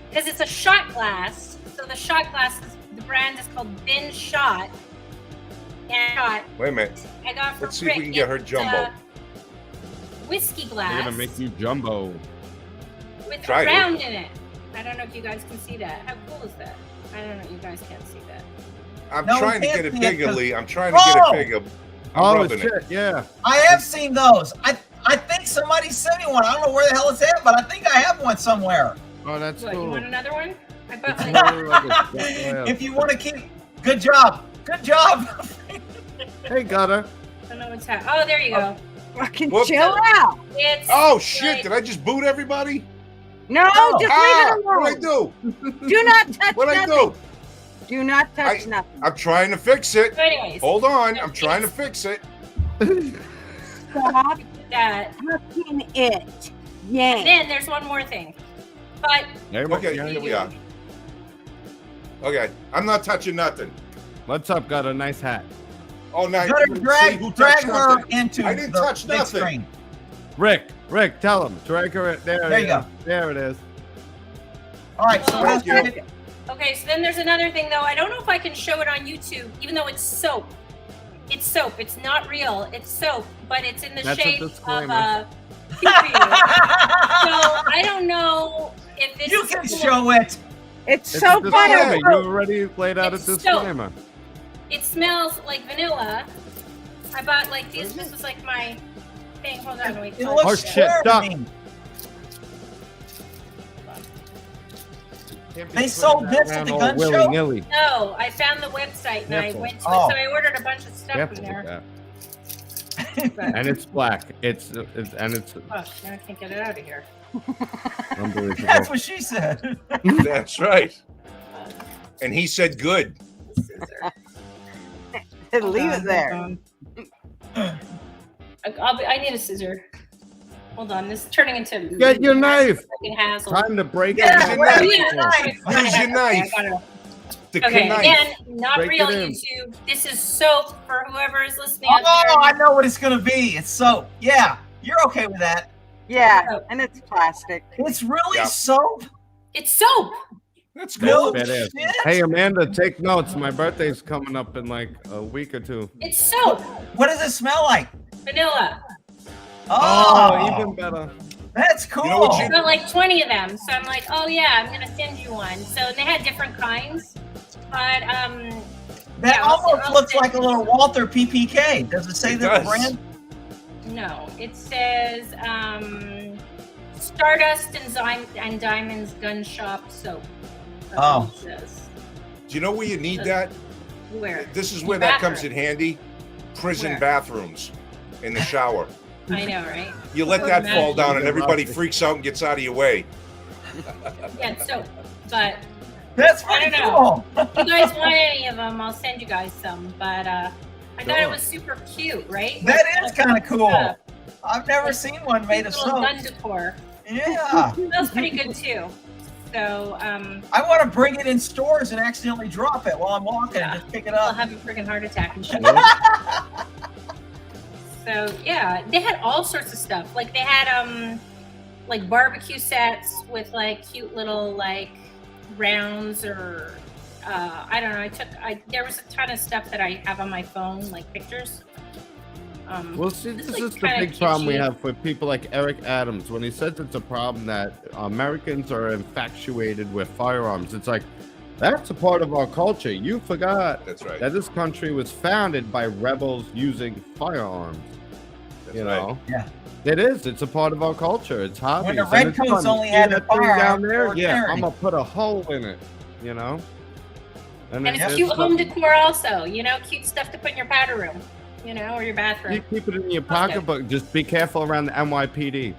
Because it's a shot glass. So the shot glass, the brand is called Bin Shot. And shot
Wait a minute.
I got for
Let's see if we
Rick.
can get her
It's
jumbo.
a whiskey glass.
They're gonna make you jumbo.
with
Try
a
it.
round in it. I don't know if you guys can see that. How cool is that? I don't know. You guys can't see that.
I'm
No, we
trying to
can't
get it
see it
bigger,
'cause-
Lee. I'm trying to get
Oh!
it bigger. I'm
Oh
rubbing
shit!
it.
Yeah.
I have seen those. I think somebody sent me one. I don't know where the hell it's at, but I think I have one somewhere.
Oh, that's
What,
cool.
you want another one? I bought
It's
like,
more like a- yeah.
If you want to keep, good job. Good job.
Hey, Gutter.
I don't know what's happening. Oh, there you go.
Fucking
Whoops.
chill out.
It's
Oh shit!
like-
Did I just boot everybody?
No,
No.
just
Ah!
leave it
What'd I
alone.
do?
Do not touch
What'd I
nothing.
do?
Do not touch nothing.
I'm trying to fix it.
So anyways,
Hold on. I'm trying to fix it.
Stop
that.
touching it.
And
Yank.
then there's one more thing. But
Okay, here we are. Okay, I'm not touching nothing.
What's up? Got a nice hat.
Oh, now
You gotta
see
drag
who
her
touched nothing.
into
I didn't
the
touch
big
nothing.
screen.
Rick, tell him. Drag her. There
you go.
There it is.
All right, so
Thank
let's
you.
get
okay, so then there's another thing though. I don't know if I can show it on YouTube, even though it's soap. It's soap. It's not real. It's soap, but it's in the
That's a
shape of
disclaimer.
a pew-pew. So I don't know if this
you
is
can
cool.
show it.
It's
It's
so
a disclaimer.
funny.
You already laid out a
It's soap.
disclaimer.
It smells like vanilla. I bought like these. This was like my thing. Hold on, wait.
It
hold
looks
on.
Oh, shit,
square to
stop.
me. They sold this at the gun show?
Willy-nilly.
No, I found the website and I
Careful.
went to
Oh.
it. So I ordered a bunch of stuff
Careful
from
with
there.
that.
But,
And it's black. It's
oh, now I can't get it out of here.
unbelievable.
That's what she said.
That's right. And he said good.
Scissor.
Leave it there.
I need a scissor. Hold on, this is turning into
Get your knife.
fucking hassle.
Time to break
Yeah,
it.
where's
Oh,
your
yeah,
knife?
Where's your knife?
I gotta-
The
Okay,
knife.
again, not
Break
real
it in.
YouTube. This is soap for whoever is listening out
Oh,
there.
I know what it's gonna be. It's soap. Yeah, you're okay with that.
Yeah, and it's plastic.
It's really
Yeah.
soap.
It's soap.
That's
No
good.
It is.
shit.
Hey, Amanda, take notes. My birthday's coming up in like a week or two.
It's soap.
What does it smell like?
Vanilla.
Oh, even better.
That's cool.
You know what
I got like 20 of them. So I'm like, oh yeah, I'm gonna send you one. So they had different kinds. But
that
yeah, I'll
almost
send-
looks like a little Walther PPK. Does it say
It
the
does.
brand?
no, it says Stardust and Diamonds Gun Shop Soap. That's
Oh.
what it says.
Do you know where you need that?
Where?
This is where that comes in
Bathroom.
handy. Prison
Where?
bathrooms in the shower.
I know, right?
You let that fall down and everybody
Imagine.
freaks out and gets out of your way.
Yeah, soap. But
That's
I
pretty
don't
cool.
if you guys want any of them, I'll send you guys some. But I thought it
Sure.
was super cute, right?
That is kind of cool.
Yeah.
I've never seen one made of
Little
soap.
gun decor.
Yeah.
Smells pretty good too. So
I want to bring it in stores and accidentally drop it while I'm walking
Yeah.
and just pick it
I'll
up.
have a freaking heart attack and shit.
Well,
So yeah, they had all sorts of stuff. Like they had like barbecue sets with like cute little like rounds or I don't know. There was a ton of stuff that I have on my phone, like pictures.
Well, see,
This
this
is
is the
kinda
big problem we
kitschy.
have with people like Eric Adams when he says it's a problem that Americans are infatuated with firearms. It's like, that's a part of our culture. You forgot
That's right.
that this country was founded by rebels using firearms.
That's
You
right.
know?
Yeah.
It is. It's a part of our culture. It's hobbies.
When the
and it's
redcoats
fun.
only
See
had
that
the
thing
firearm,
down
they
there.
were
Yeah,
carrying.
I'm gonna put a hole in it. You know.
And it's
it's
cute home
something-
decor also. You know, cute stuff to put in your powder room. You know, or your bathroom.
You keep it in your pocketbook. Just be careful around the NYPD.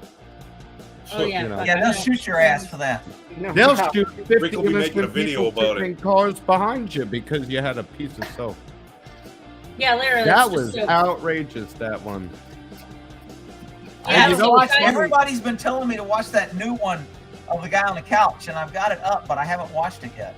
Oh yeah.
You know.
Yeah, they'll shoot your ass for that.
No
They'll
doubt.
shoot 50
Rick will be making a
innocent
video
people
about
sitting
it.
in cars behind you because you had a piece of soap.
Yeah, literally.
That
it's
was
just so-
outrageous, that one.
Yeah,
And you know
so
what's
I-
funny?
Everybody's been telling me to watch that new one of the guy on the couch, and I've got it up, but I haven't watched it yet.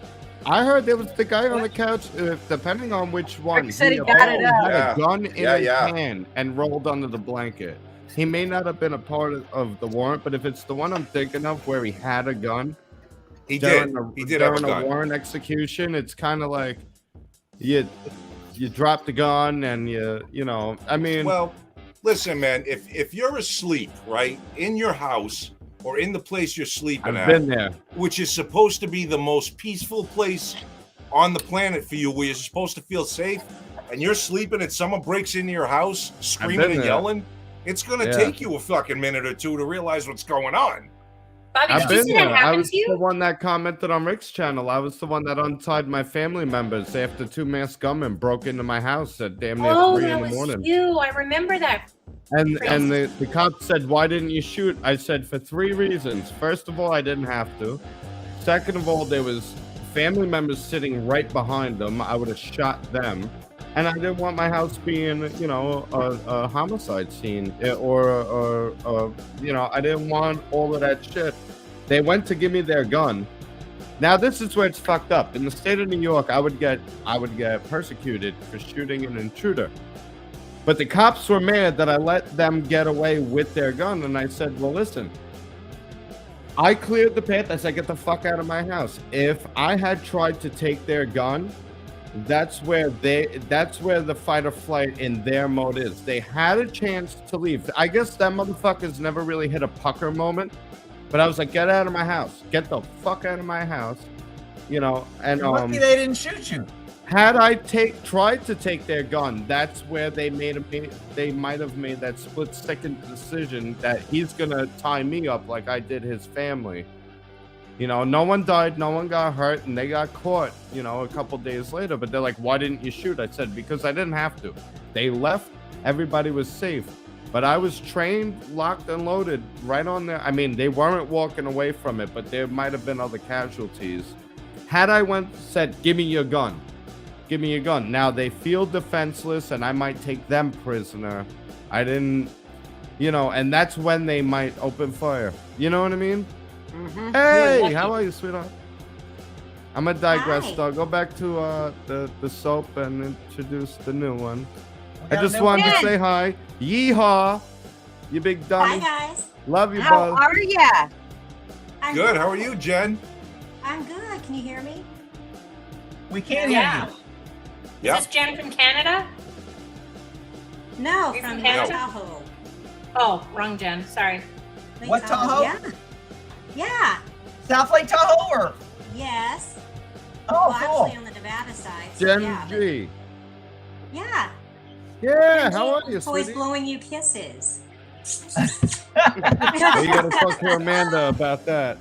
I heard there was the guy on the couch, depending on which one.
Rick said he got
apparently
it up.
had
Yeah.
a gun in
Yeah,
his
yeah.
hand and rolled under the blanket. He may not have been a part of the warrant, but if it's the one I'm thinking of where he had a gun
He did. He did have a
during
gun.
warrant execution, it's kind of like you drop the gun and you know, I mean,
Well, listen, man. If you're asleep, right, in your house or in the place you're sleeping
I've
at,
been there.
which is supposed to be the most peaceful place on the planet for you, where you're supposed to feel safe, and you're sleeping and someone breaks into your house screaming
been
and
there.
yelling, it's gonna
Yeah.
take you a fucking minute or two to realize what's going on.
Bobby,
I've
did you
been
see
there.
that
I
happen
was
to you?
the one that commented on Rick's channel. I was the one that untied my family members after 2 masked gunmen broke into my house at damn near
Oh,
3
that
in the
was
morning.
you. I remember that.
And the cop said, "Why didn't you shoot?" I said, "For 3 reasons. First of all, I didn't have to. Second of all, there was family members sitting right behind them. I would have shot them. And I didn't want my house being, you know, a homicide scene or you know, I didn't want all of that shit." They went to give me their gun. Now this is where it's fucked up. In the state of New York, I would get persecuted for shooting an intruder. But the cops were mad that I let them get away with their gun, and I said, "Well, listen, I cleared the path." I said, "Get the fuck out of my house." If I had tried to take their gun, that's where the fight or flight in their mode is. They had a chance to leave. I guess that motherfuckers never really hit a pucker moment, but I was like, "Get out of my house. Get the fuck out of my house." You know, and
Lucky they didn't shoot you.
had I tried to take their gun, that's where they might have made that split-second decision that he's gonna tie me up like I did his family. You know, no one died, no one got hurt, and they got caught, you know, a couple days later. But they're like, "Why didn't you shoot?" I said, "Because I didn't have to." They left, everybody was safe. But I was trained, locked, and loaded right on there. I mean, they weren't walking away from it, but there might have been other casualties. Had I said, "Give me your gun. Give me your gun." Now they feel defenseless and I might take them prisoner. I didn't, you know, and that's when they might open fire. You know what I mean?
Mhm.
Hey, how are you, sweetheart? I'm gonna digress,
Hi.
though. Go back to the soap and introduce the new one.
We
I
got a
just
new
wanted to
one.
say hi. Yeehaw, you big
Hi
dummy.
guys.
Love you,
How
bud.
are ya?
I'm
Good. How are you, Jen?
I'm good. Can you hear me?
We can't
Yeah.
hear you.
Yeah.
Is this Jen from Canada?
No,
You
from
from Canada?
Tahoe.
Oh, wrong Jen. Sorry.
Lake
What, Tahoe?
Yeah. Yeah.
South Lake Tahoe or?
Yes.
Oh,
Well,
cool.
actually on the Nevada side. So
Jen
yeah, but-
G.
yeah.
Yeah, how are you,
Always
sweetie?
blowing you kisses.
Well, you gotta talk to Amanda about that.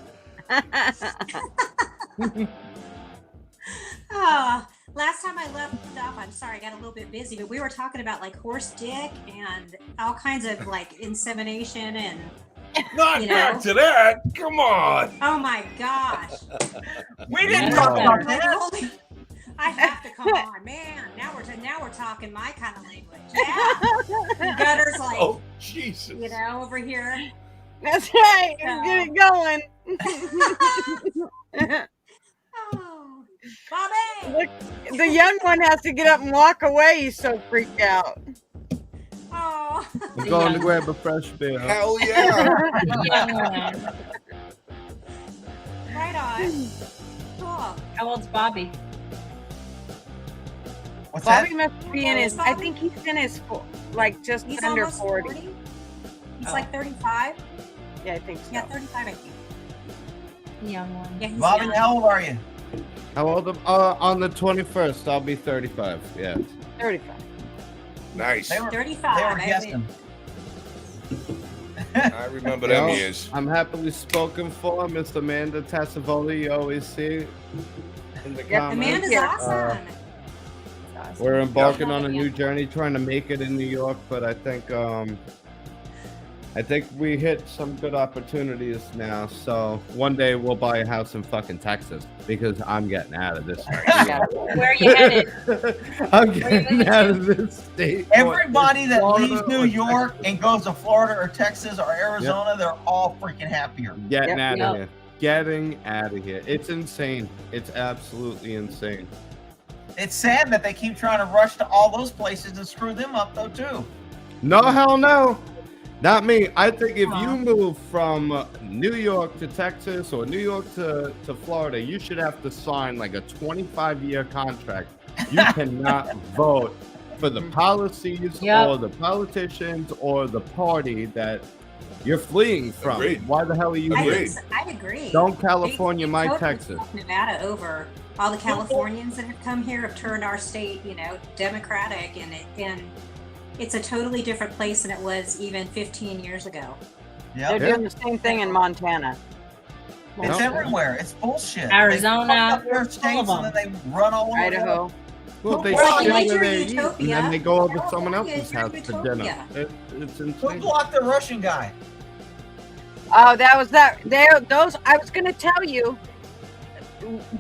Oh, last time I left off, I'm sorry, I got a little bit busy, but we were talking about like horse dick and all kinds of like insemination and
Not
You
back
know?
to that. Come on.
oh my gosh.
We didn't
Yeah.
talk about
Like,
that.
holy- I have to come on, man. Now we're talking my kind of language. Yeah. Gutters like
Oh, Jesus.
you know over here.
That's right. Let's get it going.
Oh, Bobby.
The young one has to get up and walk away. He's so freaked out.
Oh.
I'm going to grab a fresh beer.
Hell yeah.
Right on. Cool.
How old's Bobby?
What's
Bobby
that?
must be in his. I think he's in his like just
He's
under
almost
40.
40. He's
Oh.
like 35.
Yeah, I think so.
Yeah, 35, I think.
Young one.
Yeah, he's
Bobby,
young.
how old are you?
How old am on the 21st, I'll be 35. Yeah.
35.
Nice.
They were
35.
They were
I
guessing.
I remember them
Yeah.
years.
I'm happily spoken for, Miss Amanda Tassavoli. You always see in the
Yep,
comments.
Amanda's
Yeah.
awesome.
We're embarking
Yeah.
on a new journey, trying to make it in New York, but I think I think we hit some good opportunities now. So one day we'll buy a house in fucking Texas because I'm getting out of this.
Where are you headed?
I'm getting out of this state.
Everybody that
Florida
leaves New
or
York and goes to Florida or Texas or Arizona, they're all freaking happier.
Getting
Yep.
out
Yep.
of here. Getting out of here. It's insane. It's absolutely insane.
It's sad that they keep trying to rush to all those places and screw them up, though, too.
No, hell no. Not me. I think if you move from New York to Texas or New York to Florida, you should have to sign like a 25-year contract. You cannot vote for the policies
Yep.
or the politicians or the party that you're fleeing from.
Agreed.
Why the hell are you
Agreed.
here?
I agree.
Don't California my
totally
Texas.
fucked Nevada over. All the Californians that have come here have turned our state, democratic, and it's a totally different place than it was even 15 years ago.
They're
Yeah,
doing the same thing in Montana.
it's
No.
everywhere. It's bullshit.
Arizona,
They fuck up their
all
states
of
and then they run all over.
Idaho.
Well, they
Well,
sit
like
where
your
they eat, and
utopia,
then they go over to someone
California
else's
is your
house for dinner.
utopia.
It's
Who
insane.
blocked the Russian guy?
Oh, that was that. Those I was going to tell you.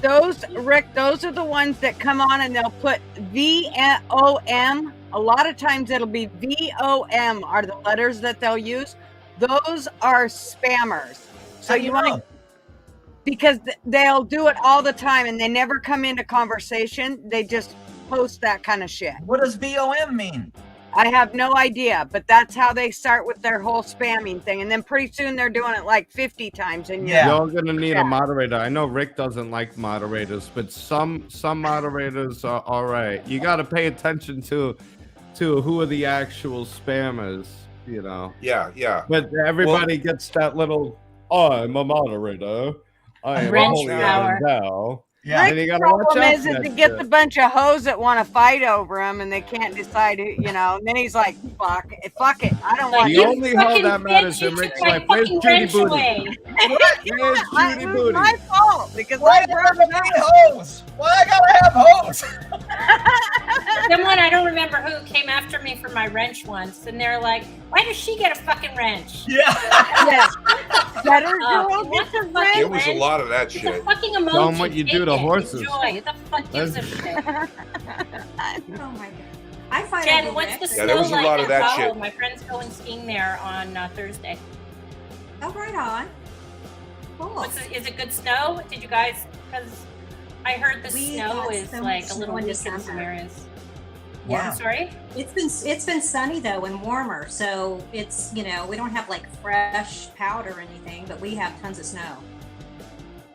Those, Rick, those are the ones that come on and they'll put VOM. A lot of times it'll be VOM are the letters that they'll use. Those are spammers. So
How
you want to, because they'll do it all the time and they never come into conversation. They just post that kind of shit.
What does VOM mean?
I have no idea, but that's how they start with their whole spamming thing. And then pretty soon they're doing it like 50 times in your
Yeah.
You're gonna need
Yeah.
a moderator. I know Rick doesn't like moderators, but some moderators are all right. You got to pay attention to who are the actual spammers,
Yeah.
But everybody gets that little. I'm a moderator. I am a
Wrench
holy
power.
thou.
Yeah.
And you gotta
problem
watch out
is
for that
to get
shit.
the bunch of hoes that want to fight over him and they can't decide who, and then he's like, fuck it, I don't want
The
you.
only hoe that matters
you
in
took
Rick's
my
life, where's
fucking
Judy
wrench
Booty?
away.
Where's
It
Judy
was
Booty?
my fault because
Why
I
do
brought
I
it up.
need hose? Why I gotta have hose?
Someone, I don't remember who, came after me for my wrench once, and they're like, "Why does she get a fucking wrench?"
Yeah.
Yes. Better girl
What
gets
the
a
fuck?
wrench.
There was a lot of that
It's a
shit.
fucking emoji.
Tell 'em what you do
Take
to
it.
horses.
Enjoy. Who the fuck gives a shit?
Oh my god. I fight
Jen,
over
what's the
wrecks.
Yeah,
snow
there was a
like
lot of
in
that
Tahoe?
shit.
My friend's going skiing there on Thursday.
Oh, right on. Cool.
Is it good snow? Did you guys? Because I heard the
We
snow
got
is
so
like
much
a little
snow in
weak in some
December.
areas.
Yeah.
I'm sorry.
It's been sunny though and warmer, so it's we don't have like fresh powder or anything, but we have tons of snow.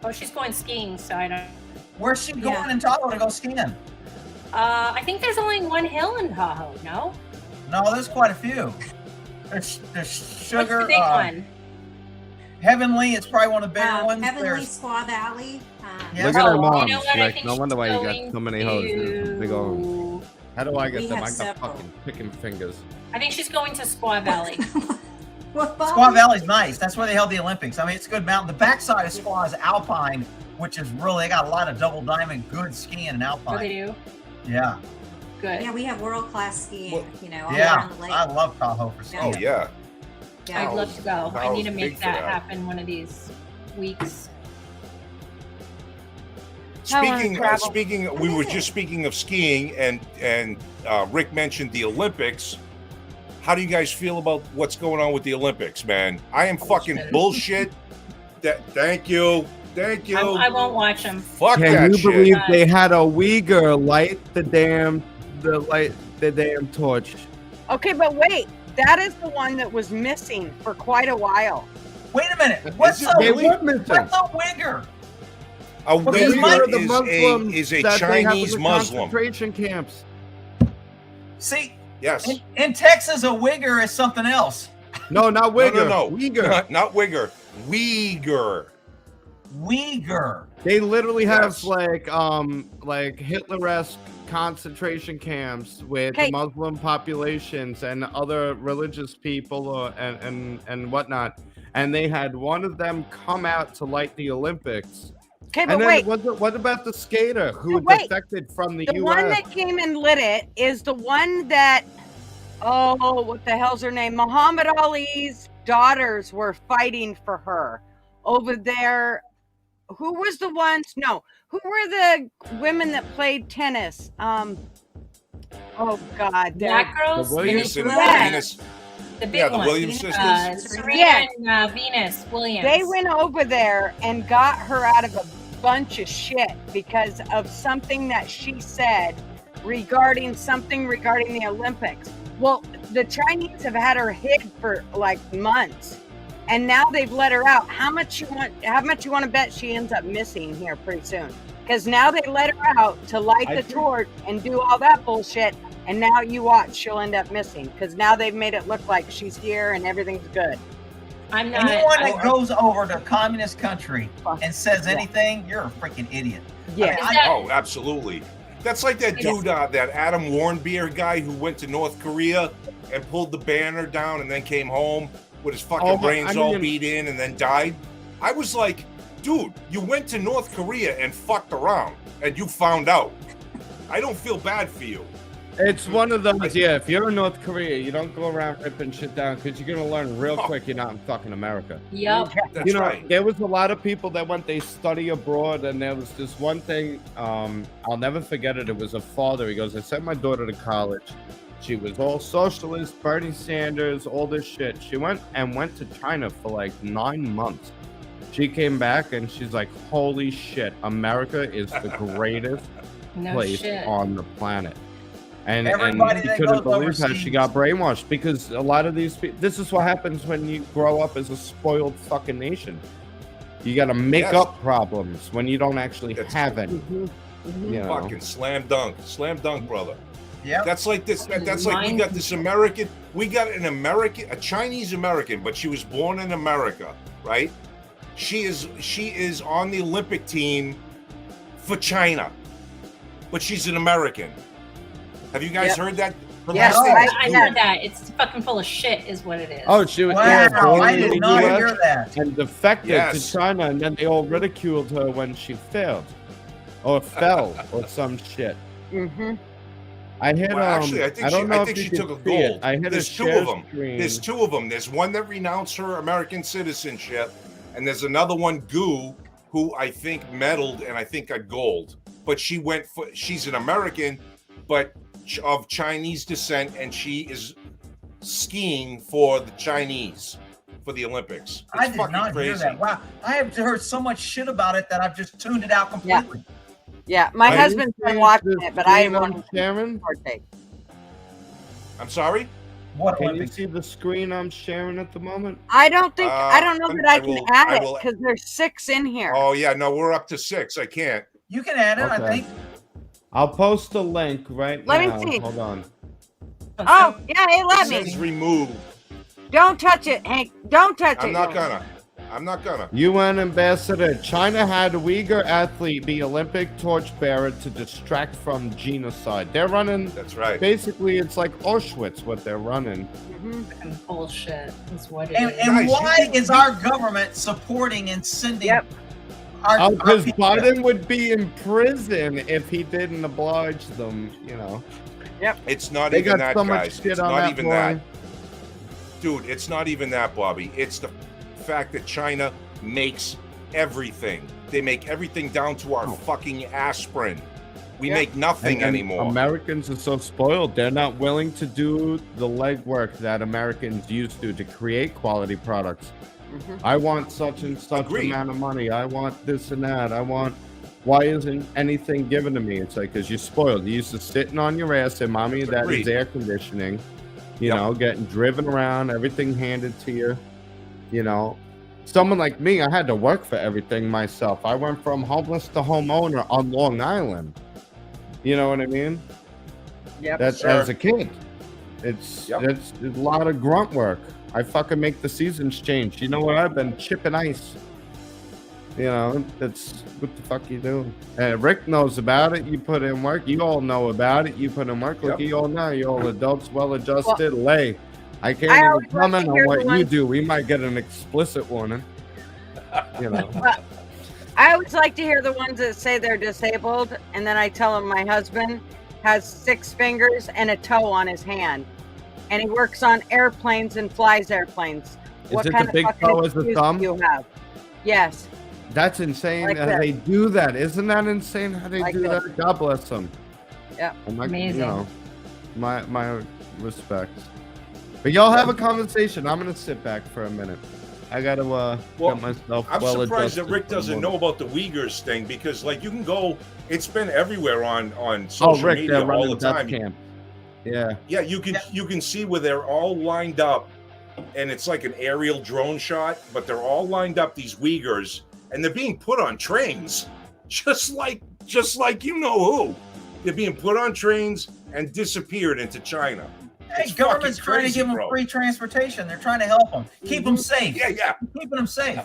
Oh, she's going skiing, so I don't.
Where's she going
Yeah.
in Tahoe to go skiing?
I think there's only one hill in Tahoe. No,
No, there's quite a few. There's Sugar.
what's the big one?
Heavenly, it's probably one of the bigger ones.
Heavenly
There's
Squaw Valley.
Yeah.
Look at
Oh,
her
you
moms,
know what? I
Rick.
think
No
she's
wonder why you got
going
so many hoes. Big old. How do I get
We
them?
have
I got
several.
fucking picking fingers.
I think she's going to Squaw Valley.
What
Squaw Valley's nice. That's where they held the Olympics. I mean, it's a good mountain. The backside of Squaw is Alpine, which is really, they got a lot of double diamond, good skiing in
Oh, they
Alpine.
do.
Yeah.
Good.
Yeah, we have world class skiing.
Well,
all
Yeah.
around the lake.
I love Tahoe for skiing.
Oh yeah.
Yeah.
I'd love to go. I
Tahoe's
need to
big
make
for
that
that.
happen one of these weeks.
I wanna
Speaking,
travel.
we were just speaking of skiing, and Rick mentioned the Olympics. How do you guys feel about what's going on with the Olympics, man? I am fucking bullshit. Thank you.
I won't watch them.
Fuck
Can
that
you
shit.
believe they had a Uyghur light the damn torch?
Okay, but wait, that is the one that was missing for quite a while.
Wait a minute. What's
Is
a
it
They
really?
were missing.
What's a Uyghur?
A
Because
Uyghur
Mike
are
Uyghur is a
that they have in
Chinese
the
Muslim.
concentration camps.
See,
Yes.
in Texas, a Uyghur is something else.
No, not Uyghur.
No.
Uyghur.
Not Uyghur. Uyghur.
Uyghur.
They literally have
Yes.
like Hitler-esque concentration camps with
Hey.
Muslim populations and other religious people and whatnot. And they had one of them come out to light the Olympics.
Okay,
And
but
then
wait,
what about the skater who
No, wait.
defected from the
the
U.S.?
one that came and lit it is the one that, what the hell's her name? Muhammad Ali's daughters were fighting for her over there. Who was the ones? No, who were the women that played tennis? Oh God, they're
Black girls,
The
Venus and
Yeah.
Venus.
the big
Yeah, the
ones.
Williams sisters.
Serena
Yeah.
and Venus Williams.
they went over there and got her out of a bunch of shit because of something that she said regarding the Olympics. Well, the Chinese have had her hid for like months, and now they've let her out. How much you want to bet she ends up missing here pretty soon? Because now they let her out to light
I
the
think-
torch and do all that bullshit, and now you watch, she'll end up missing. Because now they've made it look like she's here and everything's good.
I'm not.
Anyone that goes over to a communist country and says anything, you're a freaking idiot.
Yeah.
Is that-
Oh, absolutely. That's like that dude, that Adam Warnbeer guy who went to North Korea and pulled the banner down and then came home with his fucking brains all beat in and then died. I was like, dude, you went to North Korea and fucked around and you found out. I don't feel bad for you.
It's one of those, yeah, if you're in North Korea, you don't go around ripping shit down because you're going to learn real quick you're not in fucking America.
Yep.
That's
You know,
right.
there was a lot of people that went, they study abroad, and there was this one thing, I'll never forget it. It was a father. He goes, I sent my daughter to college. She was all socialist, Bernie Sanders, all this shit. She went to China for like 9 months. She came back and she's like, holy shit, America is the greatest
No
place
shit.
on the planet. And
Everybody
she
that
couldn't
goes
believe how she
overseas.
got brainwashed, because a lot of these people, this is what happens when you grow up as a spoiled fucking nation. You got to make
Yes.
up problems when you don't actually
That's
have any. You know?
Fucking slam dunk, brother.
Yeah.
That's like this. That's like we got this American. We got an American, a Chinese American, but she was born in America, right? She is on the Olympic team for China, but she's an American. Have you guys
Yep.
heard that? Her
Yes,
last name is
I
Gu.
heard that. It's fucking full of shit, is what it is.
Oh, she was
Wow, I
born in
did
the
not
US
hear that.
and defected
Yes.
to China, and then they all ridiculed her when she failed or fell or some shit.
Mm-hmm.
I hit
Well, actually, I think
I don't know
she
if you
took
can
a
see it.
gold.
I hit
There's
a
two
share
of them.
screen.
There's two of them. There's one that renounced her American citizenship, and there's another one, Gu, who I think medaled and I think got gold. But she's an American, but of Chinese descent, and she is skiing for the Chinese for the Olympics. It's
I did
fucking
not
crazy.
hear that. Wow. I have heard so much shit about it that I've just tuned it out completely.
Yeah, my
Are you
husband's been
seeing
watching
the
it, but I
screen I'm
won't
sharing?
partake.
I'm sorry.
What
Can you
Olympics?
see the screen I'm sharing at the moment?
I don't think I don't know that I can add
I
it
will-
because there's 6 in here.
Oh yeah, no, we're up to 6. I can't.
You can add it, I
Okay.
think.
I'll post a link right
Let me
now.
see.
Hold on.
Oh, yeah, it
It
let
says
me.
remove.
Don't touch it, Hank. Don't touch
I'm
it.
not gonna. I'm not gonna.
UN ambassador. China had a Uyghur athlete be Olympic torchbearer to distract from genocide. They're running.
That's right.
Basically, it's like Auschwitz. What they're running.
Mhm.
Fucking bullshit is what it
And,
is.
and
Guys,
why is our government supporting and sending
Yep.
our
Because
people?
Biden would be in prison if he didn't oblige them. You know.
It's not
They
even
got
that,
so much
guys.
shit
It's
on
not
that
even
boy.
that. Dude, it's not even that, Bobby. It's the fact that China makes everything. They make everything down to our fucking aspirin. We
Yeah.
make nothing
And
anymore.
Americans are so spoiled. They're not willing to do the legwork that Americans used to create quality products.
Mhm.
I want such and such
Agreed.
amount of money. I want this and that. Why isn't anything given to me? It's like, because you're spoiled. You're used to sitting on your ass and mommy, that
Agreed.
is air conditioning, you
Yep.
know, getting driven around, everything handed to you, you know. Someone like me, I had to work for everything myself. I went from homeless to homeowner on Long Island. You know what I mean?
Yep.
That's
Sure.
as a kid. It's
Yep.
it's a lot of grunt work. I fucking make the seasons change. You know what? I've been chipping ice. You know, that's what the fuck you do. Rick knows about it. You put in work. You all know about it. You put in work. Look
Yep.
at you all now. You all adults, well-adjusted. Lay. I can't
I
even
always like to
comment on
hear the
what you
ones-
do. We might get an explicit warning. You know.
I always like to hear the ones that say they're disabled, and then I tell them my husband has 6 fingers and a toe on his hand, and he works on airplanes and flies airplanes. what
it
kind
the
of
big
fucking
toe as a
excuse
thumb?
do you have? Yes.
That's insane
Like
how
that.
they do that. Isn't that insane how they
Like
do
that.
that? God bless them.
Yeah.
Amazing.
You know, my respects. But y'all have a conversation. I'm gonna sit back for a minute. I gotta get myself
I'm
well
surprised that
adjusted
Rick
for the
doesn't know
morning.
about the Uyghurs thing because, like, you can go. It's been everywhere on
Oh,
social
Rick,
media
they're
all
running
the
death
time.
camp. Yeah.
Yeah, you can see where they're all lined up, and it's like an aerial drone shot, but they're all lined up. These Uyghurs, and they're being put on trains, just like you know who. They're being put on trains and disappeared into China.
Hey,
It's
government's
fucking
trying to
crazy,
give them
bro.
free transportation. They're trying to help them, keep them safe.
Yeah.
Keeping them safe.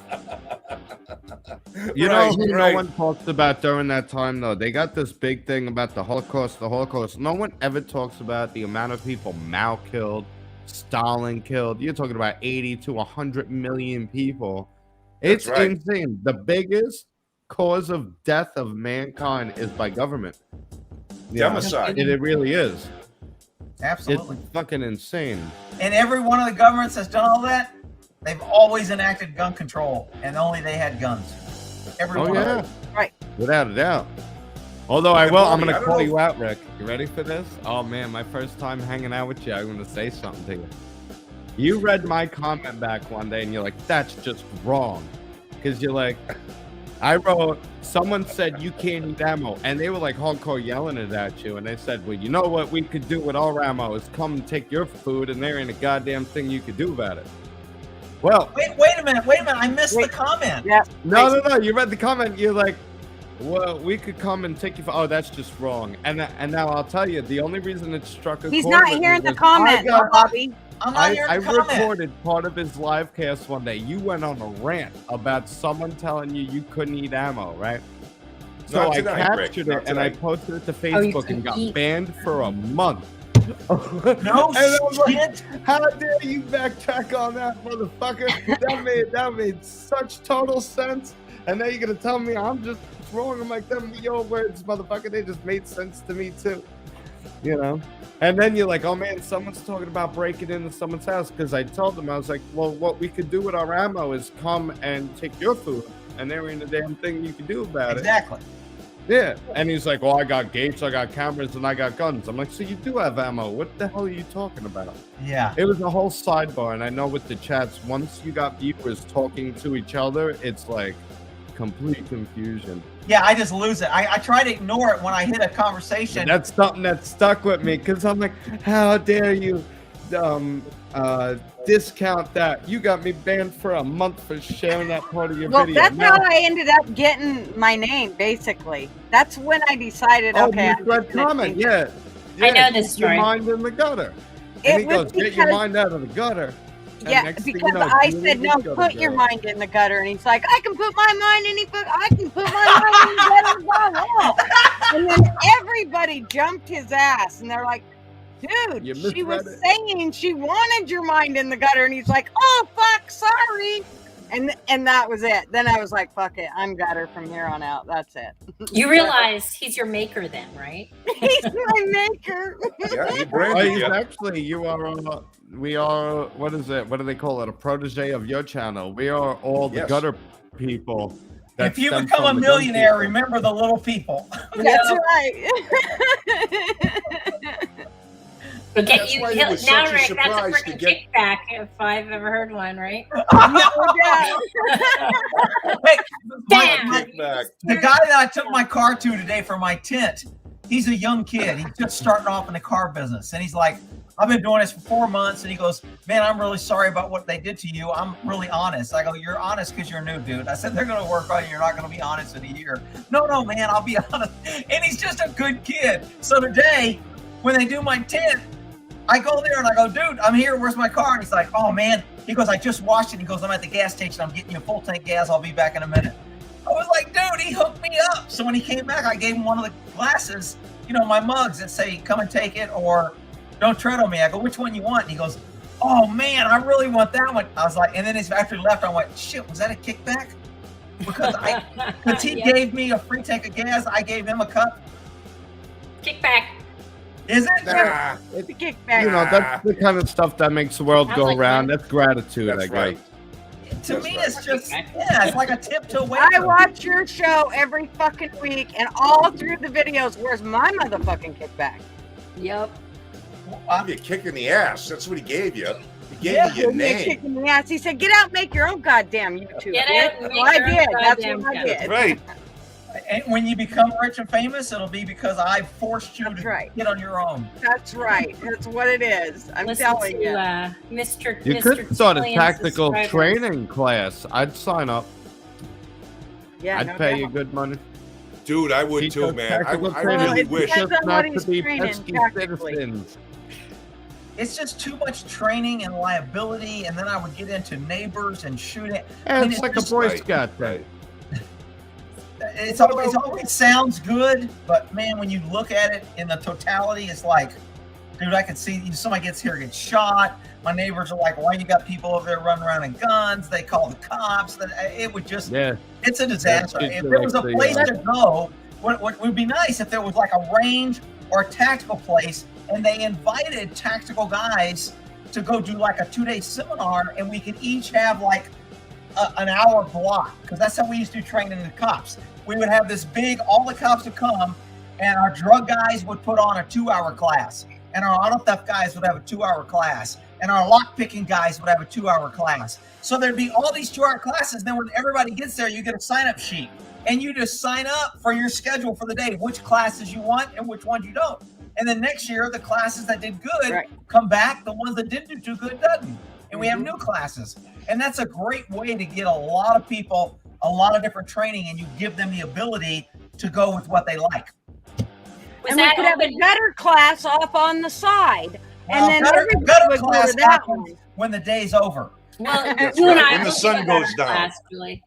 You
Right,
know who
right.
no one talks about during that time though? They got this big thing about the Holocaust. No one ever talks about the amount of people Mao killed, Stalin killed. You're talking about 80 to 100 million people.
That's
It's
right.
insane. The biggest cause of death of mankind is by government.
Democide.
It really is.
Absolutely.
It's fucking insane.
And every one of the governments that's done all that, they've always enacted gun control, and only they had guns. Every
Oh
one of
yeah,
them.
Right.
without a doubt. Although I
And
will, I'm
Bobby,
gonna
I don't
call
know
you out, Rick. You ready for this? Oh man, my first time hanging out with you, I'm gonna say something to you. You read my comment back one day, and you're like, "That's just wrong," because you're like, I wrote, someone said you can't eat ammo, and they were like hardcore yelling it at you, and they said, well, you know what we could do with our ammo is come and take your food, and there ain't a goddamn thing you could do about it. Well,
Wait a minute. I missed the comment.
Yeah.
no, you read the comment, you're like, well, we could come and take you for, oh, that's just wrong. And now I'll tell you, the only reason it struck a
He's
chord
not
with me
hearing the
was
comment,
I got-
Bobby.
I'm not
I
hearing the comment.
recorded part of his live cast one day. You went on a rant about someone telling you you couldn't eat ammo, right? So
Not
I
tonight, Rick,
captured
not
it and I
tonight.
posted it to
you
Facebook and
can
got
eat.
banned for a month.
No
And I'm like,
shit.
how dare you backtrack on that, motherfucker? That made such total sense. And now you're gonna tell me I'm just wrong. I'm like, them your words, motherfucker. They just made sense to me too. You know? And then you're like, oh man, someone's talking about breaking into someone's house. Because I told them, I was like, well, what we could do with our ammo is come and take your food. And there ain't a damn thing you can do about it.
Exactly.
Yeah. And he's like, well, I got gates, I got cameras, and I got guns. I'm like, so you do have ammo. What the hell are you talking about?
Yeah.
It was a whole sidebar. And I know with the chats, once you got viewers talking to each other, it's like complete confusion.
Yeah, I just lose it. I try to ignore it when I hit a conversation.
And that's something that stuck with me because I'm like, how dare you discount that? You got me banned for a month for sharing that part of your
Well,
video.
that's
Now-
how I ended up getting my name, basically. That's when I decided,
Oh,
okay. I'm
misread
just gonna
comment.
change it.
Yeah.
I know this
keep your
story.
mind in the gutter.
It
And he
was
goes, get your
because-
mind out of the gutter. And
Yeah,
next thing you
because
know,
I
Julie
said, no,
did go to
put your
jail.
mind in the gutter. And he's like, I can put my mind in I can put my mind in the gutter. Blah, blah. And then everybody jumped his ass. And they're like, dude,
You
she was
misread
saying she wanted your mind in the gutter. And he's like, oh, fuck, sorry. And that was it. Then I was like, fuck it. I'm gutter from here on out. That's it.
You realize he's your maker then, right?
He's my maker.
Yeah, he
Oh,
branded
he's
you.
actually, we are, what is it? What do they call it? A protege of your channel. We are all the
Yes.
gutter people. that
If you
stem
become a
from the gun
millionaire,
people.
remember the little people.
That's right.
But get
That's
you
why it
now,
was such a
Rick. That's a
surprise to
freaking
get-
kickback if I've ever heard one, right?
No doubt.
Hey,
Damn.
Kickback.
the guy that I took my car to today for my tent, he's a young kid. He's just starting off in the car business. And he's like, I've been doing this for 4 months. And he goes, man, I'm really sorry about what they did to you. I'm really honest. I go, you're honest because you're new, dude. I said, they're going to work on you. You're not going to be honest in a year. No, man, I'll be honest. And he's just a good kid. So today, when they do my tent, I go there and I go, dude, I'm here. Where's my car? And he's like, oh, man. He goes, I just washed it. He goes, I'm at the gas station. I'm getting you a full tank gas. I'll be back in a minute. I was like, dude, he hooked me up. So when he came back, I gave him one of the glasses, my mugs that say, come and take it or don't tread on me. I go, which one you want? And he goes, oh, man, I really want that one. I was like, and then after he left, I went, shit, was that a kickback? Because he
Yeah.
gave me a free tank of gas. I gave him a cup.
Kickback.
Is it?
Nah,
The kickback.
You know, that's the kind of stuff that makes the world
Sounds
go
like
round.
fun.
That's gratitude, I
that's
guess.
right.
to
That's
me,
right.
it's just it's like a tip to a waiter.
I watch your show every fucking week, and all through the videos, where's my motherfucking kickback?
Yep.
Give you a kick in the ass. That's what he gave you. He gave
Yeah,
you your
Give me a
name.
kick in the ass. He said, "Get out, and make your own goddamn YouTube."
Get
bitch."
out and
That's
make
what I
your own
did. That's
goddamn
what I
channel.
did.
That's right.
And when you become rich and famous, it'll be because I forced you
That's
to
right.
get on your own.
That's right. That's what it is. I'm
Listen
telling
to
you.
Mr.
You
Mr.
could start a
2 million
tactical
subscribers.
training class. I'd sign up.
Yeah,
I'd
no
pay
doubt.
you good money.
Dude, I would
Teach
too,
us
man.
tactical
I
training.
really
it
wish.
depends
Just
on
not
what
to
he's
be
training
pesky
tactically.
citizens.
It's just too much training and liability, and then I would get into neighbors and shooting.
And
it's
it's like a
just
Boy
Right,
Scout thing.
right.
It's always sounds good, but man, when you look at it in the totality, it's like, dude, I could see somebody gets here, gets shot. My neighbors are like, "Why you got people over there running around in guns?" They call the cops. It would just,
Yeah.
it's a disaster.
That's
If there was a
like the,
place to go, what would be nice if there was like a range or a tactical place, and they invited tactical guys to go do like a 2-day seminar, and we could each have like an hour block, because that's how we used to train in the cops. We would have this big, all the cops would come, and our drug guys would put on a 2-hour class, and our auto theft guys would have a 2-hour class, and our lock picking guys would have a 2-hour class. So there'd be all these 2-hour classes. Then when everybody gets there, you get a sign up sheet, and you just sign up for your schedule for the day, which classes you want and which ones you don't. And then next year, the classes that did good
Right.
come back. The ones that didn't do too good doesn't. And we have new classes. And that's a great way to get a lot of people a lot of different training, and you give them the ability to go with what they like.
Was
And we
that
could have a
open?
gutter class off on the side,
Well,
and then
gutter
everybody would go
class
to that
happens
one.
when the day's over.
Well,
That's
you and
right,
I
when the
both
sun
did a
goes
gutter
down.
class, Julie.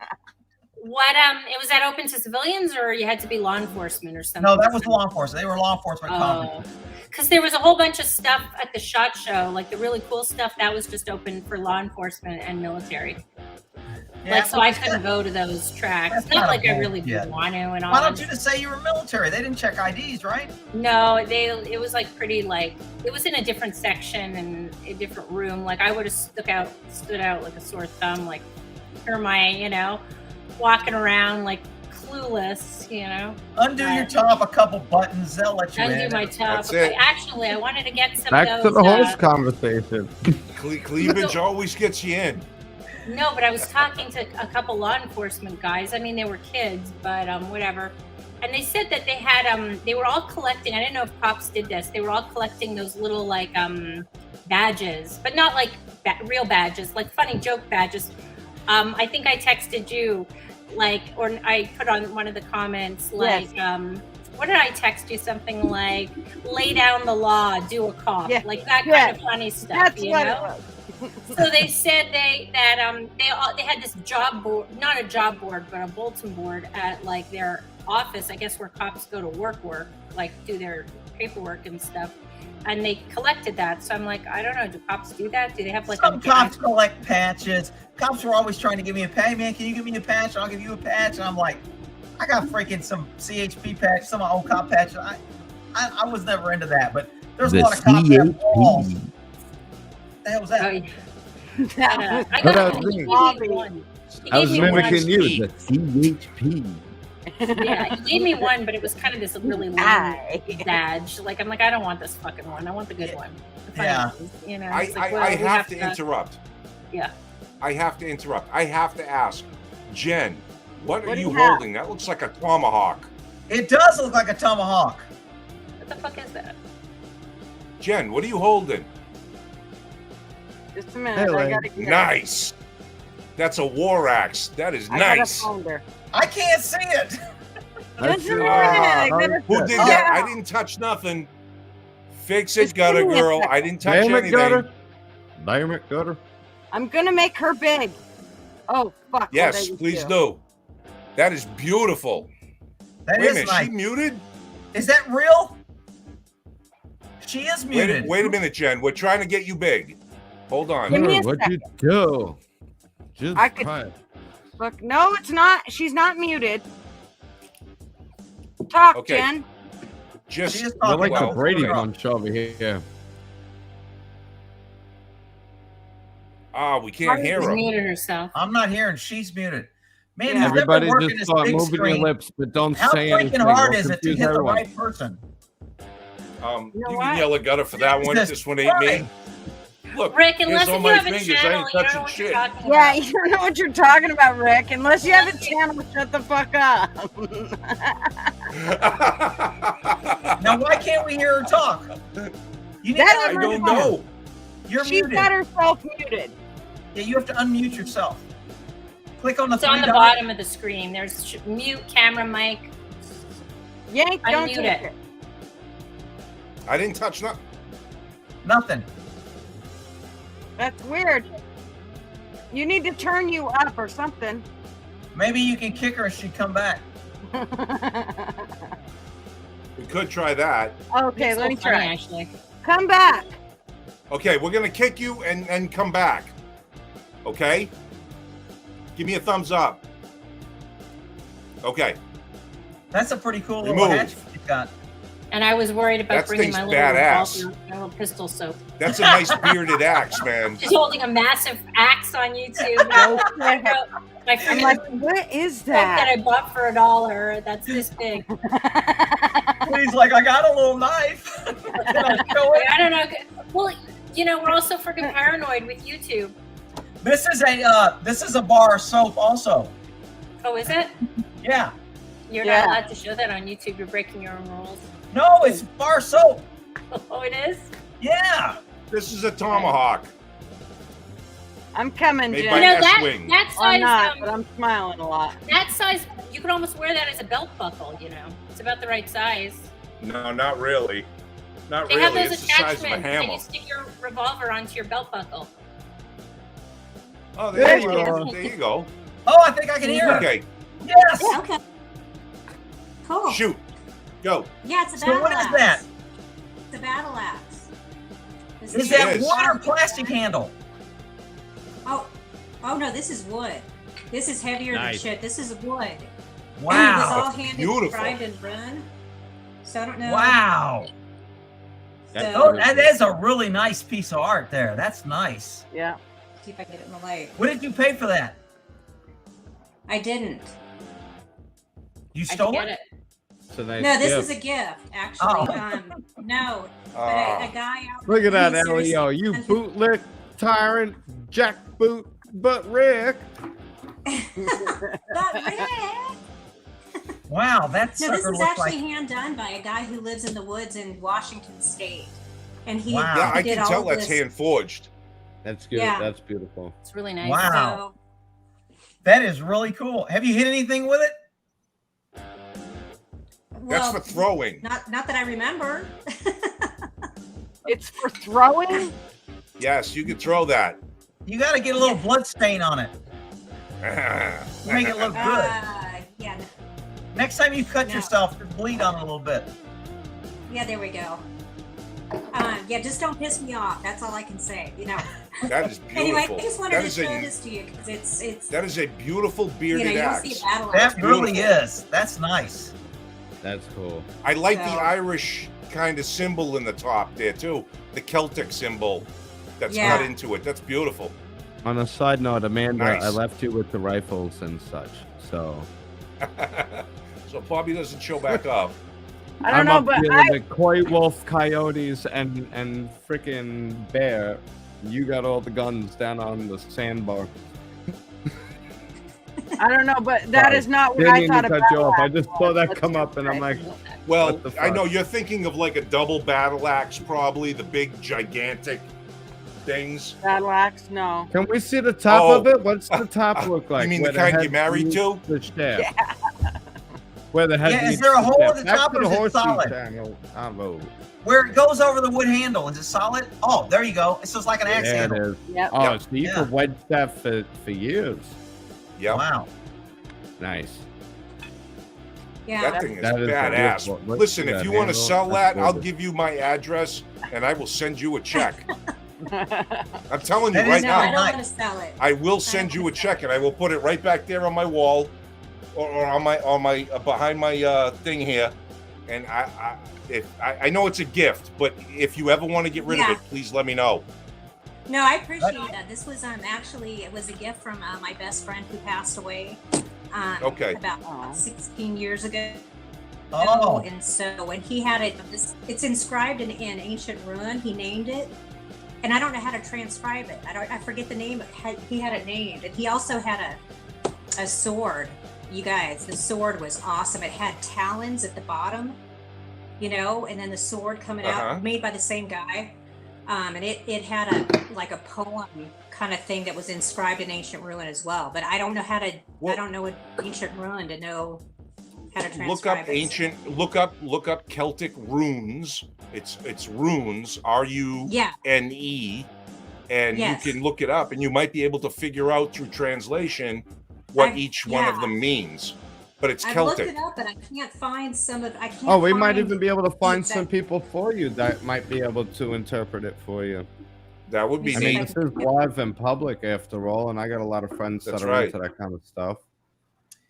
What it was that open to civilians, or you had to be law enforcement or something?
No, that was law enforcement. They were law enforcement conferences.
Because there was a whole bunch of stuff at the SHOT Show, like the really cool stuff that was just open for law enforcement and military.
Yeah,
So I couldn't go to those tracks.
That's
Not
not
like
a
I really
yeah.
did want to and all.
Why don't you just say you were military? They didn't check IDs, right?
No, it was like pretty it was in a different section and a different room. Like I would have stood out like a sore thumb, like Hermione, walking around like clueless,
Undo your top, a couple buttons, they'll let you
Undo
in.
my top.
That's it.
Actually, I wanted to get some
Back
of
to
those.
the horse conversation.
Cleavage always gets you in.
No, but I was talking to a couple law enforcement guys. I mean, they were kids, but whatever. And they said that they had they were all collecting. I didn't know if cops did this. They were all collecting those little like badges, but not like real badges, like funny joke badges. I think I texted you, or I put on one of the comments, like, what did I text you? Something like, lay down the law, do a cop, like that kind of funny stuff.
That's what it was.
So they said they had this job board, not a job board, but a bulletin board at like their office, I guess, where cops go to work, like do their paperwork and stuff. And they collected that. So I'm like, I don't know. Do cops do that? Do they have like
Some cops collect patches. Cops were always trying to give me a patch. Man, can you give me a patch? I'll give you a patch. And I'm like, I got freaking some CHP patch, some of my old cop patches. I was never into that, but there's a lot of cops that have walls. What the hell was that?
Oh, yeah. I
What
got
I
he
think.
gave me one. He
I was
gave me one.
mimicking you, the CHP.
Yeah, he gave me one, but it was kind of this really lame badge. Like, I'm like, I don't want this fucking one. I want the good one. The funny
Yeah.
ones, It's
I
like, well, we
have to interrupt.
Yeah.
I have to interrupt. I have to ask, Jen, what are
do
you
you have?
holding? That looks like a tomahawk.
It does look like a tomahawk.
What the fuck is that?
Jen, what are you holding?
Just a minute.
Hey,
I
Lane.
gotta get
Nice. That's a war axe. That is
I gotta
nice.
phone her.
I can't see it.
That's
Just a
it.
minute. I gotta
Who did
Oh.
that? I didn't touch nothing. Fix it,
Just
gutter
give me a
girl.
second.
I didn't touch
Damn it,
anything.
gutter. Damn it, gutter.
I'm gonna make her big. Oh fuck.
Yes, please do. That is beautiful.
That
Wait a
is
minute,
nice.
she muted?
Is that real? She is muted.
Wait a minute, Jen. We're trying to get you big. Hold on.
Give me a
What'd you do? Jesus
I could-
Christ.
Look, no, it's not. She's not muted. Talk,
Okay.
Jen.
Just
She is
You're
talking
like
about
the Brady
it.
Bunch over here.
We can't hear
She's
him.
muted herself.
I'm not hearing. She's muted. Man,
Yeah.
who's ever
Everybody
working
just
this
start
big
moving your
screen?
lips, but don't
How
say anything.
freaking hard
We'll
is it to
confuse
hit the
everyone.
right person?
You
know
can
what?
yell at Gutter for that one.
Jesus
This one ain't me.
Christ.
Look,
Rick,
here's
unless
all
if you
my
have a
fingers. I
channel,
ain't
you don't know
touching
what
shit.
you're talking
Yeah,
about.
you don't know what you're talking about, Rick. Unless you have a channel, shut the fuck up.
Now, why can't we hear her talk? You need
That
I
to
is
don't
my phone.
know.
You're
She's
muted.
got herself muted.
Yeah, you have to unmute yourself. Click on the
It's on the
three dots.
bottom of the screen. There's mute, camera, mic.
Yank, don't
Unmute
take
it.
it.
I didn't touch nothing.
Nothing.
That's weird. You need to turn you up or something.
Maybe you can kick her and she'd come back.
We could try that.
Okay,
It's
let
so
me
funny,
try.
actually.
Come back.
Okay, we're gonna kick you and come back. Okay? Give me a thumbs up. Okay.
That's a pretty cool little
Remove.
hatchet you've got.
And I was worried about
That
bringing
thing's
my little,
badass.
revolver, my little pistol soap.
That's a nice bearded axe, man.
She's holding a massive axe on YouTube.
Oh,
my
I'm
freaking
like, what is
soap that
that?
I bought for $1. That's this big.
He's like, I got a little knife. Can I show it?
I don't know. Well, you know, we're also freaking paranoid with YouTube.
This is a bar of soap also.
Oh, is it?
Yeah.
You're
Yeah.
not allowed to show that on YouTube. You're breaking your own rules.
No, it's bar soap.
Oh, it is?
Yeah.
This is a tomahawk.
I'm coming,
Made
Jen.
by
You know,
S-Wing.
that
I'm
size,
not, but I'm smiling a lot.
that size, you could almost wear that as a belt buckle, you know. It's about the right size.
No, not really. Not
They have
really.
those
It's the size of a
attachments that
hammer.
you stick your revolver onto your belt buckle.
Oh,
There
there
you
you
go.
go. There you go.
Oh, I think I can hear it.
Okay,
Yes.
Okay. Cool.
shoot. Go.
Yeah, it's a
So
battle
what is
axe.
that?
It's a battle axe. This
Is
It
that
is.
wood or plastic handle?
Oh, no, this is wood. This is heavier
Nice.
than shit. This is wood. It was
Wow.
all handed,
beautiful.
primed, and run. So I don't know.
Wow.
That's
So-
Oh, that is a really nice piece of art there. That's nice.
Yeah.
See if I can get it in the light.
What did you pay for that?
I didn't.
You
I
stole
get
it?
it.
So nice
No, this
gift.
is a gift, actually.
Oh.
No, but
Ah.
a guy out.
Look at that,
he seriously
Elio. You
sent it-
bootlick tyrant, jackboot, but Rick.
But Rick!
Wow, that
No,
sucker
this is
looks
actually
like.
hand done by a guy who lives in the woods in Washington State, and he
Wow.
Yeah, I
did
can
all
tell
of
that's
this.
hand forged.
That's good.
Yeah.
That's beautiful.
It's really nice.
Wow.
So,
That is really cool. Have you hit anything with it?
That's
well,
for throwing.
not that I remember.
It's for throwing?
Yes, you can throw that.
You got to get a little blood stain on it. Make it look good.
Yeah,
Next time you cut
No.
yourself, just bleed on it a little bit.
yeah, there we go. Yeah, just don't piss me off. That's all I can say. You know.
That is
Anyway,
beautiful.
I just wanted
That
to
is
show
a
this to you because it's
that is a beautiful
you know
bearded
you don't
axe.
see a battle axe.
That really
beautiful.
is. That's nice.
That's cool.
I like the
So-
Irish kind of symbol in the top there too. The Celtic symbol that's
Yeah.
cut into it. That's beautiful.
On a side note, Amanda,
Nice.
I left you with the rifles and such. So
So Bobby doesn't show back up.
I don't
I'm
know,
up
but
here
I,
with the koi wolf, coyotes, and freaking bear. You got all the guns down on the sandbar.
I don't know, but that
Sorry.
is not what
Didn't
I
mean
thought
to
about.
cut you off. I just saw that
That's
come up, and I'm like,
different.
Well,
What the
I
fuck?
know you're thinking of like a double battle axe, probably the big gigantic things.
Battle axe? No.
can we see the top
Oh.
of it? What's the top look like?
You mean
Where
the kind
head
you're married
meets
to?
The shaft. Where the head
Yeah, is
meets
there a
the
hole
shaft.
at the
Back
top
to
or
the
is it
horseshoe
solid?
channel. Bravo.
Where it goes over the wood handle, is it solid? Oh, there you go. It's just like an axe
There it
handle.
is.
Yep.
Oh,
Yep.
so you
Yeah.
could wedge that for years.
Yep.
Wow.
Nice.
Yeah.
That thing is
That is
badass.
beautiful. Look
Listen,
at
if
that
you want to
handle.
sell
That's
that, I'll
gorgeous.
give you my address and I will send you a check. I'm telling you
That
right
is
No, I
now.
don't
nice.
want to sell it.
I will send you a check and I will put it right back there on my wall or on my behind my thing here. And I know it's a gift, but if you ever want to get rid of
Yeah.
it, please let me know.
No, I appreciate that. This was actually, it was a gift from my best friend who passed away
Okay.
about 16 years ago.
Oh,
And so when he had it, it's inscribed in ancient rune. He named it, and I don't know how to transcribe it. I forget the name. He had it named, and he also had a sword. You guys, the sword was awesome. It had talons at the bottom, you know, and then the sword coming out, made by the same guy. And it had a poem kind of thing that was inscribed in ancient rune as well. But I don't know how to. I don't know what ancient rune to know.
Look up ancient. Look up Celtic runes. It's runes. RUNE, and you can look it up, and you might be able to figure out through translation what each one of them means. But it's Celtic.
I looked it up, but I can't find some of. I can't.
Oh, we might even be able to find some people for you that might be able to interpret it for you.
That would be
I
neat.
mean, this is live in public after all, and I got a lot of friends that are into that kind of stuff.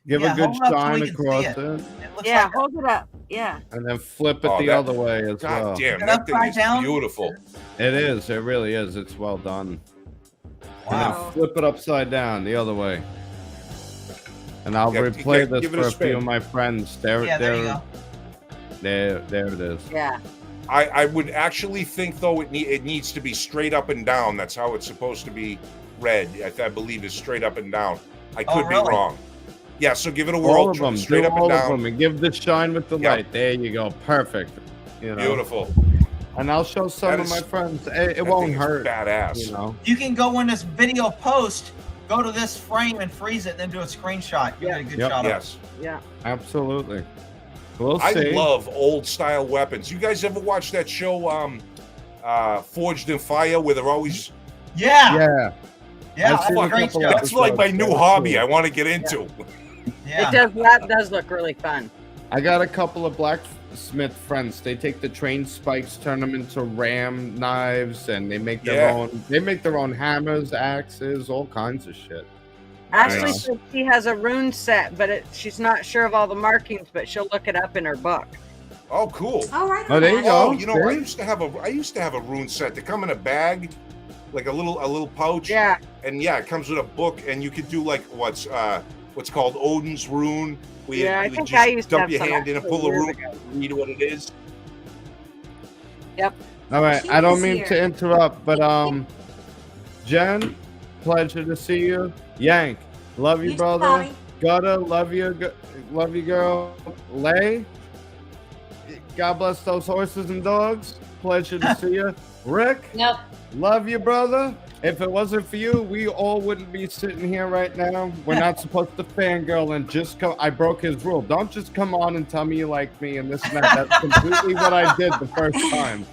Give a good shine across it.
Yeah, hold it up. Yeah.
And then flip it the other way as well.
God damn, that thing is beautiful.
It is. It really is. It's well done.
Wow.
And then flip it upside down the other way. And I'll replay this for a few of my friends.
There you go.
There it is.
Yeah.
I would actually think, though, it needs to be straight up and down. That's how it's supposed to be read. I believe is straight up and down. I could be wrong. Yeah, so give it a whirl, straight up and down.
And give the shine with the light. There you go. Perfect. You know?
Beautiful.
And I'll show some of my friends. It won't hurt.
Badass.
You know?
You can go when this video post, go to this frame and freeze it, and then do a screenshot. You get a good shot of it.
Yeah.
Absolutely. We'll see.
I love old style weapons. You guys ever watch that show, Forged in Fire, where they're always?
Yeah. That's a great show.
That's like my new hobby. I want to get into.
Yeah.
That does look really fun.
I got a couple of blacksmith friends. They take the train spikes, turn them into ram knives, and they make their own. They make their own hammers, axes, all kinds of shit.
Ashley says she has a rune set, but she's not sure of all the markings, but she'll look it up in her book.
Oh, cool.
All right.
Oh, there you go.
Oh, you know, I used to have a rune set. They come in a bag, like a little pouch.
Yeah.
And it comes with a book, and you could do like what's called Odin's rune.
I think I used to
dump
have
your
some
hand in and pull a
years
rune,
ago.
read what it is.
Yep.
All right. I don't mean to interrupt, but Jen, pleasure to see you. Yank, love you, brother. Gutter, love you, girl. Lay, God bless those horses and dogs. Pleasure to see you. Rick, love you, brother. If it wasn't for you, we all wouldn't be sitting here right now. We're not supposed to fangirl and just come. I broke his rule. Don't just come on and tell me you like me and this and that. That's completely what I did the first time.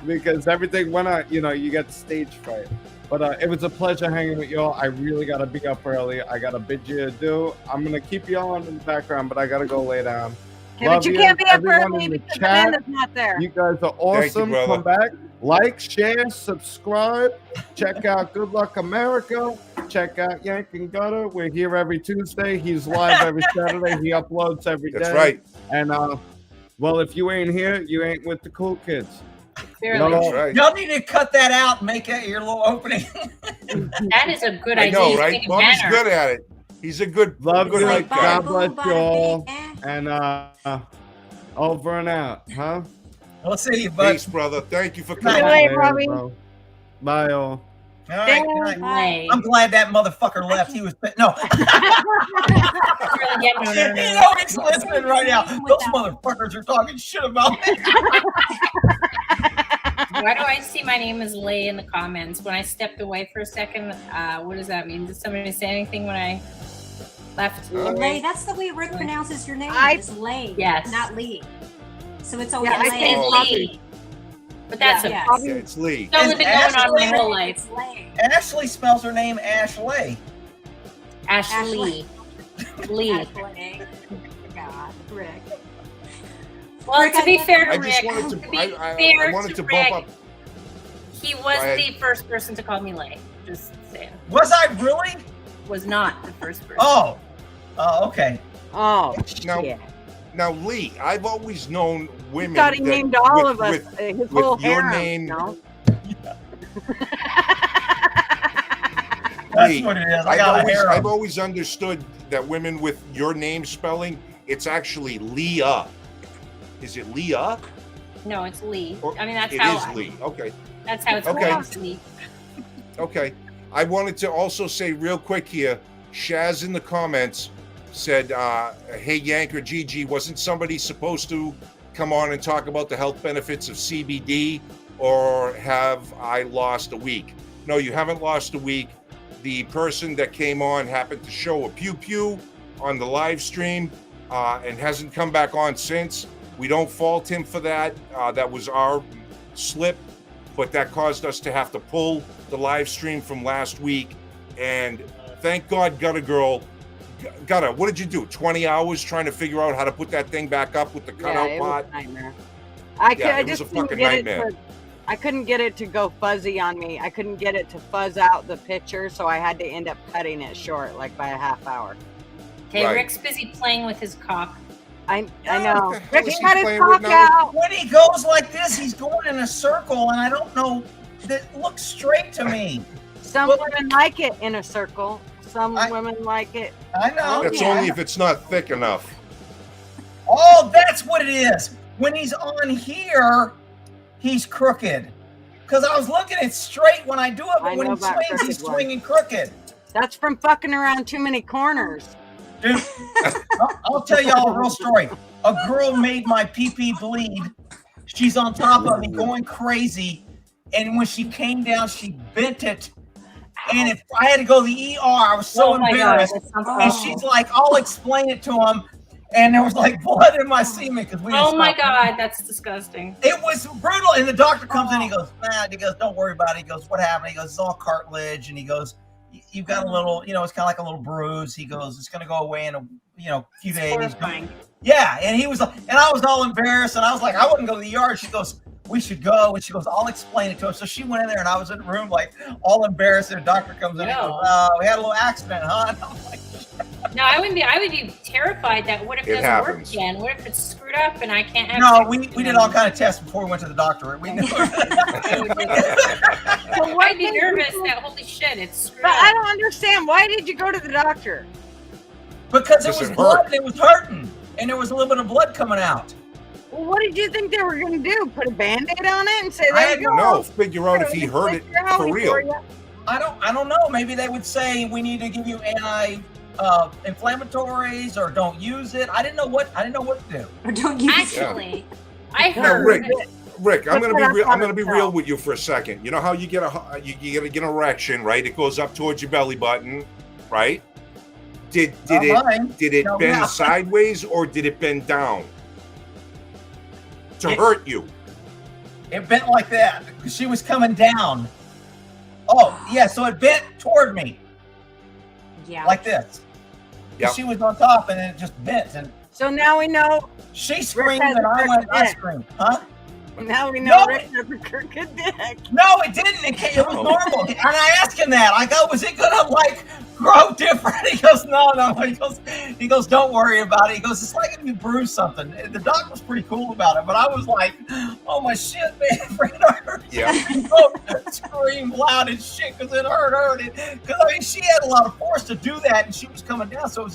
Because everything went on, you get stage fright. But it was a pleasure hanging with y'all. I really got to be up early. I got a bid you adieu. I'm going to keep you on in the background, but I got to go lay down.
Okay, but you can't be up early
in the
because
chat.
Amanda's not there.
You guys are awesome.
Thank you,
come back. Like, share, subscribe. Check out Good Luck America. Check out Yank and Gutter. We're here every Tuesday. He's live every Saturday. He uploads every day.
That's right.
And, well, if you ain't here, you ain't with the cool kids.
That's right.
Y'all need to cut that out and make it your little opening.
That is a good
I
idea.
know, right? Bobby's good at it. He's a good,
love
good
you.
hype guy.
God bless you all. And over and out, huh?
We'll see you, bud.
Peace, brother. Thank you for
Good
coming.
night, Robbie.
Bye, all.
All right, good night.
Bye.
I'm glad that motherfucker left. He was no. He's always listening right now. Those motherfuckers are talking shit about me.
Why do I see my name as Lay in the comments? When I stepped away for a second, what does that mean? Did somebody say anything when I left?
Lay, that's the way Rick pronounces your name. It's Lay,
yes,
not Lee. So it's always
I
Lay.
think
Lee. But that's
Yeah, it's Lee.
It's only been going on my whole life.
Ashley spells her name Ashley.
Ashley. Lee.
Ashley. God, Rick.
Well,
Rick,
to be fair to
I
Rick,
just wanted to,
to be
I
fair
wanted to
Rick,
bump up.
he was the first person to call me Lay. Just saying.
Was I really?
Was not the first person.
Oh, okay.
Oh, shit.
Now, Lee, I've always known women.
He thought he named all of us. His whole
with your
harem,
name.
No?
That's what it is. I got a hair.
I've always understood that women with your name spelling, it's actually Leah. Is it Leah?
No, it's Lee.
Or
I mean, that's
it
how
is Lee. Okay.
That's how it's
Okay.
pronounced, Lee.
Okay. I wanted to also say real quick here, Shaz in the comments said, hey, Yank or Gigi, wasn't somebody supposed to come on and talk about the health benefits of CBD, or have I lost a week? No, you haven't lost a week. The person that came on happened to show a pew-pew on the live stream and hasn't come back on since. We don't fault him for that. That was our slip, but that caused us to have to pull the live stream from last week. And thank God Gutter Girl, Gutter, what did you do? 20 hours trying to figure out how to put that thing back up with the cutout
it
pot?
was a nightmare.
It was a
couldn't
fucking
get
nightmare.
I couldn't get it to go fuzzy on me. I couldn't get it to fuzz out the picture, so I had to end up cutting it short, like by a half hour.
Okay,
Right.
Rick's busy playing with his cock.
I
what
know.
the hell
Rick
is he
got his
playing with
cock
now?
out.
When he goes like this, he's going in a circle, and I don't know. That looks straight to me.
Some
Well,
women like it in a circle. Some
I-
women like it.
I know.
That's only if it's not thick enough.
Oh, that's what it is. When he's on here, he's crooked. Because I was looking at straight when I do it, but
I
when
know
he
about
swings, he's
crooked ones.
swinging crooked.
That's from fucking around too many corners.
Dude, I'll tell y'all a real story. A girl made my pee-pee bleed. She's on top of me going crazy. And when she came down, she bent it. And if I had to go to the ER, I was so
Oh my God,
embarrassed.
that sounds
And
awful.
she's like, I'll explain it to him. And there was like blood in my semen because we didn't
Oh my
stop.
God, that's disgusting.
It was brutal. And the doctor comes in, he goes, nah, he goes, don't worry about it. He goes, what happened? He goes, it's all cartilage. And he goes, you've got a little, it's kind of like a little bruise. He goes, it's going to go away in a, few
It's
days.
horrifying.
Yeah. And he was like, and I was all embarrassed. And I was like, I wouldn't go to the ER. She goes, we should go. And she goes, I'll explain it to him. So she went in there and I was in the room like all embarrassed. And the doctor comes in and
No.
goes, we had a little accident, huh? And I'm like,
No, I would be terrified that what if it
It
doesn't work
happens.
again? What if it's screwed up and I can't have
no,
sex
we
again?
did all kind of tests before we went to the doctor. We knew.
So I'd be nervous that holy shit, it's screwed
But I
up.
don't understand. Why did you go to the doctor?
Because it
Because
was
it
blood
hurt.
and it was hurting. And there was a little bit of blood coming out.
Well, what did you think they were going to do? Put a Band-Aid on it and say,
I
there you go.
No, figure out if he
Just
heard
like
it
your
for
Howie
real.
you.
I don't know. Maybe they would say we need to give you anti-inflammatories or don't use it. I didn't know what to do.
Or don't use
Actually, I
No,
heard
Rick, I'm
Put
gonna be
that
real.
up
I'm
on
gonna be
itself.
real with you for a second. You know how you get get an erection, right? It goes up towards your belly button, right? Did
Mine.
it
No,
bend
yeah.
sideways or did it bend down to
It-
hurt you?
It bent like that. She was coming down. Oh, yeah. So it bent toward me
Yeah.
like this.
Yep.
She was on top and it just bent. And
So now we know.
she screamed
has
and
a
I went, I
dick.
screamed. Huh?
Now we know
No,
Rick has a crooked dick.
No, it didn't. It was normal. And I asked him that. I go, was it gonna like grow different? He goes, no. He goes, don't worry about it. He goes, it's like if you bruise something. And the doc was pretty cool about it, but I was like, oh my shit, man, it hurt.
Yeah.
Screamed loud as shit because it hurt. Because I mean, she had a lot of force to do that, and she was coming down, so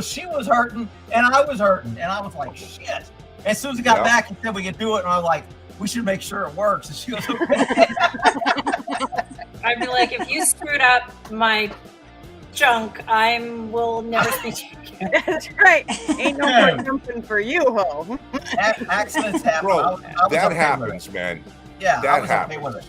she was hurting, and I was hurting, and I was like, shit. As soon as he got
Yeah.
back, he said we could do it, and I was like, we should make sure it works. And she goes, okay.
I'd be like, if you screwed up my junk, will never speak to you again.
That's right. Ain't no
Yeah.
more jumping for you, ho.
Accidents happen.
Bro,
I was
that
okay with
happens,
it.
man.
Yeah,
That
I was okay
happens.
with it.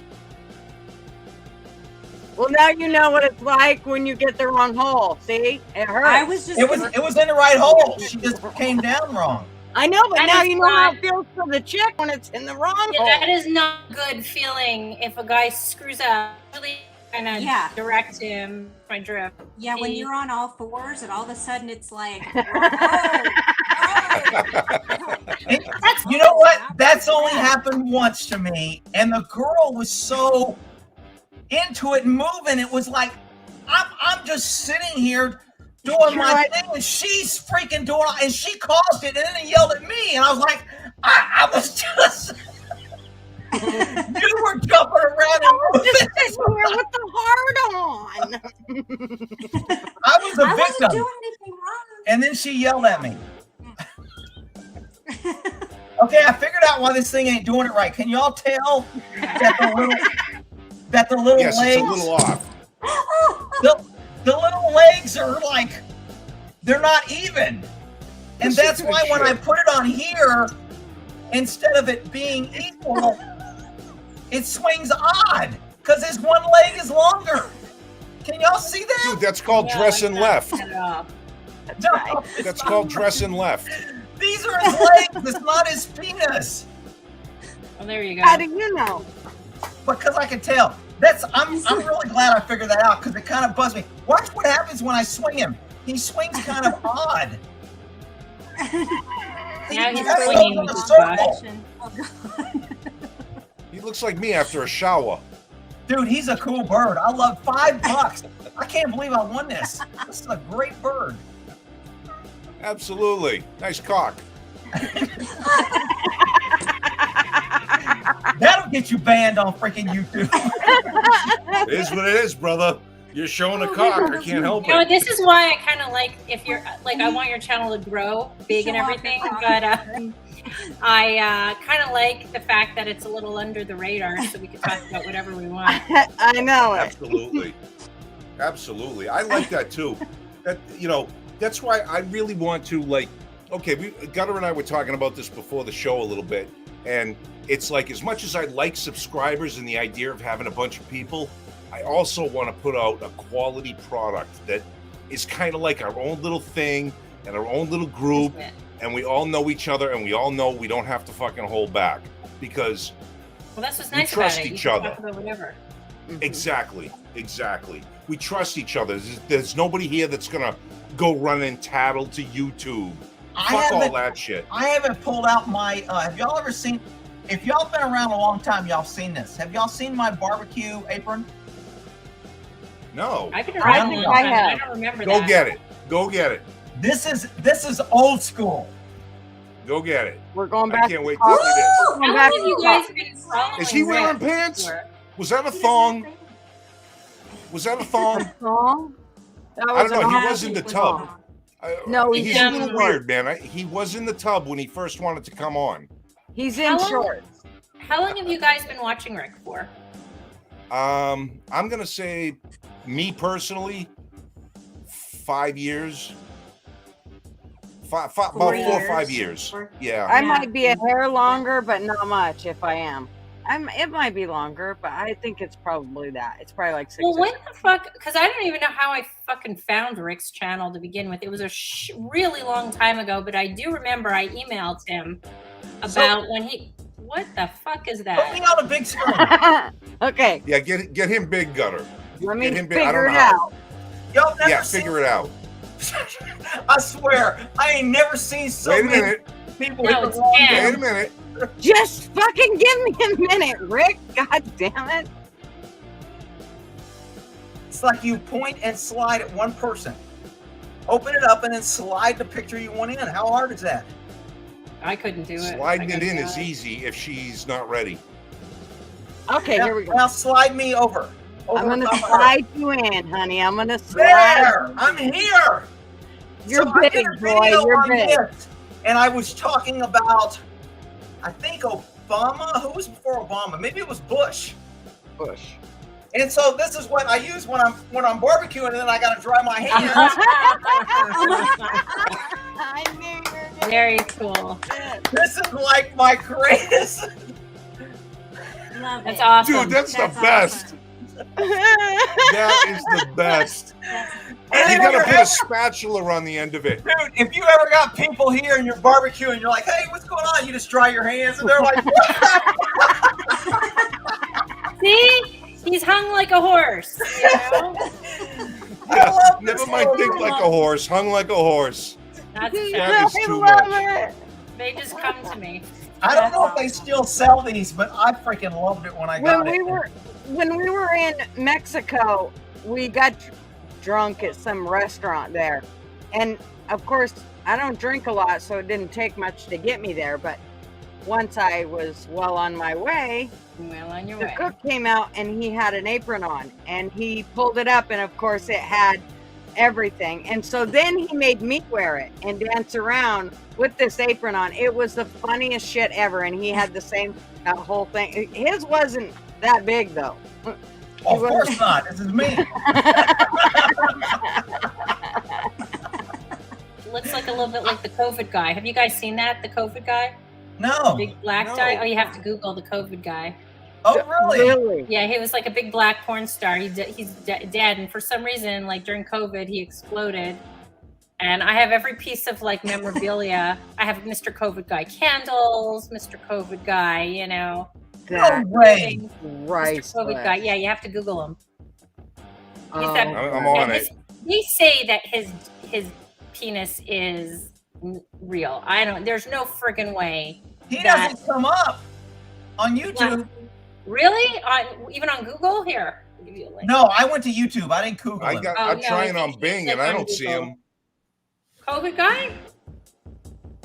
Well, now you know what it's like when you get the wrong hole. See? It hurts.
I was just
It was in the right hole. She just came down wrong.
I know, but
That
now
is
you know how
not-
it feels for the chick when it's in the wrong
Yeah,
hole.
that is not a good feeling if a guy screws up. Really kind of
Yeah.
direct him my drift.
yeah, when
See?
you're on all fours and all of a sudden it's like,
You know what? That's only happened once to me, and the girl was so into it and moving. It was like I'm just sitting here doing
You're
my
like-
thing, and she's freaking doing it, and she caused it, and then he yelled at me, and I was like, I was just. You were jumping around and
I'm just
moving.
sitting here with the heart on. on.
I was
I
a
wasn't
victim.
doing anything wrong.
And then she yelled at me. Okay, I figured out why this thing ain't doing it right. Can y'all tell that the little
Yes,
legs,
it's a little off.
the little legs are like, they're not even. And
Listen
that's
to the
why when I
shit.
put it on here, instead of it being equal, it swings odd because his one leg is longer. Can y'all see that?
Dude, that's called dressing left.
No,
That's called dressing left.
these are his legs. It's not his penis.
Well, there you go.
How do you know?
Because I can tell. I'm really glad I figured that out because it kind of buzzed me. Watch what happens when I swing him. He swings kind of odd.
Now he's
gotta go
swinging
in
with
a
his
circle.
Oh, God.
He looks like me after a shower.
Dude, he's a cool bird. I love $5. I can't believe I won this. This is a great bird.
Absolutely. Nice cock.
That'll get you banned on freaking YouTube.
It is what it is, brother. You're showing a cock. I can't help
You know,
it.
this is why I kind of like, if you're like, I want your channel to grow big and everything, but I kind of like the fact that it's a little under the radar, so we can talk about whatever we want.
I know it.
Absolutely. Absolutely. I like that too. That, you know, that's why I really want to, like, okay, Gutter and I were talking about this before the show a little bit, and it's like, as much as I like subscribers and the idea of having a bunch of people, I also want to put out a quality product that is kind of like our own little thing and our own little group, and we all know each other, and we all know we don't have to fucking hold back, because
Well, that's what's
We
nice
trust
about it.
each
You can
other.
talk about whatever.
exactly, we trust each other. There's nobody here that's gonna go run and tattle to YouTube. Fuck all that shit.
I haven't pulled out my, have y'all ever seen, if y'all been around a long time, y'all seen this. Have y'all seen my barbecue apron?
No.
I've been
I
around a
think
long
I
time.
have.
I don't remember
Go
that.
get it. Go get it.
This is old school.
Go get it.
We're going
I
back.
can't
to
wait to
college.
see this.
We're going
How
back
long have
to
you
college.
guys been following
Is he wearing
Rick
pants?
for?
Was that a thong? Was that a thong?
Song? That
I
was
don't know.
an
He was in the tub.
No,
He's
he's
a
in
little
shorts.
weird, man. He was in the tub when he first wanted to come on.
He's
How
in
long-
shorts.
How long have you guys been watching Rick for?
I'm gonna say, me personally, 5 years. About 4 or 5 years. Yeah.
I might be a hair longer, but not much if I am. It might be longer, but I think it's probably that. It's probably like 6
Well,
or
when the fuck? Because I don't even know how I fucking found Rick's channel to begin with. It was a really long time ago, but I do remember I emailed him about when he. What the fuck is
Put me
that?
on a big screen.
Okay,
Yeah, get him big, Gutter.
let me
Get him big. I
figure
don't
it
know how.
out.
Y'all never
Yeah,
seen,
figure it out.
I swear, I ain't never seen so
Wait a
many
minute.
people
No,
with
it's
the long
Ken.
hair.
Wait a minute.
Just fucking give me a minute, Rick. God damn it.
It's like you point and slide at one person. Open it up and then slide the picture you want in. How hard is that?
I couldn't do it.
Sliding
I
it in
couldn't
is
do it.
easy if she's not ready.
Okay,
now,
here we go.
Now slide me over.
I'm
Over
gonna
top of her.
slide you in, honey. I'm gonna slide.
There, I'm here.
You're
So I
big,
did a
boy.
video
You're
on
big.
this, and I was talking about, I think Obama. Who was before Obama? Maybe it was Bush.
Bush.
And so this is what I use when I'm barbecuing, and then I gotta dry my hands.
I knew you were gonna
Very cool.
do it.
This is like my greatest.
Love
That's
it.
awesome.
Dude, that's the
That's
best.
awesome.
That is the best.
And
You
if
gotta
you're
put a
ever-
spatula on the end of it.
Dude, if you ever got people here and you're barbecuing, you're like, hey, what's going on? You just dry your hands, and they're like,
See? He's hung like a horse. You know?
I
Yeah,
love
never
this
mind, think
movie.
like a horse, hung like a horse.
That's a
That
fact.
is
I
too
love
much.
it.
They just come to me.
I don't know if they still sell these, but I freaking loved it when I got
When
it.
we were in Mexico, we got drunk at some restaurant there, and of course I don't drink a lot, so it didn't take much to get me there. But once I was well on my way,
Well, on your
the
way.
cook came out and he had an apron on, and he pulled it up, and of course it had everything. And so then he made me wear it and dance around with this apron on. It was the funniest shit ever. And he had the same whole thing. His wasn't that big though.
Of course not. This is me.
Looks like a little bit like the COVID guy. Have you guys seen that? The COVID guy?
No.
Big black
No.
guy? Oh, you have to Google the COVID guy.
Oh, really?
Really?
Yeah, he was like a big black porn star. He's dead, and for some reason, like during COVID, he exploded. And I have every piece of like memorabilia. I have Mr. COVID guy candles, Mr. COVID guy, you know.
That
No way.
things.
right.
Mr. COVID guy. Yeah, you have to Google him.
Oh,
that-
I'm
Yeah,
on it.
They say that his penis is real. I don't. There's no friggin' way.
He
That-
doesn't come up on YouTube.
Really? Even on Google? Here, I'll give you a link.
No, I went to YouTube. I didn't Google
I
him.
got.
Oh,
I'm
no,
trying
I
on
think
Bing
it's
and I
on
don't see
Google.
him.
COVID guy?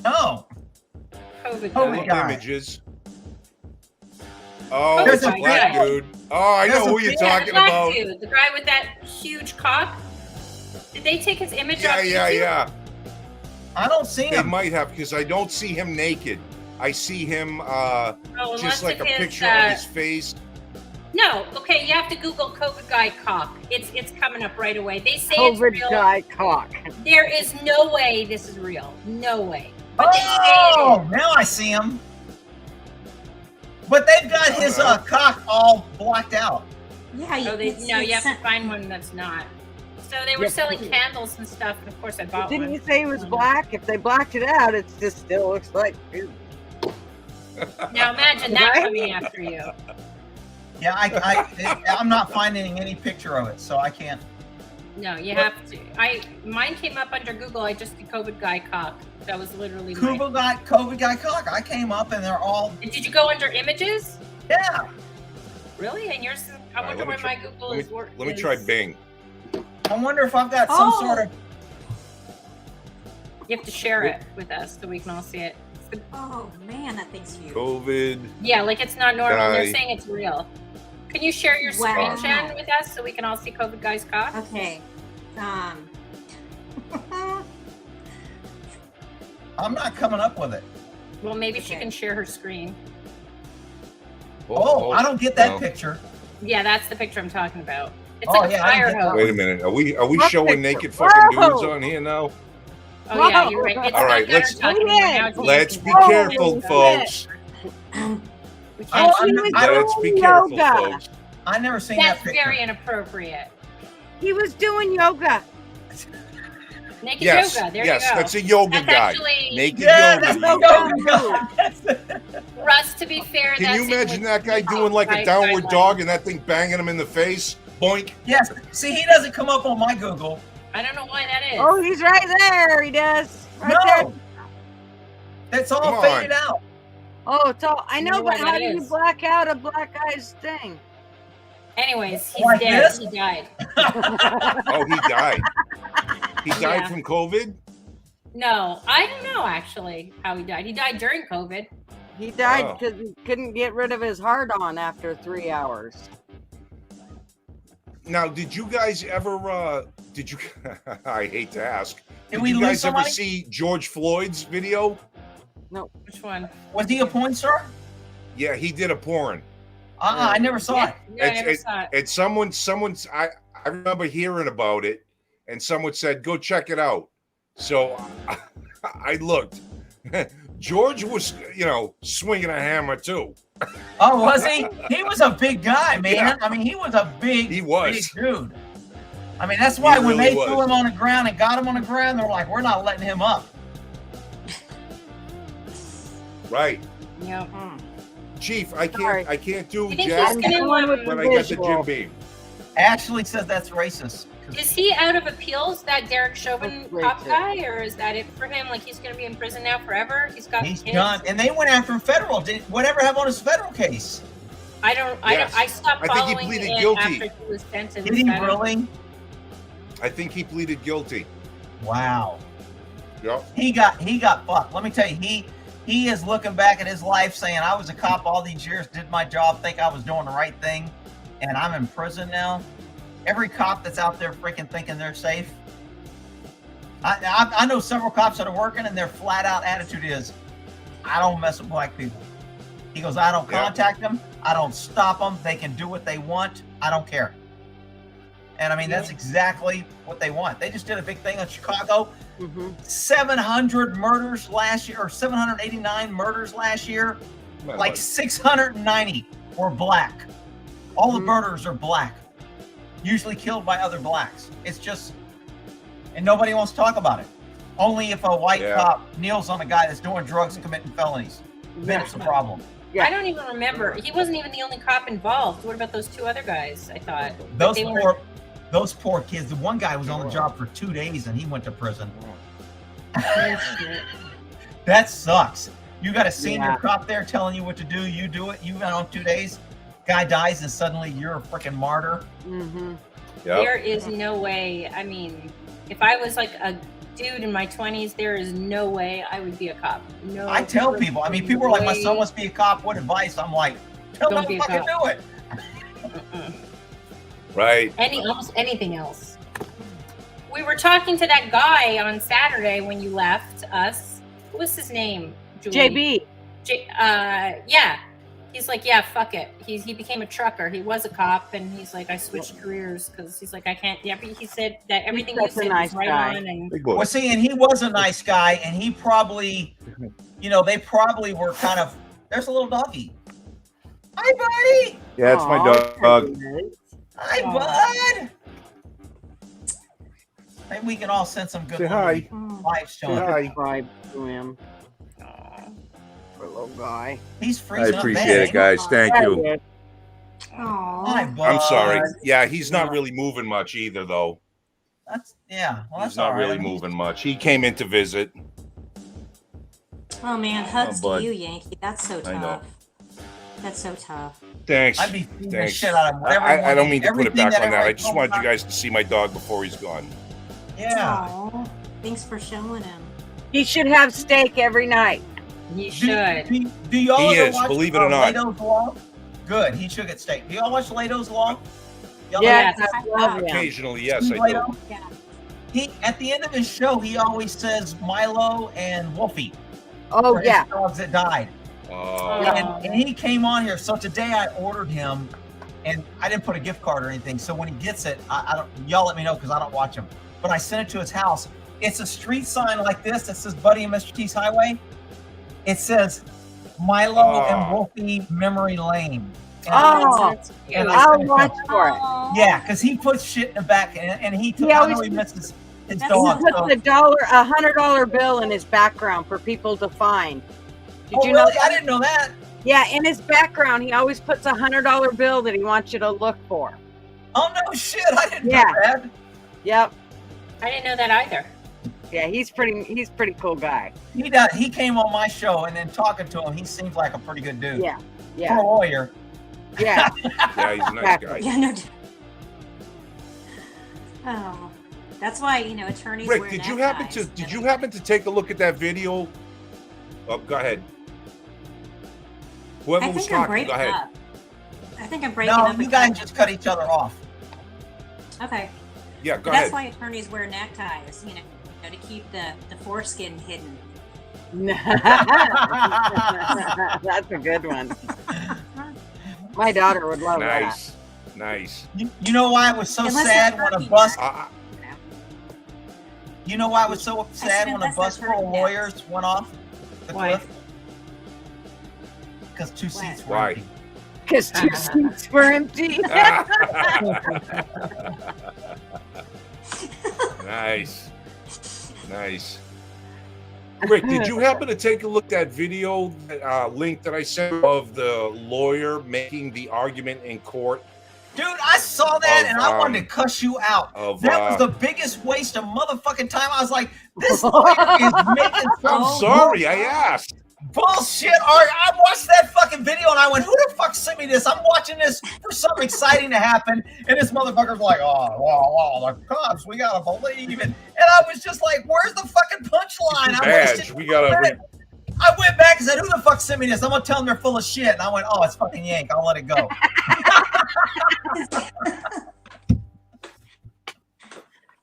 No.
COVID
COVID
guy.
guy.
Images. Oh,
There's
it's a
a
black
big-
dude. Oh, I
There's
know
a
who you're
big-
talking
black
about.
dude, the guy with that huge cock. Did they take his image
Yeah,
off
yeah,
YouTube?
yeah.
I don't see
They
him.
might have because I don't see him naked. I see him
Oh,
just
unless
like a
of his,
picture of his face.
No, okay, you have to Google COVID guy cock. It's coming up right away. They say it's
COVID
real.
guy cock.
There is no way this is real. No way. But they say
Oh, now I see him. But they've got his cock all blocked out.
Yeah,
it is. Oh,
it's-
no, you
it's-
have to find one that's not. So they were
Yeah.
selling candles and stuff, and of course I bought
Didn't
one.
you say it was black? If they blacked it out, it just still looks like.
Now imagine that
Right?
coming after you.
Yeah, I'm not finding any picture of it, so I can't.
No, you have to. Mine came up under Google. I just did COVID guy cock. That was literally mine.
COVID guy cock. I came up and they're all,
And did you go under images?
yeah.
Really? And yours? I
All right,
wonder
let me
where
try-
my Google
Let
is
me,
working.
let me try Bing.
I wonder if I've got some
Oh.
sort of.
You have to share it with us so we can all see it.
Oh man, that thing's huge.
COVID.
Yeah, like it's not normal. They're
Guy.
saying it's real. Can you share your
Wow.
screen, Jen, with us so we can all see COVID guy's cock?
Okay.
I'm not coming up with it.
Well, maybe she
Okay.
can share her screen.
Oh, I don't get that
no.
picture.
Yeah, that's the picture I'm talking about. It's
Oh,
like
yeah,
a
I
fire
get that.
hose.
Wait a minute. Are we
What
showing
picture?
naked fucking
Whoa!
dudes on here now?
Oh yeah, you're right. It's
All right,
not
let's-
talking about now, it's
Let's
just-
be
Oh,
careful,
shit.
folks.
We
Oh,
can't-
he was
Let's be
doing
careful,
yoga.
folks.
I never seen
That's
that picture.
very inappropriate.
He was doing yoga.
Naked
Yes,
yoga. There
yes,
you go.
that's a yoga
That's
guy.
actually
Naked
Yeah,
yoga.
that's
guy.
the yoga guy.
Russ. To be fair,
Can
that's
you imagine
in
that guy
with
doing like a
guide-
downward
guidelines.
dog and that thing banging him in the face? Boink.
Yes. See, he doesn't come up on my Google.
I don't know why that is.
Oh, he's right there. He does. Right there.
No. That's all
Come on.
faded out.
Oh, it's all. I know,
know
but
what
how
that
do you
is.
black out a black guy's thing?
Anyways, he's
Like
dead.
this?
He died.
Oh, he died. He died
Yeah.
from COVID?
No, I don't know actually how he died. He died during COVID.
He died
Oh.
because he couldn't get rid of his hard on after 3 hours.
Now, did you guys ever did you I hate to ask. Did
we
you
lose
guys ever
somebody?
see George Floyd's video?
Which one?
Was he a porn star?
Yeah, he did a porn.
I never saw
Yeah,
it.
no, I never saw it.
And someone's I remember hearing about it and someone said, go check it out. So I looked. George was, swinging a hammer too.
Oh, was he? He was a big guy, man.
Yeah.
I mean, he was a big,
He was.
big dude. I mean, that's why
He
when
really
they threw
was.
him on the ground and got him on the ground, they're like, we're not letting him up.
Right.
Yeah.
Chief, I
Sorry.
can't do
You think
Jack,
he's gonna
Going with
but
the
I got the
visual.
Jim Beam.
Ashley says that's racist.
Is he out of appeals, that Derek Chauvin
That's
cop
racist.
guy, or is that it for him? Like he's going to be in prison now forever? He's got
He's
kids?
done. And they went after him federal. Did whatever have on his federal case?
Yes.
I stopped
I think he
following
pleaded
it
guilty.
after he was sentenced.
Did he
I don't-
really?
I think he pleaded guilty.
Wow.
Yep.
He got fucked. Let me tell you, he is looking back at his life saying, I was a cop all these years, did my job, think I was doing the right thing, and I'm in prison now. Every cop that's out there freaking thinking they're safe. I know several cops that are working, and their flat out attitude is, I don't mess with black people. He goes, I don't contact them. I don't stop them. They can do what they want. I don't care. And I mean, that's exactly what they want. They just did a big thing in Chicago. 700 murders last year, or 789 murders last year. Like 690 were black. All the murderers are black, usually killed by other blacks. It's just, and nobody wants to talk about it. Only if a white cop kneels on a guy that's doing drugs and committing felonies. Then it's a problem.
I don't even remember. He wasn't even the only cop involved. What about those two other guys? I thought
those poor kids. The one guy was on the job for 2 days and he went to prison. That sucks. You got a senior cop there telling you what to do. You do it. You went on 2 days. Guy dies and suddenly you're a freaking martyr.
There is no way. I mean, if I was like a dude in my 20s, there is no way I would be a cop. No.
I tell people. I mean, people are like, my son wants to be a cop. What advice? I'm like, tell them to fucking do it.
Right.
Almost anything else. We were talking to that guy on Saturday when you left us. What was his name?
JB.
Yeah. He's like, yeah, fuck it. He became a trucker. He was a cop, and he's like, I switched careers because he's like, I can't. Yeah, he said that everything you said was right on. And
well, see, and he was a nice guy, and he probably, they probably were kind of. There's a little doggy. Hi, buddy.
Yeah, it's my dog.
Hi, bud. Maybe we can all send some good lives to him.
Subscribe to him. Poor little guy.
He's freezing.
I appreciate it, guys. Thank you.
Hi, bud.
I'm sorry. Yeah, he's not really moving much either, though.
Well,
he's not really moving much. He came in to visit.
Oh man, hugs to you, Yankee. That's so tough.
I know.
That's so tough.
Thanks.
I'd be feeding the
Thanks.
shit out of him.
I don't mean to put it back on that. I
everybody
just wanted you guys to see my dog before he's gone.
Yeah.
Aww. Thanks for showing him.
He should have steak every night.
He should.
Do y'all
He
ever
is,
watch
believe it or not.
Lato's Law? Good. He should get steak. Do y'all watch Lato's Law?
Yes,
Yes,
I love him.
Occasionally, yes,
Steve
I do.
Lato?
Yeah.
He at the end of his show, he always says Milo and Wolfie.
Oh,
for his
yeah.
dogs that died. And he came on here. So today I ordered him, and I didn't put a gift card or anything. So when he gets it, I don't. Y'all let me know because I don't watch him. But I sent it to his house. It's a street sign like this that says "Buddy and Mr. T's Highway." It says Milo and Wolfie Memory Lane. And
And I'll watch for it.
yeah, because he puts shit in the back, and he always misses his
That's
dog.
He puts a $100 bill in his background for people to find. Did you know
really?
that?
I didn't know that.
Yeah, in his background, he always puts a $100 bill that he wants you to look for.
Oh no, shit! I didn't know that.
Yep.
I didn't know that either.
Yeah, he's pretty cool guy.
He does. He came on my show, and then talking to him, he seems like a pretty good dude.
Yeah.
For
Yeah.
a lawyer.
Yeah.
Yeah, he's a nice guy.
Yeah, no. Oh, that's why attorneys.
Rick,
wear
did you
neckties.
happen to take a look at that video? Oh, go ahead. Whoever
I
was
think I'm
talking,
breaking
go ahead.
up. I think I'm breaking
No,
up.
you guys just cut each other off.
Okay.
Yeah, go
But that's
ahead.
why attorneys wear neckties, to keep the foreskin hidden.
That's a good one. My daughter would love
Nice. Nice.
You know why it was so
Unless
sad
they're
when a
turkey
bus?
necks.
You know why it was so sad when a
unless they're
bus full of
turkey necks.
lawyers went off the
Why?
cliff? Because two
Why?
seats were
Why?
empty.
Because 2 seats were empty.
Nice. Nice. Rick, did you happen to take a look at that video link that I sent of the lawyer making the argument in court?
Dude, I saw that
Of,
and I wanted to cuss you out. That was the biggest waste of motherfucking time. I was like, this lawyer is making some
I'm sorry, I asked.
bullshit art. I watched that fucking video and I went, who the fuck sent me this? I'm watching this for something exciting to happen. And this motherfucker's like, the cops, we gotta believe it. And I was just like, where's the fucking punchline? I
Badge, we gotta.
I went back and said, "Who the fuck sent me this? I'm gonna tell them they're full of shit." And I went, "Oh, it's fucking Yank. I'll let it go."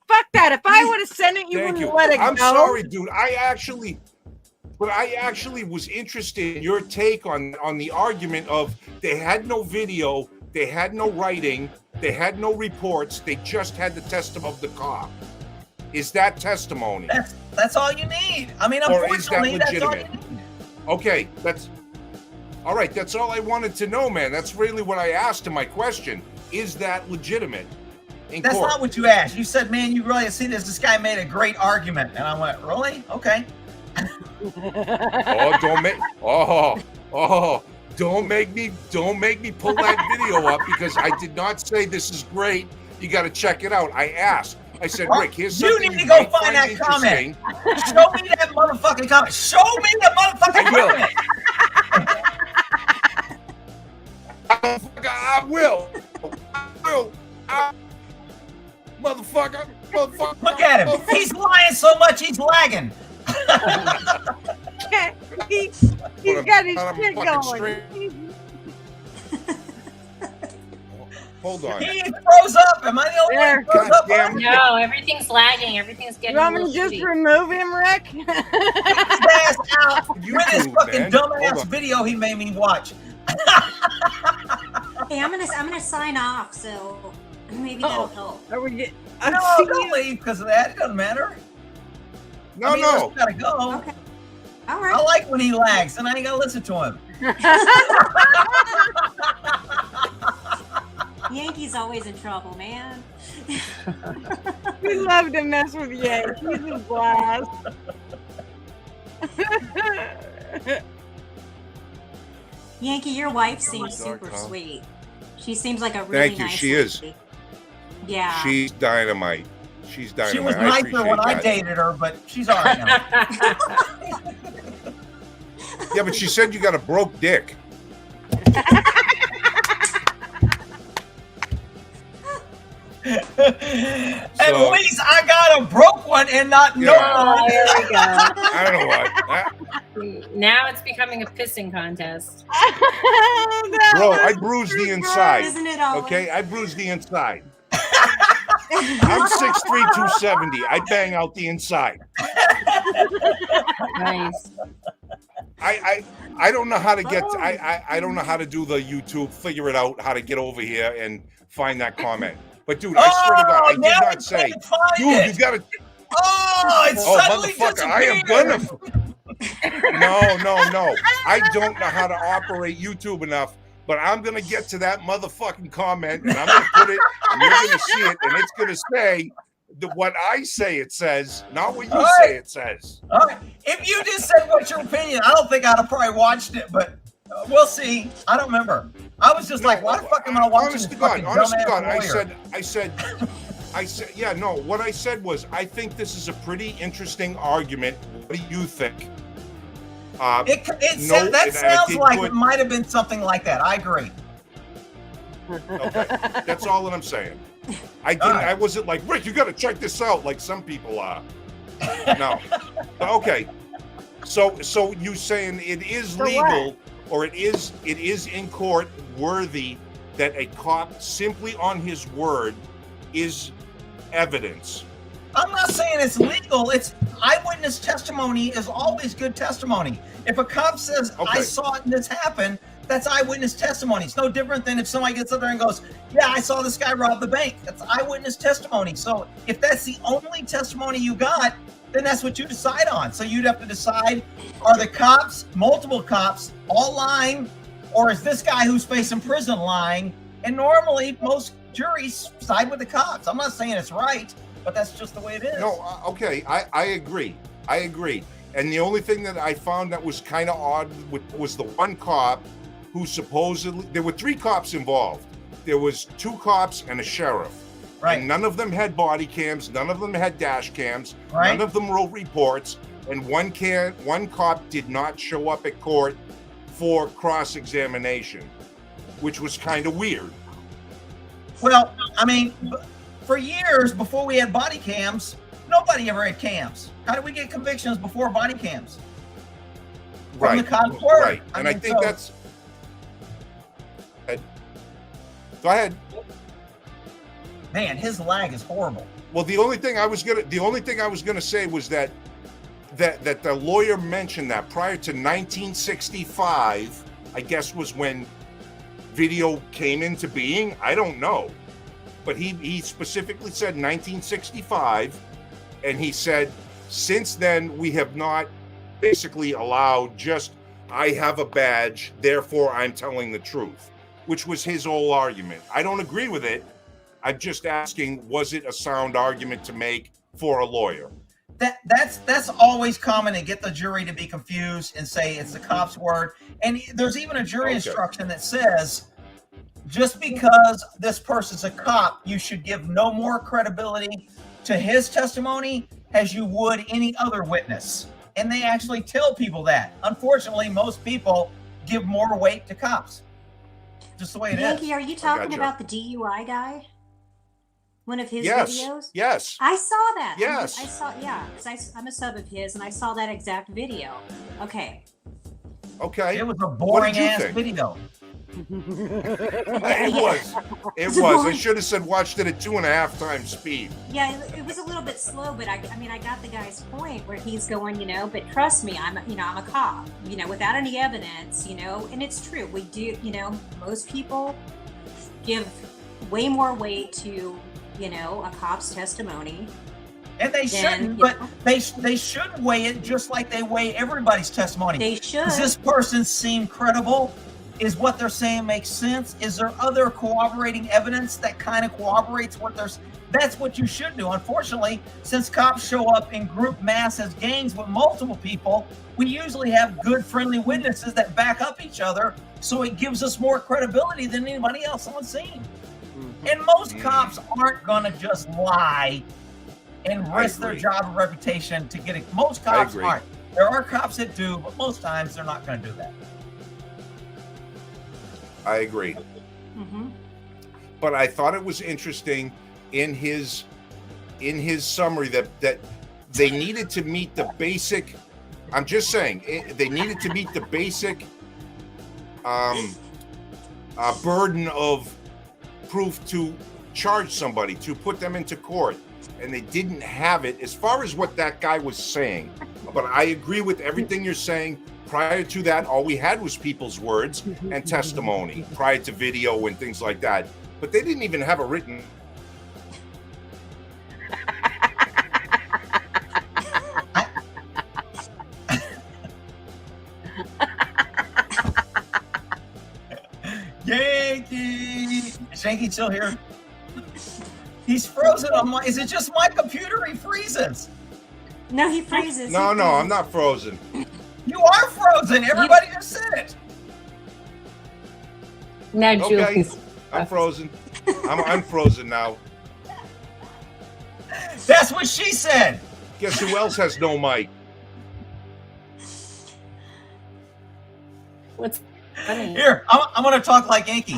Fuck that. If I would have sent it, you
Thank
wouldn't
you.
let it
I'm
go.
sorry, dude. I actually was interested in your take on the argument of they had no video, they had no writing, they had no reports, they just had the testimony of the cop. Is that testimony?
That's all you need. I mean,
Or is that
unfortunately, that's all you
legitimate?
need.
Okay, that's all right. That's all I wanted to know, man. That's really what I asked in my question. Is that legitimate in
That's
court?
not what you asked. You said, "Man, you really see this? This guy made a great argument," and I went, "Really? Okay."
Oh, don't make don't make me pull that video up, because I did not say this is great. You got to check it out. I asked. I said, Rick, here's
You
something
need to
you
go
might
find that
interesting.
comment. Show me that motherfucking comment. Show me the motherfucking
I will.
comment.
I will. Motherfucker.
Look at him. He's lying so much he's lagging.
He's got his
I'm
shit
fucking
going.
straight. Hold on.
He froze up. Am I the only one
There.
who froze up?
Goddamn.
No, everything's lagging. Everything's getting
You
a
want me to
little
just
shitty.
remove him, Rick?
His ass out with his
YouTube,
fucking
man. Hold
dumbass
on.
video he made me watch.
Hey, I'm gonna sign off, so maybe that'll help.
Are we get?
No, don't leave because of that. It doesn't matter.
No,
I mean,
no.
listen, gotta go.
Okay. All
I
right.
like when he lags, and I ain't gotta listen to him.
Yankee's always in trouble, man.
We love to mess with Yank. He's a blast.
Yankee, your wife seems
dark,
super
huh?
sweet. She seems like a really
Thank you,
nice
she is.
lady. Yeah.
She's dynamite. She's dynamite.
She was
I
nicer
appreciate
when I
that.
dated her, but she's all right now.
Yeah, but she said you got a broke dick.
At least I got a broke one and not no
Yeah.
one.
There we go.
I don't know what.
Now it's becoming a pissing contest.
Bro, I bruised the inside.
Isn't it always?
Okay, I bruised the inside. I'm 6'3", 270. I bang out the inside.
Nice.
I don't know how to get. I don't know how to do the YouTube. Figure it out how to get over here and find that comment. But dude, I swear to God, I did
now
not
we
say.
can't find
Dude,
it.
you gotta.
Oh, it
Oh,
suddenly
motherfucker, I am
disappeared.
gonna. No. I don't know how to operate YouTube enough, but I'm gonna get to that motherfucking comment and I'm gonna put it, and you're gonna see it, and it's gonna say what I say it says, not what you
All
say
right.
it says.
All right. If you just said what's your opinion, I don't think I'd have probably watched it, but we'll see. I don't remember. I was just like, why the fuck am I watching
Honest
this
to God,
fucking
honest to
dumbass
God,
lawyer?
I said, yeah, no, what I said was, I think this is a pretty interesting argument. What do you think? No,
That
and I
sounds
did
like
put-
it might have been something like that. I agree.
Okay, that's all that I'm saying. I didn't.
right.
I wasn't like, Rick, you got to check this out, like some people are. No. Okay. So you saying it is
So
legal, or it is in court worthy that a cop simply on his word is evidence?
I'm not saying it's legal. It's eyewitness testimony is always good testimony. If a cop says, I
Okay.
saw it and this happened, that's eyewitness testimony. It's no different than if somebody gets up there and goes, yeah, I saw this guy rob the bank. That's eyewitness testimony. So if that's the only testimony you got, then that's what you decide on. So you'd have to decide, are the cops, multiple cops, all lying, or is this guy who's facing prison lying? And normally most juries side with the cops. I'm not saying it's right, but that's just the way it is.
No, okay, I agree. I agree. And the only thing that I found that was kind of odd was the one cop who supposedly, there were 3 cops involved. There was 2 cops and a sheriff.
Right.
And none of them had body cams, none of them had dash cams,
Right.
none of them wrote reports, and one cop did not show up at court for cross-examination, which was kind of weird.
Well, I mean, for years before we had body cams, nobody ever had cams. How did we get convictions before body cams? from the
Right.
cop's word.
Right. And I
mean,
think
so-
that's. Go ahead.
man, his lag is horrible.
Well, the only thing I was gonna say was that the lawyer mentioned that prior to 1965, I guess was when video came into being. I don't know, but he specifically said 1965, and he said since then we have not basically allowed just I have a badge, therefore I'm telling the truth, which was his whole argument. I don't agree with it. I'm just asking, was it a sound argument to make for a lawyer?
That's always common to get the jury to be confused and say it's the cop's word. And there's even a jury instruction that says just because this person's a cop, you should give no more credibility to his testimony as you would any other witness. And they actually tell people that. Unfortunately, most people give more weight to cops. Just the way it is.
Yankee, are you talking
gotcha.
about the DUI guy? One of his
Yes.
videos?
Yes.
I saw that.
Yes.
I saw, yeah, because I'm a sub of his and I saw that exact video. Okay.
Okay.
It was a
What did
boring
you
ass
think?
video.
It was. It
It's a
was. I
boring-
should have said watched it at 2.5 times speed.
Yeah, it was a little bit slow, but I mean, I got the guy's point where he's going, but trust me, I'm a cop, without any evidence, and it's true. We do, most people give way more weight to, a cop's testimony.
And they shouldn't, but they should weigh it just like they weigh everybody's testimony.
They should.
Does this person seem credible? Is what they're saying make sense? Is there other corroborating evidence that kind of corroborates what they're? That's what you should do. Unfortunately, since cops show up in group mass as gangs with multiple people, we usually have good, friendly witnesses that back up each other, so it gives us more credibility than anybody else on scene. And most cops aren't gonna just lie and risk their
agree.
job and reputation to get it. Most cops
agree.
aren't. There are cops that do, but most times they're not going to do that.
I agree.
Mm-hmm.
But I thought it was interesting in his summary that they needed to meet the basic. I'm just saying they needed to meet the basic burden of proof to charge somebody, to put them into court, and they didn't have it as far as what that guy was saying. But I agree with everything you're saying. Prior to that, all we had was people's words and testimony prior to video and things like that. But they didn't even have a written.
Yankee! Is Yankee still here? He's frozen on my. Is it just my computer? He freezes.
No, he freezes.
No,
He
no, I'm
freezes.
not frozen.
You are frozen. Everybody just said it.
Now
Okay,
Julie's
I'm frozen. I'm unfrozen now.
That's what she said.
Guess who else has no mic?
what's funny.
Here, I'm going to talk like Yankee.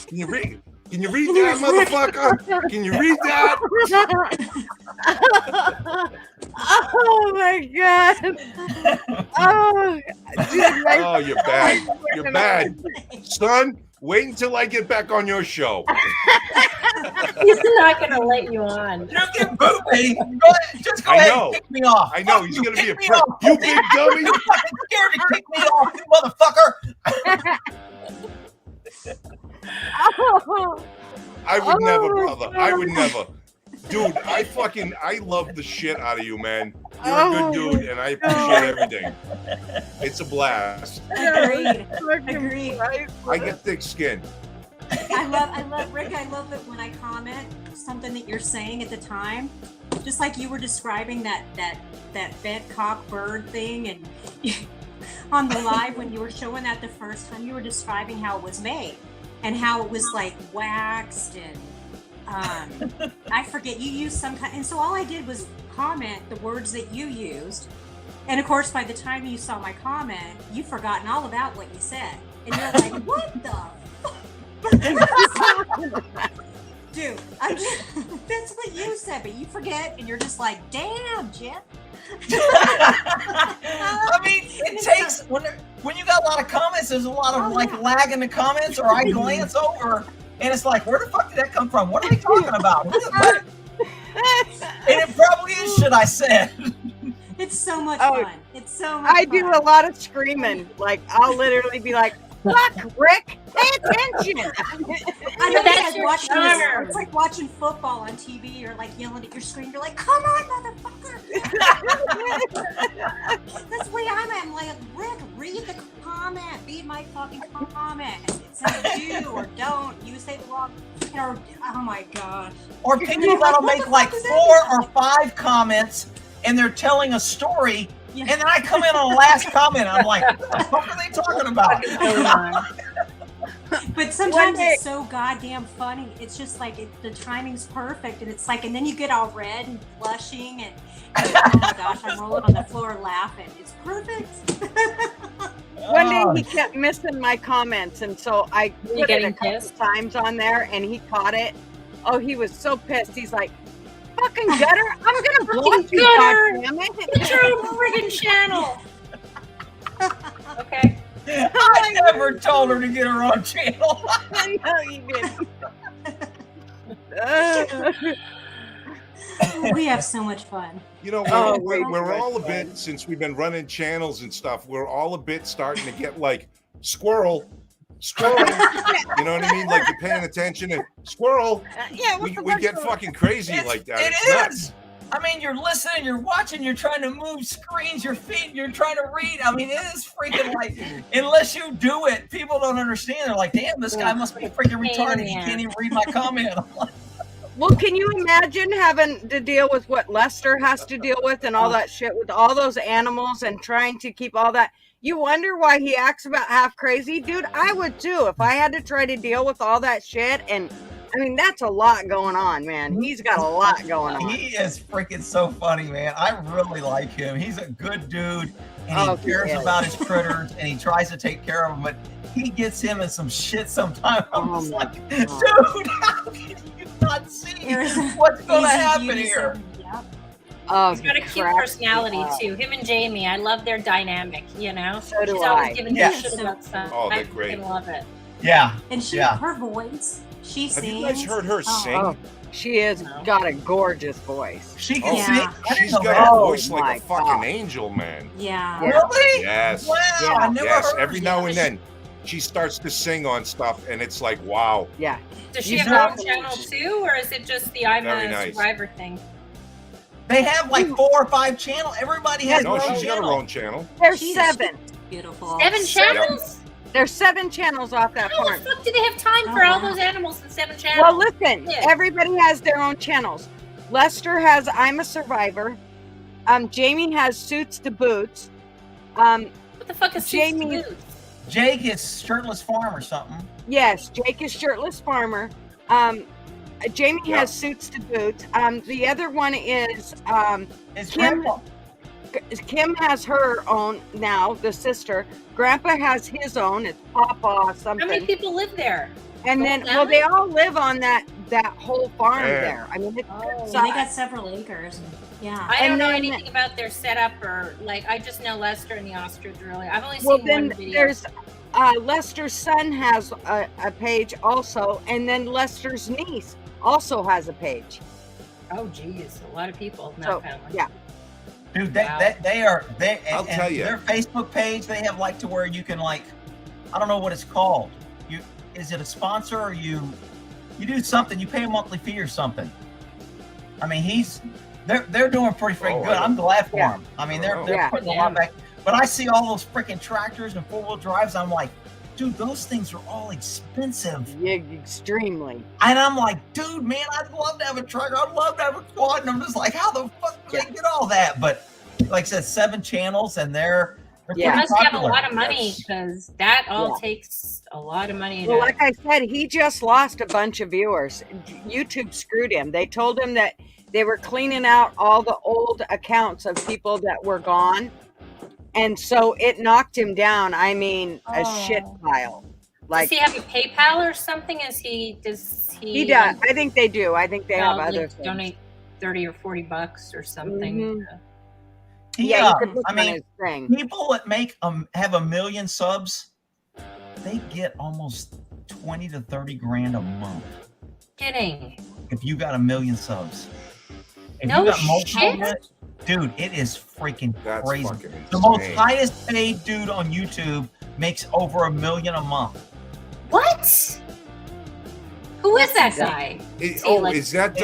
Can you read? Can you read that, motherfucker? Can you read that?
Oh my god! Oh, dude,
Oh, you're bad. You're bad, son. Wait until I get back on your show.
He's not going to let you on.
You can boot me. Go ahead. Just go
I
ahead
know.
and kick me off.
I know
Fuck
he's
you,
gonna be a
kick me
prick.
off.
You big dummy.
You're fucking scared to kick me off, you motherfucker.
oh,
I would never,
Oh,
brother. I would never. Dude, I love the shit out of you, man. You're a good dude, and I appreciate everything. It's a blast.
Agreed.
fucking
Agreed.
Christ.
I get thick skin.
I love Rick. I love it when I comment something that you're saying at the time, just like you were describing that bed cock bird thing, and on the live when you were showing that the first time, you were describing how it was made and how it was like waxed and I forget you used some kind, and so all I did was comment the words that you used, and of course by the time you saw my comment, you've forgotten all about what you said, and you're like, what the. Dude, that's what you said, but you forget, and you're just like, damn, Jeff.
I mean, it takes when you got a lot of comments. There's a lot of lag in the comments, or I glance over, and it's like, where the fuck did that come from? What are they talking about? What? And it probably is shit I said.
It's so much fun. It's so much
I
fun.
do a lot of screaming. Like, I'll literally be like, fuck, Rick, pay attention.
I know
That's
it's
your
like
charm.
it's like watching football on TV. You're like yelling at your screen. You're like, come on, motherfucker. That's the way I'm like, Rick, read the comment. Read my fucking comment. It says do or don't. You say the wrong. Or, oh my gosh.
Or people that'll make like 4 or 5 comments, and they're telling a story, and then I come in on the last comment. I'm like, what the fuck are they talking about?
But sometimes it's so goddamn funny. It's just like the timing's perfect, and it's like, and then you get all red and blushing, and oh my gosh, I'm rolling on the floor laughing. It's perfect.
One day he kept missing my comments, and so I put it a couple times on there, and he caught it. Oh, he was so pissed. He's like, fucking gutter, I'm gonna block you, goddammit.
Get your own friggin' channel. Okay.
I never told her to get her own channel.
I know you did.
We have so much fun.
You know, we're all a bit, since we've been running channels and stuff, we're all a bit starting to get like squirrel. You know what I mean? Like you're paying attention and squirrel.
Yeah,
we get fucking crazy like that. It's nuts.
I mean, you're listening, you're watching, you're trying to move screens, your feet, you're trying to read. I mean, it is freaking like, unless you do it, people don't understand. They're like, damn, this guy must be freaking retarded. He can't even read my comment. I'm like,
well, can you imagine having to deal with what Lester has to deal with and all that shit with all those animals and trying to keep all that? You wonder why he acts about half crazy? Dude, I would too if I had to try to deal with all that shit. And I mean, that's a lot going on, man. He's got a lot going on.
He is freaking so funny, man. I really like him. He's a good dude, and he cares about his critters, and he tries to take care of them, but he gets him in some shit sometimes. I'm just like, dude, how can you not see what's going to happen here?
Oh,
he's got a cute personality too. Him and Jamie, I love their dynamic. You know,
so do
she's
I.
always giving me shit about stuff.
Oh, they're great.
I love it.
Yeah,
and her voice. She sings.
Have you guys heard her sing?
Oh, she has got a gorgeous voice.
She can sing.
She's got a voice like a fucking angel, man.
Yeah.
Really?
Yes.
Wow. I never heard
every now and then she starts to sing on stuff, and it's like, wow.
Yeah.
Does she have her own channel too, or is it just the I'm a Survivor thing?
They have like 4 or 5 channels. Everybody has.
No, she's got her own channel.
There's 7.
Beautiful.
7 channels.
There's 7 channels off that farm.
How the fuck do they have time for all those animals in 7 channels?
Well, listen, everybody has their own channels. Lester has I'm a Survivor. Jamie has Suits to Boots.
What the fuck is
Jamie?
Suits to Boots?
Jake is Shirtless Farm or something.
Yes, Jake is Shirtless Farmer. Jamie has Suits to Boots. The other one is Kim. Kim has her own now, the sister. Grandpa has his own. It's Papa something.
How many people live there?
And then, well, they all live on that whole farm there. I mean,
they got several acres. Yeah.
I don't know anything about their setup or like. I just know Lester and the ostrich. Really, I've only seen one video.
There's Lester's son has a page also, and then Lester's niece also has a page.
Oh, geez, a lot of people in that family.
Yeah.
Dude, I'll
tell you.
Their Facebook page, they have like to where you can like, I don't know what it's called. Is it a sponsor or you do something, you pay a monthly fee or something. I mean, they're doing pretty freaking good. I'm glad for them. I mean, they're putting a lot back. But I see all those freaking tractors and 4-wheel drives. I'm like, dude, those things are all expensive.
Yeah, extremely.
And I'm like, dude, man, I'd love to have a tractor. I'd love to have a quad. And I'm just like, how the fuck do they get all that? But like I said, 7 channels, and they're
you must have a lot of money because that all takes a lot of money.
Well, like I said, he just lost a bunch of viewers. YouTube screwed him. They told him that they were cleaning out all the old accounts of people that were gone. And so it knocked him down. I mean, a shit pile. Like
does he have a PayPal or something? Does he?
he does. I think they do. I think they have
like,
other things.
donate $30 or $40 or something.
Mhm.
He,
Yeah, you could look
I
on
mean,
his thing.
people that make have 1 million subs, they get almost 20 to 30 grand a month.
Kidding.
If you got 1 million subs, if
No
you got multiple,
shit.
dude, it is freaking
That's
crazy.
fucking insane.
The most highest paid dude on YouTube makes over 1 million a month.
What? Who is that guy?
Is that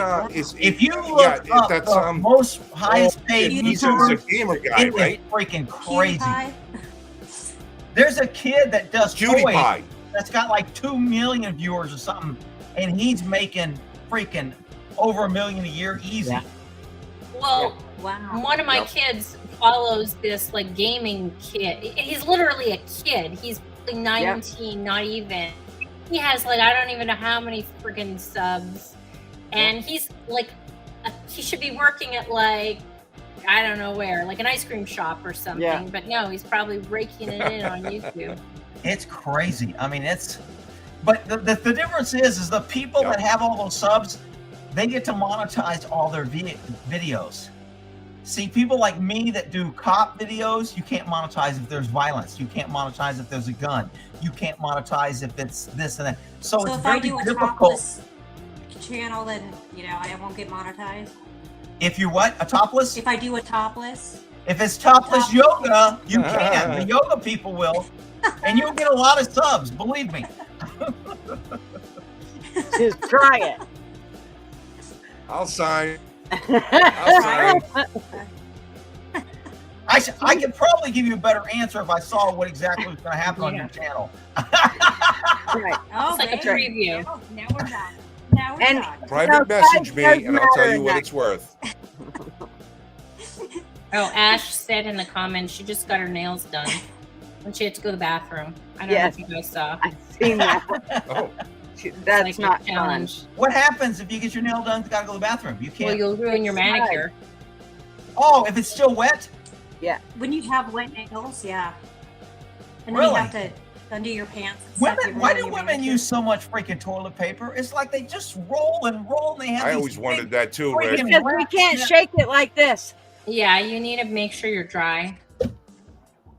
If you look up
that's
the most highest paid
he's a
YouTubers,
gamer guy,
it is
right?
freaking crazy.
PewDiePie.
There's a kid that does toys
PewDiePie.
that's got like 2 million viewers or something, and he's making freaking over 1 million a year easy.
Yeah.
Well,
Wow.
one of my kids follows this like gaming kid. He's literally a kid. He's like 19, not even. He has like I don't even know how many freaking subs, and he's like he should be working at like I don't know where, like an ice cream shop or something.
Yeah.
But no, he's probably raking it in on YouTube.
It's crazy. I mean, but the difference is the people that have all those subs, they get to monetize all their videos. See, people like me that do cop videos, you can't monetize if there's violence. You can't monetize if there's a gun. You can't monetize if it's this and that. So it's
if
very
I do a
difficult.
topless channel, then I won't get monetized.
If you're what? A topless?
If I do a topless,
If it's topless yoga, you can. The yoga people will. And you'll get a lot of subs, believe me.
Just try it.
I'll sign. I'll sign.
I could probably give you a better answer if I saw what exactly was going to happen on your channel.
Right.
oh,
It's like a
baby.
preview.
Now we're done. Now we're
And-
done.
Private message me, and I'll tell you what it's worth.
Oh, Ash said in the comments she just got her nails done when she had to go to the bathroom. I don't
Yes.
know if you guys saw.
I've seen that.
Oh,
That's
Like a
not fun.
challenge.
What happens if you get your nail done? You got to go to the bathroom. You
Well,
can't.
you'll ruin your manicure.
Oh, if it's still wet?
When you have wet nails, yeah. And then
Really?
you have to undo your pants and stuff.
Women, why do women use so much freaking toilet paper? It's like they just roll and roll, and they have.
I
these
always
big
wondered that too, Rick.
freaking
Because we can't shake it like this.
Yeah, you need to make sure you're dry.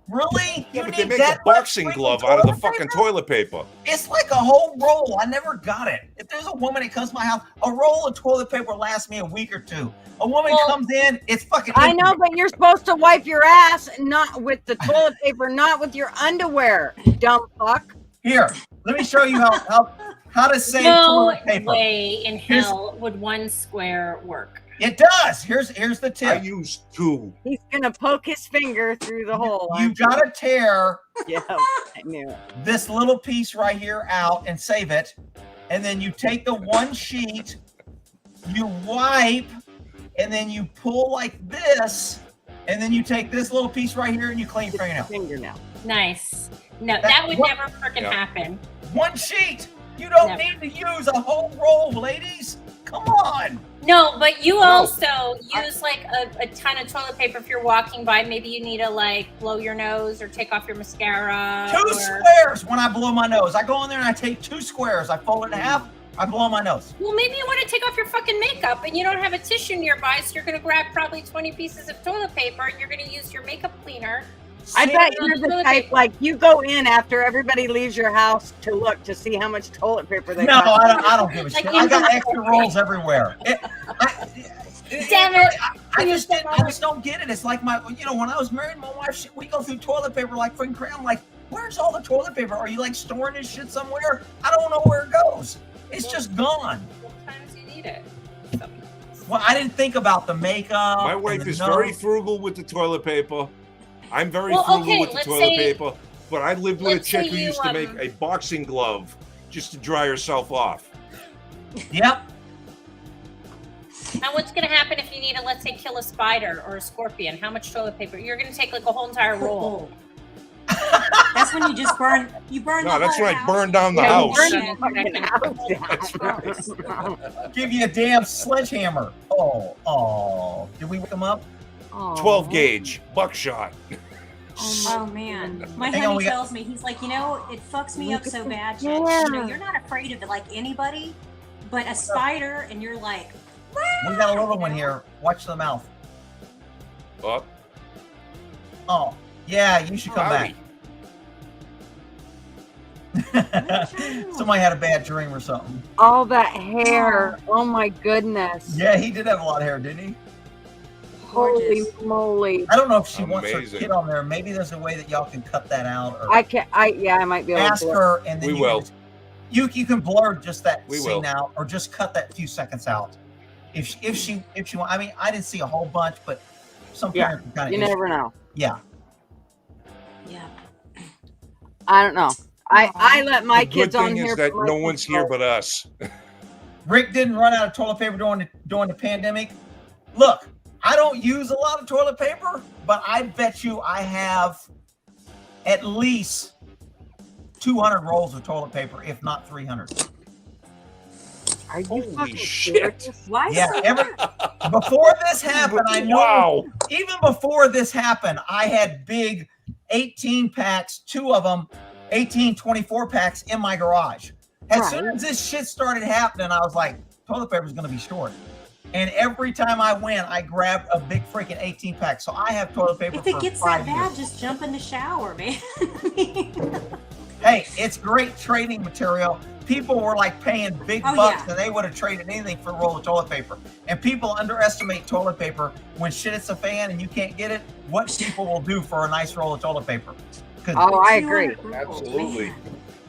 Really?
Yeah,
You
but they
need
make
that
a boxing
much freaking
glove out of the
toilet
fucking
paper?
toilet paper.
It's like a whole roll. I never got it. If there's a woman that comes to my house, a roll of toilet paper lasts me a week or two. A woman
Well,
comes in, it's fucking.
I
empty.
know, but you're supposed to wipe your ass, not with the toilet paper, not with your underwear, dumb fuck.
Here, let me show you how to save
No
toilet paper.
way in hell would one square work.
It does. Here's the
I
tip.
use two.
He's gonna poke his finger through the hole.
You gotta tear
Yeah, I knew it.
this little piece right here out and save it, and then you take the one sheet, you wipe, and then you pull like this, and then you take this little piece right here and you clean your fingernail.
Fingernail.
Nice. No,
That-
that would
what-
never freaking
Yeah.
happen.
One sheet. You don't
Never.
need to use a whole roll, ladies. Come on.
No, but you
No.
also use like a ton of toilet paper if you're walking by. Maybe you need to like blow your nose or take off your mascara.
Two
or...
squares when I blow my nose. I go in there and I take 2 squares. I fold it in half. I blow my nose.
Well, maybe you want to take off your fucking makeup and you don't have a tissue nearby, so you're going to grab probably 20 pieces of toilet paper and you're going to use your makeup cleaner.
I
See?
bet you're the type like you go in after everybody leaves your house to look to see how much toilet paper they
No,
got.
I don't give a
Like
shit. I got extra rolls everywhere.
Damn it.
I just don't get it. It's like when I was married, my wife, we go through toilet paper like freaking crazy. I'm like, where's all the toilet paper? Are you like storing this shit somewhere? I don't know where it goes. It's just gone.
Sometimes you need it.
Well, I didn't think about the makeup.
My
and
wife
the
is
nose.
very frugal with the toilet paper. I'm very
Well,
frugal
okay,
with the
let's
toilet
say-
paper. But I lived with a
let's
chick
say
who
you,
used to make a boxing glove just to dry herself off.
Yep.
Now, what's going to happen if you need to, let's say, kill a spider or a scorpion? How much toilet paper? You're going to take like a whole entire roll.
That's when you just burn. You burn.
No,
the
that's
whole
when I
house.
burned down the
Yeah,
house.
burn
Yeah.
the fucking house down.
Give you a damn sledgehammer. Oh. Did we wake them up?
Aw.
12 gauge buckshot.
Oh man, my
Hang on,
honey
we got-
tells me, he's like, it fucks me up so bad, Jen.
Yeah.
You're not afraid of like anybody, but a spider, and you're like,
We got a little one here. Watch the mouth.
Up.
Oh, yeah, you should come
Howdy.
back. Somebody had a bad dream or something.
All that hair. Oh my goodness.
Yeah, he did have a lot of hair, didn't he?
Holy
gorgeous.
moly.
I don't know if she wants her
Amazing.
kid on there. Maybe there's a way that y'all can cut that out, or
I might be able
ask
to.
her, and then
We
you
will.
can- you can blur just that
We
scene
will.
out, or just cut that few seconds out. If she want, I mean, I didn't see a whole bunch, but some
Yeah,
parents kind
You
of
never know.
yeah.
yeah.
I don't know. I let my
The good
kids on
thing
here.
is that
for my
no one's here
control.
but us.
Rick didn't run out of toilet paper during the pandemic. Look, I don't use a lot of toilet paper, but I bet you I have at least 200 rolls of toilet paper, if not 300.
Are you
Holy
fucking
shit.
serious?
Why?
Yeah,
so
before this happened, I know.
Wow.
Even before this happened, I had big 18 packs, two of them, 18, 24 packs in my garage. As soon
Right.
as this shit started happening, I was like, toilet paper's going to be short. And every time I went, I grabbed a big freaking 18 pack. So I have toilet paper
if it
for
gets
5
that
years.
bad, just jump in the shower, man.
Hey, it's great trading material. People were like paying big
Oh,
bucks,
yeah.
and they would have traded anything for a roll of toilet paper. And people underestimate toilet paper. When shit hits a fan and you can't get it, what people will do for a nice roll of toilet paper. 'Cause
Oh, I agree.
200 rolls,
Absolutely.
man.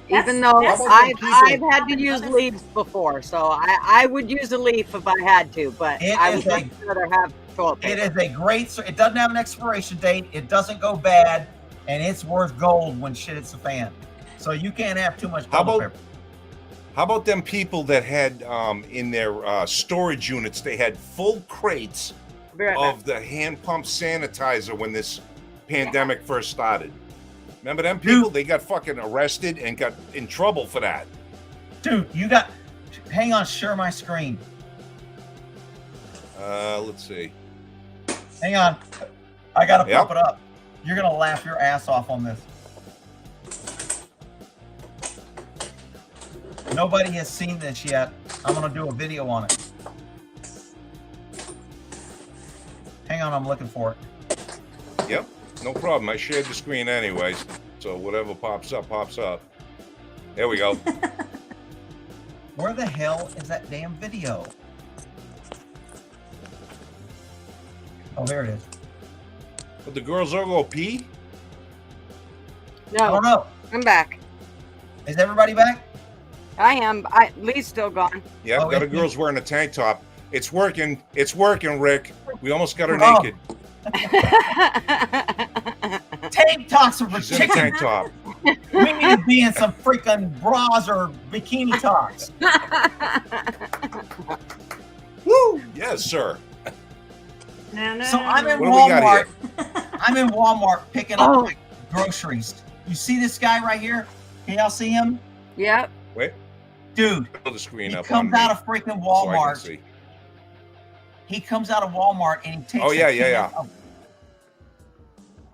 Even
That's-
though
that's
I've
people-
had to use leaves before, so I would use a leaf if I had to, but
It
I
is
would
a-
much rather have toilet
It
paper.
is a great. It doesn't have an expiration date. It doesn't go bad, and it's worth gold when shit hits the fan. So you can't have too much
How
toilet
about-
paper.
How about them people that had in their storage units, they had full crates
Be right back.
of the hand pump sanitizer when this pandemic first started? Remember them people? They got fucking arrested and got in trouble for that.
Dude, you got. Hang on, share my screen.
Let's see.
Hang on, I gotta
Yep.
pump it up. You're gonna laugh your ass off on this. Nobody has seen this yet. I'm gonna do a video on it. Hang on, I'm looking for it.
Yep, no problem. I shared the screen anyways, so whatever pops up, pops up. There we go.
Where the hell is that damn video? Oh, there it is.
But the girls all go pee?
I don't
No,
know.
I'm back.
Is everybody back?
I am. Lee's still gone.
Yeah,
Oh,
got a
it-
girl's wearing a tank top. It's working. It's working, Rick. We almost got her
Oh.
naked.
Tank tops are for
She's in a
chicken.
tank top.
We need to be in some freaking bras or bikini tops.
Woo! Yes, sir.
No.
So I'm in
What do we got
Walmart. I'm in Walmart picking up
Oh.
like groceries. You see this guy right here? Can y'all see him?
Yep.
Wait,
Dude,
put the screen
he
up on
comes
me
out of freaking
so I can
Walmart.
see.
He comes out of Walmart and he takes
Oh, yeah,
a
yeah,
can
yeah.
of-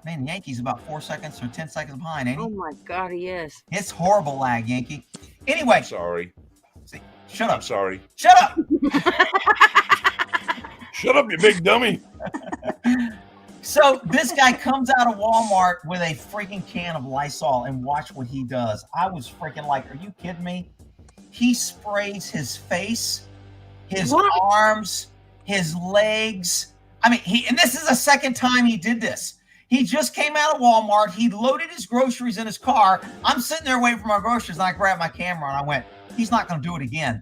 Man, Yankee's about 4 seconds or 10 seconds behind, ain't
Oh
he?
my God, he is.
It's horrible lag, Yankee. Anyway,
I'm sorry.
shut
I'm
up.
sorry.
Shut up.
Shut up, you big dummy.
So this guy comes out of Walmart with a freaking can of Lysol, and watch what he does. I was freaking like, are you kidding me? He sprays his face, his
What?
arms, his legs. I mean, and this is the second time he did this. He just came out of Walmart. He loaded his groceries in his car. I'm sitting there waiting for my groceries, and I grabbed my camera and I went, he's not going to do it again.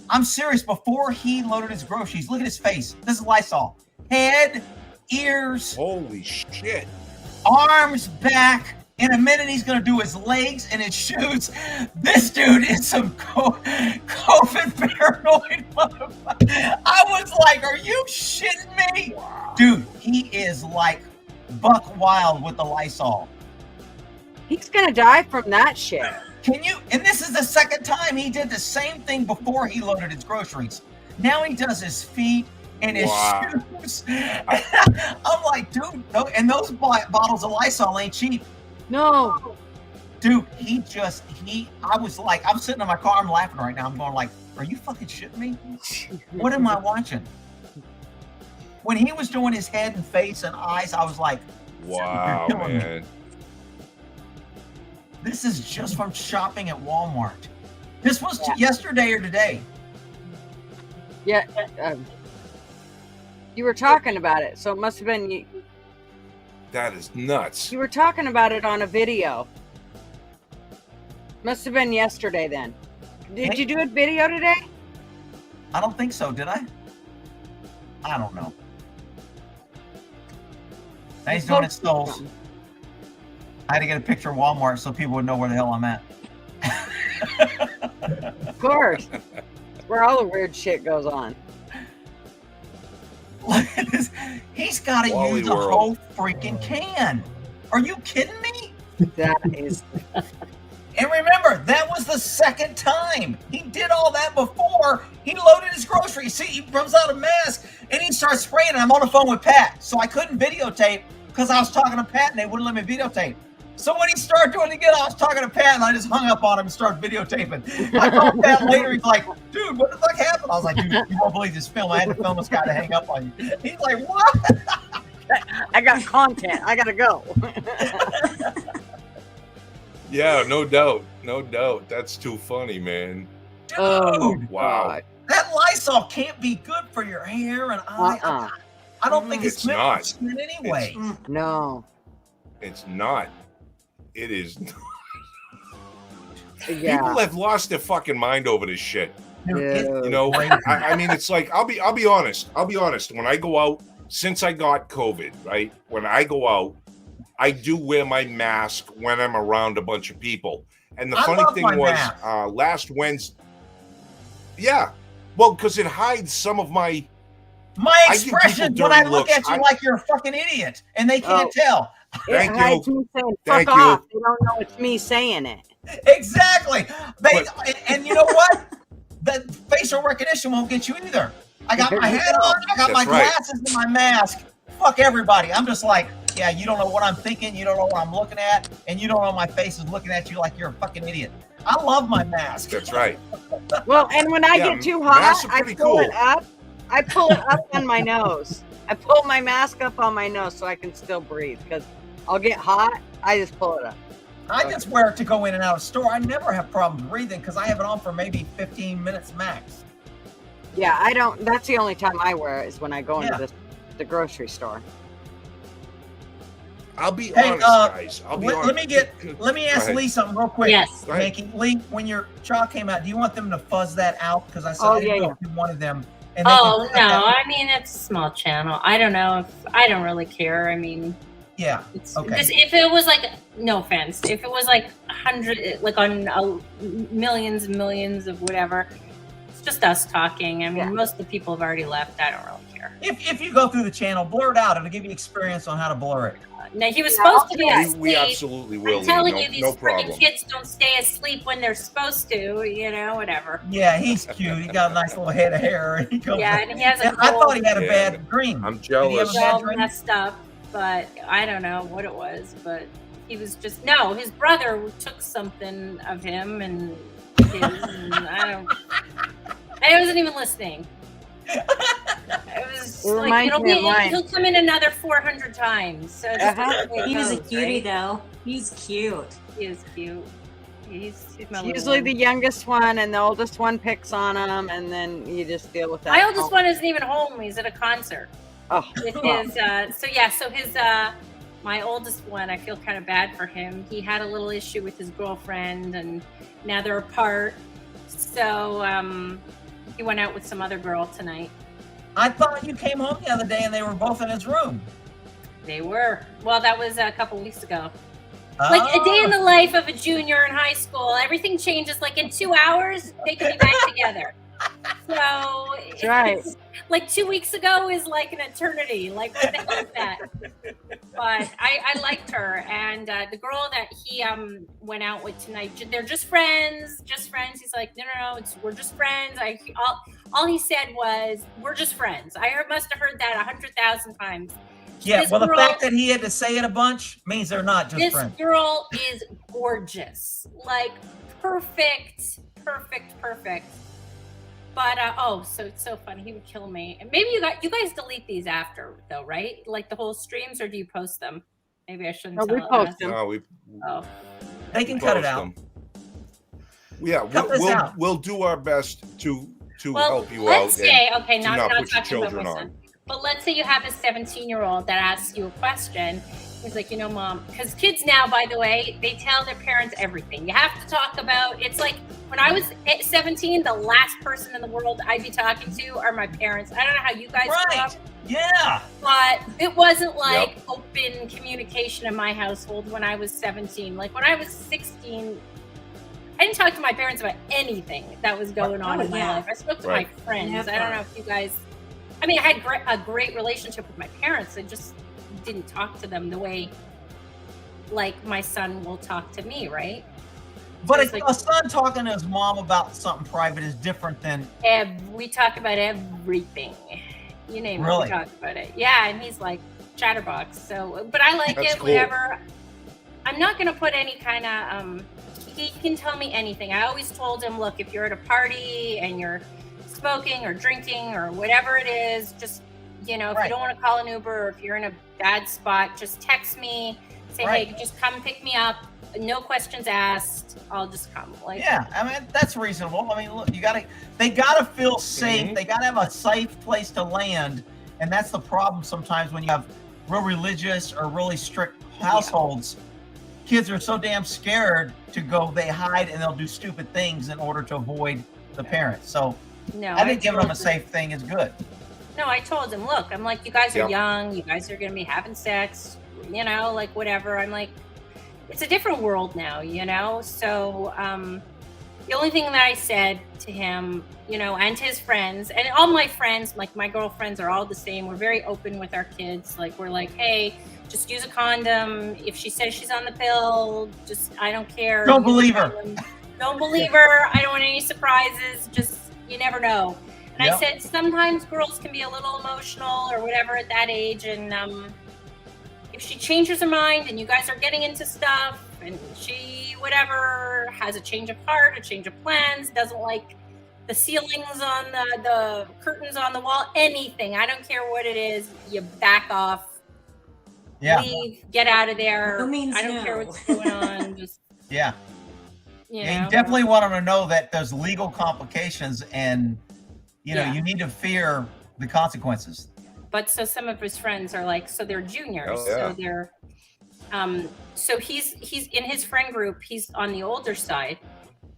I'm serious. Before he loaded his groceries, look at his face. This is Lysol. Head, ears,
Holy shit.
arms, back. In a minute, he's going to do his legs and his shoes. This dude is some COVID paranoid motherfucker. I was like, are you shitting me? Dude, he is like buck wild with the Lysol.
He's gonna die from that shit.
Can you? And this is the second time he did the same thing before he loaded his groceries. Now he does his feet, in his
Wow.
shoes. I'm like, dude, and those bottles of Lysol ain't cheap.
No.
Dude, I was like, I'm sitting in my car, I'm laughing right now. I'm going like, are you fucking shitting me? What am I watching? When he was doing his head and face and eyes, I was like,
Wow,
you're killing me.
man.
This is just from shopping at Walmart. This was yesterday or today.
Yeah. You were talking about it, so it must have been you.
That is nuts.
You were talking about it on a video. Must have been yesterday then. Did you do a video today?
I don't think so, did I? I don't know. Now he's doing it stills. I had to get a picture of Walmart so people would know where the hell I'm at.
Of course. Where all the weird shit goes on.
Look at this. He's got to
Wally
use a
World.
whole freaking can. Are you kidding me?
That is.
And remember, that was the second time. He did all that before he loaded his groceries. See, he comes out a mask and he starts spraying. And I'm on the phone with Pat, so I couldn't videotape because I was talking to Pat and they wouldn't let me videotape. So when he started doing it again, I was talking to Pat and I just hung up on him and started videotaping. I called Pat later. He's like, dude, what the fuck happened? I was like, dude, you won't believe this film. I had to film this guy to hang up on you. He's like, what?
I got content. I gotta go.
Yeah, no doubt. No doubt. That's too funny, man.
Dude,
Oh,
Wow.
God.
that Lysol can't be good for your hair and eye.
Uh-uh.
I don't think it's
It's
meant
not.
for skin anyway.
No.
It's not. It is.
Yeah.
People have lost their fucking mind over this shit.
Dude,
Yeah.
it's
You know,
crazy.
I mean, it's like I'll be honest. I'll be honest. When I go out, since I got COVID, right? When I go out, I do wear my mask when I'm around a bunch of people. And the
I
funny
love
thing
my
was,
mask.
last Wednesday. Yeah, well, because it hides some of my.
My
I give people
expressions when I
dirty
look
looks.
at you
I-
like you're a fucking idiot and they can't tell.
Thank
It
you.
hides me saying, fuck
Thank you.
off. They don't know it's me saying it.
Exactly. And you know what? The facial recognition won't get you either. I got my hat on, I got my
That's right.
glasses and my mask. Fuck everybody. I'm just like, yeah, you don't know what I'm thinking, you don't know what I'm looking at, and you don't know my face is looking at you like you're a fucking idiot. I love my mask.
That's right.
Well, and when I
Yeah,
get too
masks
hot,
are
I
pretty
pull it
cool.
up. I pull it up on my nose. I pull my mask up on my nose so I can still breathe. Because I'll get hot, I just pull it up.
I just wear it to go in and out of store. I never have problems breathing because I have it on for maybe 15 minutes max.
Yeah, I don't. That's the only time I wear it is when I go into
Yeah.
the grocery store.
I'll be
Hey,
honest, guys. I'll be honest.
Let me ask
ahead.
Lee something real quick.
Yes.
Go ahead.
Yankee, Lee, when your child came out, do you want them to fuzz that out? Because I said
Oh,
I didn't
yeah,
know
yeah.
if you wanted them. And they
Oh
can
no,
cut that-
I mean it's a small channel. I don't know if I don't really care. I mean,
Yeah.
it's
Okay.
just, if it was like, no offense, if it was like 100, like on millions and millions of whatever, it's just us talking. I mean,
Yeah.
most of the people have already left. I don't really care.
If you go through the channel, blur it out. It'll give you experience on how to blur it.
Now he was
Yeah,
supposed to be
We,
asleep.
we absolutely will.
I'm telling
no,
you, these
no
freaking
problem.
kids don't stay asleep when they're supposed to. You know, whatever.
Yeah, he's cute. He got a nice little head of hair. He comes
Yeah, and he has a
And I thought he had a
Yeah.
bad dream.
I'm
Did he have
jealous.
a
It's
bad
all
dream?
messed up, but I don't know what it was. But he was just no. His brother took something of him, and I wasn't even listening. It was
It
like
reminds me of mine.
he'll come in another 400 times. So it's just
Uh-huh.
the way it
He was a
goes,
cutie
right?
though. He's cute.
He is cute. He's my
It's
little
usually
one.
the youngest one, and the oldest one picks on them, and then you just deal with that.
My oldest one isn't even home. He's at a concert.
Oh,
With his my oldest one, I feel kind of bad for him. He had a little issue with his girlfriend, and now they're apart. So he went out with some other girl tonight.
I thought you came home the other day and they were both in his room.
They were. Well, that was a couple weeks ago. Like a day in
Oh.
the life of a junior in high school. Everything changes. Like in 2 hours, they can be back together. So
That's right.
it's- like 2 weeks ago is like an eternity. Like what the hell is that? But I liked her, and the girl that he went out with tonight, they're just friends. He's like, no, we're just friends. All he said was, "We're just friends." Must have heard that 100,000 times.
Yeah,
This
well, the
girl-
fact that he had to say it a bunch means they're not just
This
friends.
girl is gorgeous, like perfect. But so it's so funny. He would kill me. And maybe you guys delete these after though, right? Like the whole streams, or do you post them? Maybe I shouldn't.
No,
tell
we
it
post
us.
them.
No, we
Oh,
They can cut it
post
out.
them. Yeah,
Cut this out.
we'll do our best to
well,
help you
let's
out.
say okay,
do
not
not put your
talking about
children
my
on.
son, but let's say you have a 17-year-old that asks you a question. He's like, Mom, because kids now, by the way, they tell their parents everything. You have to talk about. It's like when I was 17, the last person in the world I'd be talking to are my parents. I don't know how you guys grew up.
Yeah.
But it wasn't like open communication in my household when I was 17. Like when I was 16, I didn't talk to my parents about anything that was going on in my life. I spoke to my friends.
Never.
I don't know if you guys, I had a great relationship with my parents. I just didn't talk to them the way like my son will talk to me, right?
But
It's
a son talking to his mom about something private is different than
we talk about everything. You name it,
Really?
we talk about it. Yeah, and he's like chatterbox. So, but I like
That's
it.
cool.
Whatever. I'm not gonna put any kind of. He can tell me anything. I always told him, look, if you're at a party and you're smoking or drinking or whatever it is, just if you don't want to call an Uber or if you're in a bad spot, just text me. Say, hey, just come pick me up. No questions asked. I'll just come. Like,
yeah, that's reasonable. Look, they gotta feel safe.
Mhm.
They gotta have a safe place to land, and that's the problem sometimes when you have real religious or really strict households. Kids are so damn scared to go. They hide and they'll do stupid things in order to avoid the parents. So
no,
I think giving them a
told him-
safe thing is good.
No, I told him, look, I'm like, you guys are
Yep.
young. You guys are going to be having sex, like whatever. I'm like, it's a different world now, So the only thing that I said to him, and to his friends, and all my friends, like my girlfriends are all the same. We're very open with our kids. Like, we're like, hey, just use a condom. If she says she's on the pill, I don't care.
Don't
Use a
believe her.
condom. Don't believe her. I don't want any surprises. You never know. And
Yep.
I said, sometimes girls can be a little emotional or whatever at that age. And if she changes her mind and you guys are getting into stuff and she, whatever, has a change of heart, a change of plans, doesn't like the ceilings on the curtains on the wall, anything. I don't care what it is. You back off.
Yeah.
Leave, get out of there.
No means
I don't
no.
care what's going on. Just,
Yeah.
you
Yeah,
know.
you definitely want them to know that there's legal complications, and
Yeah.
you need to fear the consequences.
But so some of his friends are like, so they're juniors.
Oh, yeah.
So they're so he's in his friend group, he's on the older side.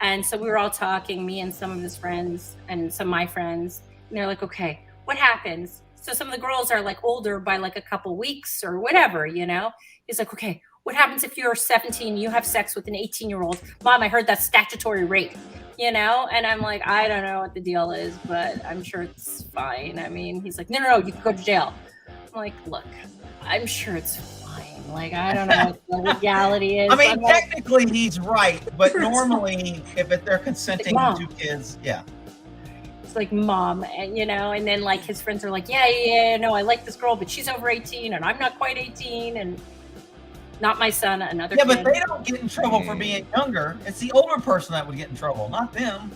And so we were all talking, me and some of his friends and some of my friends, and they're like, okay, what happens? So some of the girls are like older by like a couple weeks or whatever, He's like, okay, what happens if you're 17, you have sex with an 18-year-old? Mom, I heard that's statutory rape, And I'm like, I don't know what the deal is, but I'm sure it's fine. He's like, no, you can go to jail. I'm like, look, I'm sure it's fine. Like, I don't know what the legality is. I'm like,
Technically he's right, but normally if they're consenting
Mom.
to 2 kids, yeah.
it's like, Mom, and and then like his friends are like, yeah, no, I like this girl, but she's over 18 and I'm not quite 18, and not my son, another
Yeah,
kid.
but they don't get in trouble for being younger. It's the older person that would get in trouble, not them.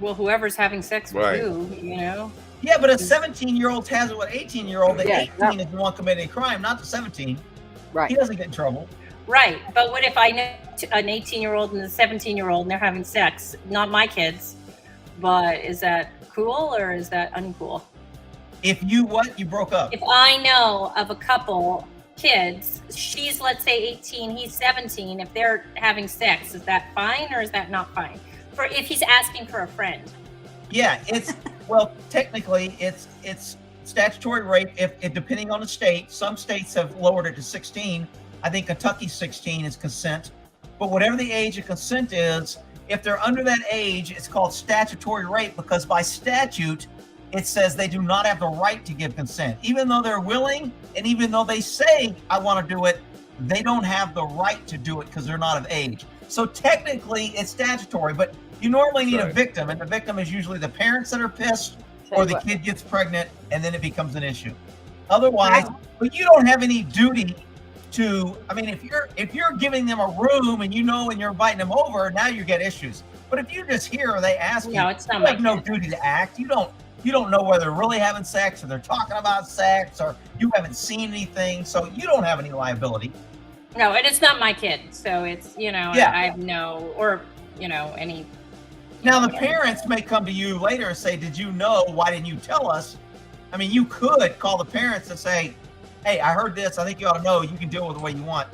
Well, whoever's having sex with
Right.
you,
Yeah, but a 17-year-old has it with an 18-year-old. The
Yeah,
18 is the one committing a crime, not the 17.
Right.
He doesn't get in trouble.
Right, but what if I know an 18-year-old and a 17-year-old and they're having sex? Not my kids, but is that cool or is that uncool?
If you broke up.
If I know of a couple kids, she's let's say 18, he's 17, if they're having sex, is that fine or is that not fine? For if he's asking for a friend.
Yeah, it's well, technically it's statutory rape if depending on the state. Some states have lowered it to 16. I think Kentucky's 16 is consent. But whatever the age of consent is, if they're under that age, it's called statutory rape because by statute it says they do not have the right to give consent. Even though they're willing and even though they say I want to do it, they don't have the right to do it because they're not of age. So technically, it's statutory, but you normally need a
Right.
victim, and the victim is usually the parents that are pissed,
Tell
or
you
the
what,
kid gets pregnant, and then it becomes an issue. Otherwise, but you don't have any duty to. I mean, if you're giving them a room and and you're inviting them over, now you get issues. But if you're just here or they ask you,
No, it's not
you
my
have no
kid.
duty to act. You don't know whether they're really having sex or they're talking about sex, or you haven't seen anything, so you don't have any liability.
No, and it's not my kid, so it's
Yeah.
I have no any.
Now the parents may come to you later and say, "Did you know? Why didn't you tell us?" I mean, you could call the parents and say, "Hey, I heard this. I think you ought to know. You can deal with it the way you want."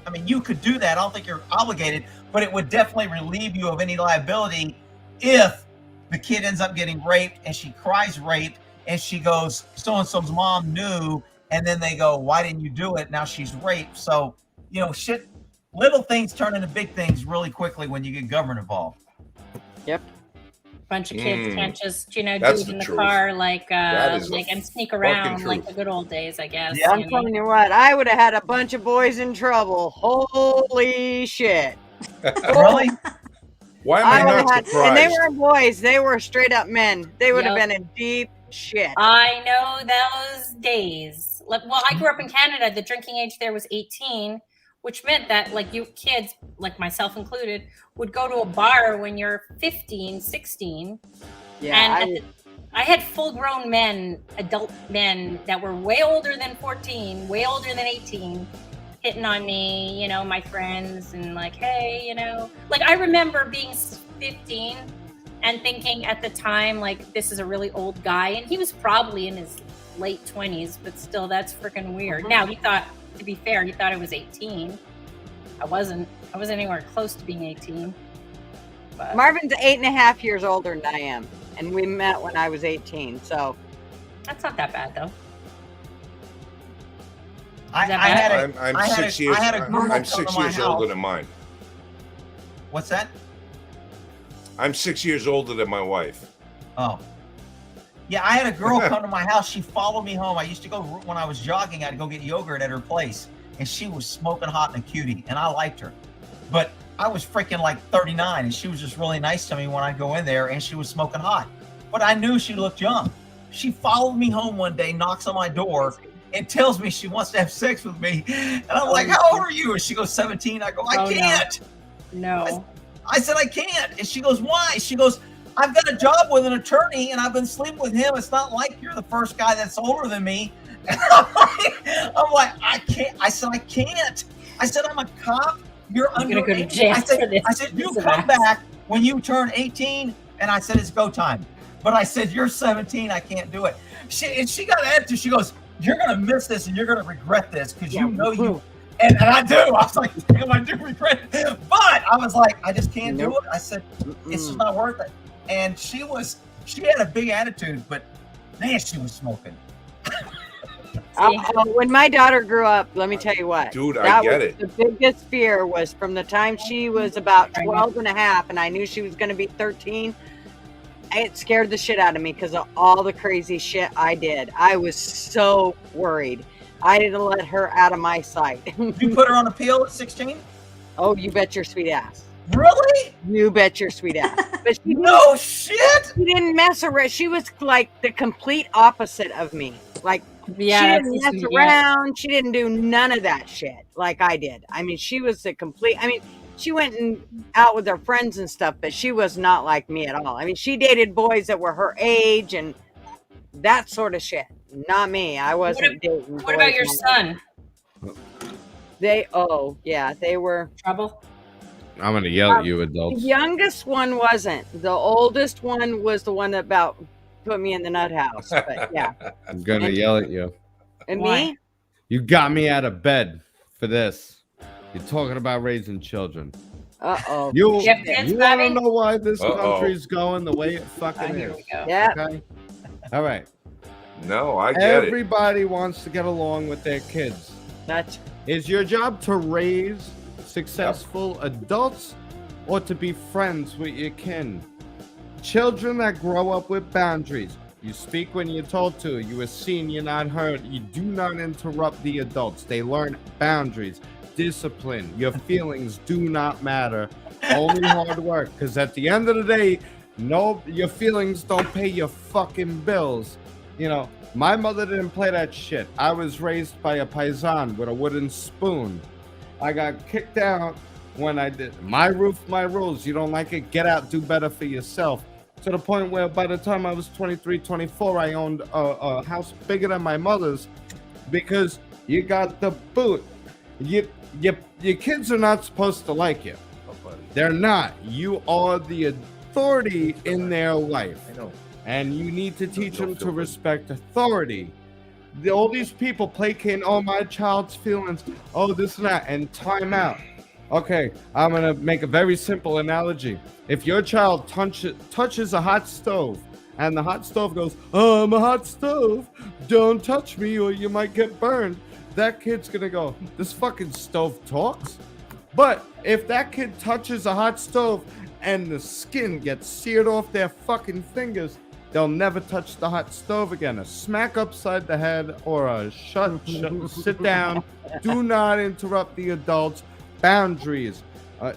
I mean, you could do that. I don't think you're obligated, but it would definitely relieve you of any liability if the kid ends up getting raped and she cries rape and she goes, "So-and-so's mom knew," and then they go, "Why didn't you do it?" Now she's raped. So, shit, little things turn into big things really quickly when you get government involved.
Bunch of kids can't just do
That's
it
the
in the
truth.
car
That is the
and sneak
fucking
around like
truth.
the good old days, I guess.
Yeah.
I'm telling you what, I would have had a bunch of boys in trouble. Holy shit.
Really?
Why am
I
I
would
not
have had,
surprised?
and they weren't boys, they were straight up men. They would have
Yep.
been in deep shit.
I know those days. Well, I grew up in Canada. The drinking age there was 18, which meant that you kids, like myself included, would go to a bar when you're 15, 16.
Yeah,
And I had full-grown men, adult men that were way older than 14, way older than 18, hitting on me, my friends, and hey, I remember being 15 and thinking at the time, this is a really old guy, and he was probably in his late 20s, but still, that's freaking weird. Now, to be fair, he thought I was 18. I wasn't anywhere close to being 18. But
Marvin's 8.5 years older than I am, and we met when I was 18. So
that's not that bad, though.
I
that
had
bad?
a,
I'm
I had
6
a-
years.
I had a girl
I'm
come
6
to my
years older
house.
than mine.
What's that?
I'm 6 years older than my wife.
Oh. Yeah, I had a girl come to my house. She followed me home. I used to go, when I was jogging, I'd go get yogurt at her place. And she was smoking hot and a cutie. And I liked her. But I was freaking 39. And she was just really nice to me when I'd go in there. And she was smoking hot. But I knew she looked young. She followed me home one day, knocks on my door, and tells me she wants to have sex with me. And I'm like, "How old are you?" And she goes, 17. I go, "I
Oh, no.
can't."
No.
I said, "I can't." And she goes, "Why?" She goes, "I've got a job with an attorney and I've been sleeping with him. It's not like you're the first guy that's older than me." And I'm like, "I can't." I said, "I can't." I said, "I'm a cop. You're
I'm
under
gonna go to
18."
jail for this.
I said, "You
This is
come
a mess.
back when you turn 18. And I said, "It's go time." But I said, "You're 17. I can't do it." She got attitude. She goes, "You're going to miss this and you're going to regret this because you know you." And I do. I was like, "Damn, I do regret it." But I was like, "I just can't do it." I said, "It's just not worth it." And she had a big attitude, but man, she was smoking.
when my daughter grew up, let me tell you what.
Dude, I
that
get
was
it.
The biggest fear was from the time she was about 12 and a half, and I knew she was going to be 13. It scared the shit out of me because of all the crazy shit I did. I was so worried. I didn't let her out of my sight.
You put her on appeal at 16?
Oh, you bet your sweet ass.
Really?
You bet your sweet ass. But she
No shit.
She didn't mess around. She was like the complete opposite of me. Like,
Yeah,
she
that's
didn't
just-
mess
yeah.
around. She didn't do none of that shit like I did. I mean, she was the complete. I mean, she went and out with her friends and stuff, but she was not like me at all. I mean, she dated boys that were her age and that sort of shit. Not me. I wasn't dating.
What about
boys
your
my age.
son?
They were.
Trouble?
I'm gonna yell at you,
The
adults.
youngest one wasn't. The oldest one was the one that about put me in the nut house. But yeah.
I'm gonna yell at you.
And
Why?
me?
You got me out of bed for this. You're talking about raising children.
Uh-oh.
You
You have kids,
want to
Bobby?
know why this
Uh-oh.
country's going the way it fucking
Here
is?
we go.
Yeah.
Okay. All right.
No, I get it.
Everybody wants to get along with their kids.
That's
Is your job to raise successful adults or to be friends with your kin? Children that grow up with boundaries. You speak when you're told to. You are seen, you're not heard. You do not interrupt the adults. They learn boundaries, discipline. Your feelings do not matter. Only hard work. Because at the end of the day, no, your feelings don't pay your fucking bills. You know, my mother didn't play that shit. I was raised by a paisan with a wooden spoon. I got kicked out when I did my roof, my rules. You don't like it? Get out, do better for yourself. To the point where by the time I was 23, 24, I owned a house bigger than my mother's because you got the boot. Your kids are not supposed to like you. They're not. You are the authority in their life.
I know.
And you need to teach them to respect authority. All these people placating, oh, my child's feelings, oh, this and that, and time out. Okay, I'm going to make a very simple analogy. If your child touches a hot stove, and the hot stove goes, oh, I'm a hot stove, don't touch me or you might get burned, that kid's going to go, this fucking stove talks? But if that kid touches a hot stove and the skin gets seared off their fucking fingers, they'll never touch the hot stove again. A smack upside the head or a sit down. Do not interrupt the adults. Boundaries.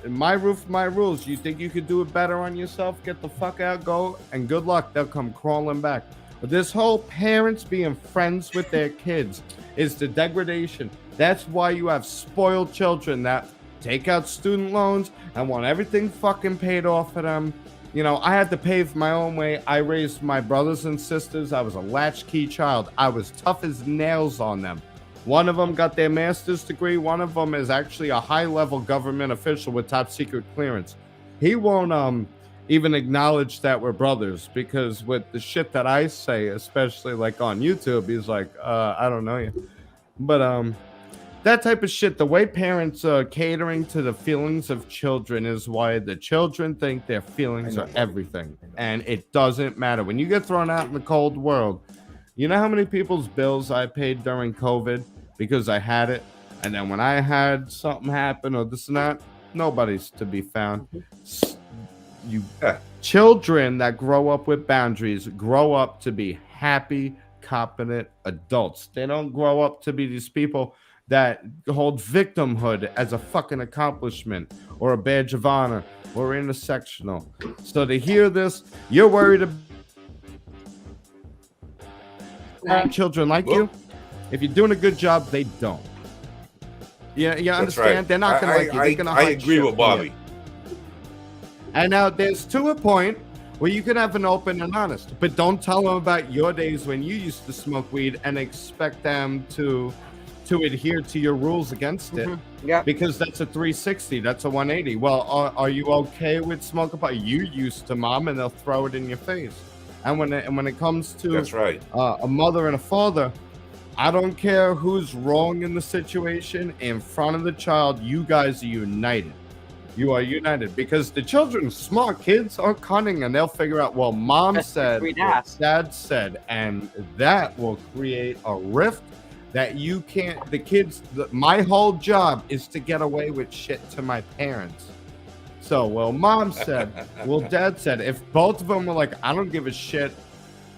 My roof, my rules. You think you could do it better on yourself? Get the fuck out, go, and good luck. They'll come crawling back. But this whole parents being friends with their kids is the degradation. That's why you have spoiled children that take out student loans and want everything fucking paid off for them. You know, I had to pave my own way. I raised my brothers and sisters. I was a latchkey child. I was tough as nails on them. One of them got their master's degree. One of them is actually a high-level government official with top secret clearance. He won't even acknowledge that we're brothers because with the shit that I say, especially like on YouTube, he's like, I don't know you. But that type of shit, the way parents are catering to the feelings of children is why the children think their feelings are everything. And it doesn't matter. When you get thrown out in the cold world, you know how many people's bills I paid during COVID because I had it? And then when I had something happen or this and that, nobody's to be found. Children that grow up with boundaries grow up to be happy, competent adults. They don't grow up to be these people that hold victimhood as a fucking accomplishment or a badge of honor or intersectional. So to hear this, you're worried about children like you. If you're doing a good job, they don't. You understand?
Right.
They're not going to like you.
I agree with Bobby.
And now there's to a point where you can have an open and honest, but don't tell them about your days when you used to smoke weed and expect them to adhere to your rules against it.
Yeah.
Because that's a 360, that's a 180. Well, are you okay with smoking pot? You used to, mom, and they'll throw it in your face. And when it comes to
that's right,
a mother and a father, I don't care who's wrong in the situation. In front of the child, you guys are united. You are united because the children, smart kids, are cunning and they'll figure out, well, mom said, what dad said, and that will create a rift that you can't. The kids, my whole job is to get away with shit to my parents. So, well, mom said, well, dad said, if both of them were like, I don't give a shit,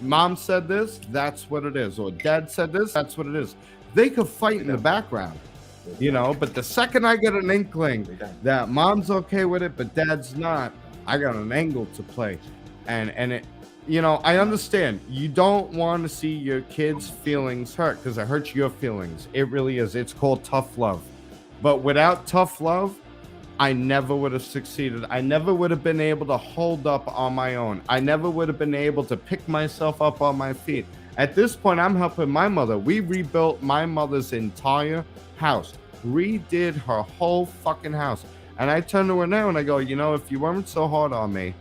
mom said this, that's what it is, or dad said this, that's what it is. They could fight in the background. You know, but the second I get an inkling that mom's okay with it, but dad's not, I got an angle to play. And it, you know, I understand you don't want to see your kids' feelings hurt because it hurts your feelings. It really is. It's called tough love. But without tough love, I never would have succeeded. I never would have been able to hold up on my own. I never would have been able to pick myself up on my feet. At this point, I'm helping my mother. We rebuilt my mother's entire house, redid her whole fucking house. And I turn to her now and I go, you know, if you weren't so hard on me,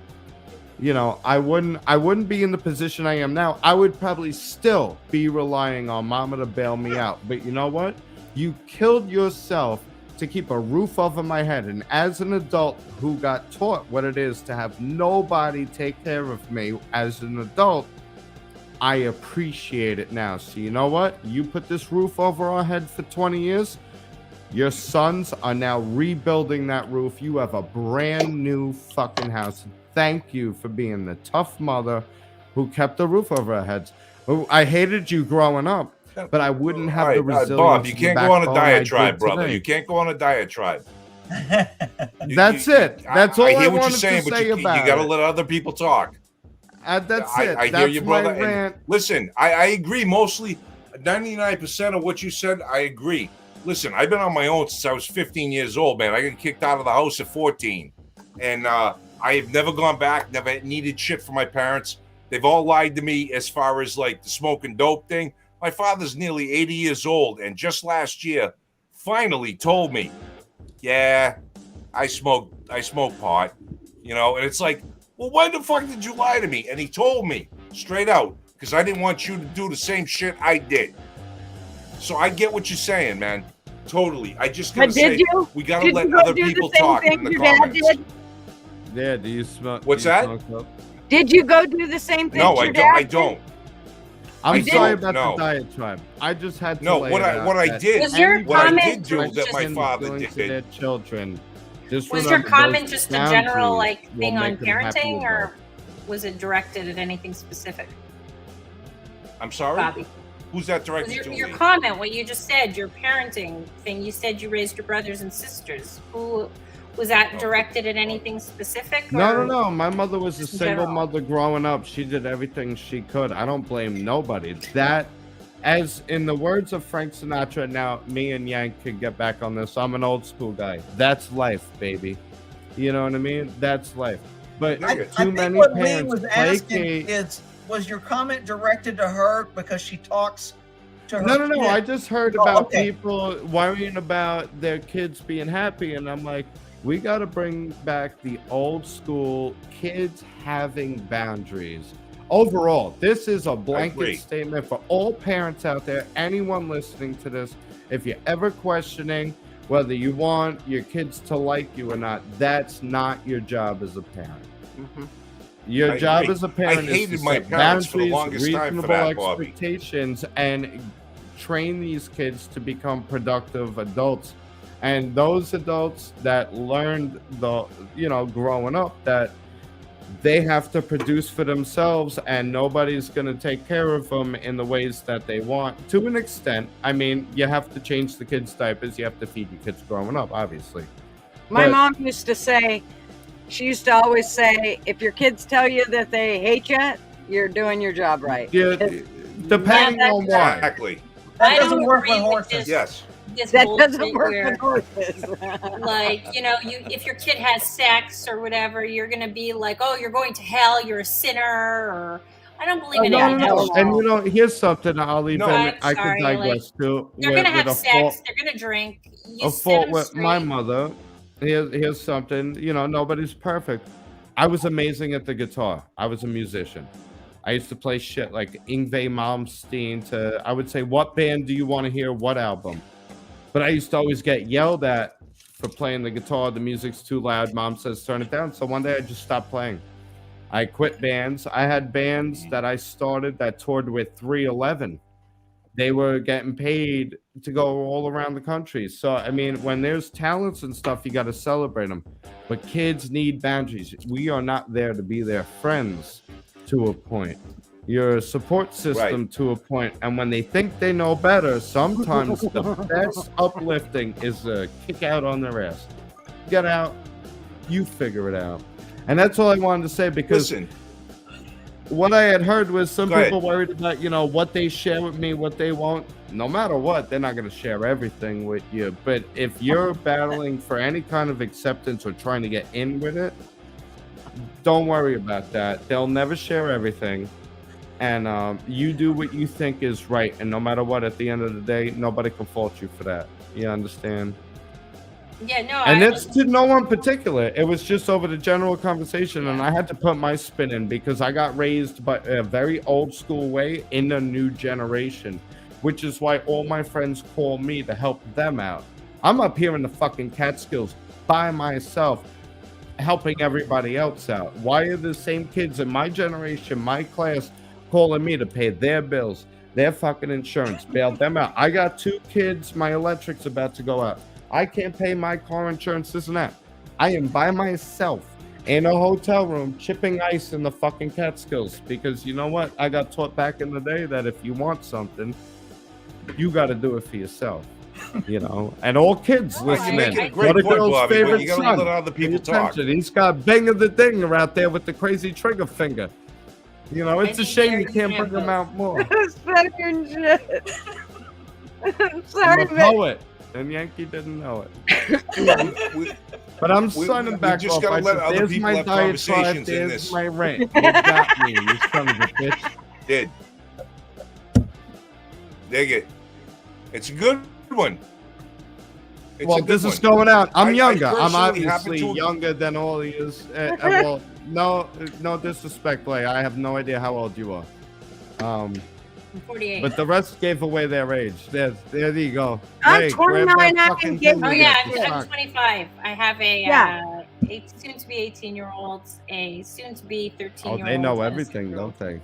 you know, I wouldn't be in the position I am now. I would probably still be relying on mama to bail me out. But you know what? You killed yourself to keep a roof over my head. And as an adult who got taught what it is to have nobody take care of me as an adult, I appreciate it now. So you know what? You put this roof over our head for 20 years. Your sons are now rebuilding that roof. You have a brand new fucking house. Thank you for being the tough mother who kept the roof over our heads. I hated you growing up, but I wouldn't have the resilience.
Bob, you can't go on a
backbone I
diatribe,
did
brother.
today.
You can't go on a diatribe.
That's it. That's all I
hear what
wanted
you're saying,
to
but
say
you
about
got to
it.
let other people talk.
That's it.
I hear
That's
you,
my
brother. And
rant.
listen, I agree mostly. 99% of what you said, I agree. Listen, I've been on my own since I was 15 years old, man. I got kicked out of the house at 14. And I've never gone back, never needed shit from my parents. They've all lied to me as far as like the smoking dope thing. My father's nearly 80 years old, and just last year, finally told me, yeah, I smoke pot, you know, and it's like, well, why the fuck did you lie to me? And he told me straight out, because I didn't want you to do the same shit I did. So I get what you're saying, man. Totally. I just gotta say, we gotta let other people talk in the comments.
Yeah, do you smoke?
What's that?
Did you go do the same thing?
No, I don't.
I'm sorry about
no.
the diatribe. I just had to.
No,
lay
what
it
I
out
what I
that
did,
Was your
what I
comment
did do
just-
that my
children
father
doing to
did.
their children. Just
Was your
remember,
comment
those
just a general
boundaries
like
will
thing on
make them happy
parenting,
with
or was it directed at anything specific,
I'm sorry?
Bobby?
Who's that
Was
directed to?
your
me?
comment, what you just said, your parenting thing, you said you raised your brothers and sisters. Who was that directed at anything specific?
No.
or-
My mother was a
Just in
single
general?
mother growing up. She did everything she could. I don't blame nobody. That, as in the words of Frank Sinatra, now me and Yank could get back on this. I'm an old school guy. That's life, baby. You know what I mean? That's life. But
I
too
think
many
what Lee
parents
was asking
placate.
is, was your comment directed to her because she talks to her?
No.
kid?
I just heard
Oh,
about
okay.
people worrying about their kids being happy, and I'm like, we got to bring back the old school kids having boundaries. Overall, this is a
agree.
blanket statement for all parents out there. Anyone listening to this, if you're ever questioning whether you want your kids to like you or not, that's not your job as a parent. Your
I
job
agree.
as a parent is
hated
to
my
set
parents for the
boundaries,
longest time for
reasonable
that, Bobby.
expectations, and train these kids to become productive adults. And those adults that learned growing up that they have to produce for themselves and nobody's going to take care of them in the ways that they want. To an extent, I mean, you have to change the kids' diapers. You have to feed your kids growing up, obviously.
My
But-
mom used to say, she used to always say, if your kids tell you that they hate you, you're doing your job right.
Yeah, depending on why.
Exactly.
That
I
doesn't
don't
work
agree
with
with
horses.
this.
Yes.
This
That
bullshit
doesn't work
where,
with horses.
like, if your kid has sex or whatever, you're gonna be like, oh, you're going to hell, you're a sinner, or I don't believe in
No.
any of that.
no.
And here's something I'll even
I'm
I could
sorry,
digress to.
They're gonna have
a
sex,
fault,
they're gonna drink. You
a
set
fault
them
with my
straight.
mother. Here's something. Nobody's perfect. I was amazing at the guitar. I was a musician. I used to play shit like Yngwie Malmsteen to, I would say, what band do you want to hear? What album? But I used to always get yelled at for playing the guitar. The music's too loud. Mom says, turn it down. So one day I just stopped playing. I quit bands. I had bands that I started that toured with 311. They were getting paid to go all around the country. So, I mean, when there's talents and stuff, you got to celebrate them. But kids need boundaries. We are not there to be their friends to a point. Your support system to a point. And when they think they know better, sometimes the best uplifting is a kick out on their ass. Get out. You figure it out. And that's all I wanted to say, because
Listen,
what I had heard was some
Go ahead.
people worried about, what they share with me, what they won't. No matter what, they're not going to share everything with you. But if you're battling for any kind of acceptance or trying to get in with it, don't worry about that. They'll never share everything. And you do what you think is right. And no matter what, at the end of the day, nobody can fault you for that. You understand?
Yeah, no.
And it's to no one particular. It was just over the general conversation, and I had to put my spin in because I got raised by a very old school way in a new generation, which is why all my friends call me to help them out. I'm up here in the fucking Catskills by myself, helping everybody else out. Why are the same kids in my generation, my class, calling me to pay their bills, their fucking insurance, bail them out? I got 2 kids, my electric's about to go out. I can't pay my car insurance, this and that. I am by myself, in a hotel room chipping ice in the fucking Catskills. Because you know what? I got taught back in the day that if you want something, you got to do it for yourself. You know, and all kids listening.
making a great
What a
point,
girl's
Bobby, but
favorite
you gotta
son.
let other
Pay
people talk.
attention. He's got Bang of the Dinger out there with the crazy trigger finger. You know, it's a shame you can't bring him out more.
Fucking shit.
I'm
Sorry,
a
but
poet, and Yankee didn't know it.
We-
But I'm
we-
signing
we
back
just
off.
gotta
I
let
said,
other
there's
people
my
have
diatribe,
conversations in
there's
this.
my rant. You got me, you son of a bitch.
Did. Dig it. It's a good one. It's
Well,
a good
this
one.
is going out. I'm
I
younger. I'm
personally happen
obviously
to-
younger than all of you. Well, no disrespect, Clay. I have no idea how old you are.
I'm 48.
But the rest gave away their age. There you go.
I'm
Hey, grab
29,
that
I
fucking
can give
thing
Oh
you
yeah,
got to
I'm
suck.
25. I have a
Yeah.
soon to be 18-year-old, a soon to be 13-year-old.
Oh, they know
and a
everything,
6-year-old.
don't they?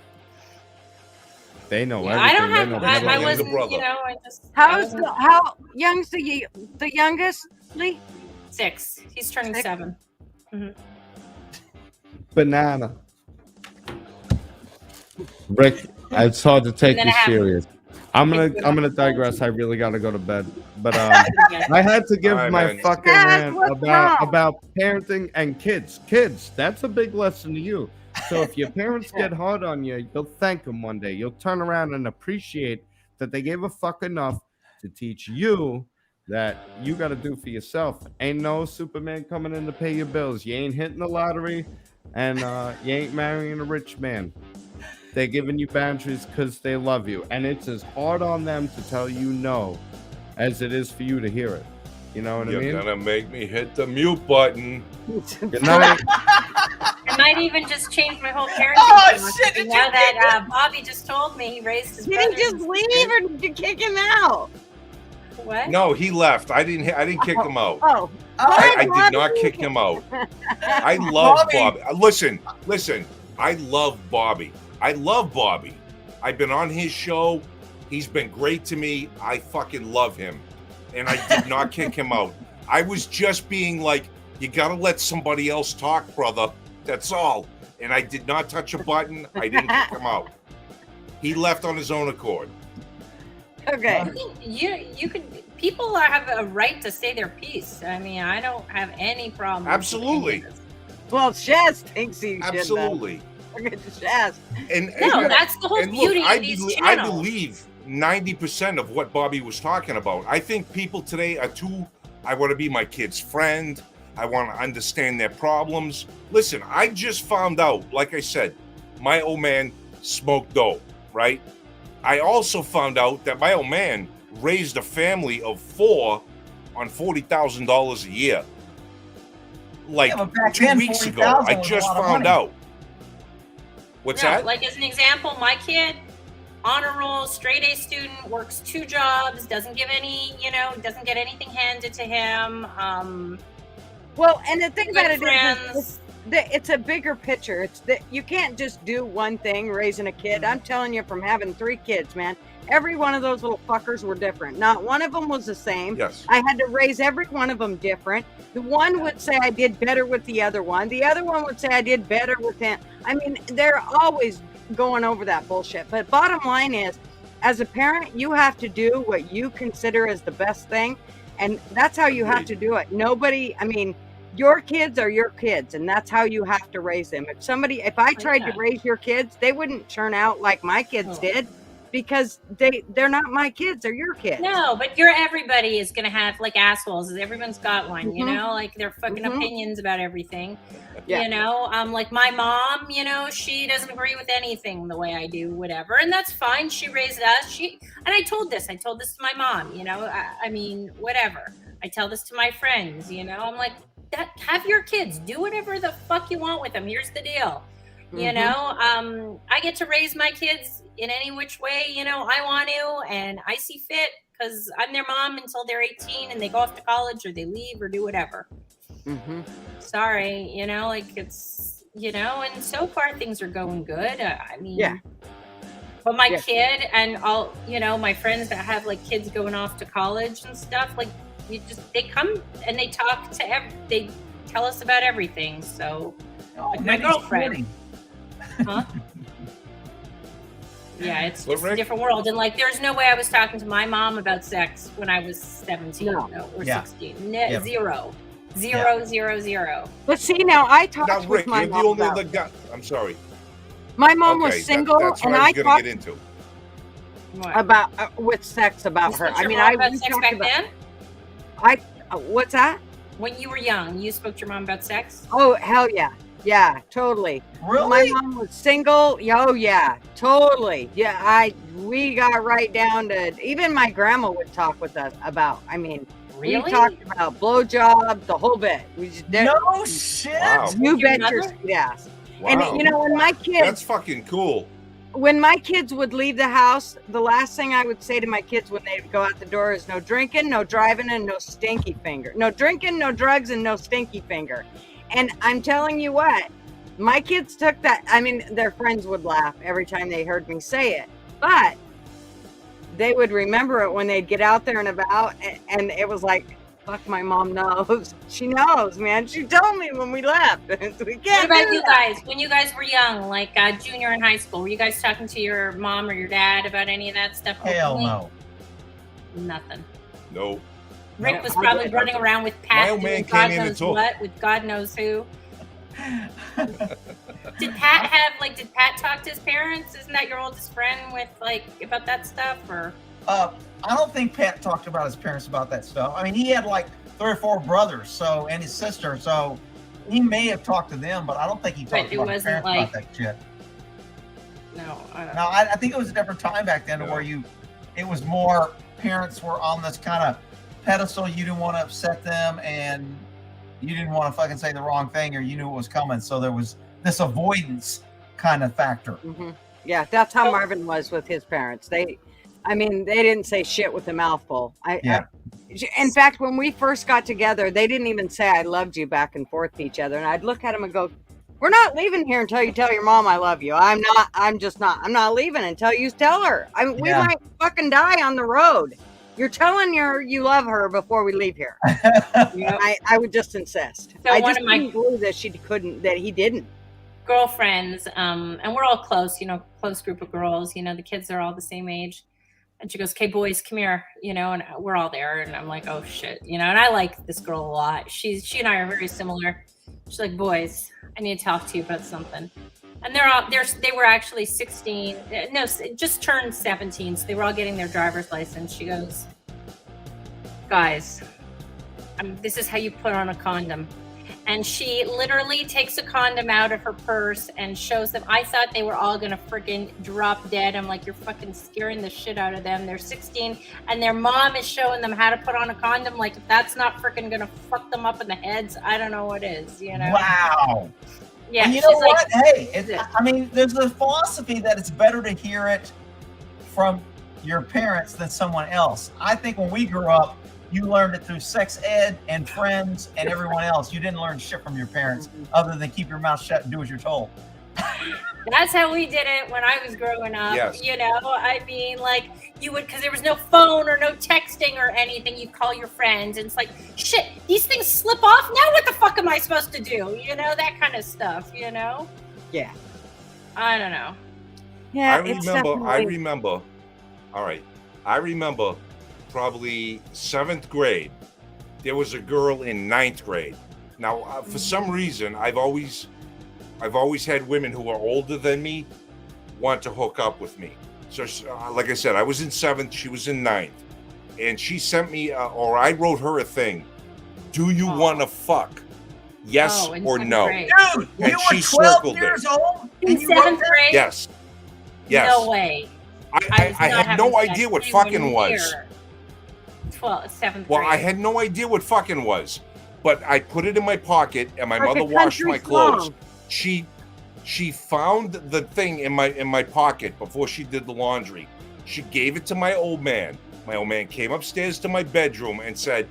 They know
Yeah,
everything.
I don't
They
have.
know
This is
better
my
I
than
younger
wasn't.
you.
brother.
You know, I just. I
how
wasn't
young's the youngest, Lee?
6. He's turning
6?
7.
Banana. Rick, it's hard to take
And then
you
I have-
serious. I'm gonna digress. I really gotta go to bed. But I had to give
All right,
my
man.
fucking
Dad,
rant
what's wrong?
about parenting and kids. Kids, that's a big lesson to you. So if your parents get hard on you, you'll thank them one day. You'll turn around and appreciate that they gave a fuck enough to teach you that you got to do for yourself. Ain't no Superman coming in to pay your bills. You ain't hitting the lottery, and you ain't marrying a rich man. They're giving you boundaries because they love you, and it's as hard on them to tell you no as it is for you to hear it. You know what I
You're
mean?
gonna make me hit the mute button.
Good night.
I might even just change my whole parenting.
Oh,
philosophy
shit, did
now
you
that Bobby just told me he raised his
Did
brother.
he just leave or did you kick him out?
What?
No, he left. I didn't kick him out.
Oh,
I did
Bobby.
not kick him out. I love
Bobby.
Bobby. Listen. I love Bobby. I've been on his show. He's been great to me. I fucking love him. And I did not kick him out. I was just being like, you gotta let somebody else talk, brother. That's all. And I did not touch a button. I didn't kick him out. He left on his own accord.
Okay.
You could. People have a right to say their piece. I mean, I don't have any problem. with
Absolutely.
any of this.
Well, Shaz thinks he should.
Absolutely.
Look at Shaz.
And
No, that's the whole
and
beauty
look,
of these
I
channels.
believe 90% of what Bobby was talking about. I think people today are too, I want to be my kid's friend. I want to understand their problems. Listen, I just found out, like I said, my old man smoked dope, right? I also found out that my old man raised a family of 4 on $40,000 a year. Like
Yeah, but back
2
then,
weeks ago,
40,000
I
was a
just
lot of
found
money.
out. What's
No,
that?
like as an example, my kid, honor roll, straight A student, works 2 jobs, doesn't get anything handed to him.
Well, and the thing about
Good
it is,
friends.
it's a bigger picture. It's that you can't just do one thing raising a kid. I'm telling you, from having 3 kids, man, every one of those little fuckers were different. Not one of them was the same.
Yes.
I had to raise every one of them different. The one would say I did better with the other one. The other one would say I did better with him. I mean, they're always going over that bullshit. But bottom line is, as a parent, you have to do what you consider as the best thing. And that's how you have to do it. Your kids are your kids, and that's how you have to raise them. If I tried to raise your kids, they wouldn't turn out like my kids did, because they're not my kids, they're your kids.
No, but everybody is gonna have like assholes. Everyone's got one, you know, like their fucking opinions about everything.
Yeah.
You know, like my mom, you know, she doesn't agree with anything the way I do, whatever, and that's fine. She raised us. And I told this to my mom, you know, I mean, whatever. I tell this to my friends, you know, I'm like, have your kids do whatever the fuck you want with them. Here's the deal. You know, I get to raise my kids in any which way, you know, I want to, and I see fit, because I'm their mom until they're 18 and they go off to college or they leave or do whatever. Sorry, you know, like it's, you know, and so far things are going good. I mean,
Yeah.
But my kid and all, you know, my friends that have like kids going off to college and stuff, like they come and they talk to they tell us about everything. So
Oh,
my
maybe
girlfriend.
40.
Huh? Yeah, it's
But
just a
Rick-
different world. And like, there's no way I was talking to my mom about sex when I was 17 or
Yeah.
16.
Yeah.
Zero.
But see, now I talked
Now,
with
Rick,
my
you're the
mom
only
about
other guy. I'm sorry.
My mom
Okay,
was single,
that's what
and
I
I
was going
talked
to get into.
What?
about with sex about
You
her.
spoke to
I
your
mean,
mom
I
about
we
sex
talked
back
about.
then?
What's that?
When you were young, you spoke to your mom about sex?
Oh hell yeah, yeah, totally.
Really?
My mom was single. Oh yeah, totally. Yeah, we got right down to even my grandma would talk with us about. I mean,
Really?
we talked about blowjobs, the whole bit. We just did.
No shit.
Wow.
You
Your
bet your
mother?
sweet ass.
Wow.
And you know, when my kids
That's fucking cool.
when my kids would leave the house, the last thing I would say to my kids when they'd go out the door is no drinking, no driving, and no stinky finger. No drinking, no drugs, and no stinky finger. And I'm telling you what, my kids took that. I mean, their friends would laugh every time they heard me say it, but they would remember it when they'd get out there and about. And it was like, fuck, my mom knows. She knows, man. She told me when we left. We
What
can't
about
do
you
that.
guys? When you guys were young, like junior in high school, were you guys talking to your mom or your dad about any of that stuff?
Hell
openly?
no.
Nothing.
No.
Rick
No,
was
I
probably
did.
running around with
My
Pat
old man
doing
came
God
in and
knows
told-
what with God knows who. Did Pat talk to his parents? Isn't that your oldest friend with about that stuff or?
I don't think Pat talked about his parents about that stuff. I mean, he had like 3 or 4 brothers, and his sister, so he may have talked to them, but I don't think he talked
it
about his
wasn't
parents about that shit.
No, I don't
No,
know.
I think it was a different time back then,
No.
where it was more parents were on this kind of pedestal. You didn't want to upset them, and you didn't want to fucking say the wrong thing, or you knew it was coming. So there was this avoidance kind of factor.
Mm-hmm. Yeah, that's how Marvin was with his parents. They didn't say shit with a mouthful. In fact, when we first got together, they didn't even say I loved you back and forth to each other. And I'd look at them and go, we're not leaving here until you tell your mom I love you. I'm not leaving until you tell her. We
Yeah.
might fucking die on the road. You're telling her you love her before we leave here. I would just insist.
So
I
one
just
of my-
couldn't believe that he didn't.
Girlfriends, and we're all close, close group of girls, the kids are all the same age. And she goes, okay, boys, come here, and we're all there. And I'm like, oh shit, and I like this girl a lot. She and I are very similar. She's like, boys, I need to talk to you about something. And they were actually 16, no, just turned 17. So they were all getting their driver's license. She goes, guys, this is how you put on a condom. And she literally takes a condom out of her purse and shows them. I thought they were all gonna freaking drop dead. I'm like, you're fucking scaring the shit out of them. They're 16 and their mom is showing them how to put on a condom. Like, if that's not freaking gonna fuck them up in the heads, I don't know what is,
Wow.
Yeah.
And you
she's
know
like,
what? Hey, I mean, there's a philosophy that it's better to hear it from your parents than someone else. I think when we grew up, you learned it through sex ed and friends and everyone else. You didn't learn shit from your parents other than keep your mouth shut and do as you're told.
That's how we did it when I was growing up.
Yes.
I mean, like, you would, because there was no phone or no texting or anything. You call your friends, and it's like, shit, these things slip off. Now what the fuck am I supposed to do? That kind of stuff.
Yeah.
I don't know.
Yeah.
I remember. All right. I remember probably 7th grade. There was a girl in 9th grade. Now, for some reason, I've always had women who are older than me want to hook up with me. So, like I said, I was in 7th, she was in 9th, and she sent me, or I wrote her a thing. Do you want to fuck? Yes
in
or
7th
no?
grade.
Dude,
And
you
she
were 12
circled
years
it.
old?
In
and you wrote
7th
that?
grade?
Yes.
No way.
I
was not
had no
having
idea
sex
what
anywhere
fucking was.
near 7th
Well,
grade.
I had no idea what fucking was, but I put it in my pocket, and my
Like
mother
a
washed
country
my clothes.
song.
She found the thing in my pocket before she did the laundry. She gave it to my old man. My old man came upstairs to my bedroom and said,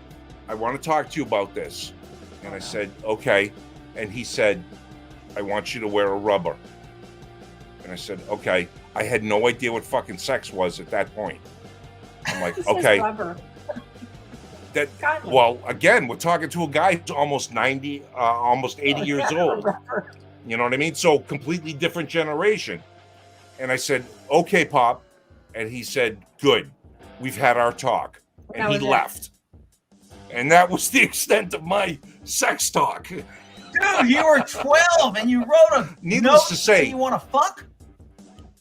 I want to talk to you about this. And I said, okay. And he said, I want you to wear a rubber. And I said, okay. I had no idea what fucking sex was at that point. I'm like,
This is
okay.
rubber.
Well, again, we're talking to a guy who's almost 90, almost 80 years old. You know what I mean? So completely different generation. And I said, okay, Pop. And he said, good. We've had our talk. And
That
he
was it.
left. And that was the extent of my sex talk.
Dude, you were 12 and you wrote a
Needless
note
to say-
saying you want to fuck?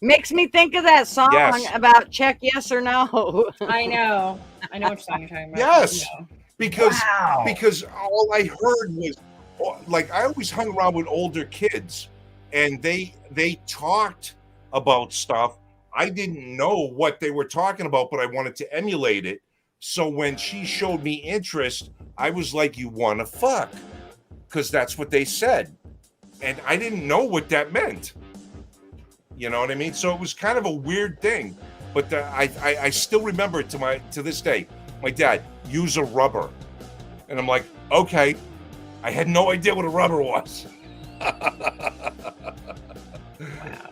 Makes me think of that song
Yes.
about check yes or no.
I know what song you're talking about.
Yes.
I know.
Because all I heard was, like, I always hung around with older kids, and they talked about stuff. I didn't know what they were talking about, but I wanted to emulate it. So when she showed me interest, I was like, you want to fuck? Because that's what they said. And I didn't know what that meant. You know what I mean? So it was kind of a weird thing. But I still remember it to this day. My dad, use a rubber. And I'm like, okay. I had no idea what a rubber was.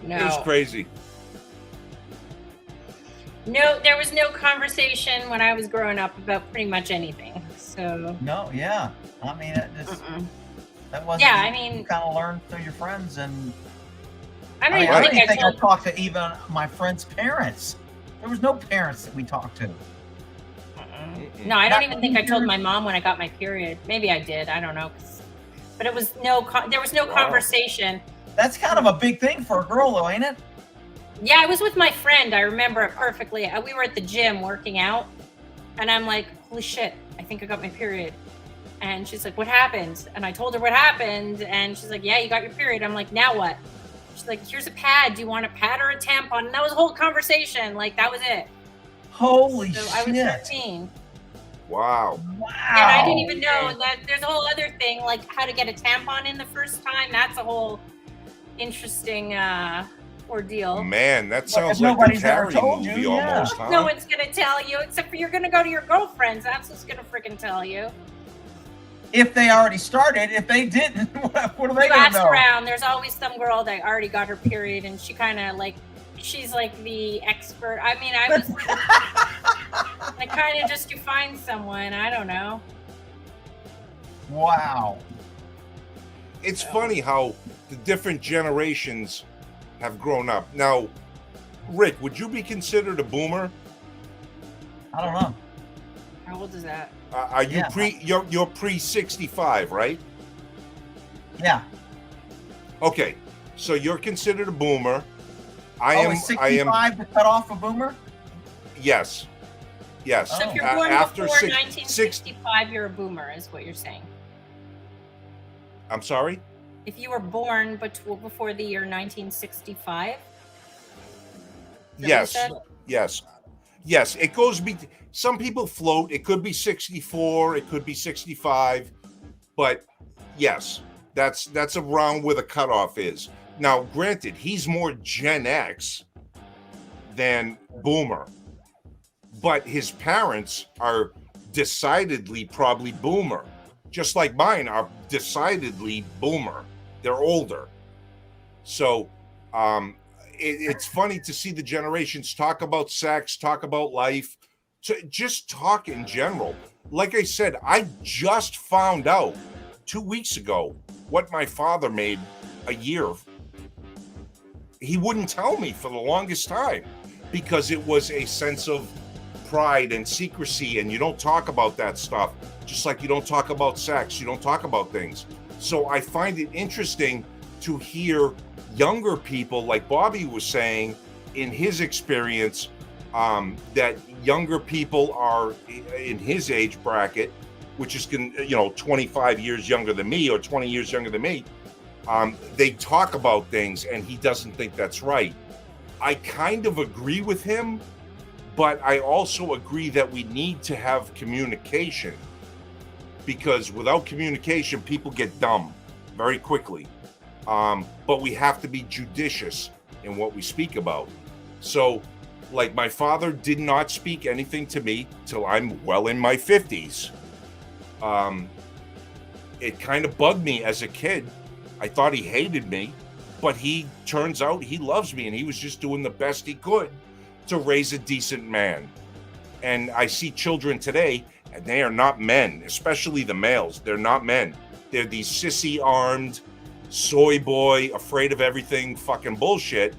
No.
It was crazy.
No, there was no conversation when I was growing up about pretty much anything. So
No, yeah. I mean, it just, that wasn't.
Yeah, I mean-
you kind of learned through your friends, and
I don't
I
even
didn't
think I
think I
told.
talked to even my friends' parents. There was no parents that we talked to.
No, I don't even think I told my mom when I got my period. Maybe I did. I don't know. But it was there was no
Wow.
conversation.
That's kind of a big thing for a girl, though, ain't it?
Yeah, I was with my friend. I remember it perfectly. We were at the gym working out, and I'm like, holy shit, I think I got my period. And she's like, what happened? And I told her what happened, and she's like, yeah, you got your period. I'm like, now what? She's like, here's a pad. Do you want a pad or a tampon? And that was a whole conversation. Like, that was it.
Holy
So
shit!
I was 13.
Wow.
Wow.
And I didn't even know that there's a whole other thing, like how to get a tampon in the first time. That's a whole interesting ordeal.
Man, that
If
sounds like the
nobody's ever
Carrie
told
movie
you, yeah.
almost, huh?
No one's gonna tell you except for you're gonna go to your girlfriends. That's what's gonna freaking tell you.
If they already started, if they didn't, what are they
You
gonna
ask
know?
around. There's always some girl that already got her period, and she kind of like, she's like the expert. I mean, I was, I kind of just you find someone. I don't know.
Wow.
It's funny how the different generations have grown up. Now, Rick, would you be considered a boomer?
I don't know.
How old is that?
Are you
Yeah.
you're pre 65, right?
Yeah.
Okay, so you're considered a boomer. I
Is
am
65 to cut off a boomer?
yes. Yes.
So if you're
Oh.
born
After
before
six-
1965, you're a boomer, is what you're saying.
I'm sorry?
If you were born before the year 1965.
Yes. Yes. Yes, it goes some people float. It could be 64, it could be 65, but yes, that's around where the cutoff is. Now, granted, he's more Gen X than Boomer, but his parents are decidedly probably Boomer, just like mine are decidedly Boomer. They're older, so it's funny to see the generations talk about sex, talk about life, just talk in general. Like I said, I just found out 2 weeks ago what my father made a year. He wouldn't tell me for the longest time because it was a sense of pride and secrecy, and you don't talk about that stuff, just like you don't talk about sex, you don't talk about things. So I find it interesting to hear younger people, like Bobby was saying, in his experience, that younger people are in his age bracket, which is 25 years younger than me or 20 years younger than me. They talk about things, and he doesn't think that's right. I kind of agree with him, but I also agree that we need to have communication, because without communication, people get dumb very quickly. But we have to be judicious in what we speak about. So, like, my father did not speak anything to me till I'm well in my 50s. It kind of bugged me as a kid. I thought he hated me, but he turns out he loves me, and he was just doing the best he could to raise a decent man. And I see children today, and they are not men, especially the males. They're not men. They're these sissy-armed, soy boy, afraid of everything fucking bullshit.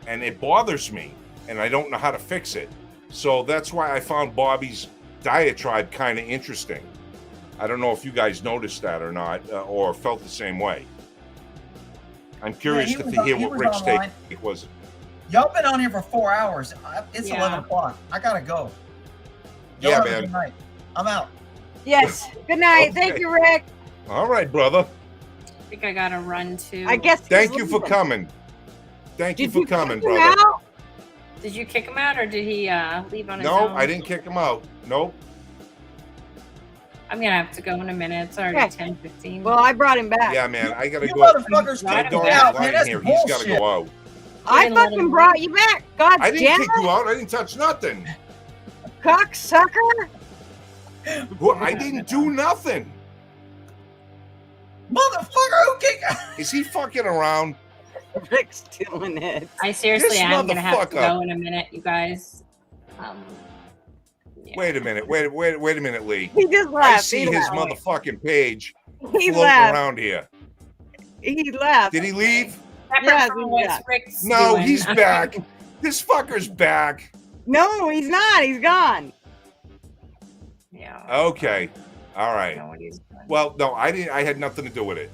And it bothers me. And I don't know how to fix it. So that's why I found Bobby's diatribe kind of interesting. I don't know if you guys noticed that or not, or felt the same way. I'm curious
he
to
was
hear
he
what
was
Rick's
online.
take was.
Y'all been on here for 4 hours. It's
Yeah.
11 o'clock. I gotta go. Y'all
Yeah,
have a
man.
good night. I'm out.
Yes. Good night.
Okay.
Thank you, Rick.
All right, brother.
I think I gotta run too.
I guess.
Thank
he's
you for
leaving.
coming. Thank you
Did
for coming,
kick him
brother.
out?
Did you kick him out or did he leave on his
No,
own?
I didn't kick him out. Nope.
I'm gonna have to go in a minute. It's already
Okay.
10:15.
Well, I brought him back.
Yeah, man. I gotta
You
go.
motherfuckers
Right
kicked
Go
me
away.
out,
line
man. That's
here. He's gotta
bullshit.
go out.
I
didn't let
fucking
him
brought
leave.
you back. God
I didn't
damn
kick
it,
you out. I didn't touch nothing.
cocksucker.
I didn't do nothing.
Motherfucker, who kicked
Is he fucking around?
Rick's doing it.
I seriously
This
am gonna have to
motherfucker.
go in a minute, you guys. Yeah.
Wait a minute. Wait a minute, Lee.
He just
I
left.
see
he
his
left.
motherfucking page
He
floating
left.
around here.
He left.
Did he leave?
Separate
Yes,
from
he's
what
back.
Rick's
No,
doing.
he's back. This fucker's back.
No, he's not. He's gone.
Yeah.
Okay. All
I
right.
don't know what he's doing.
Well, no, I didn't. I had nothing to do with it.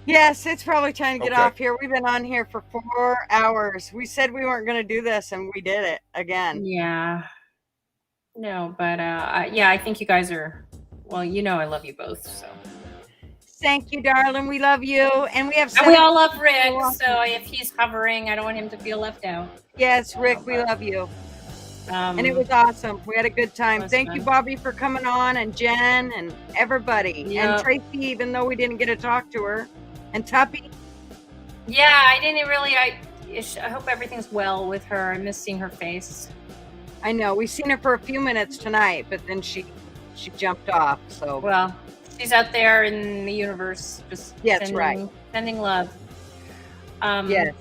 Yes, it's probably time to get
Okay.
off here. We've been on here for 4 hours. We said we weren't going to do this, and we did it again.
Yeah. No, but yeah, I think you guys are. Well, you know, I love you both. So.
Thank you, darling. We love you, and we have.
And we
7
all love Rick.
You're
So if he's hovering, I don't want him to feel left out.
Yes, Rick, we love you, and it was awesome. We had a good time.
was
Thank you,
fun.
Bobby, for coming on, and Jen, and everybody, and
Yep.
Tracy, even though we didn't get to talk to her, and Tuppy.
Yeah, I didn't really. I hope everything's well with her. I miss seeing her face.
I know we seen her for a few minutes tonight, but then she jumped off. So
Well, she's out there in the universe, just
Yeah, that's right.
sending love.
yes,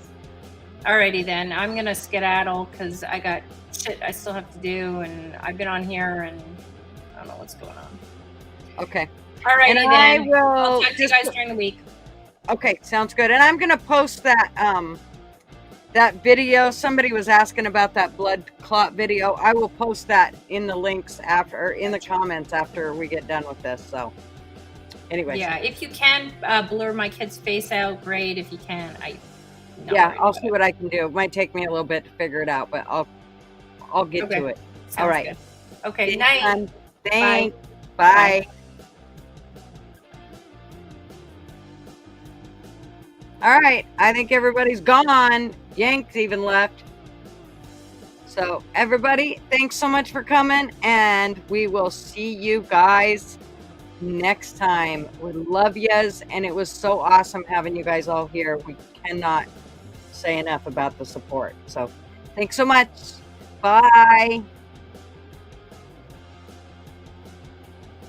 Alrighty then, I'm gonna skedaddle because I got shit I still have to do, and I've been on here and I don't know what's going on.
okay.
Alrighty
And I
then,
will
I'll talk to you
just-
guys during the week.
Okay, sounds good. And I'm gonna post that that video. Somebody was asking about that blood clot video. I will post that in the links after, or in the comments after we get done with this. So, anyways,
Yeah, if you can blur my kid's face out, great. If you can,
yeah, I'll see what I can do. It might take me a little bit to figure it out, but I'll get
Okay.
to it.
Sounds
all right.
good. Okay. Night.
Thanks. Bye. All right, I think everybody's gone. Yank's even left. So everybody, thanks so much for coming, and we will see you guys next time. We love yous, and it was so awesome having you guys all here. We cannot say enough about the support. So thanks so much. Bye.